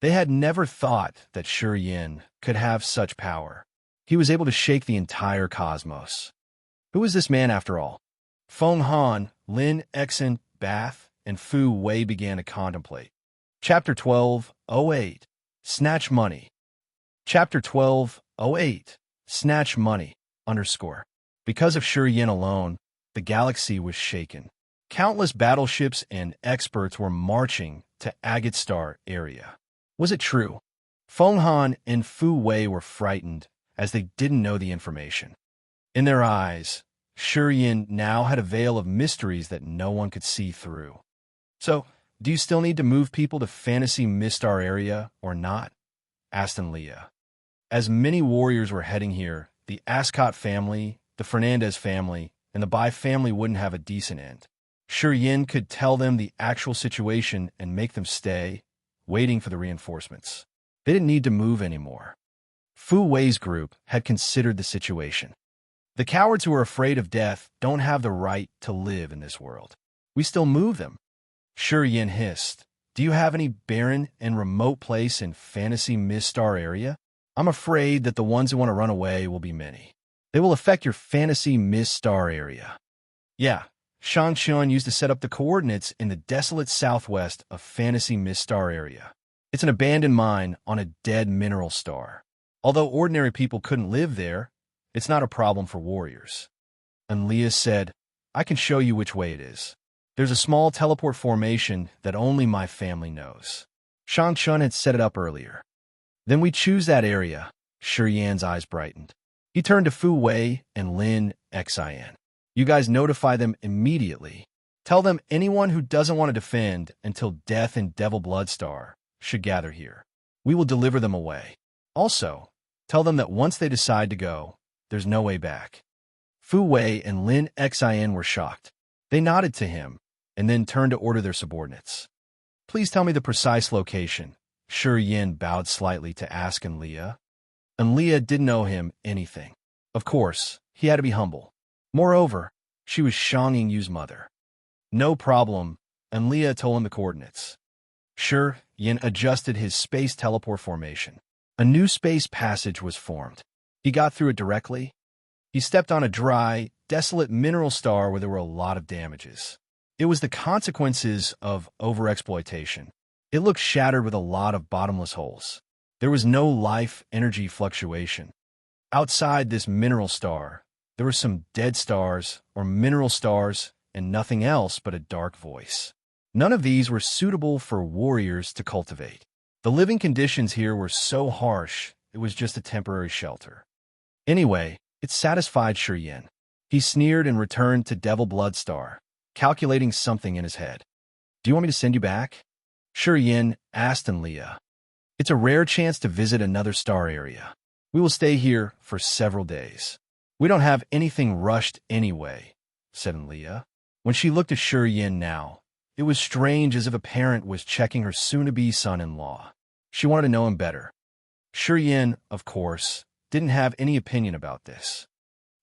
They had never thought that Shi Yin could have such power. He was able to shake the entire cosmos. Who is this man after all? Feng Han, Lin Exen, Bath, and Fu Wei began to contemplate. Chapter 12:08 Snatch Money. Chapter 12:08 Snatch Money _ Because of Shi Yin alone, the galaxy was shaken. Countless battleships and experts were marching to Agate Star area. Was it true? Feng Han and Fu Wei were frightened, as they didn't know the information. In their eyes, Shi Yin now had a veil of mysteries that no one could see through. "So, do you still need to move people to Fantasy Mistar area, or not?" asked Leah. As many warriors were heading here, the Ascot family, the Fernandez family, and the Bai family wouldn't have a decent end. Shi Yin could tell them the actual situation and make them stay, waiting for the reinforcements. They didn't need to move anymore. Fu Wei's group had considered the situation. "The cowards who are afraid of death don't have the right to live in this world. We still move them." Shi Yin hissed, "Do you have any barren and remote place in Fantasy Mistar area? I'm afraid that the ones who want to run away will be many. They will affect your Fantasy Mistar area." "Yeah, Shan Chun used to set up the coordinates in the desolate southwest of Fantasy Mistar area. It's an abandoned mine on a dead mineral star. Although ordinary people couldn't live there, it's not a problem for warriors." And Leah said, "I can show you which way it is. There's a small teleport formation that only my family knows. Shan Chun had set it up earlier." "Then we choose that area." Shi Yan's eyes brightened. He turned to Fu Wei and Lin Xin. "You guys notify them immediately. Tell them anyone who doesn't want to defend until death in Devil Bloodstar should gather here. We will deliver them away. Also, tell them that once they decide to go, there's no way back." Fu Wei and Lin Xin were shocked. They nodded to him and then turned to order their subordinates. "Please tell me the precise location." Shi Yin bowed slightly to ask Leah. And Leah didn't know him anything. Of course, he had to be humble. Moreover, she was Shang Yingyu's mother. "No problem," and Leah told him the coordinates. Shi Yin adjusted his space teleport formation. A new space passage was formed. He got through it directly. He stepped on a dry, desolate mineral star where there were a lot of damages. It was the consequences of overexploitation. It looked shattered with a lot of bottomless holes. There was no life energy fluctuation. Outside this mineral star, there were some dead stars or mineral stars and nothing else but a dark voice. None of these were suitable for warriors to cultivate. The living conditions here were so harsh, it was just a temporary shelter. Anyway, it satisfied Shi Yin. He sneered and returned to Devil Bloodstar, calculating something in his head. "Do you want me to send you back?" Shi Yin asked Leah. "It's a rare chance to visit another star area. We will stay here for several days. We don't have anything rushed anyway," said Leah. When she looked at Shi Yin now, it was strange, as if a parent was checking her soon-to-be son-in-law. She wanted to know him better. Shi Yin, of course, didn't have any opinion about this.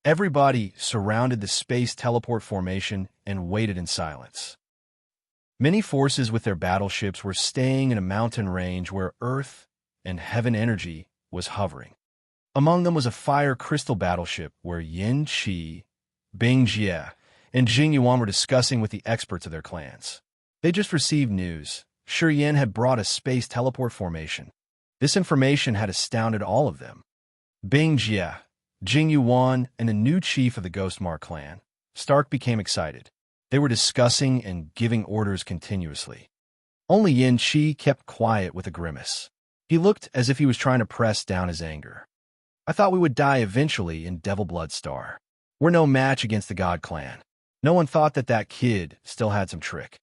Everybody surrounded the space teleport formation and waited in silence. Many forces with their battleships were staying in a mountain range where Earth and Heaven energy was hovering. Among them was a fire crystal battleship where Yin Qi, Bing Jie, and Jing Yuan were discussing with the experts of their clans. They just received news. Shi Yin had brought a space teleport formation. This information had astounded all of them. Bing Jie, Jing Yuan, and the new chief of the Ghostmark clan, Stark, became excited. They were discussing and giving orders continuously. Only Yin Qi kept quiet with a grimace. He looked as if he was trying to press down his anger. "I thought we would die eventually in Devil Bloodstar. We're no match against the God Clan." No one thought that that kid still had some trick.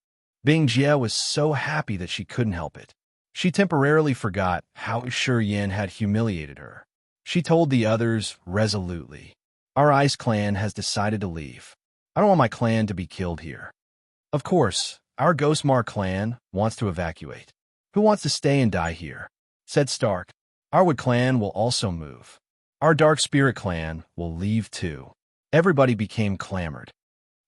Bing Jie was so happy that she couldn't help it. She temporarily forgot how Shi Yin had humiliated her. She told the others resolutely, "Our Ice Clan has decided to leave. I don't want my clan to be killed here. Of course, our Ghostmark clan wants to evacuate. Who wants to stay and die here?" said Stark. "Our Wood clan will also move. Our Dark Spirit clan will leave too." Everybody became clamored.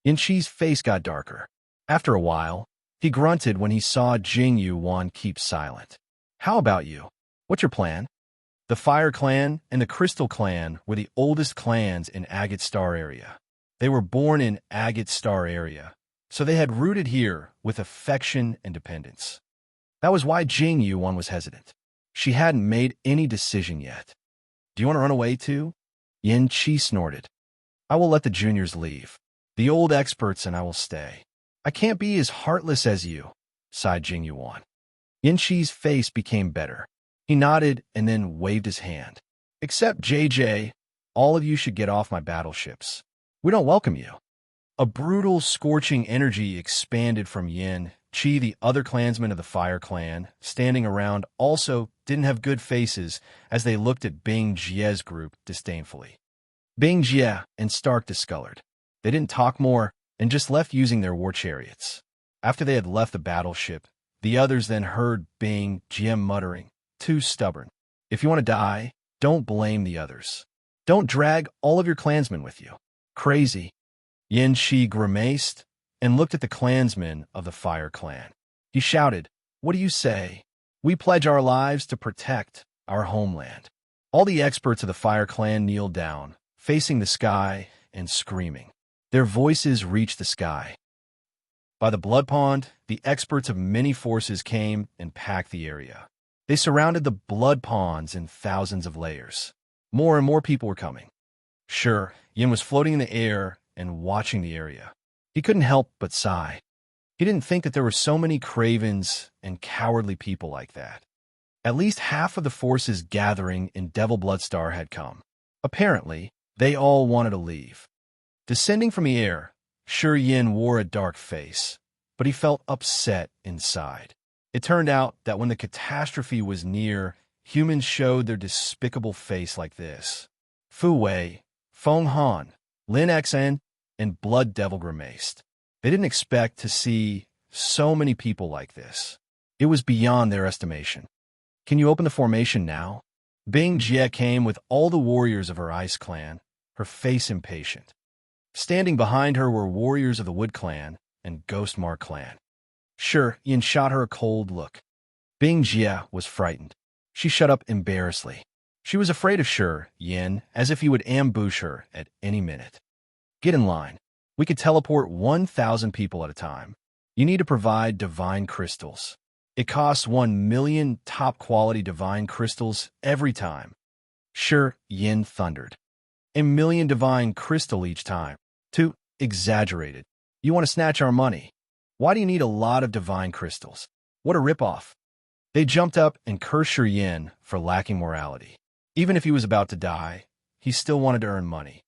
Yin Qi's face got darker. After a while, he grunted when he saw Jing Yuan keep silent. "How about you? What's your plan?" The Fire Clan and the Crystal Clan were the oldest clans in Agate Star area. They were born in Agate Star area, so they had rooted here with affection and dependence. That was why Jing Yuan was hesitant. She hadn't made any decision yet. "Do you want to run away too?" Yin Qi snorted. "I will let the juniors leave. The old experts and I will stay. I can't be as heartless as you," sighed Jing Yuan. Yin Qi's face became better. He nodded and then waved his hand. Except JJ, all of you should get off my battleships. We don't welcome you. A brutal, scorching energy expanded from Yin. Chi, the other clansmen of the Fire Clan, standing around, also didn't have good faces as they looked at Bing Jie's group disdainfully. Bing Jie and Stark discolored. They didn't talk more and just left using their war chariots. After they had left the battleship, the others then heard Bing Jie muttering, "Too stubborn. If you want to die, don't blame the others. Don't drag all of your clansmen with you. Crazy." Yin Shi grimaced and looked at the clansmen of the Fire Clan. He shouted, "What do you say? We pledge our lives to protect our homeland." All the experts of the Fire Clan kneeled down, facing the sky and screaming. Their voices reached the sky. By the blood pond, the experts of many forces came and packed the area. They surrounded the blood ponds in thousands of layers. More and more people were coming. Sure, Yin was floating in the air and watching the area. He couldn't help but sigh. He didn't think that there were so many cravens and cowardly people like that. At least half of the forces gathering in Devil Bloodstar had come. Apparently, they all wanted to leave. Descending from the air, Sure Yin wore a dark face, but he felt upset inside. It turned out that when the catastrophe was near, humans showed their despicable face like this. Fu Wei, Feng Han, Lin Xen, and Blood Devil grimaced. They didn't expect to see so many people like this. It was beyond their estimation. "Can you open the formation now?" Bing Jie came with all the warriors of her Ice Clan, her face impatient. Standing behind her were warriors of the Wood Clan and Ghostmark Clan. Sure, Yin shot her a cold look. Bing Jie was frightened. She shut up embarrassedly. She was afraid of Sure Yin, as if he would ambush her at any minute. "Get in line. We could teleport 1,000 people at a time. You need to provide divine crystals. It costs 1 million top-quality divine crystals every time." Sure Yin thundered. "A million divine crystal each time. Too exaggerated. You want to snatch our money. Why do you need a lot of divine crystals? What a ripoff." They jumped up and cursed Sure Yin for lacking morality. Even if he was about to die, he still wanted to earn money.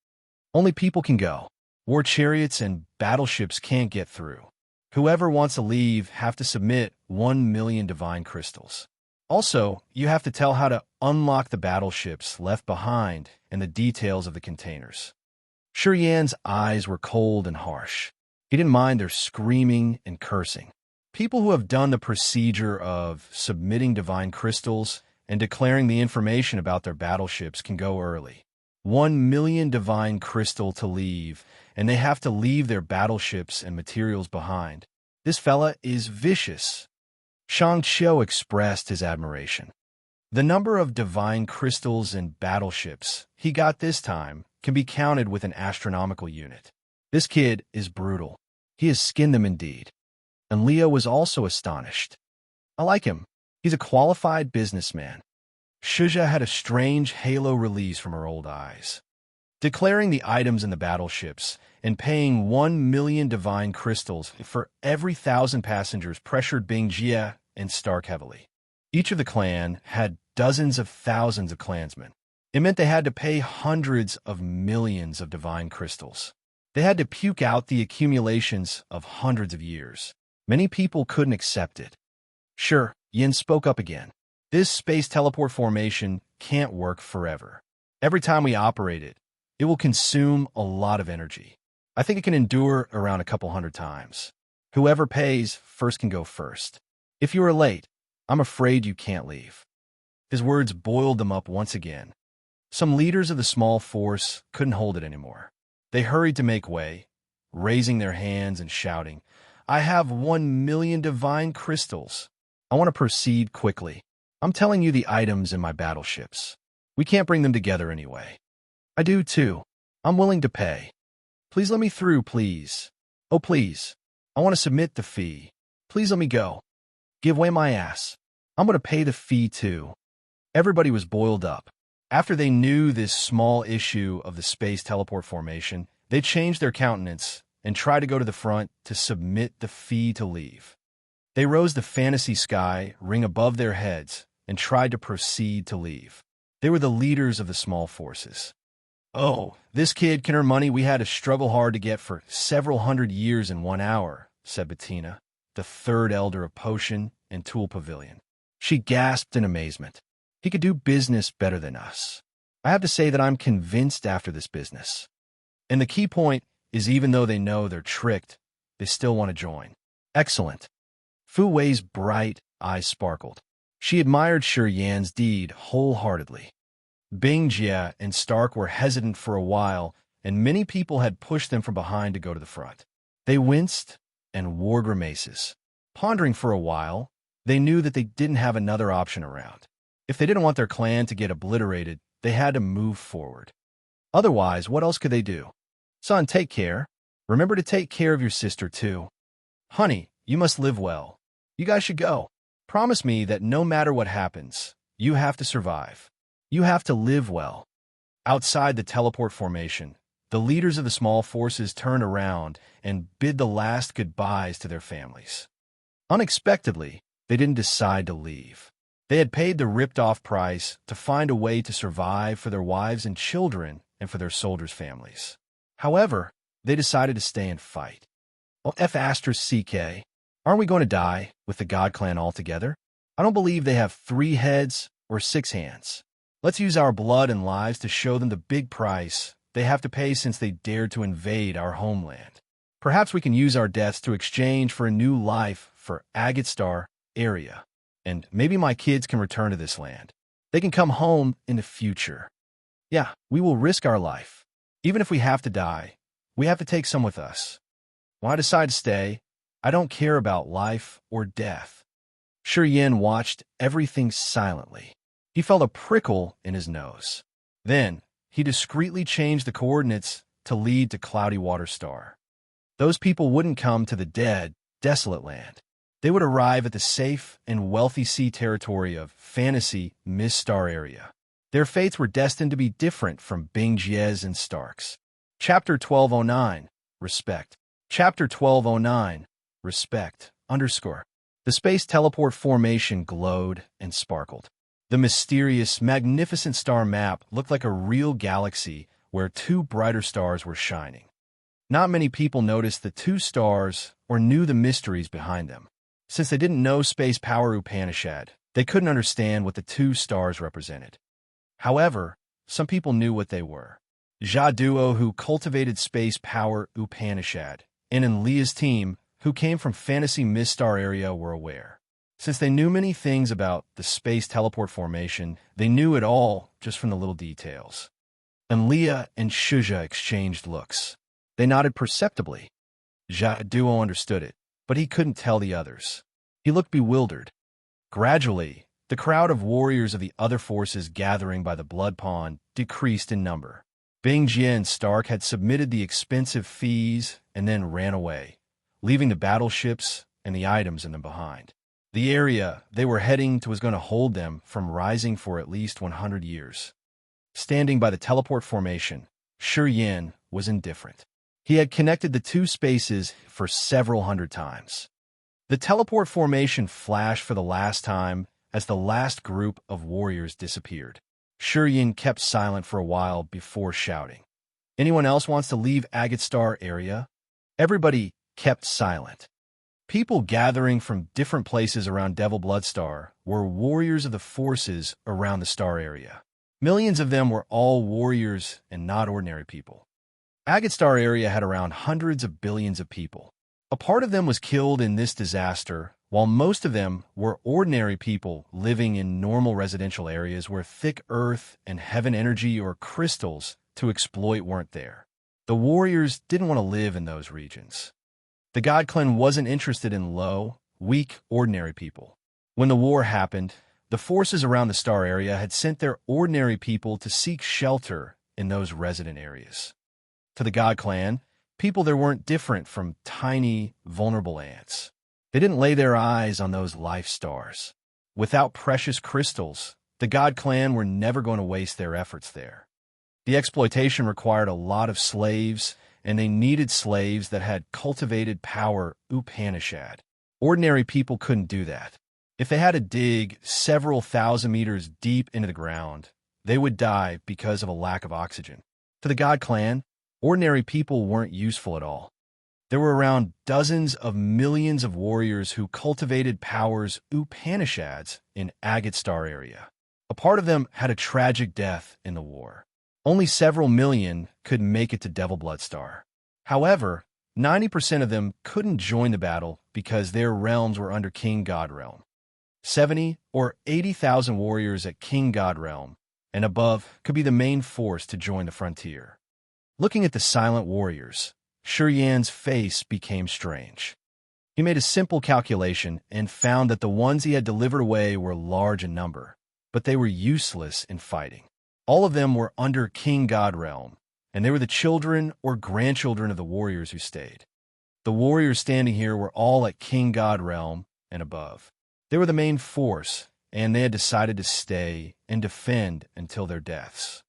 Only people can go. War chariots and battleships can't get through. Whoever wants to leave have to submit 1 million divine crystals. Also, you have to tell how to unlock the battleships left behind and the details of the containers. Sure Yan's eyes were cold and harsh. He didn't mind their screaming and cursing. People who have done the procedure of submitting divine crystals and declaring the information about their battleships can go early. 1 million divine crystal to leave, and they have to leave their battleships and materials behind. This fella is vicious. Shang Qiu expressed his admiration. The number of divine crystals and battleships he got this time can be counted with an astronomical unit. This kid is brutal. He has skinned them indeed. And Leo was also astonished. "I like him. He's a qualified businessman." Shuja had a strange halo release from her old eyes. Declaring the items in the battleships and paying 1 million divine crystals for every 1,000 passengers pressured Bing Jie and Stark heavily. Each of the clan had dozens of thousands of clansmen. It meant they had to pay hundreds of millions of divine crystals. They had to puke out the accumulations of hundreds of years. Many people couldn't accept it. Sure, Yin spoke up again. "This space teleport formation can't work forever. Every time we operate it, it will consume a lot of energy. I think it can endure around a couple hundred times. Whoever pays first can go first. If you are late, I'm afraid you can't leave." His words boiled them up once again. Some leaders of the small force couldn't hold it anymore. They hurried to make way, raising their hands and shouting, "I have 1 million divine crystals. I want to proceed quickly. I'm telling you the items in my battleships. We can't bring them together anyway." "I do too. I'm willing to pay. Please let me through, please. Oh, please. I want to submit the fee. Please let me go. Give away my ass. I'm going to pay the fee too." Everybody was boiled up. After they knew this small issue of the space teleport formation, they changed their countenance and tried to go to the front to submit the fee to leave. They rose the fantasy sky ring above their heads and tried to proceed to leave. They were the leaders of the small forces. "Oh, this kid can earn money we had to struggle hard to get for several hundred years in 1 hour," said Bettina, the third elder of Potion and Tool Pavilion. She gasped in amazement. "He could do business better than us. I have to say that I'm convinced after this business." And the key point is, even though they know they're tricked, they still want to join. "Excellent." Fu Wei's bright eyes sparkled. She admired Shi Yan's deed wholeheartedly. Bing Jie and Stark were hesitant for a while, and many people had pushed them from behind to go to the front. They winced and wore grimaces. Pondering for a while, they knew that they didn't have another option around. If they didn't want their clan to get obliterated, they had to move forward. Otherwise, what else could they do? "Son, take care. Remember to take care of your sister, too. Honey, you must live well. You guys should go. Promise me that no matter what happens, you have to survive. You have to live well." Outside the teleport formation, the leaders of the small forces turned around and bid the last goodbyes to their families. Unexpectedly, they didn't decide to leave. They had paid the ripped-off price to find a way to survive for their wives and children and for their soldiers' families. However, they decided to stay and fight. "Oh, F***, aren't we going to die with the God Clan altogether? I don't believe they have 3 heads or 6 hands. Let's use our blood and lives to show them the big price they have to pay since they dared to invade our homeland. Perhaps we can use our deaths to exchange for a new life for Agate Star area. And maybe my kids can return to this land. They can come home in the future. Yeah, we will risk our life. Even if we have to die, we have to take some with us. When I decide to stay, I don't care about life or death." Shi Yan watched everything silently. He felt a prickle in his nose. Then, he discreetly changed the coordinates to lead to Cloudy Water Star. Those people wouldn't come to the dead, desolate land. They would arrive at the safe and wealthy sea territory of fantasy Mist Star area. Their fates were destined to be different from Bing Jie's and Stark's. Chapter 1209, Respect. Chapter 1209, Respect, _ The space teleport formation glowed and sparkled. The mysterious, magnificent star map looked like a real galaxy where 2 brighter stars were shining. Not many people noticed the 2 stars or knew the mysteries behind them. Since they didn't know space power Upanishad, they couldn't understand what the 2 stars represented. However, some people knew what they were. Jia Duo, who cultivated space power Upanishad, and in Leah's team, who came from fantasy Mist Star area, were aware. Since they knew many things about the space teleport formation, they knew it all just from the little details. And Leah and Shuja exchanged looks. They nodded perceptibly. Jia Duo understood it, but he couldn't tell the others. He looked bewildered. Gradually, the crowd of warriors of the other forces gathering by the blood pond decreased in number. Bing Jie and Stark had submitted the expensive fees and then ran away, leaving the battleships and the items in them behind. The area they were heading to was going to hold them from rising for at least 100 years. Standing by the teleport formation, Shi Yan was indifferent. He had connected the 2 spaces for several hundred times. The teleport formation flashed for the last time as the last group of warriors disappeared. Shi Yan kept silent for a while before shouting, "Anyone else wants to leave Agate Star area?" Everybody kept silent. People gathering from different places around Devil Blood Star were warriors of the forces around the star area. Millions of them were all warriors and not ordinary people. Agate Star area had around hundreds of billions of people. A part of them was killed in this disaster, while most of them were ordinary people living in normal residential areas where thick earth and heaven energy or crystals to exploit weren't there. The warriors didn't want to live in those regions. The God Clan wasn't interested in low, weak, ordinary people. When the war happened, the forces around the star area had sent their ordinary people to seek shelter in those resident areas. To the God Clan, people there weren't different from tiny, vulnerable ants. They didn't lay their eyes on those life stars. Without precious crystals, the God Clan were never going to waste their efforts there. The exploitation required a lot of slaves, and they needed slaves that had cultivated power Upanishad. Ordinary people couldn't do that. If they had to dig several thousand meters deep into the ground, they would die because of a lack of oxygen. To the God clan, ordinary people weren't useful at all. There were around dozens of millions of warriors who cultivated powers Upanishads in Agate Star area. A part of them had a tragic death in the war. Only several million could make it to Devil Blood Star. However, 90% of them couldn't join the battle because their realms were under King God Realm. 70 or 80,000 warriors at King God Realm and above could be the main force to join the frontier. Looking at the silent warriors, Shi Yan's face became strange. He made a simple calculation and found that the ones he had delivered away were large in number, but they were useless in fighting. All of them were under King God Realm, and they were the children or grandchildren of the warriors who stayed. The warriors standing here were all at King God Realm and above. They were the main force, and they had decided to stay and defend until their deaths.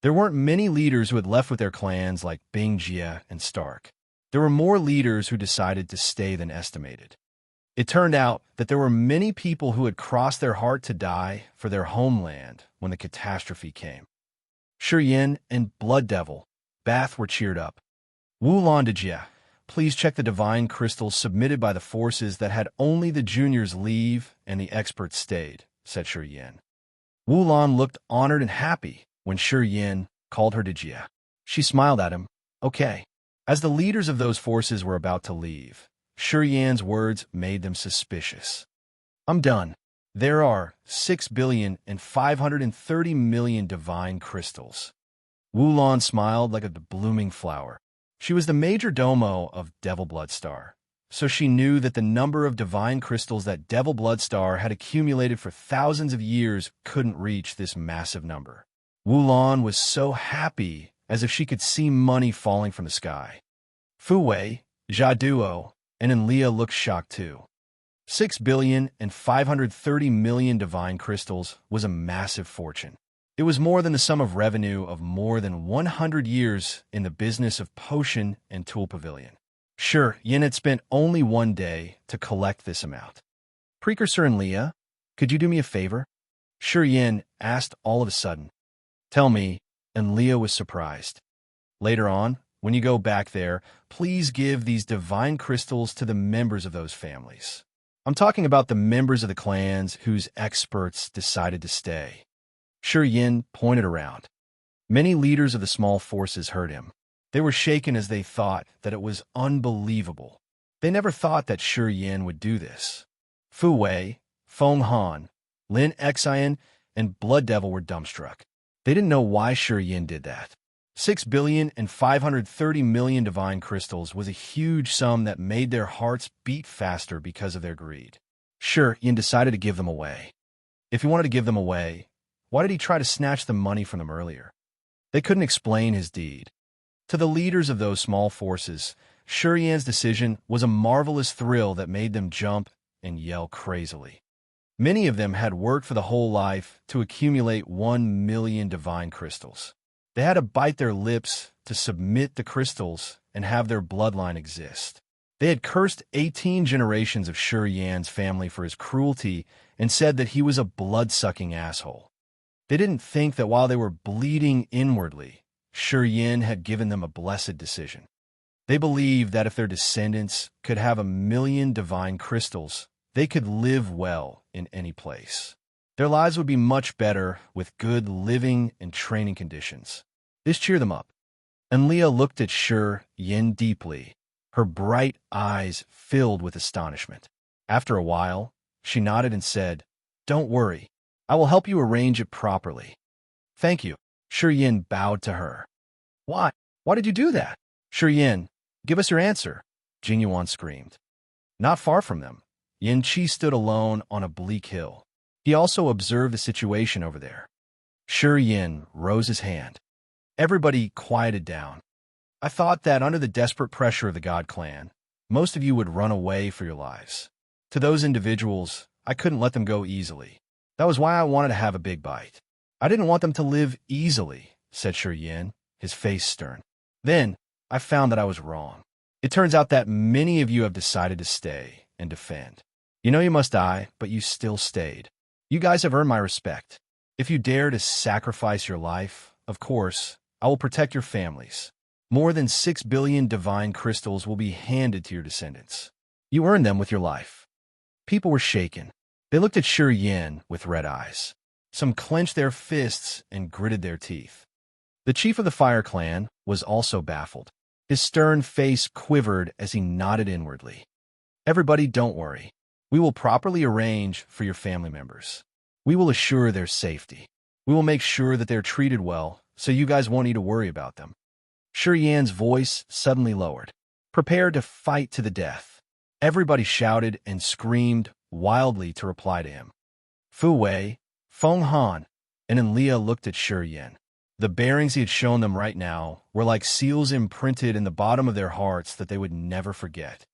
There weren't many leaders who had left with their clans like Bing Jie and Stark. There were more leaders who decided to stay than estimated. It turned out that there were many people who had crossed their heart to die for their homeland when the catastrophe came. Shi Yan and Blood Devil, Bath were cheered up. Wulan Dejia, please check the divine crystals submitted by the forces that had only the juniors leave and the experts stayed, said Shi Yan. Wulan looked honored and happy when Shi Yan called her Dejia. She smiled at him. Okay. As the leaders of those forces were about to leave, Shi Yan's words made them suspicious. I'm done. There are 6,530,000,000 divine crystals. Wulan smiled like a blooming flower. She was the major domo of Devil Blood Star, so she knew that the number of divine crystals that Devil Blood Star had accumulated for thousands of years couldn't reach this massive number. Wulan was so happy as if she could see money falling from the sky. Fu Wei, Jia Duo, and Enlia looked shocked too. 6,530,000,000 divine crystals was a massive fortune. It was more than the sum of revenue of more than 100 years in the business of potion and tool pavilion. Sure, Yin had spent only one day to collect this amount. Precursor Enlia, could you do me a favor? Shi Yin asked all of a sudden. Tell me, Enlia was surprised. Later on, when you go back there, please give these divine crystals to the members of those families. I'm talking about the members of the clans whose experts decided to stay. Shi Yin pointed around. Many leaders of the small forces heard him. They were shaken as they thought that it was unbelievable. They never thought that Shi Yin would do this. Fu Wei, Feng Han, Lin Xian, and Blood Devil were dumbstruck. They didn't know why Shi Yin did that. 6,530,000,000 divine crystals was a huge sum that made their hearts beat faster because of their greed. Shi Yin decided to give them away. If he wanted to give them away, why did he try to snatch the money from them earlier? They couldn't explain his deed. To the leaders of those small forces, Shi Yan's decision was a marvelous thrill that made them jump and yell crazily. Many of them had worked for the whole life to accumulate 1,000,000 divine crystals. They had to bite their lips to submit the crystals and have their bloodline exist. They had cursed 18 generations of Shi Yan's family for his cruelty and said that he was a blood-sucking asshole. They didn't think that while they were bleeding inwardly, Shi Yan had given them a blessed decision. They believed that if their descendants could have 1,000,000 divine crystals, they could live well in any place. Their lives would be much better with good living and training conditions. This cheered them up. Enlia looked at Shi Yin deeply, her bright eyes filled with astonishment. After a while, she nodded and said, Don't worry, I will help you arrange it properly. Thank you. Shi Yin bowed to her. Why? Why did you do that? Shi Yin, give us your answer, Jing Yuan screamed. Not far from them, Yin Qi stood alone on a bleak hill. He also observed the situation over there. Shi Yin rose his hand. Everybody quieted down. I thought that under the desperate pressure of the God clan, most of you would run away for your lives. To those individuals, I couldn't let them go easily. That was why I wanted to have a big bite. I didn't want them to live easily, said Shi Yin, his face stern. Then, I found that I was wrong. It turns out that many of you have decided to stay and defend. You know you must die, but you still stayed. You guys have earned my respect. If you dare to sacrifice your life, of course, I will protect your families. More than 6 billion divine crystals will be handed to your descendants. You earned them with your life. People were shaken. They looked at Shi Yan with red eyes. Some clenched their fists and gritted their teeth. The chief of the Fire Clan was also baffled. His stern face quivered as he nodded inwardly. Everybody, don't worry. We will properly arrange for your family members. We will assure their safety. We will make sure that they're treated well, so you guys won't need to worry about them. Shi Yan's voice suddenly lowered. Prepare to fight to the death. Everybody shouted and screamed wildly to reply to him. Fu Wei, Feng Han, and Enlia looked at Shi Yan. The bearings he had shown them right now were like seals imprinted in the bottom of their hearts that they would never forget.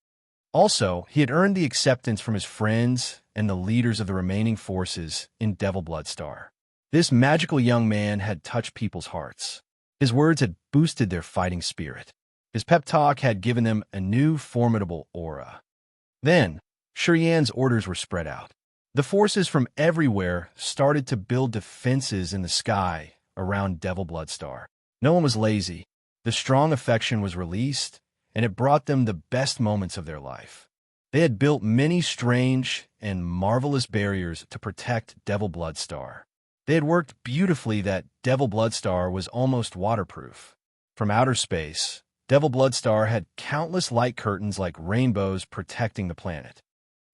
Also, he had earned the acceptance from his friends and the leaders of the remaining forces in Devil Bloodstar. This magical young man had touched people's hearts. His words had boosted their fighting spirit. His pep talk had given them a new formidable aura. Then, Shi Yan's orders were spread out. The forces from everywhere started to build defenses in the sky around Devil Bloodstar. No one was lazy. The strong affection was released, and it brought them the best moments of their life. They had built many strange and marvelous barriers to protect Devil Bloodstar. They had worked beautifully that Devil Bloodstar was almost waterproof. From outer space, Devil Bloodstar had countless light curtains like rainbows protecting the planet.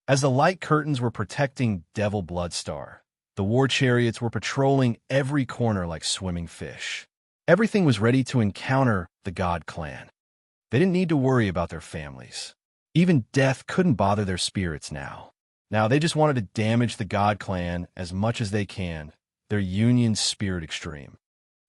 As the light curtains were protecting Devil Bloodstar, the war chariots were patrolling every corner like swimming fish. Everything was ready to encounter the God Clan. They didn't need to worry about their families. Even death couldn't bother their spirits now. Now they just wanted to damage the God Clan as much as they can, their union spirit extreme.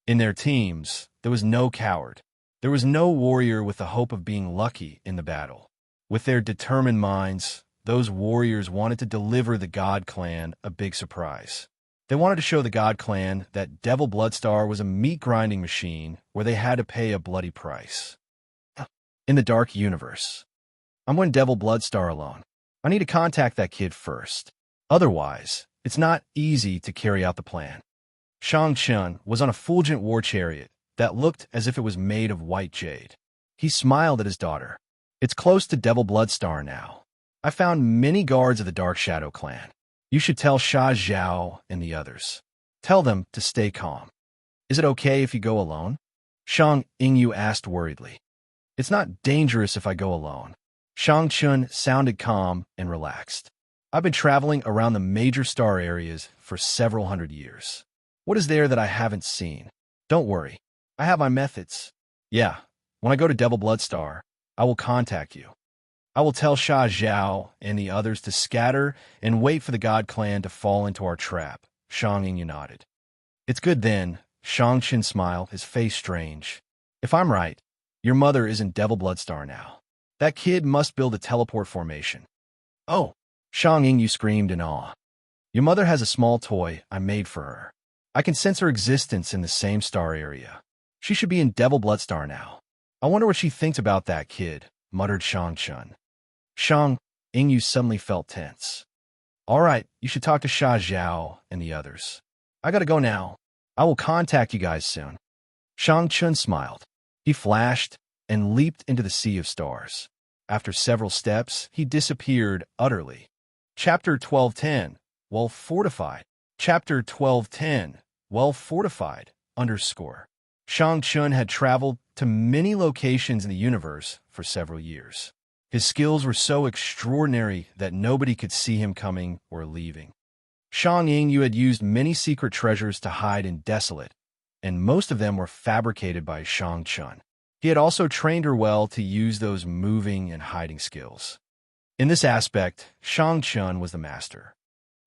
In their teams, there was no coward. There was no warrior with the hope of being lucky in the battle. With their determined minds, those warriors wanted to deliver the God Clan a big surprise. They wanted to show the God Clan that Devil Bloodstar was a meat-grinding machine where they had to pay a bloody price. In the dark universe, I'm going Devil Bloodstar alone. I need to contact that kid first. Otherwise, it's not easy to carry out the plan. Shang Chun was on a fulgent war chariot that looked as if it was made of white jade. He smiled at his daughter. It's close to Devil Bloodstar now. I found many guards of the Dark Shadow Clan. You should tell Sha Zhao and the others. Tell them to stay calm. Is it okay if you go alone? Shang Yingyu asked worriedly. It's not dangerous if I go alone. Shang Chun sounded calm and relaxed. I've been traveling around the major star areas for several hundred years. What is there that I haven't seen? Don't worry. I have my methods. Yeah, when I go to Devil Bloodstar, I will contact you. I will tell Sha Zhao and the others to scatter and wait for the God Clan to fall into our trap. Shang Yingyu nodded. It's good then. Shang Chun smiled, his face strange. If I'm right, your mother isn't Devil Bloodstar now. That kid must build a teleport formation. Oh, Shang Yingyu screamed in awe. Your mother has a small toy I made for her. I can sense her existence in the same star area. She should be in Devil Bloodstar now. I wonder what she thinks about that kid, muttered Shang Chun. Shang Yingyu suddenly felt tense. All right, you should talk to Sha Zhao and the others. I gotta go now. I will contact you guys soon. Shang Chun smiled. He flashed and leaped into the sea of stars. After several steps, he disappeared utterly. Chapter 1210, Well Fortified. Chapter 1210, Well Fortified, _ Shang Chun had traveled to many locations in the universe for several years. His skills were so extraordinary that nobody could see him coming or leaving. Shang Yingyu had used many secret treasures to hide in Desolate, and most of them were fabricated by Shang Chun. He had also trained her well to use those moving and hiding skills. In this aspect, Shang Chun was the master.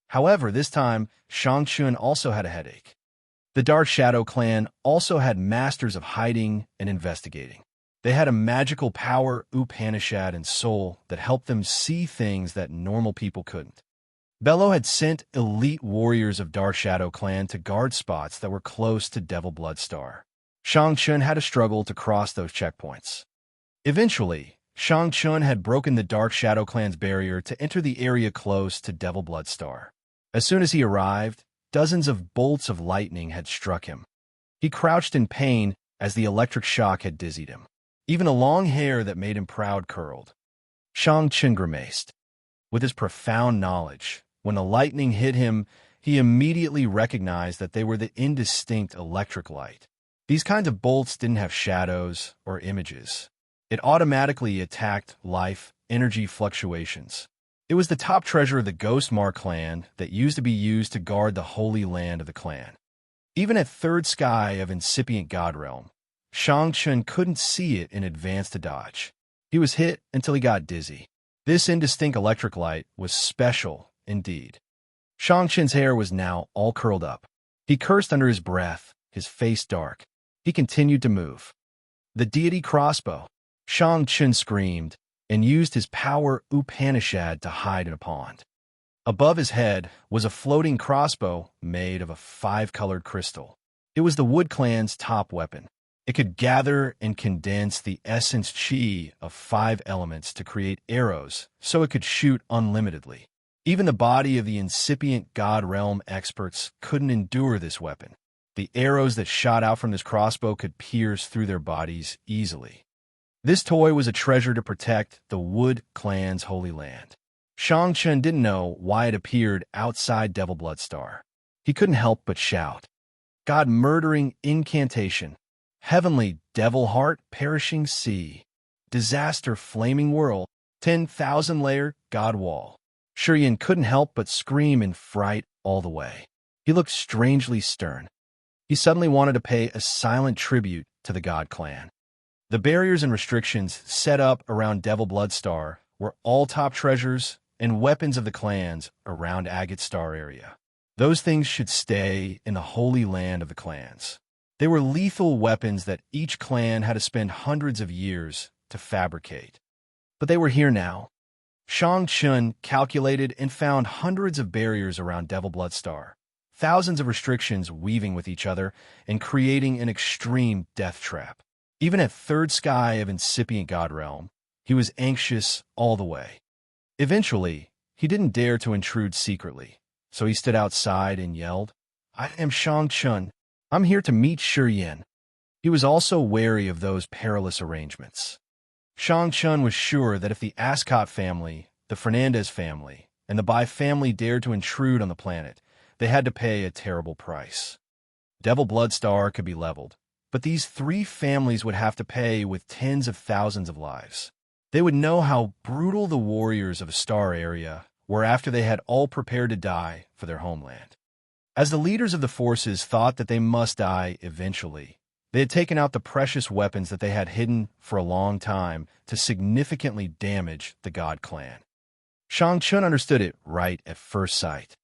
However, this time, Shang Chun also had a headache. The Dark Shadow Clan also had masters of hiding and investigating. They had a magical power, Upanishad, and soul that helped them see things that normal people couldn't. Bello had sent elite warriors of Dark Shadow Clan to guard spots that were close to Devil Bloodstar. Shang Chun had to struggle to cross those checkpoints. Eventually, Shang Chun had broken the Dark Shadow Clan's barrier to enter the area close to Devil Blood Star. As soon as he arrived, dozens of bolts of lightning had struck him. He crouched in pain as the electric shock had dizzied him. Even the long hair that made him proud curled. Shang Chun grimaced. With his profound knowledge, when the lightning hit him, he immediately recognized that they were the indistinct electric light. These kinds of bolts didn't have shadows or images. It automatically attacked life, energy fluctuations. It was the top treasure of the Ghostmark clan that used to guard the holy land of the clan. Even at third sky of incipient god realm, Shang Chun couldn't see it in advance to dodge. He was hit until he got dizzy. This indistinct electric light was special indeed. Shang Chun's hair was now all curled up. He cursed under his breath, his face dark. He continued to move. The deity crossbow. Shang Chun screamed and used his power Upanishad to hide in a pond. Above his head was a floating crossbow made of a 5-colored crystal. It was the Wood Clan's top weapon. It could gather and condense the essence chi of 5 elements to create arrows, so it could shoot unlimitedly. Even the body of the incipient God Realm experts couldn't endure this weapon. The arrows that shot out from this crossbow could pierce through their bodies easily. This toy was a treasure to protect the Wood Clan's holy land. Shang Chun didn't know why it appeared outside Devil Blood Star. He couldn't help but shout, God-murdering incantation, heavenly devil heart perishing sea, disaster flaming whirl, 10,000-layer God wall. Shurian couldn't help but scream in fright all the way. He looked strangely stern. He suddenly wanted to pay a silent tribute to the God Clan. The barriers and restrictions set up around Devil Blood Star were all top treasures and weapons of the clans around Agate Star area. Those things should stay in the holy land of the clans. They were lethal weapons that each clan had to spend hundreds of years to fabricate. But they were here now. Shang Chun calculated and found hundreds of barriers around Devil Blood Star, thousands of restrictions weaving with each other and creating an extreme death trap. Even at third sky of incipient God Realm, he was anxious all the way. Eventually, he didn't dare to intrude secretly, so he stood outside and yelled, I am Shang Chun. I'm here to meet Shurian. He was also wary of those perilous arrangements. Shang Chun was sure that if the Ascot family, the Fernandez family, and the Bai family dared to intrude on the planet, they had to pay a terrible price. Devil Blood Star could be leveled, but these 3 families would have to pay with tens of thousands of lives. They would know how brutal the warriors of a star area were after they had all prepared to die for their homeland. As the leaders of the forces thought that they must die eventually, they had taken out the precious weapons that they had hidden for a long time to significantly damage the God Clan. Shang Chun understood it right at first sight.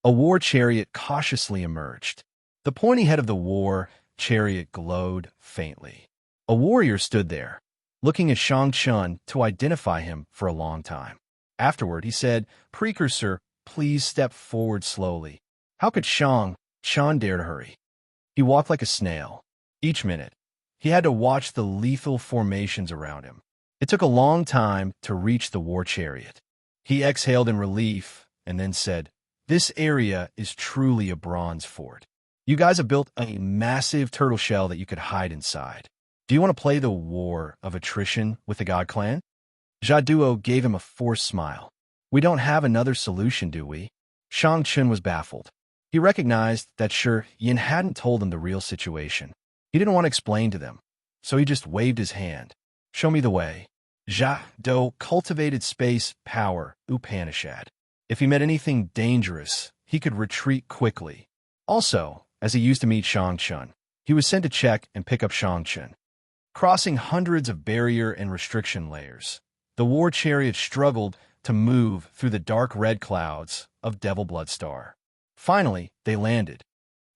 A war chariot cautiously emerged. The pointy head of the war chariot glowed faintly. A warrior stood there, looking at Shang Chun to identify him for a long time. Afterward, he said, Precursor, please step forward slowly. How could Shang Chun dare to hurry? He walked like a snail. Each minute, he had to watch the lethal formations around him. It took a long time to reach the war chariot. He exhaled in relief and then said, This area is truly a bronze fort. You guys have built a massive turtle shell that you could hide inside. Do you want to play the war of attrition with the God Clan? Jaduo gave him a forced smile. We don't have another solution, do we? Shang Chun was baffled. He recognized that Yin hadn't told him the real situation. He didn't want to explain to them, so he just waved his hand. Show me the way. Jaduo cultivated space power Upanishad. If he met anything dangerous, he could retreat quickly. Also, as he used to meet Shang Chun, he was sent to check and pick up Shang Chun. Crossing hundreds of barrier and restriction layers, the war chariot struggled to move through the dark red clouds of Devil Blood Star. Finally, they landed.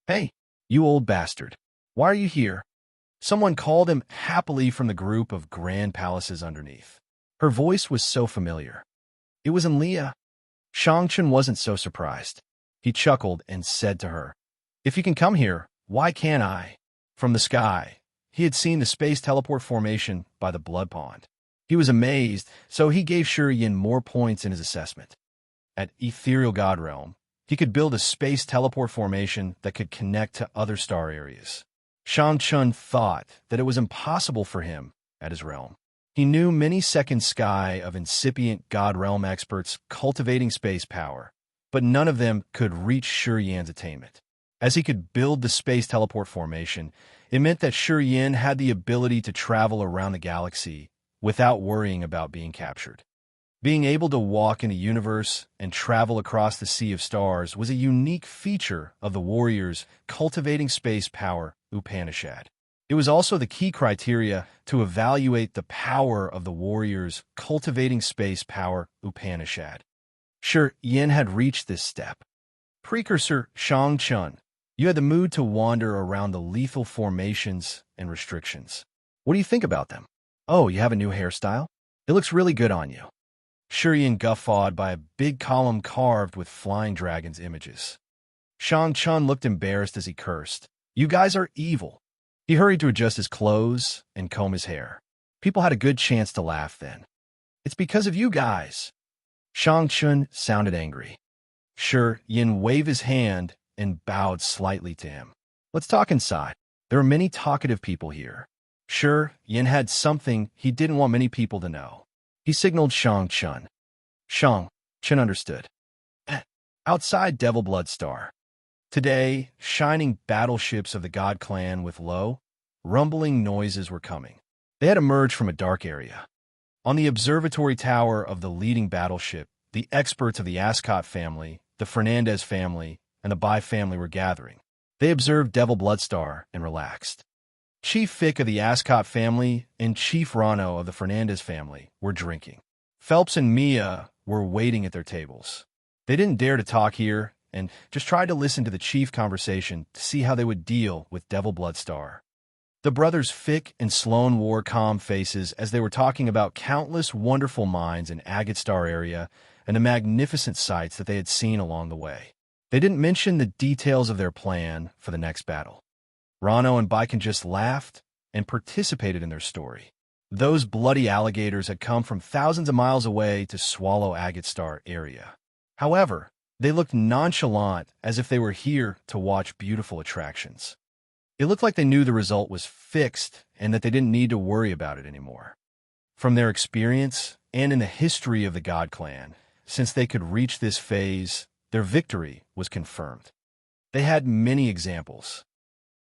Hey, you old bastard. Why are you here? Someone called him happily from the group of grand palaces underneath. Her voice was so familiar. It was Leah. Shang Chun wasn't so surprised. He chuckled and said to her, If you can come here, why can't I? From the sky, he had seen the space teleport formation by the blood pond. He was amazed, so he gave Yin more points in his assessment. At Ethereal God Realm, he could build a space teleport formation that could connect to other star areas. Chun thought that it was impossible for him at his realm. He knew many second sky of incipient God Realm experts cultivating space power, but none of them could reach Yan's attainment. As he could build the space teleport formation, it meant that Yin had the ability to travel around the galaxy without worrying about being captured. Being able to walk in the universe and travel across the sea of stars was a unique feature of the warriors cultivating space power Upanishad. It was also the key criteria to evaluate the power of the warriors cultivating space power Upanishad. Yin had reached this step. Precursor Chun, you had the mood to wander around the lethal formations and restrictions. What do you think about them? Oh, you have a new hairstyle? It looks really good on you. Yin guffawed by a big column carved with flying dragons images. Chun looked embarrassed as he cursed. You guys are evil. He hurried to adjust his clothes and comb his hair. People had a good chance to laugh then. It's because of you guys. Chun sounded angry. Yin waved his hand and bowed slightly to him. Let's talk inside. There are many talkative people here. Yin had something he didn't want many people to know. He signaled Chun. Chun understood. Outside Devil Blood Star. Today, shining battleships of the God Clan with low, rumbling noises were coming. They had emerged from a dark area. On the observatory tower of the leading battleship, the experts of the Ascot family, the Fernandez family, and the Bai family were gathering. They observed Devil Bloodstar and relaxed. Chief Fick of the Ascot family and Chief Rano of the Fernandez family were drinking. Phelps and Mia were waiting at their tables. They didn't dare to talk here and just tried to listen to the chief conversation to see how they would deal with Devil Bloodstar. The brothers Fick and Sloan wore calm faces as they were talking about countless wonderful mines in Agate Star area and the magnificent sights that they had seen along the way. They didn't mention the details of their plan for the next battle. Rano and Baiken just laughed and participated in their story. Those bloody alligators had come from thousands of miles away to swallow Agate Star area. However, they looked nonchalant as if they were here to watch beautiful attractions. It looked like they knew the result was fixed and that they didn't need to worry about it anymore. From their experience and in the history of the God Clan, since they could reach this phase, their victory was confirmed. They had many examples.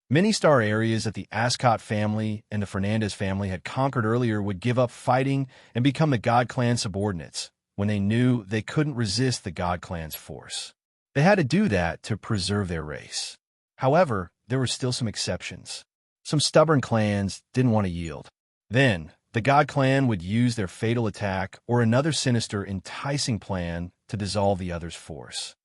Many star areas that the Ascot family and the Fernandez family had conquered earlier would give up fighting and become the God Clan subordinates when they knew they couldn't resist the God Clan's force. They had to do that to preserve their race. However, there were still some exceptions. Some stubborn clans didn't want to yield. Then, the God Clan would use their fatal attack or another sinister, enticing plan to dissolve the other's force.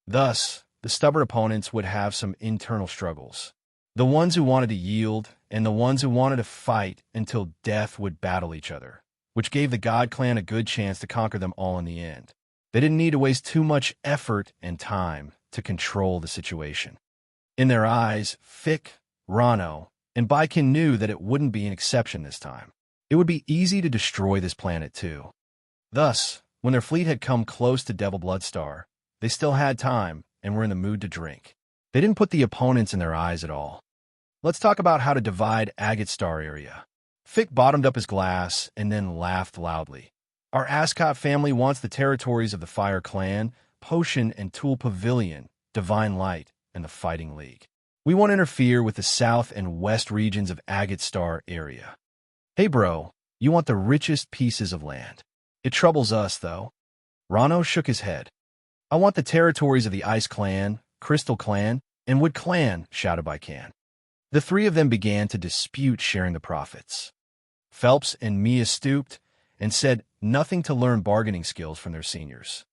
Thus, the stubborn opponents would have some internal struggles. The ones who wanted to yield and the ones who wanted to fight until death would battle each other, which gave the God Clan a good chance to conquer them all in the end. They didn't need to waste too much effort and time to control the situation. In their eyes, Fick, Rano, and Baiken knew that it wouldn't be an exception this time. It would be easy to destroy this planet too. Thus, when their fleet had come close to Devil Bloodstar, they still had time and were in the mood to drink. They didn't put the opponents in their eyes at all. Let's talk about how to divide Agate Star area. Fick bottomed up his glass and then laughed loudly. Our Ascot family wants the territories of the Fire Clan, Potion and Tool Pavilion, Divine Light, and the Fighting League. We won't interfere with the south and west regions of Agate Star area. Hey bro, you want the richest pieces of land. It troubles us, though. Rano shook his head. I want the territories of the Ice Clan, Crystal Clan, and Wood Clan, shouted by Can. The three of them began to dispute sharing the profits. Phelps and Mia stooped and said nothing to learn bargaining skills from their seniors.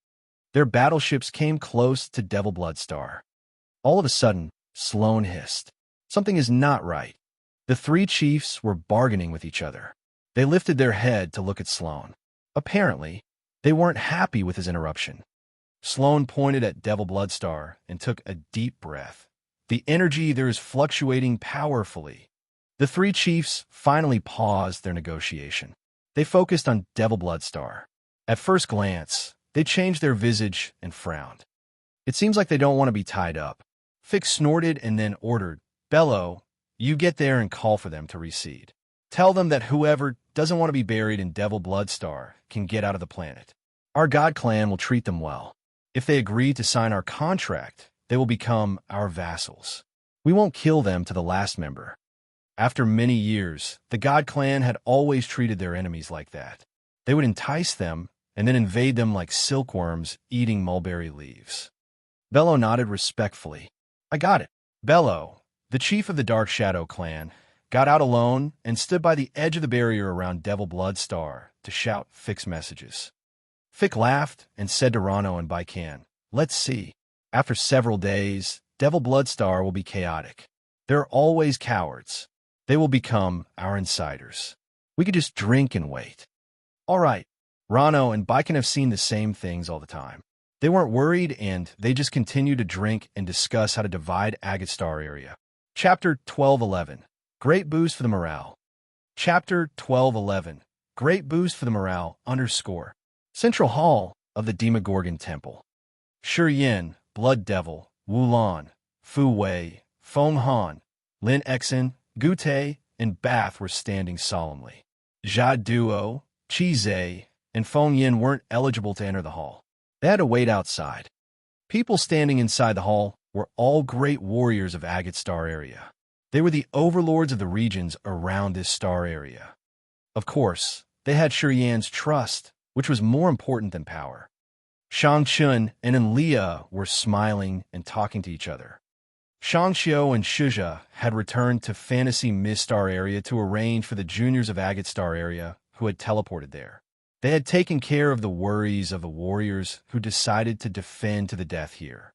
Their battleships came close to Devil Bloodstar. All of a sudden, Sloan hissed. Something is not right. The three chiefs were bargaining with each other. They lifted their head to look at Sloan. Apparently, they weren't happy with his interruption. Sloan pointed at Devil Bloodstar and took a deep breath. The energy there is fluctuating powerfully. The three chiefs finally paused their negotiation. They focused on Devil Bloodstar. At first glance, they changed their visage and frowned. It seems like they don't want to be tied up. Fix snorted and then ordered, Bello, you get there and call for them to recede. Tell them that whoever doesn't want to be buried in Devil Bloodstar can get out of the planet. Our God clan will treat them well. If they agree to sign our contract, they will become our vassals. We won't kill them to the last member. After many years, the God clan had always treated their enemies like that. They would entice them and then invade them like silkworms eating mulberry leaves. Bello nodded respectfully. I got it. Bello, the chief of the Dark Shadow clan, got out alone and stood by the edge of the barrier around Devil Bloodstar to shout Fick's messages. Fick laughed and said to Rano and Baikan, let's see. After several days, Devil Bloodstar will be chaotic. There are always cowards. They will become our insiders. We could just drink and wait. All right. Rano and Baikan have seen the same things all the time. They weren't worried, and they just continued to drink and discuss how to divide Agate Star area. Chapter 12:11. Great boost for the morale. Chapter 12:11. Great boost for the morale, _ Central Hall of the Demogorgon Temple. Shi Yin, Blood Devil, Wulan, Fu Wei, Feng Han, Lin Exen, Gu Te, and Bath were standing solemnly. Jia Duo, Qi Zhe, and Feng Yin weren't eligible to enter the hall. They had to wait outside. People standing inside the hall were all great warriors of Agate Star area. They were the overlords of the regions around this star area. Of course, they had Shi Yan's trust, which was more important than power. Shang Chun and Enlia were smiling and talking to each other. Shang Xiu and Shizha had returned to Fantasy Mist Star area to arrange for the juniors of Agate Star area who had teleported there. They had taken care of the worries of the warriors who decided to defend to the death here.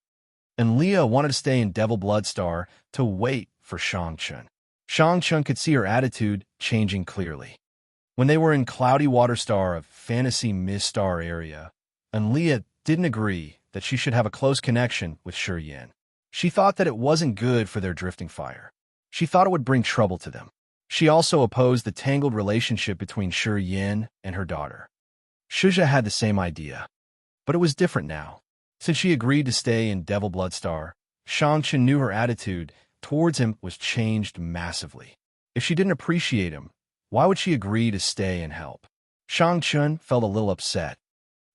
And Leah wanted to stay in Devil Bloodstar to wait for Shang Chun. Shang Chun could see her attitude changing clearly. When they were in Cloudy Water Star of Fantasy Mist Star area, and Leah didn't agree that she should have a close connection with Shi Yin. She thought that it wasn't good for their drifting fire. She thought it would bring trouble to them. She also opposed the tangled relationship between Shi Yin and her daughter. Shizha had the same idea, but it was different now. Since she agreed to stay in Devil Bloodstar, Shang Chun knew her attitude towards him was changed massively. If she didn't appreciate him, why would she agree to stay and help? Shang Chun felt a little upset.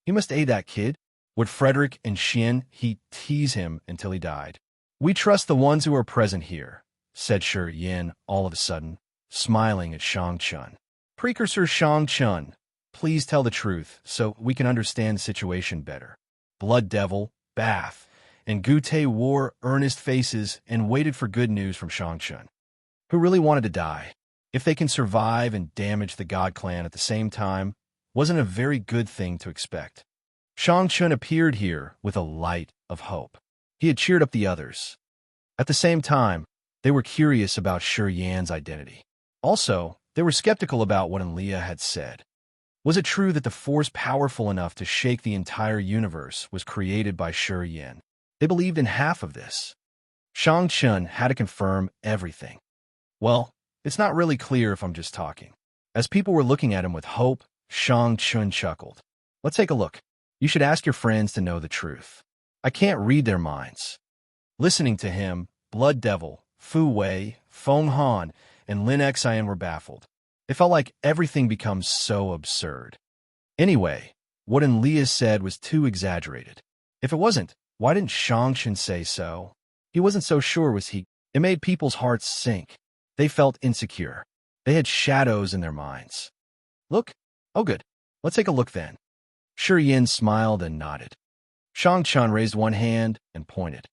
He must aid that kid. Would Frederick and Xian he tease him until he died? We trust the ones who are present here, said Shi Yin all of a sudden, smiling at Shang Chun. Precursor Shang Chun, please tell the truth so we can understand the situation better. Blood Devil, Bath, and Gu Te wore earnest faces and waited for good news from Shang Chun, who really wanted to die. If they can survive and damage the God Clan at the same time, wasn't a very good thing to expect. Shang Chun appeared here with a light of hope. He had cheered up the others. At the same time, they were curious about Shi Yan's identity. Also, they were skeptical about what Enlia had said. Was it true that the force powerful enough to shake the entire universe was created by Shi Yan? They believed in half of this. Shang Chun had to confirm everything. Well, it's not really clear if I'm just talking. As people were looking at him with hope, Shang Chun chuckled. Let's take a look. You should ask your friends to know the truth. I can't read their minds. Listening to him, Blood Devil, Fu Wei, Feng Han, and Lin Xian were baffled. It felt like everything becomes so absurd. Anyway, what Enlia said was too exaggerated. If it wasn't, why didn't Shang Chun say so? He wasn't so sure, was he? It made people's hearts sink. They felt insecure. They had shadows in their minds. Look? Oh good. Let's take a look then. Shi Yin smiled and nodded. Shang Chun raised one hand and pointed.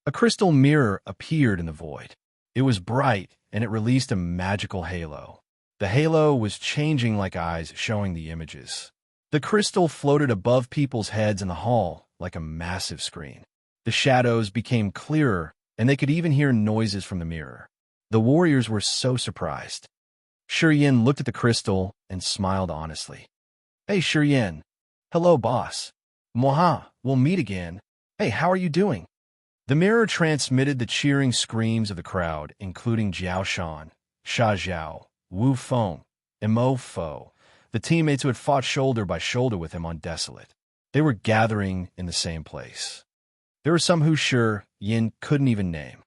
A crystal mirror appeared in the void. It was bright, and it released a magical halo. The halo was changing like eyes, showing the images. The crystal floated above people's heads in the hall like a massive screen. The shadows became clearer, and they could even hear noises from the mirror. The warriors were so surprised. Shi Yin looked at the crystal and smiled honestly. Hey, Shi Yin. Hello, boss. Moha, we'll meet again. Hey, how are you doing? The mirror transmitted the cheering screams of the crowd, including Jiao Shan, Sha Zhao, Wu Feng, and Mo Fo, the teammates who had fought shoulder by shoulder with him on Desolate. They were gathering in the same place. There were some who Yin couldn't even name.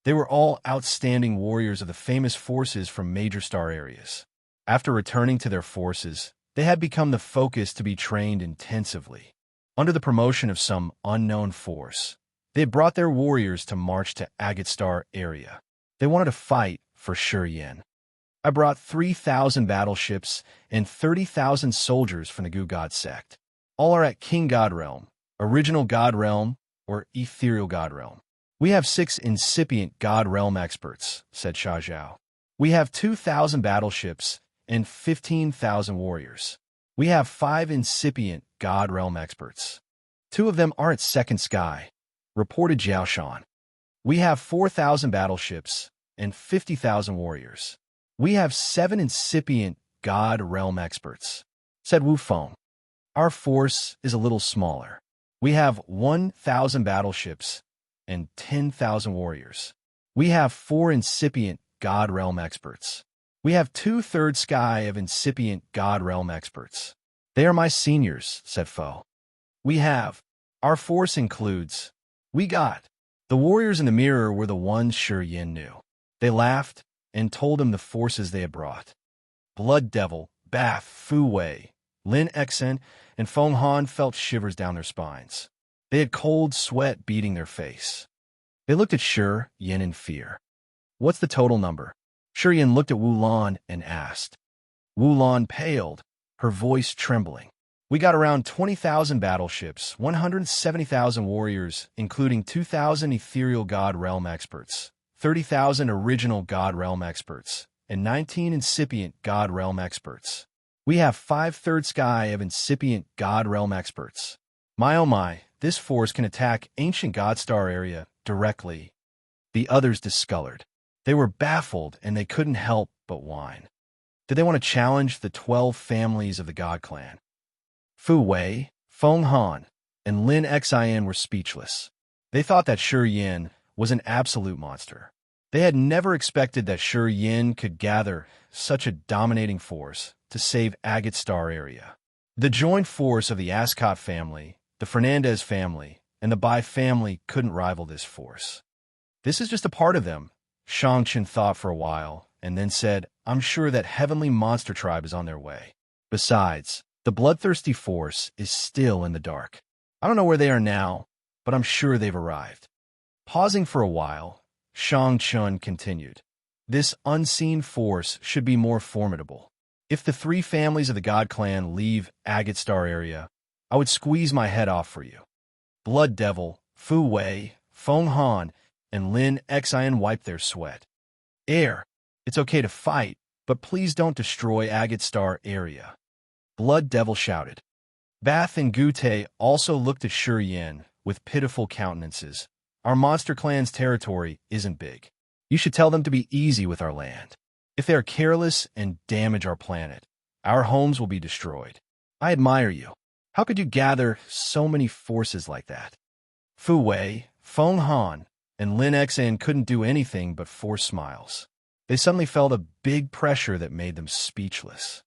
They were all outstanding warriors of the famous forces from major star areas. After returning to their forces, they had become the focus to be trained intensively. Under the promotion of some unknown force, they had brought their warriors to march to Agate Star area. They wanted to fight for Yin. I brought 3,000 battleships and 30,000 soldiers from the Gu God sect. All are at King God Realm, Original God Realm, or Ethereal God Realm. We have 6 incipient God Realm experts, said Sha Zhao. We have 2,000 battleships and 15,000 warriors. We have 5 incipient God Realm experts. 2 of them are at Second Sky, reported Jiao Shan. We have 4,000 battleships and 50,000 warriors. We have 7 incipient God Realm experts, said Wu Feng. Our force is a little smaller. We have 1,000 battleships and 10,000 warriors. We have 4 incipient God Realm experts. We have 2/3 sky of incipient God Realm experts. They are my seniors, said Fo. Our force includes, The warriors in the mirror were the ones Yin knew. They laughed and told him the forces they had brought. Blood Devil, Bath, Fu Wei, Lin Xen, and Feng Han felt shivers down their spines. They had cold sweat beading their face. They looked at Yin in fear. What's the total number? Yin looked at Wu Lan and asked. Wu Lan paled, her voice trembling. We got around 20,000 battleships, 170,000 warriors, including 2,000 Ethereal God Realm experts, 30,000 Original God Realm experts, and 19 incipient God Realm experts. We have 5/3 sky of incipient God Realm experts. My oh my, this force can attack ancient God Star area directly. The others discolored. They were baffled and they couldn't help but whine. Did they want to challenge the 12 families of the God Clan? Fu Wei, Feng Han, and Lin Xin were speechless. They thought that Yin was an absolute monster. They had never expected that Yin could gather such a dominating force to save Agate Star area. The joint force of the Ascot family, the Fernandez family, and the Bai family couldn't rival this force. This is just a part of them, Shang Chen thought for a while, and then said, I'm sure that Heavenly Monster Tribe is on their way. Besides, the bloodthirsty force is still in the dark. I don't know where they are now, but I'm sure they've arrived. Pausing for a while, Shang Chun continued. This unseen force should be more formidable. If the 3 families of the God Clan leave Agate Star area, I would squeeze my head off for you. Blood Devil, Fu Wei, Feng Han, and Lin Xin wiped their sweat. It's okay to fight, but please don't destroy Agate Star area. Blood Devil shouted. Bath and Gute also looked at Yin with pitiful countenances. Our monster clan's territory isn't big. You should tell them to be easy with our land. If they are careless and damage our planet, our homes will be destroyed. I admire you. How could you gather so many forces like that? Fu Wei, Feng Han, and Lin Xin couldn't do anything but force smiles. They suddenly felt a big pressure that made them speechless.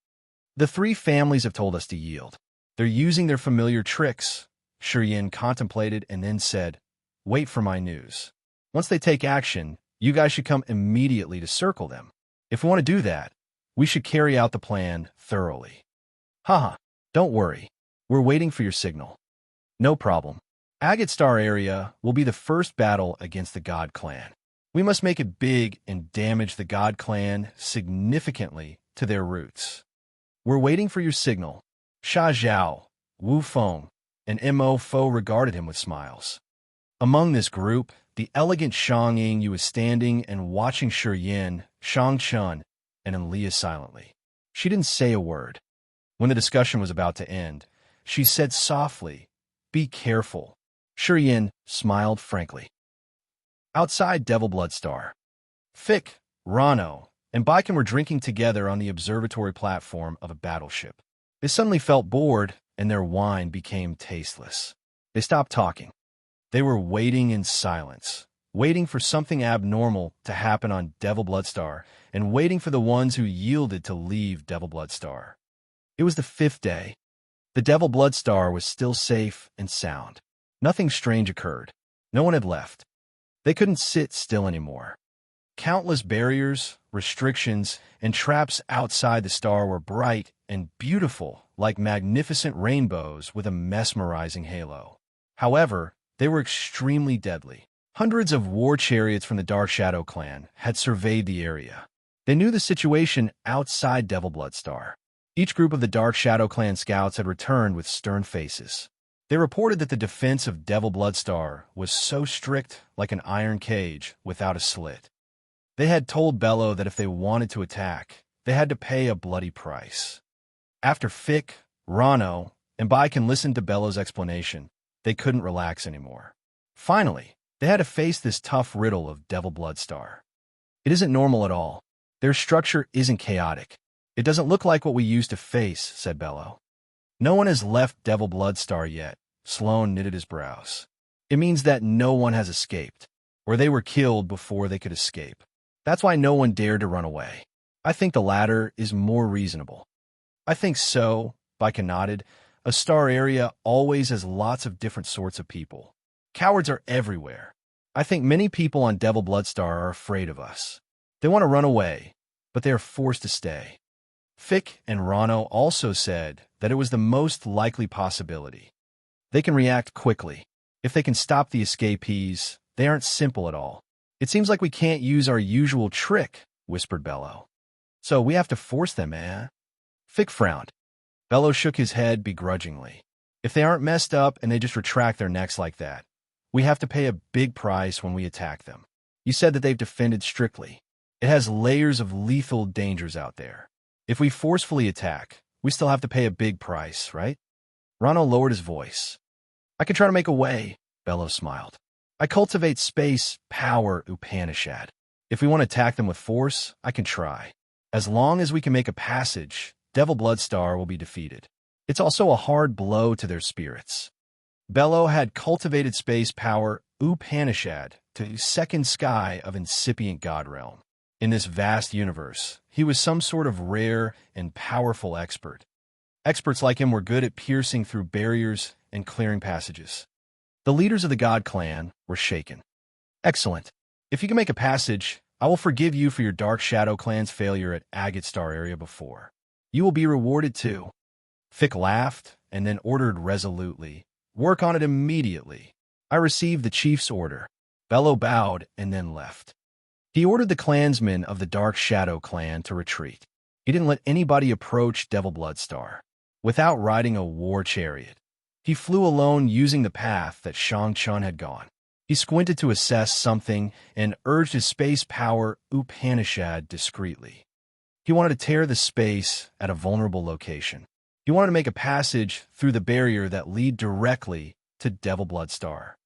The 3 families have told us to yield. They're using their familiar tricks. Yin contemplated and then said, wait for my news. Once they take action, you guys should come immediately to circle them. If we want to do that, we should carry out the plan thoroughly. Haha, don't worry. We're waiting for your signal. No problem. Agate Star area will be the first battle against the God Clan. We must make it big and damage the God Clan significantly to their roots. We're waiting for your signal. Sha Zhao, Wu Feng, and Mo Fo regarded him with smiles. Among this group, the elegant Shang Ying was standing and watching Yin, Shang Chun, and Enlia silently. She didn't say a word. When the discussion was about to end, she said softly, be careful. Yin smiled frankly. Outside Devil Blood Star, Fick, Rano, and Baiken were drinking together on the observatory platform of a battleship. They suddenly felt bored, and their wine became tasteless. They stopped talking. They were waiting in silence, waiting for something abnormal to happen on Devil Blood Star, and waiting for the ones who yielded to leave Devil Blood Star. It was the 5th day. The Devil Blood Star was still safe and sound. Nothing strange occurred. No one had left. They couldn't sit still anymore. Countless barriers, restrictions, and traps outside the star were bright and beautiful, like magnificent rainbows with a mesmerizing halo. However, they were extremely deadly. Hundreds of war chariots from the Dark Shadow clan had surveyed the area. They knew the situation outside Devil Blood Star. Each group of the Dark Shadow clan scouts had returned with stern faces. They reported that the defense of Devil Blood Star was so strict, like an iron cage without a slit. They had told Bello that if they wanted to attack, they had to pay a bloody price. After Fick, Rano, and Baiken listened to Bello's explanation, they couldn't relax anymore. Finally, they had to face this tough riddle of Devil Blood Star. It isn't normal at all. Their structure isn't chaotic. It doesn't look like what we used to face, said Bello. No one has left Devil Blood Star yet, Sloane knitted his brows. It means that no one has escaped, or they were killed before they could escape. That's why no one dared to run away. I think the latter is more reasonable. I think so, Baiken nodded. A star area always has lots of different sorts of people. Cowards are everywhere. I think many people on Devil Blood Star are afraid of us. They want to run away, but they are forced to stay. Fick and Rano also said that it was the most likely possibility. They can react quickly. If they can stop the escapees, they aren't simple at all. It seems like we can't use our usual trick, whispered Bello. So we have to force them, eh? Fick frowned. Bello shook his head begrudgingly. If they aren't messed up and they just retract their necks like that, we have to pay a big price when we attack them. You said that they've defended strictly. It has layers of lethal dangers out there. If we forcefully attack, we still have to pay a big price, right? Rano lowered his voice. I can try to make a way, Bello smiled. I cultivate space, power, Upanishad. If we want to attack them with force, I can try. As long as we can make a passage, Devil Blood Star will be defeated. It's also a hard blow to their spirits. Bello had cultivated space power, Upanishad, to second sky of incipient god realm. In this vast universe, he was some sort of rare and powerful expert. Experts like him were good at piercing through barriers and clearing passages. The leaders of the God Clan were shaken. Excellent. If you can make a passage, I will forgive you for your Dark Shadow Clan's failure at Agate Star area before. You will be rewarded too. Fick laughed and then ordered resolutely, work on it immediately. I received the chief's order. Bello bowed and then left. He ordered the clansmen of the Dark Shadow Clan to retreat. He didn't let anybody approach Devil Blood Star without riding a war chariot. He flew alone using the path that Shang Chun had gone. He squinted to assess something and urged his space power Upanishad discreetly. He wanted to tear the space at a vulnerable location. He wanted to make a passage through the barrier that lead directly to Devil Blood Star.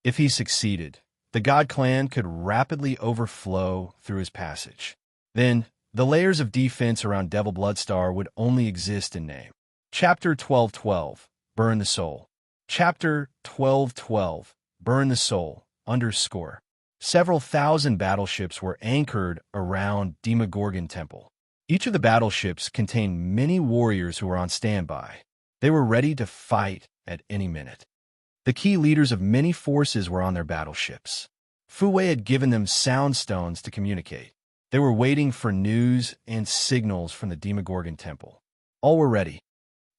If he succeeded, the God Clan could rapidly overflow through his passage. Then, the layers of defense around Devil Blood Star would only exist in name. Chapter 1212. Burn the Soul. Chapter 1212. Burn the Soul. _ Several thousand battleships were anchored around Demogorgon Temple. Each of the battleships contained many warriors who were on standby. They were ready to fight at any minute. The key leaders of many forces were on their battleships. Fu Wei had given them sound stones to communicate. They were waiting for news and signals from the Demogorgon Temple. All were ready.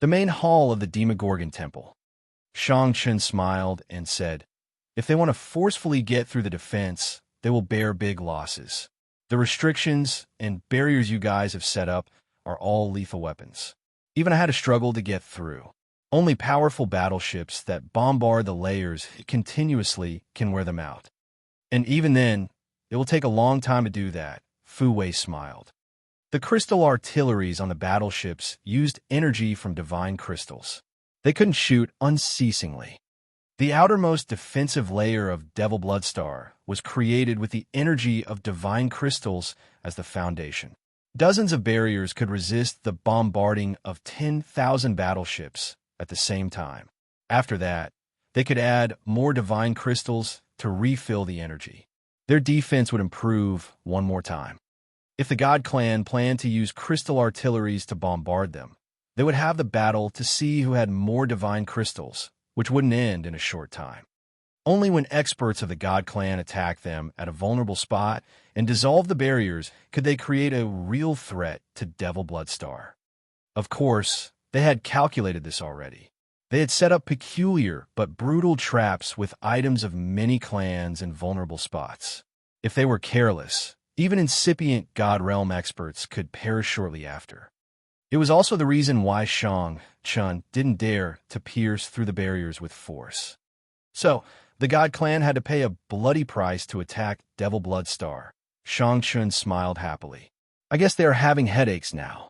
The main hall of the Demogorgon Temple. Shang Chun smiled and said, if they want to forcefully get through the defense, they will bear big losses. The restrictions and barriers you guys have set up are all lethal weapons. Even I had to struggle to get through. Only powerful battleships that bombard the layers continuously can wear them out. And even then, it will take a long time to do that, Fu Wei smiled. The crystal artilleries on the battleships used energy from divine crystals. They couldn't shoot unceasingly. The outermost defensive layer of Devil Blood Star was created with the energy of divine crystals as the foundation. Dozens of barriers could resist the bombarding of 10,000 battleships at the same time. After that, they could add more divine crystals to refill the energy. Their defense would improve one more time. If the God Clan planned to use crystal artilleries to bombard them, They would have the battle to see who had more divine crystals, which wouldn't end in a short time. Only when experts of the God Clan attacked them at a vulnerable spot and dissolved the barriers could they create a real threat to Devil Bloodstar. Of course, they had calculated this already. They had set up peculiar but brutal traps with items of many clans and vulnerable spots. If they were careless, even incipient God Realm experts could perish shortly after. It was also the reason why Shang Chun didn't dare to pierce through the barriers with force. So, the God Clan had to pay a bloody price to attack Devil Bloodstar. Shang Chun smiled happily. I guess they are having headaches now.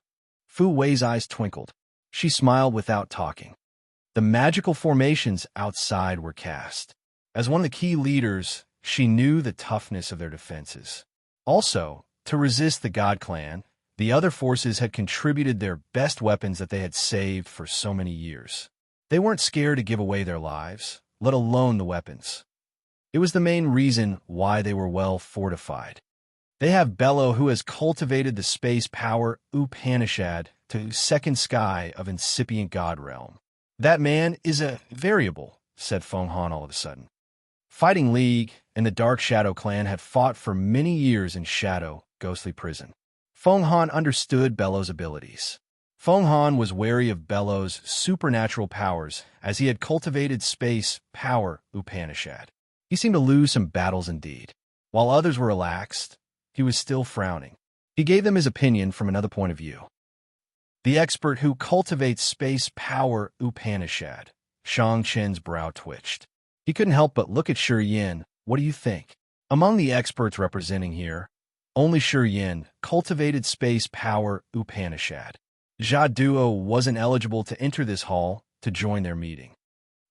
Fu Wei's eyes twinkled. She smiled without talking. The magical formations outside were cast. As one of the key leaders, she knew the toughness of their defenses. Also, to resist the God Clan, the other forces had contributed their best weapons that they had saved for so many years. They weren't scared to give away their lives, let alone the weapons. It was the main reason why they were well fortified. They have Bello, who has cultivated the space power Upanishad to second sky of incipient God realm. That man is a variable, said Feng Han all of a sudden. Fighting League and the Dark Shadow Clan had fought for many years in Shadow, Ghostly Prison. Feng Han understood Bello's abilities. Feng Han was wary of Bello's supernatural powers as he had cultivated space power Upanishad. He seemed to lose some battles indeed. While others were relaxed, he was still frowning. He gave them his opinion from another point of view. The expert who cultivates space power Upanishad. Shang Chen's brow twitched. He couldn't help but look at Shi Yin. What do you think? Among the experts representing here, only Shi Yin cultivated space power Upanishad. Jia Duo wasn't eligible to enter this hall to join their meeting.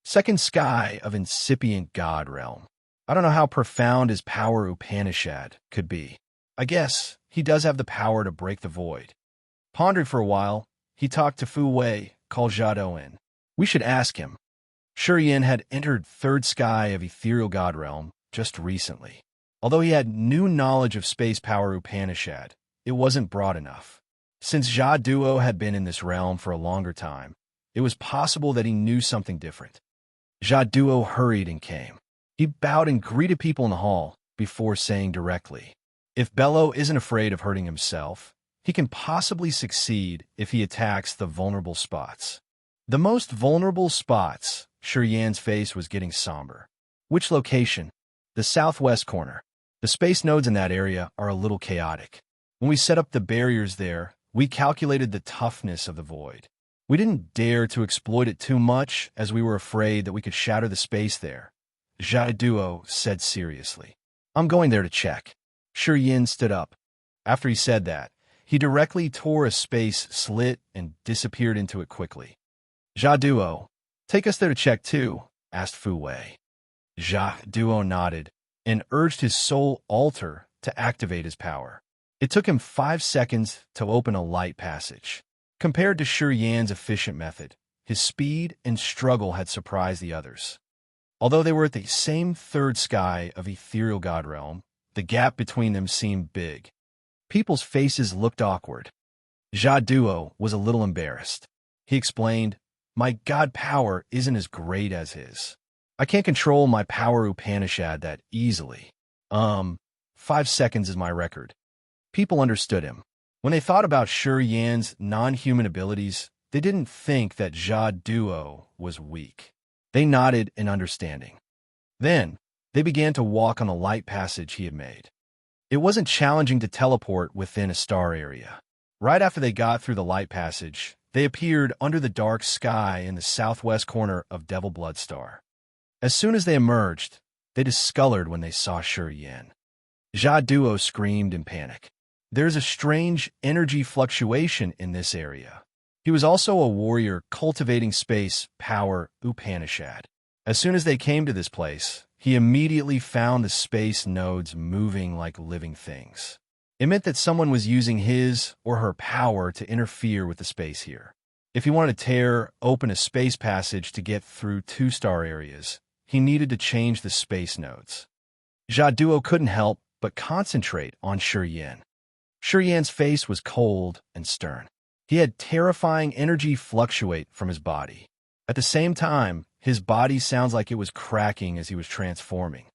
Second sky of incipient God realm. I don't know how profound his power Upanishad could be. I guess he does have the power to break the void. Pondering for a while, he talked to Fu Wei, called Jado in. We should ask him. Shi Yin had entered third sky of ethereal God realm just recently. Although he had new knowledge of space power Upanishad, it wasn't broad enough. Since Jia Duo had been in this realm for a longer time, it was possible that he knew something different. Jia Duo hurried and came. He bowed and greeted people in the hall before saying directly, if Bello isn't afraid of hurting himself, he can possibly succeed if he attacks the vulnerable spots. The most vulnerable spots? Shi Yan's face was getting somber. Which location? The southwest corner. The space nodes in that area are a little chaotic. When we set up the barriers there, we calculated the toughness of the void. We didn't dare to exploit it too much as we were afraid that we could shatter the space there. Jia Duo said seriously. I'm going there to check. Shi Yin stood up. After he said that, he directly tore a space slit and disappeared into it quickly. Jia Duo, take us there to check too, asked Fu Wei. Jia Duo nodded and urged his soul altar to activate his power. It took him 5 seconds to open a light passage. Compared to Shi Yan's efficient method, his speed and struggle had surprised the others. Although they were at the same third sky of ethereal God realm, the gap between them seemed big. People's faces looked awkward. Jia Duo was a little embarrassed. He explained, my God power isn't as great as his. I can't control my power Upanishad that easily. 5 seconds is my record. People understood him. When they thought about Shi Yan's non-human abilities, they didn't think that Jia Duo was weak. They nodded in understanding. Then, they began to walk on the light passage he had made. It wasn't challenging to teleport within a star area. Right after they got through the light passage, they appeared under the dark sky in the southwest corner of Devil Bloodstar. As soon as they emerged, they discolored when they saw Shi Yan. Jia Duo screamed in panic. There's a strange energy fluctuation in this area. He was also a warrior cultivating space power Upanishad. As soon as they came to this place, he immediately found the space nodes moving like living things. It meant that someone was using his or her power to interfere with the space here. If he wanted to tear open a space passage to get through 2-star areas, he needed to change the space nodes. Jia Duo couldn't help but concentrate on Shi Yan. Shi Yan's face was cold and stern. He had terrifying energy fluctuate from his body. At the same time, his body sounds like it was cracking as he was transforming.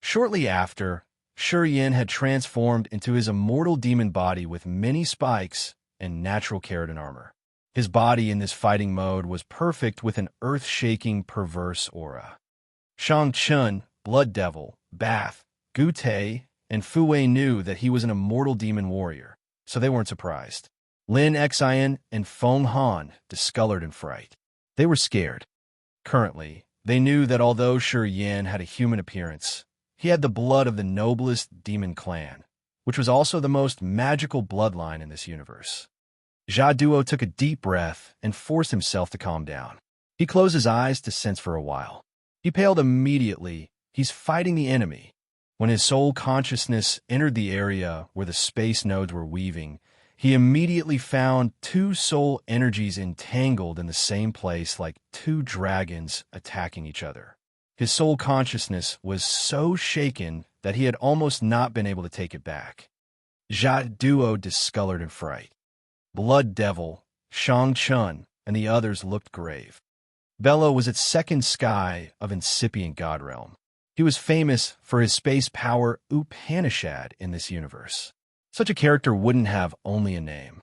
Shortly after, Shi Yin had transformed into his immortal demon body with many spikes and natural keratin armor. His body in this fighting mode was perfect with an earth-shaking, perverse aura. Shang Chun, Blood Devil, Bath, Gu Tei, and Fu Wei knew that he was an immortal demon warrior, so they weren't surprised. Lin Xian and Feng Han discolored in fright. They were scared. Currently, they knew that although Shi Yin had a human appearance, he had the blood of the noblest demon clan, which was also the most magical bloodline in this universe. Jia Duo took a deep breath and forced himself to calm down. He closed his eyes to sense for a while. He paled immediately. He's fighting the enemy. When his soul consciousness entered the area where the space nodes were weaving, he immediately found two soul energies entangled in the same place like two dragons attacking each other. His soul consciousness was so shaken that he had almost not been able to take it back. Jia Duo discolored in fright. Blood Devil, Shang Chun, and the others looked grave. Bello was its second sky of incipient god realm. He was famous for his space power Upanishad in this universe. Such a character wouldn't have only a name.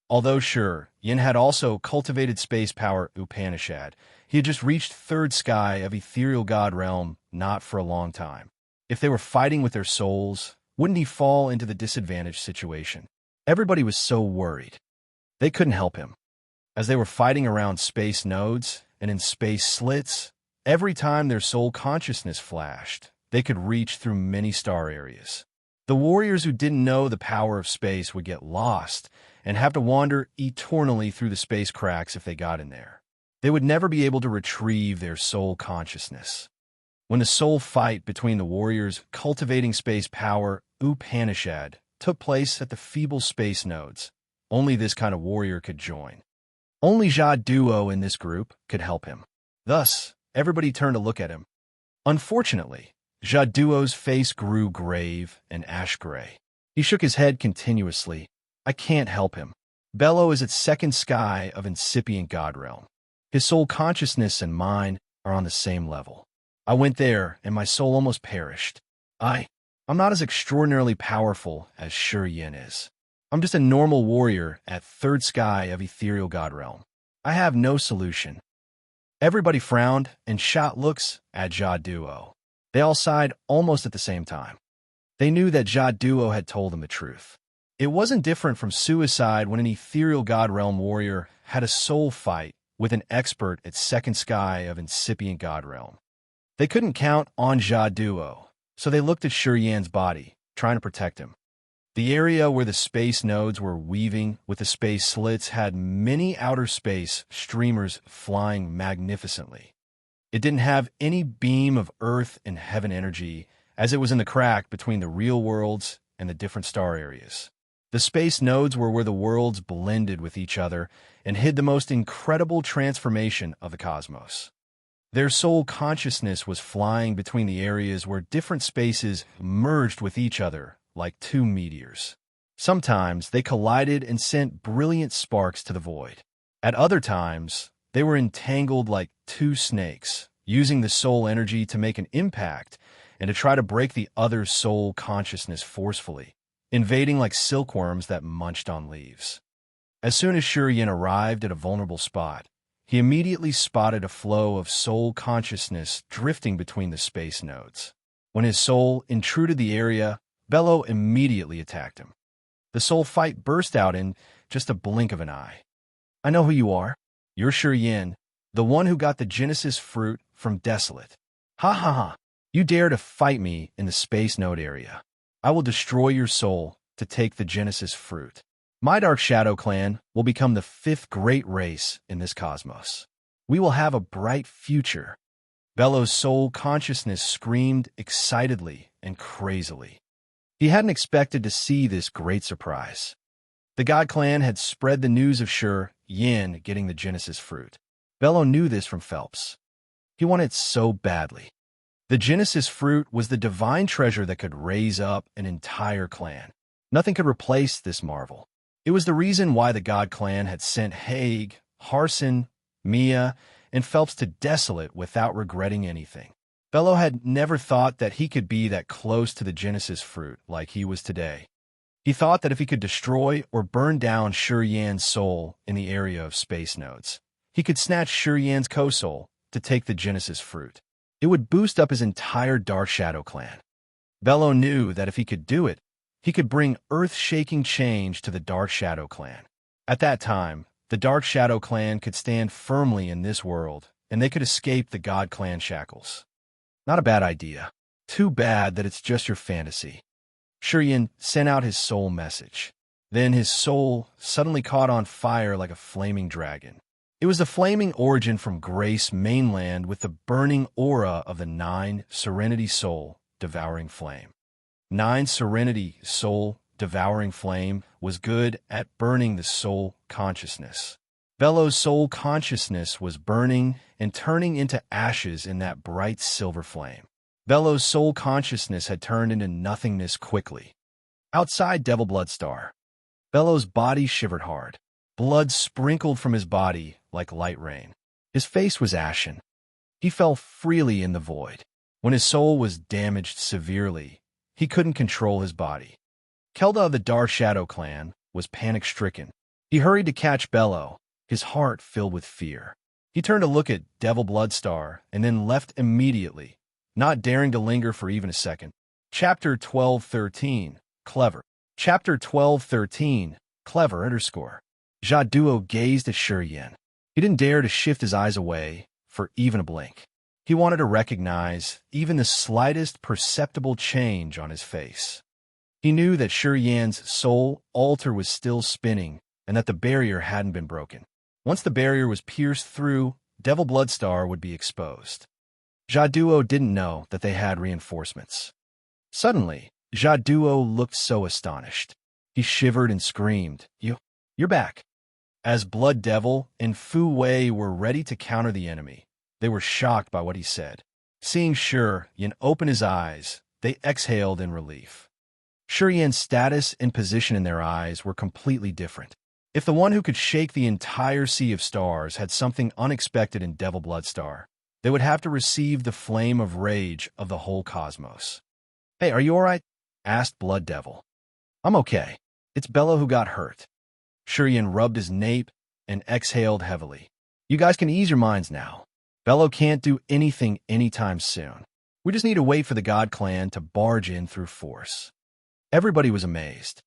Although sure, Yin had also cultivated space power Upanishad, he had just reached third sky of ethereal god realm not for a long time. If they were fighting with their souls, wouldn't he fall into the disadvantaged situation? Everybody was so worried. They couldn't help him. As they were fighting around space nodes and in space slits, every time their soul consciousness flashed, they could reach through many star areas. The warriors who didn't know the power of space would get lost and have to wander eternally through the space cracks if they got in there. They would never be able to retrieve their soul consciousness. When the soul fight between the warriors cultivating space power Upanishad took place at the feeble space nodes, only this kind of warrior could join. Only Jia Duo in this group could help him. Thus, everybody turned to look at him. Unfortunately, Jia Duo's face grew grave and ash-gray. He shook his head continuously. I can't help him. Bello is its second sky of incipient god realm. His soul consciousness and mine are on the same level. I went there, and my soul almost perished. I'm not as extraordinarily powerful as Shi Yin is. I'm just a normal warrior at third sky of ethereal god realm. I have no solution. Everybody frowned and shot looks at Jia Duo. They all sighed almost at the same time. They knew that Jia Duo had told them the truth. It wasn't different from suicide when an ethereal god realm warrior had a soul fight with an expert at second sky of incipient god realm. They couldn't count on Jia Duo, so they looked at Shi Yan's body, trying to protect him. The area where the space nodes were weaving with the space slits had many outer space streamers flying magnificently. It didn't have any beam of earth and heaven energy, as it was in the crack between the real worlds and the different star areas. The space nodes were where the worlds blended with each other and hid the most incredible transformation of the cosmos. Their soul consciousness was flying between the areas where different spaces merged with each other like two meteors. Sometimes they collided and sent brilliant sparks to the void. At other times, they were entangled like two snakes, using the soul energy to make an impact and to try to break the other's soul consciousness forcefully, invading like silkworms that munched on leaves. As soon as Shi Yin arrived at a vulnerable spot, he immediately spotted a flow of soul consciousness drifting between the space nodes. When his soul intruded the area, Bello immediately attacked him. The soul fight burst out in just a blink of an eye. I know who you are. You're Shi Yin, the one who got the Genesis fruit from Desolate. Ha ha ha. You dare to fight me in the space node area. I will destroy your soul to take the Genesis fruit. My Dark Shadow clan will become the fifth great race in this cosmos. We will have a bright future. Bello's soul consciousness screamed excitedly and crazily. He hadn't expected to see this great surprise. The God Clan had spread the news of Shi Yin getting the Genesis fruit. Bello knew this from Phelps. He wanted it so badly. The Genesis fruit was the divine treasure that could raise up an entire clan. Nothing could replace this marvel. It was the reason why the God Clan had sent Haig, Harson, Mia, and Phelps to Desolate without regretting anything. Bello had never thought that he could be that close to the Genesis fruit like he was today. He thought that if he could destroy or burn down Shuriyan's soul in the area of space nodes, he could snatch Shuriyan's co-soul to take the Genesis fruit. It would boost up his entire Dark Shadow clan. Bello knew that if he could do it, he could bring earth-shaking change to the Dark Shadow clan. At that time, the Dark Shadow clan could stand firmly in this world, and they could escape the God clan shackles. Not a bad idea. Too bad that it's just your fantasy. Shuriyan sent out his soul message. Then his soul suddenly caught on fire like a flaming dragon. It was the flaming origin from Grace mainland with the burning aura of the 9 Serenity Soul devouring flame. 9 Serenity Soul devouring flame was good at burning the soul consciousness. Bello's soul consciousness was burning and turning into ashes in that bright silver flame. Bello's soul consciousness had turned into nothingness quickly. Outside Devil Bloodstar, Bello's body shivered hard. Blood sprinkled from his body like light rain. His face was ashen. He fell freely in the void. When his soul was damaged severely, he couldn't control his body. Kelda of the Dark Shadow clan was panic-stricken. He hurried to catch Bello, his heart filled with fear. He turned to look at Devil Bloodstar and then left immediately, not daring to linger for even a second. Chapter 12:13, Clever. Chapter 12:13, Clever _ Jaduo gazed at Shuriyan. He didn't dare to shift his eyes away for even a blink. He wanted to recognize even the slightest perceptible change on his face. He knew that Shuriyan's soul altar was still spinning and that the barrier hadn't been broken. Once the barrier was pierced through, Devil Bloodstar would be exposed. Jaduo didn't know that they had reinforcements. Suddenly, Jaduo looked so astonished. He shivered and screamed, You're back." As Blood Devil and Fu Wei were ready to counter the enemy, they were shocked by what he said. Seeing Shuriyan open his eyes, they exhaled in relief. Shuriyan's status and position in their eyes were completely different. If the one who could shake the entire sea of stars had something unexpected in Devil Bloodstar, they would have to receive the flame of rage of the whole cosmos. "Hey, are you all right?" asked Blood Devil. "I'm okay. It's Bello who got hurt." Shuriyan rubbed his nape and exhaled heavily. "You guys can ease your minds now. Bello can't do anything anytime soon. We just need to wait for the God Clan to barge in through force." Everybody was amazed.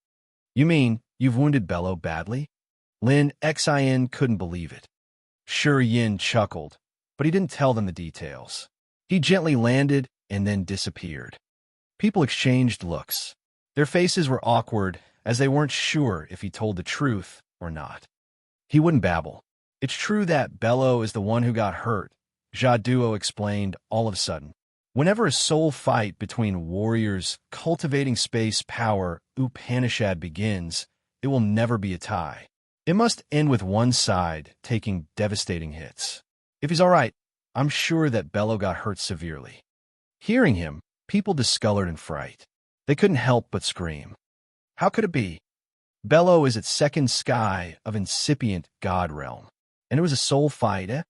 "You mean you've wounded Bello badly?" Lin Xin couldn't believe it. Shuriyan chuckled, but he didn't tell them the details. He gently landed and then disappeared. People exchanged looks. Their faces were awkward as they weren't sure if he told the truth or not. He wouldn't babble. "It's true that Bello is the one who got hurt," Jaduo explained all of a sudden. "Whenever a soul fight between warriors cultivating space power Upanishad begins, it will never be a tie. It must end with one side taking devastating hits. If he's all right, I'm sure that Bello got hurt severely." Hearing him, people discolored in fright. They couldn't help but scream. How could it be? Bello is at second sky of incipient God realm, and it was a soul fight, eh?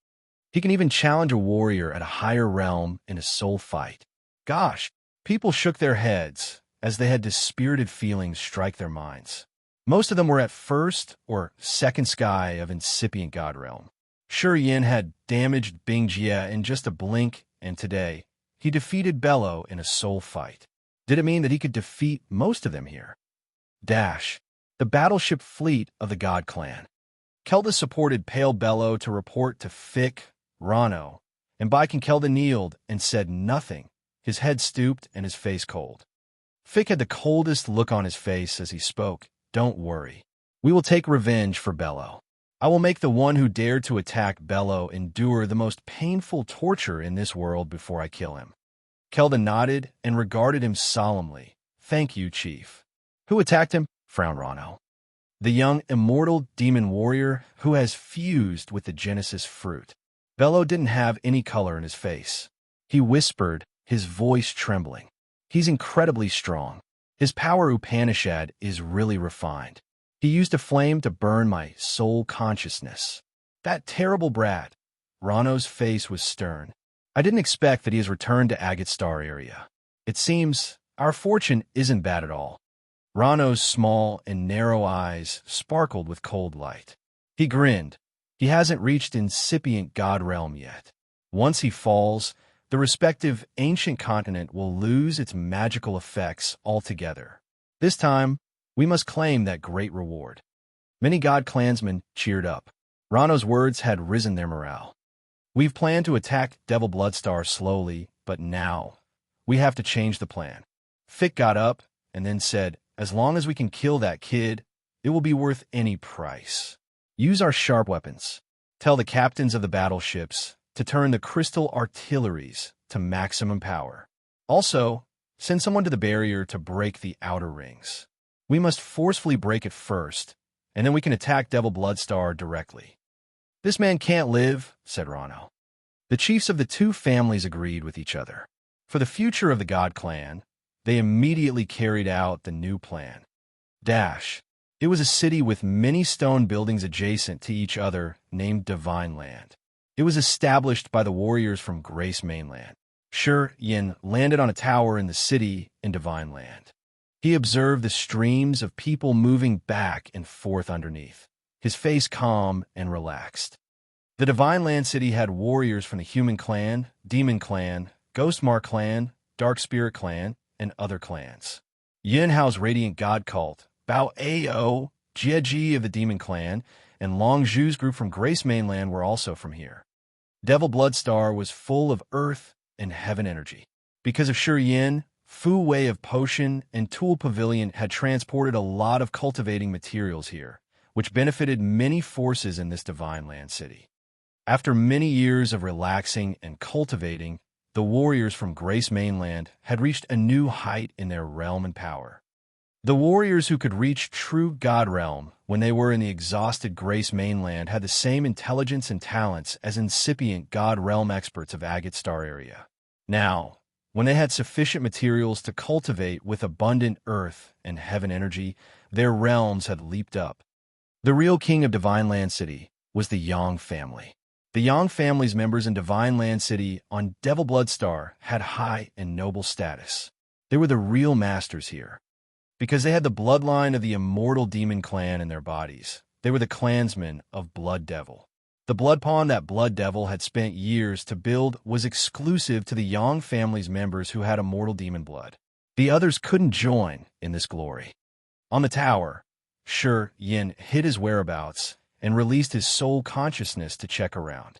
He can even challenge a warrior at a higher realm in a soul fight. Gosh, people shook their heads as they had dispirited feelings strike their minds. Most of them were at first or second sky of incipient God realm. Shuriyan had damaged Bingjie in just a blink, and today, he defeated Bello in a soul fight. Did it mean that he could defeat most of them here? The battleship fleet of the God Clan. Kelda supported Pale Bello to report to Fick, Rano, and Bike and Kelda kneeled and said nothing, his head stooped and his face cold. Fick had the coldest look on his face as he spoke. "Don't worry. We will take revenge for Bello. I will make the one who dared to attack Bello endure the most painful torture in this world before I kill him." Kelda nodded and regarded him solemnly. "Thank you, Chief." "Who attacked him?" frowned Rano. "The young immortal demon warrior who has fused with the Genesis fruit." Bello didn't have any color in his face. He whispered, his voice trembling. "He's incredibly strong. His power Upanishad is really refined. He used a flame to burn my soul consciousness. That terrible brat. Rano's face was stern. I didn't expect that he has returned to Agate Star area. It seems our fortune isn't bad at all. Rano's small and narrow eyes sparkled with cold light. He grinned. He hasn't reached incipient God realm yet. Once he falls, the respective ancient continent will lose its magical effects altogether. This time, we must claim that great reward. Many God clansmen cheered up. Rano's words had risen their morale. We've planned to attack Devil Bloodstar slowly, but now we have to change the plan. Fick got up and then said, as long as we can kill that kid, it will be worth any price. Use our sharp weapons. Tell the captains of the battleships to turn the crystal artilleries to maximum power. Also, send someone to the barrier to break the outer rings. We must forcefully break it first, and then we can attack Devil Bloodstar directly. This man can't live, said Rano. The chiefs of the two families agreed with each other. For the future of the God clan, they immediately carried out the new plan. It was a city with many stone buildings adjacent to each other named Divine Land. It was established by the warriors from Grace Mainland. Yin landed on a tower in the city in Divine Land. He observed the streams of people moving back and forth underneath, his face calm and relaxed. The Divine Land city had warriors from the Human Clan, Demon Clan, Ghostmark Clan, Dark Spirit Clan, and other clans. Yin Hao's Radiant God Cult, Bao Ao, Jieji of the Demon Clan, and Long Zhu's group from Grace Mainland were also from here. Devil Bloodstar was full of earth and heaven energy. Because of Yin, Fu Wei of Potion and Tool Pavilion had transported a lot of cultivating materials here, which benefited many forces in this Divine Land city. After many years of relaxing and cultivating, the warriors from Grace Mainland had reached a new height in their realm and power. The warriors who could reach true God realm when they were in the exhausted Grace Mainland had the same intelligence and talents as incipient God realm experts of Agate Star area. Now, when they had sufficient materials to cultivate with abundant earth and heaven energy, their realms had leaped up. The real king of Divine Land City was the Yang family. The Yang family's members in Divine Land City on Devil Bloodstar had high and noble status. They were the real masters here. Because they had the bloodline of the immortal demon clan in their bodies, they were the clansmen of Blood Devil. The blood pawn that Blood Devil had spent years to build was exclusive to the Yang family's members who had immortal demon blood. The others couldn't join in this glory. On the tower, Yin hid his whereabouts and released his soul consciousness to check around.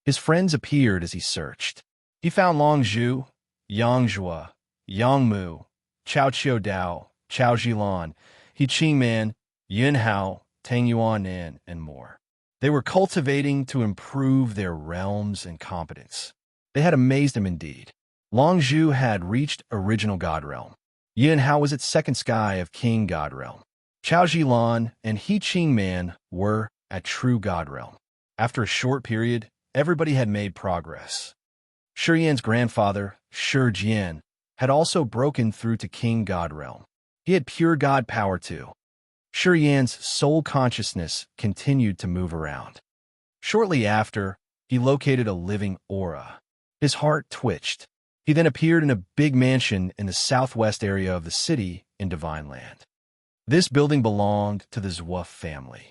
His friends appeared as he searched. He found Long Zhu, Yang Zhua, Yang Mu, Chao Qiu Dao, Chao Jilan, He Qingman, Yin Hao, Tang Yuanan, and more. They were cultivating to improve their realms and competence. They had amazed him indeed. Long Zhu had reached original God realm. Yin Hao was at second sky of King God realm. Chao Jilan and He Qingman were at true God realm. After a short period, everybody had made progress. Yin's grandfather, Jian, had also broken through to King God realm. He had pure God power too. Yin's soul consciousness continued to move around. Shortly after, he located a living aura. His heart twitched. He then appeared in a big mansion in the southwest area of the city in Divine Land. This building belonged to the Zhua family.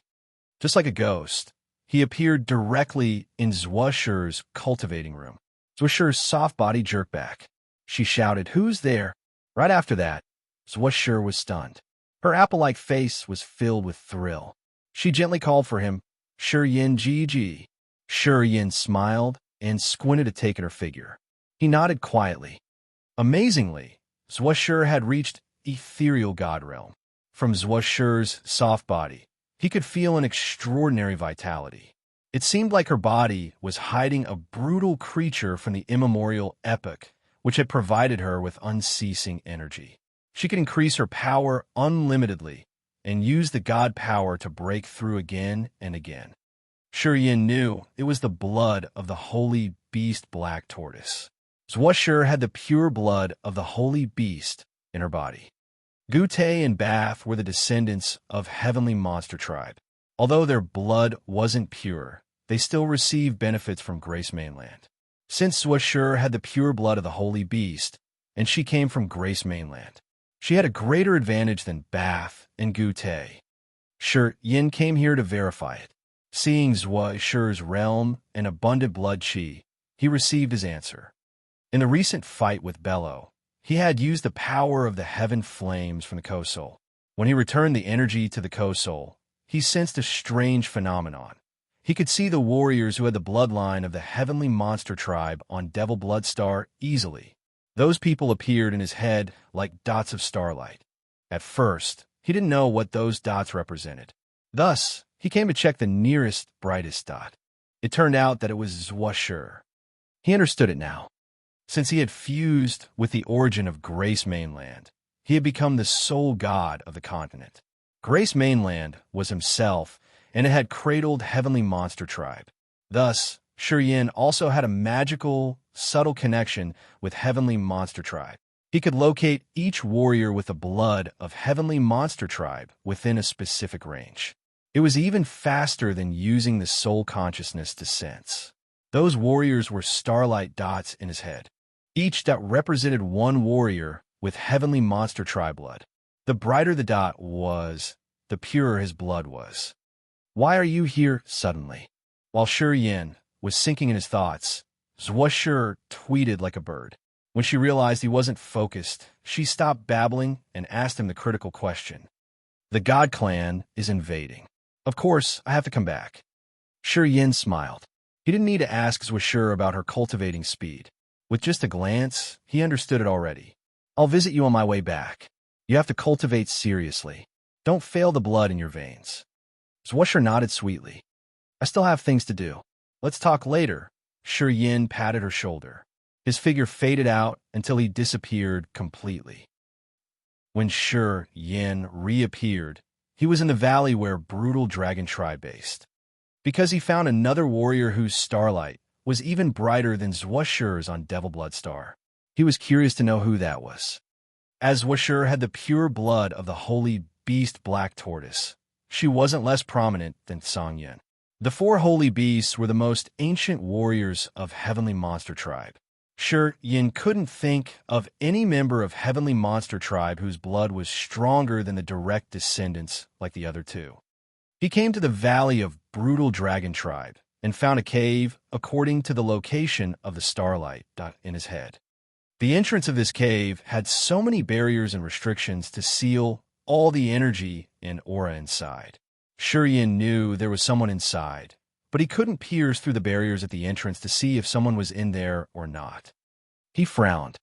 Just like a ghost, he appeared directly in Zhua's cultivating room. Zhua's soft body jerked back. She shouted, "Who's there?" Right after that, Zhua was stunned. Her apple-like face was filled with thrill. She gently called for him, Yin Ji. Yin smiled and squinted to take in her figure. He nodded quietly. Amazingly, Zhua had reached ethereal God realm. From Zhua's soft body, he could feel an extraordinary vitality. It seemed like her body was hiding a brutal creature from the immemorial epoch, which had provided her with unceasing energy. She could increase her power unlimitedly and use the God power to break through again and again. Yin knew it was the blood of the holy beast Black Tortoise. Zhua had the pure blood of the holy beast in her body. Gute and Bath were the descendants of heavenly monster tribe. Although their blood wasn't pure, they still received benefits from Grace Mainland. Since Zwashur had the pure blood of the holy beast, and she came from Grace Mainland, she had a greater advantage than Bath and Gute. Sure, Yin came here to verify it. Seeing Zwashur's realm and abundant blood chi, he received his answer. In the recent fight with Bello, he had used the power of the heaven flames from the Kosol. When he returned the energy to the Kosol, he sensed a strange phenomenon. He could see the warriors who had the bloodline of the heavenly monster tribe on Devil Blood Star easily. Those people appeared in his head like dots of starlight. At first, he didn't know what those dots represented. Thus, he came to check the nearest, brightest dot. It turned out that it was Zwashur. He understood it now. Since he had fused with the origin of Grace Mainland, he had become the sole god of the continent. Grace Mainland was himself, and it had cradled heavenly monster tribe. Thus, Shuryin also had a magical, subtle connection with heavenly monster tribe. He could locate each warrior with the blood of heavenly monster tribe within a specific range. It was even faster than using the soul consciousness to sense. Those warriors were starlight dots in his head. Each dot represented one warrior with heavenly monster tribe blood. The brighter the dot was, the purer his blood was. Why are you here suddenly? While Shuryin was sinking in his thoughts, Zwashur tweeted like a bird. When she realized he wasn't focused, she stopped babbling and asked him the critical question. The God Clan is invading. Of course, I have to come back. Shuryin smiled. He didn't need to ask Zwashur about her cultivating speed. With just a glance, he understood it already. I'll visit you on my way back. You have to cultivate seriously. Don't fail the blood in your veins. Zwashur nodded sweetly. I still have things to do. Let's talk later. Shuryin patted her shoulder. His figure faded out until he disappeared completely. When Shuryin reappeared, he was in the valley where brutal dragon tribe based. Because he found another warrior whose starlight was even brighter than Zwashur's on Devil Blood Star. He was curious to know who that was. As Zwashur had the pure blood of the holy beast Black Tortoise, she wasn't less prominent than Songyin. The four holy beasts were the most ancient warriors of heavenly monster tribe. Shuryin couldn't think of any member of heavenly monster tribe whose blood was stronger than the direct descendants like the other two. He came to the valley of brutal dragon tribe and found a cave according to the location of the starlight dot in his head. The entrance of this cave had so many barriers and restrictions to seal all the energy and aura inside. Shuryin knew there was someone inside, but he couldn't pierce through the barriers at the entrance to see if someone was in there or not. He frowned.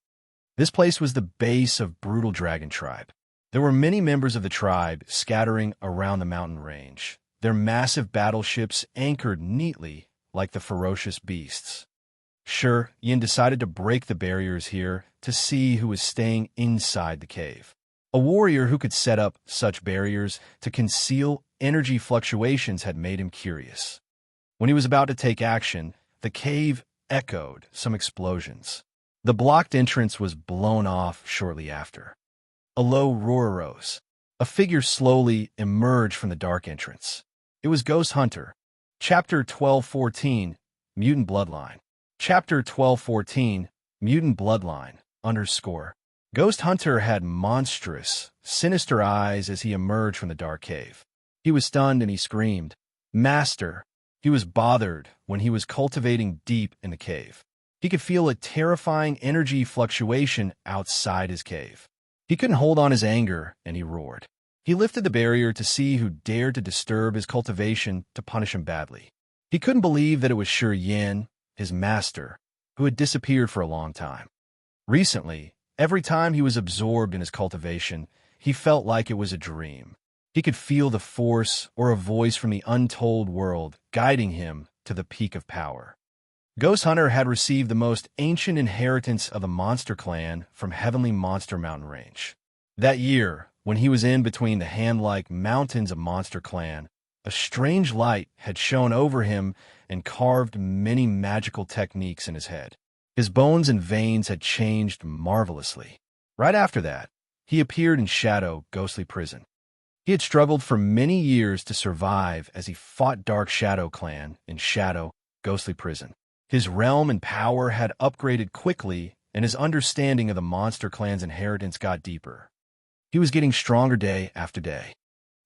This place was the base of brutal dragon tribe. There were many members of the tribe scattering around the mountain range, their massive battleships anchored neatly like the ferocious beasts. Shuryin decided to break the barriers here to see who was staying inside the cave. A warrior who could set up such barriers to conceal energy fluctuations had made him curious. When he was about to take action, the cave echoed some explosions. The blocked entrance was blown off shortly after. A low roar arose. A figure slowly emerged from the dark entrance. It was Ghost Hunter. Chapter 1214, Mutant Bloodline. Chapter 1214, Mutant Bloodline, _ Ghost Hunter had monstrous, sinister eyes as he emerged from the dark cave. He was stunned and he screamed, "Master!" He was bothered when he was cultivating deep in the cave. He could feel a terrifying energy fluctuation outside his cave. He couldn't hold on his anger, and he roared. He lifted the barrier to see who dared to disturb his cultivation to punish him badly. He couldn't believe that it was Shuryin, his master, who had disappeared for a long time. Recently, every time he was absorbed in his cultivation, he felt like it was a dream. He could feel the force or a voice from the untold world guiding him to the peak of power. Ghost Hunter had received the most ancient inheritance of the Monster Clan from Heavenly Monster Mountain Range. That year, when he was in between the hand-like mountains of Monster Clan, a strange light had shone over him and carved many magical techniques in his head. His bones and veins had changed marvelously. Right after that, he appeared in Shadow, ghostly prison. He had struggled for many years to survive as he fought Dark Shadow Clan in Shadow, ghostly prison. His realm and power had upgraded quickly, and his understanding of the Monster Clan's inheritance got deeper. He was getting stronger day after day.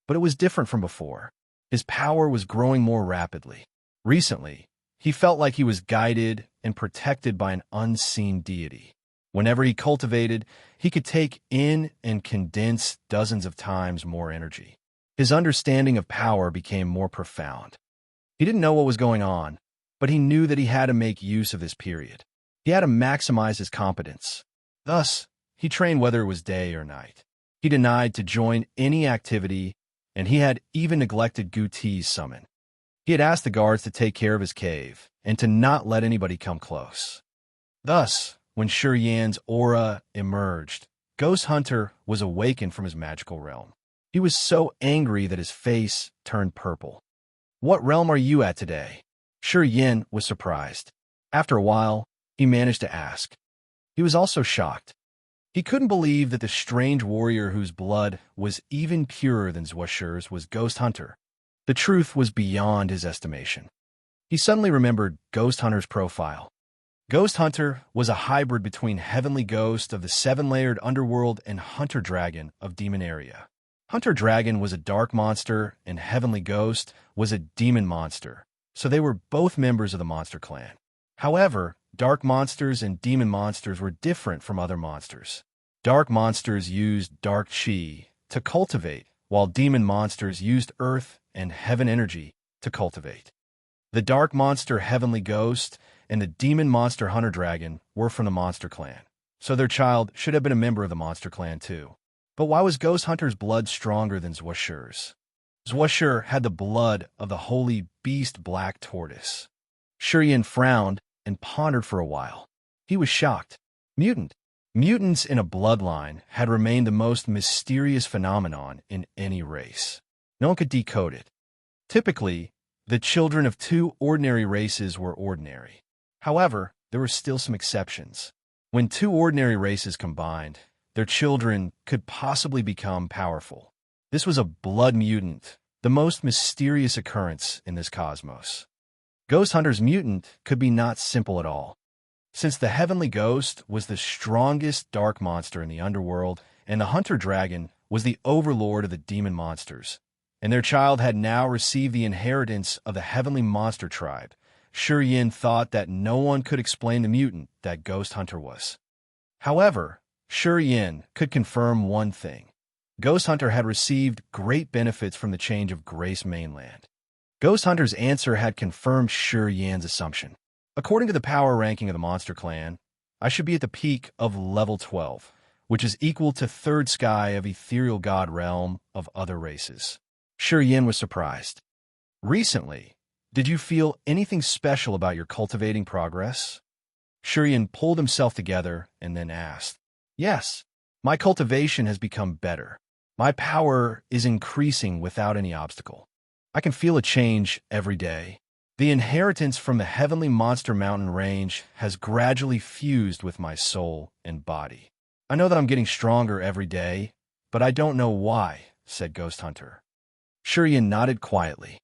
But it was different from before. His power was growing more rapidly. Recently, he felt like he was guided and protected by an unseen deity. Whenever he cultivated, he could take in and condense dozens of times more energy. His understanding of power became more profound. He didn't know what was going on, but he knew that he had to make use of this period. He had to maximize his competence. Thus, he trained whether it was day or night. He denied to join any activity, and he had even neglected Guti's summon. He had asked the guards to take care of his cave and to not let anybody come close. Thus, when Shi Yan's aura emerged, Ghost Hunter was awakened from his magical realm. He was so angry that his face turned purple. "What realm are you at today?" Shi Yan was surprised. After a while, he managed to ask. He was also shocked. He couldn't believe that the strange warrior whose blood was even purer than Zhuashir's was Ghost Hunter. The truth was beyond his estimation. He suddenly remembered Ghost Hunter's profile. Ghost Hunter was a hybrid between Heavenly Ghost of the Seven-Layered Underworld and Hunter Dragon of Demon Area. Hunter Dragon was a dark monster, and Heavenly Ghost was a demon monster, so they were both members of the Monster Clan. However, dark monsters and demon monsters were different from other monsters. Dark monsters used dark chi to cultivate, while demon monsters used earth and heaven energy to cultivate. The dark monster Heavenly Ghost and the demon monster Hunter Dragon were from the Monster Clan, so their child should have been a member of the Monster Clan too. But why was Ghost Hunter's blood stronger than Zhuashir's? Zhuashir had the blood of the holy beast Black Tortoise. Shi Yan frowned and pondered for a while. He was shocked. Mutants in a bloodline had remained the most mysterious phenomenon in any race. No one could decode it. Typically, the children of two ordinary races were ordinary. However, there were still some exceptions. When two ordinary races combined, their children could possibly become powerful. This was a blood mutant, the most mysterious occurrence in this cosmos. Ghost Hunter's mutant could be not simple at all. Since the Heavenly Ghost was the strongest dark monster in the underworld, and the Hunter Dragon was the overlord of the demon monsters, and their child had now received the inheritance of the Heavenly Monster Tribe, Shi Yan thought that no one could explain the mutant that Ghost Hunter was. However, Shi Yan could confirm one thing. Ghost Hunter had received great benefits from the change of Grace Mainland. Ghost Hunter's answer had confirmed Shi Yan's assumption. According to the power ranking of the Monster Clan, I should be at the peak of level 12, which is equal to third sky of ethereal god realm of other races. Shi Yan was surprised. Recently, did you feel anything special about your cultivating progress? Shi Yan pulled himself together and then asked. Yes, my cultivation has become better. My power is increasing without any obstacle. I can feel a change every day. The inheritance from the Heavenly Monster Mountain range has gradually fused with my soul and body. I know that I'm getting stronger every day, but I don't know why, said Ghost Hunter. Shi Yan nodded quietly.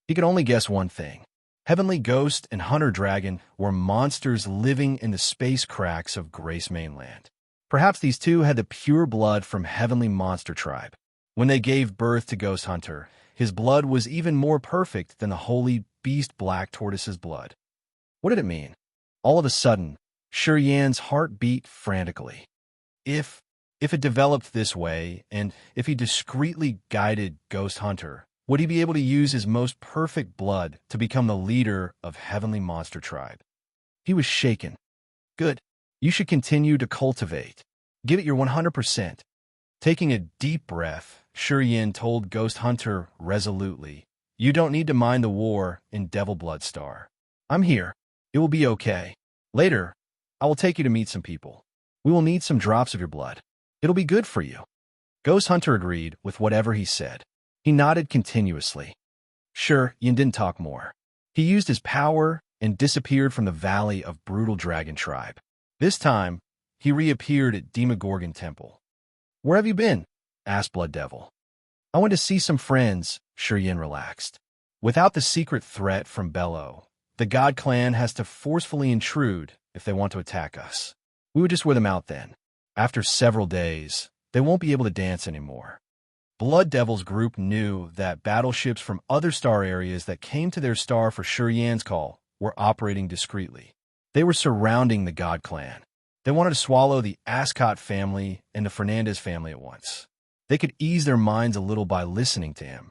He could only guess one thing. Heavenly Ghost and Hunter Dragon were monsters living in the space cracks of Grace Mainland. Perhaps these two had the pure blood from Heavenly Monster Tribe. When they gave birth to Ghost Hunter, his blood was even more perfect than the holy beast Black Tortoise's blood. What did it mean? All of a sudden, Shi Yan's heart beat frantically. If it developed this way, and if he discreetly guided Ghost Hunter, would he be able to use his most perfect blood to become the leader of Heavenly Monster Tribe? He was shaken. Good. You should continue to cultivate. Give it your 100%. Taking a deep breath, Shi Yan told Ghost Hunter resolutely, You don't need to mind the war in Devil Blood Star. I'm here. It will be okay. Later, I will take you to meet some people. We will need some drops of your blood. It'll be good for you. Ghost Hunter agreed with whatever he said. He nodded continuously. Sure, Yin didn't talk more. He used his power and disappeared from the valley of Brutal Dragon Tribe. This time, he reappeared at Demogorgon Temple. Where have you been? Asked Blood Devil. I went to see some friends, Yin relaxed. Without the secret threat from Bello, the God Clan has to forcefully intrude if they want to attack us. We would just wear them out then. After several days, they won't be able to dance anymore. Blood Devil's group knew that battleships from other star areas that came to their star for Yan's call were operating discreetly. They were surrounding the God Clan. They wanted to swallow the Ascot family and the Fernandez family at once. They could ease their minds a little by listening to him.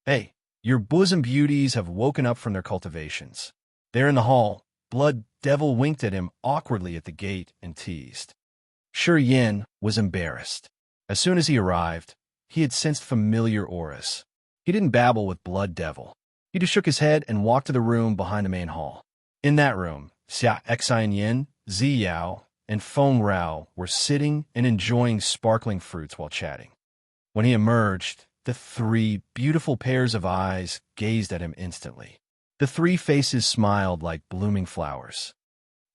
Hey, your bosom beauties have woken up from their cultivations. There in the hall, Blood Devil winked at him awkwardly at the gate and teased. Yin was embarrassed. As soon as he arrived, he had sensed familiar auras. He didn't babble with Blood Devil. He just shook his head and walked to the room behind the main hall. In that room, Xia Yin, Zi Yao, and Feng Rao were sitting and enjoying sparkling fruits while chatting. When he emerged, the three beautiful pairs of eyes gazed at him instantly. The three faces smiled like blooming flowers.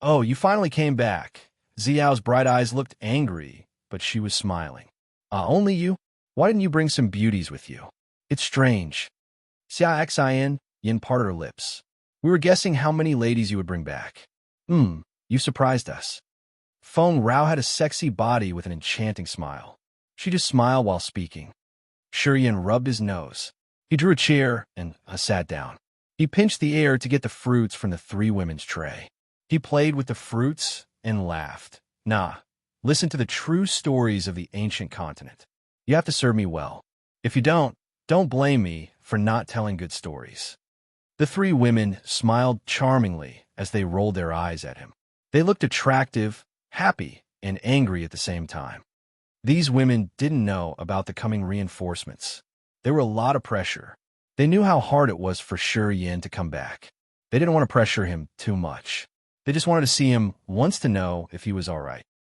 Oh, you finally came back. Ziao's bright eyes looked angry, but she was smiling. Only you? Why didn't you bring some beauties with you? It's strange. Xia Yin parted her lips. We were guessing how many ladies you would bring back. You surprised us. Feng Rao had a sexy body with an enchanting smile. She just smiled while speaking. Yin rubbed his nose. He drew a chair and sat down. He pinched the air to get the fruits from the three women's tray. He played with the fruits and laughed. Nah, listen to the true stories of the ancient continent. You have to serve me well. If you don't blame me for not telling good stories. The three women smiled charmingly as they rolled their eyes at him. They looked attractive, happy, and angry at the same time. These women didn't know about the coming reinforcements. There were a lot of pressure. They knew how hard it was for Yin to come back. They didn't want to pressure him too much. They just wanted to see him once to know if he was all right.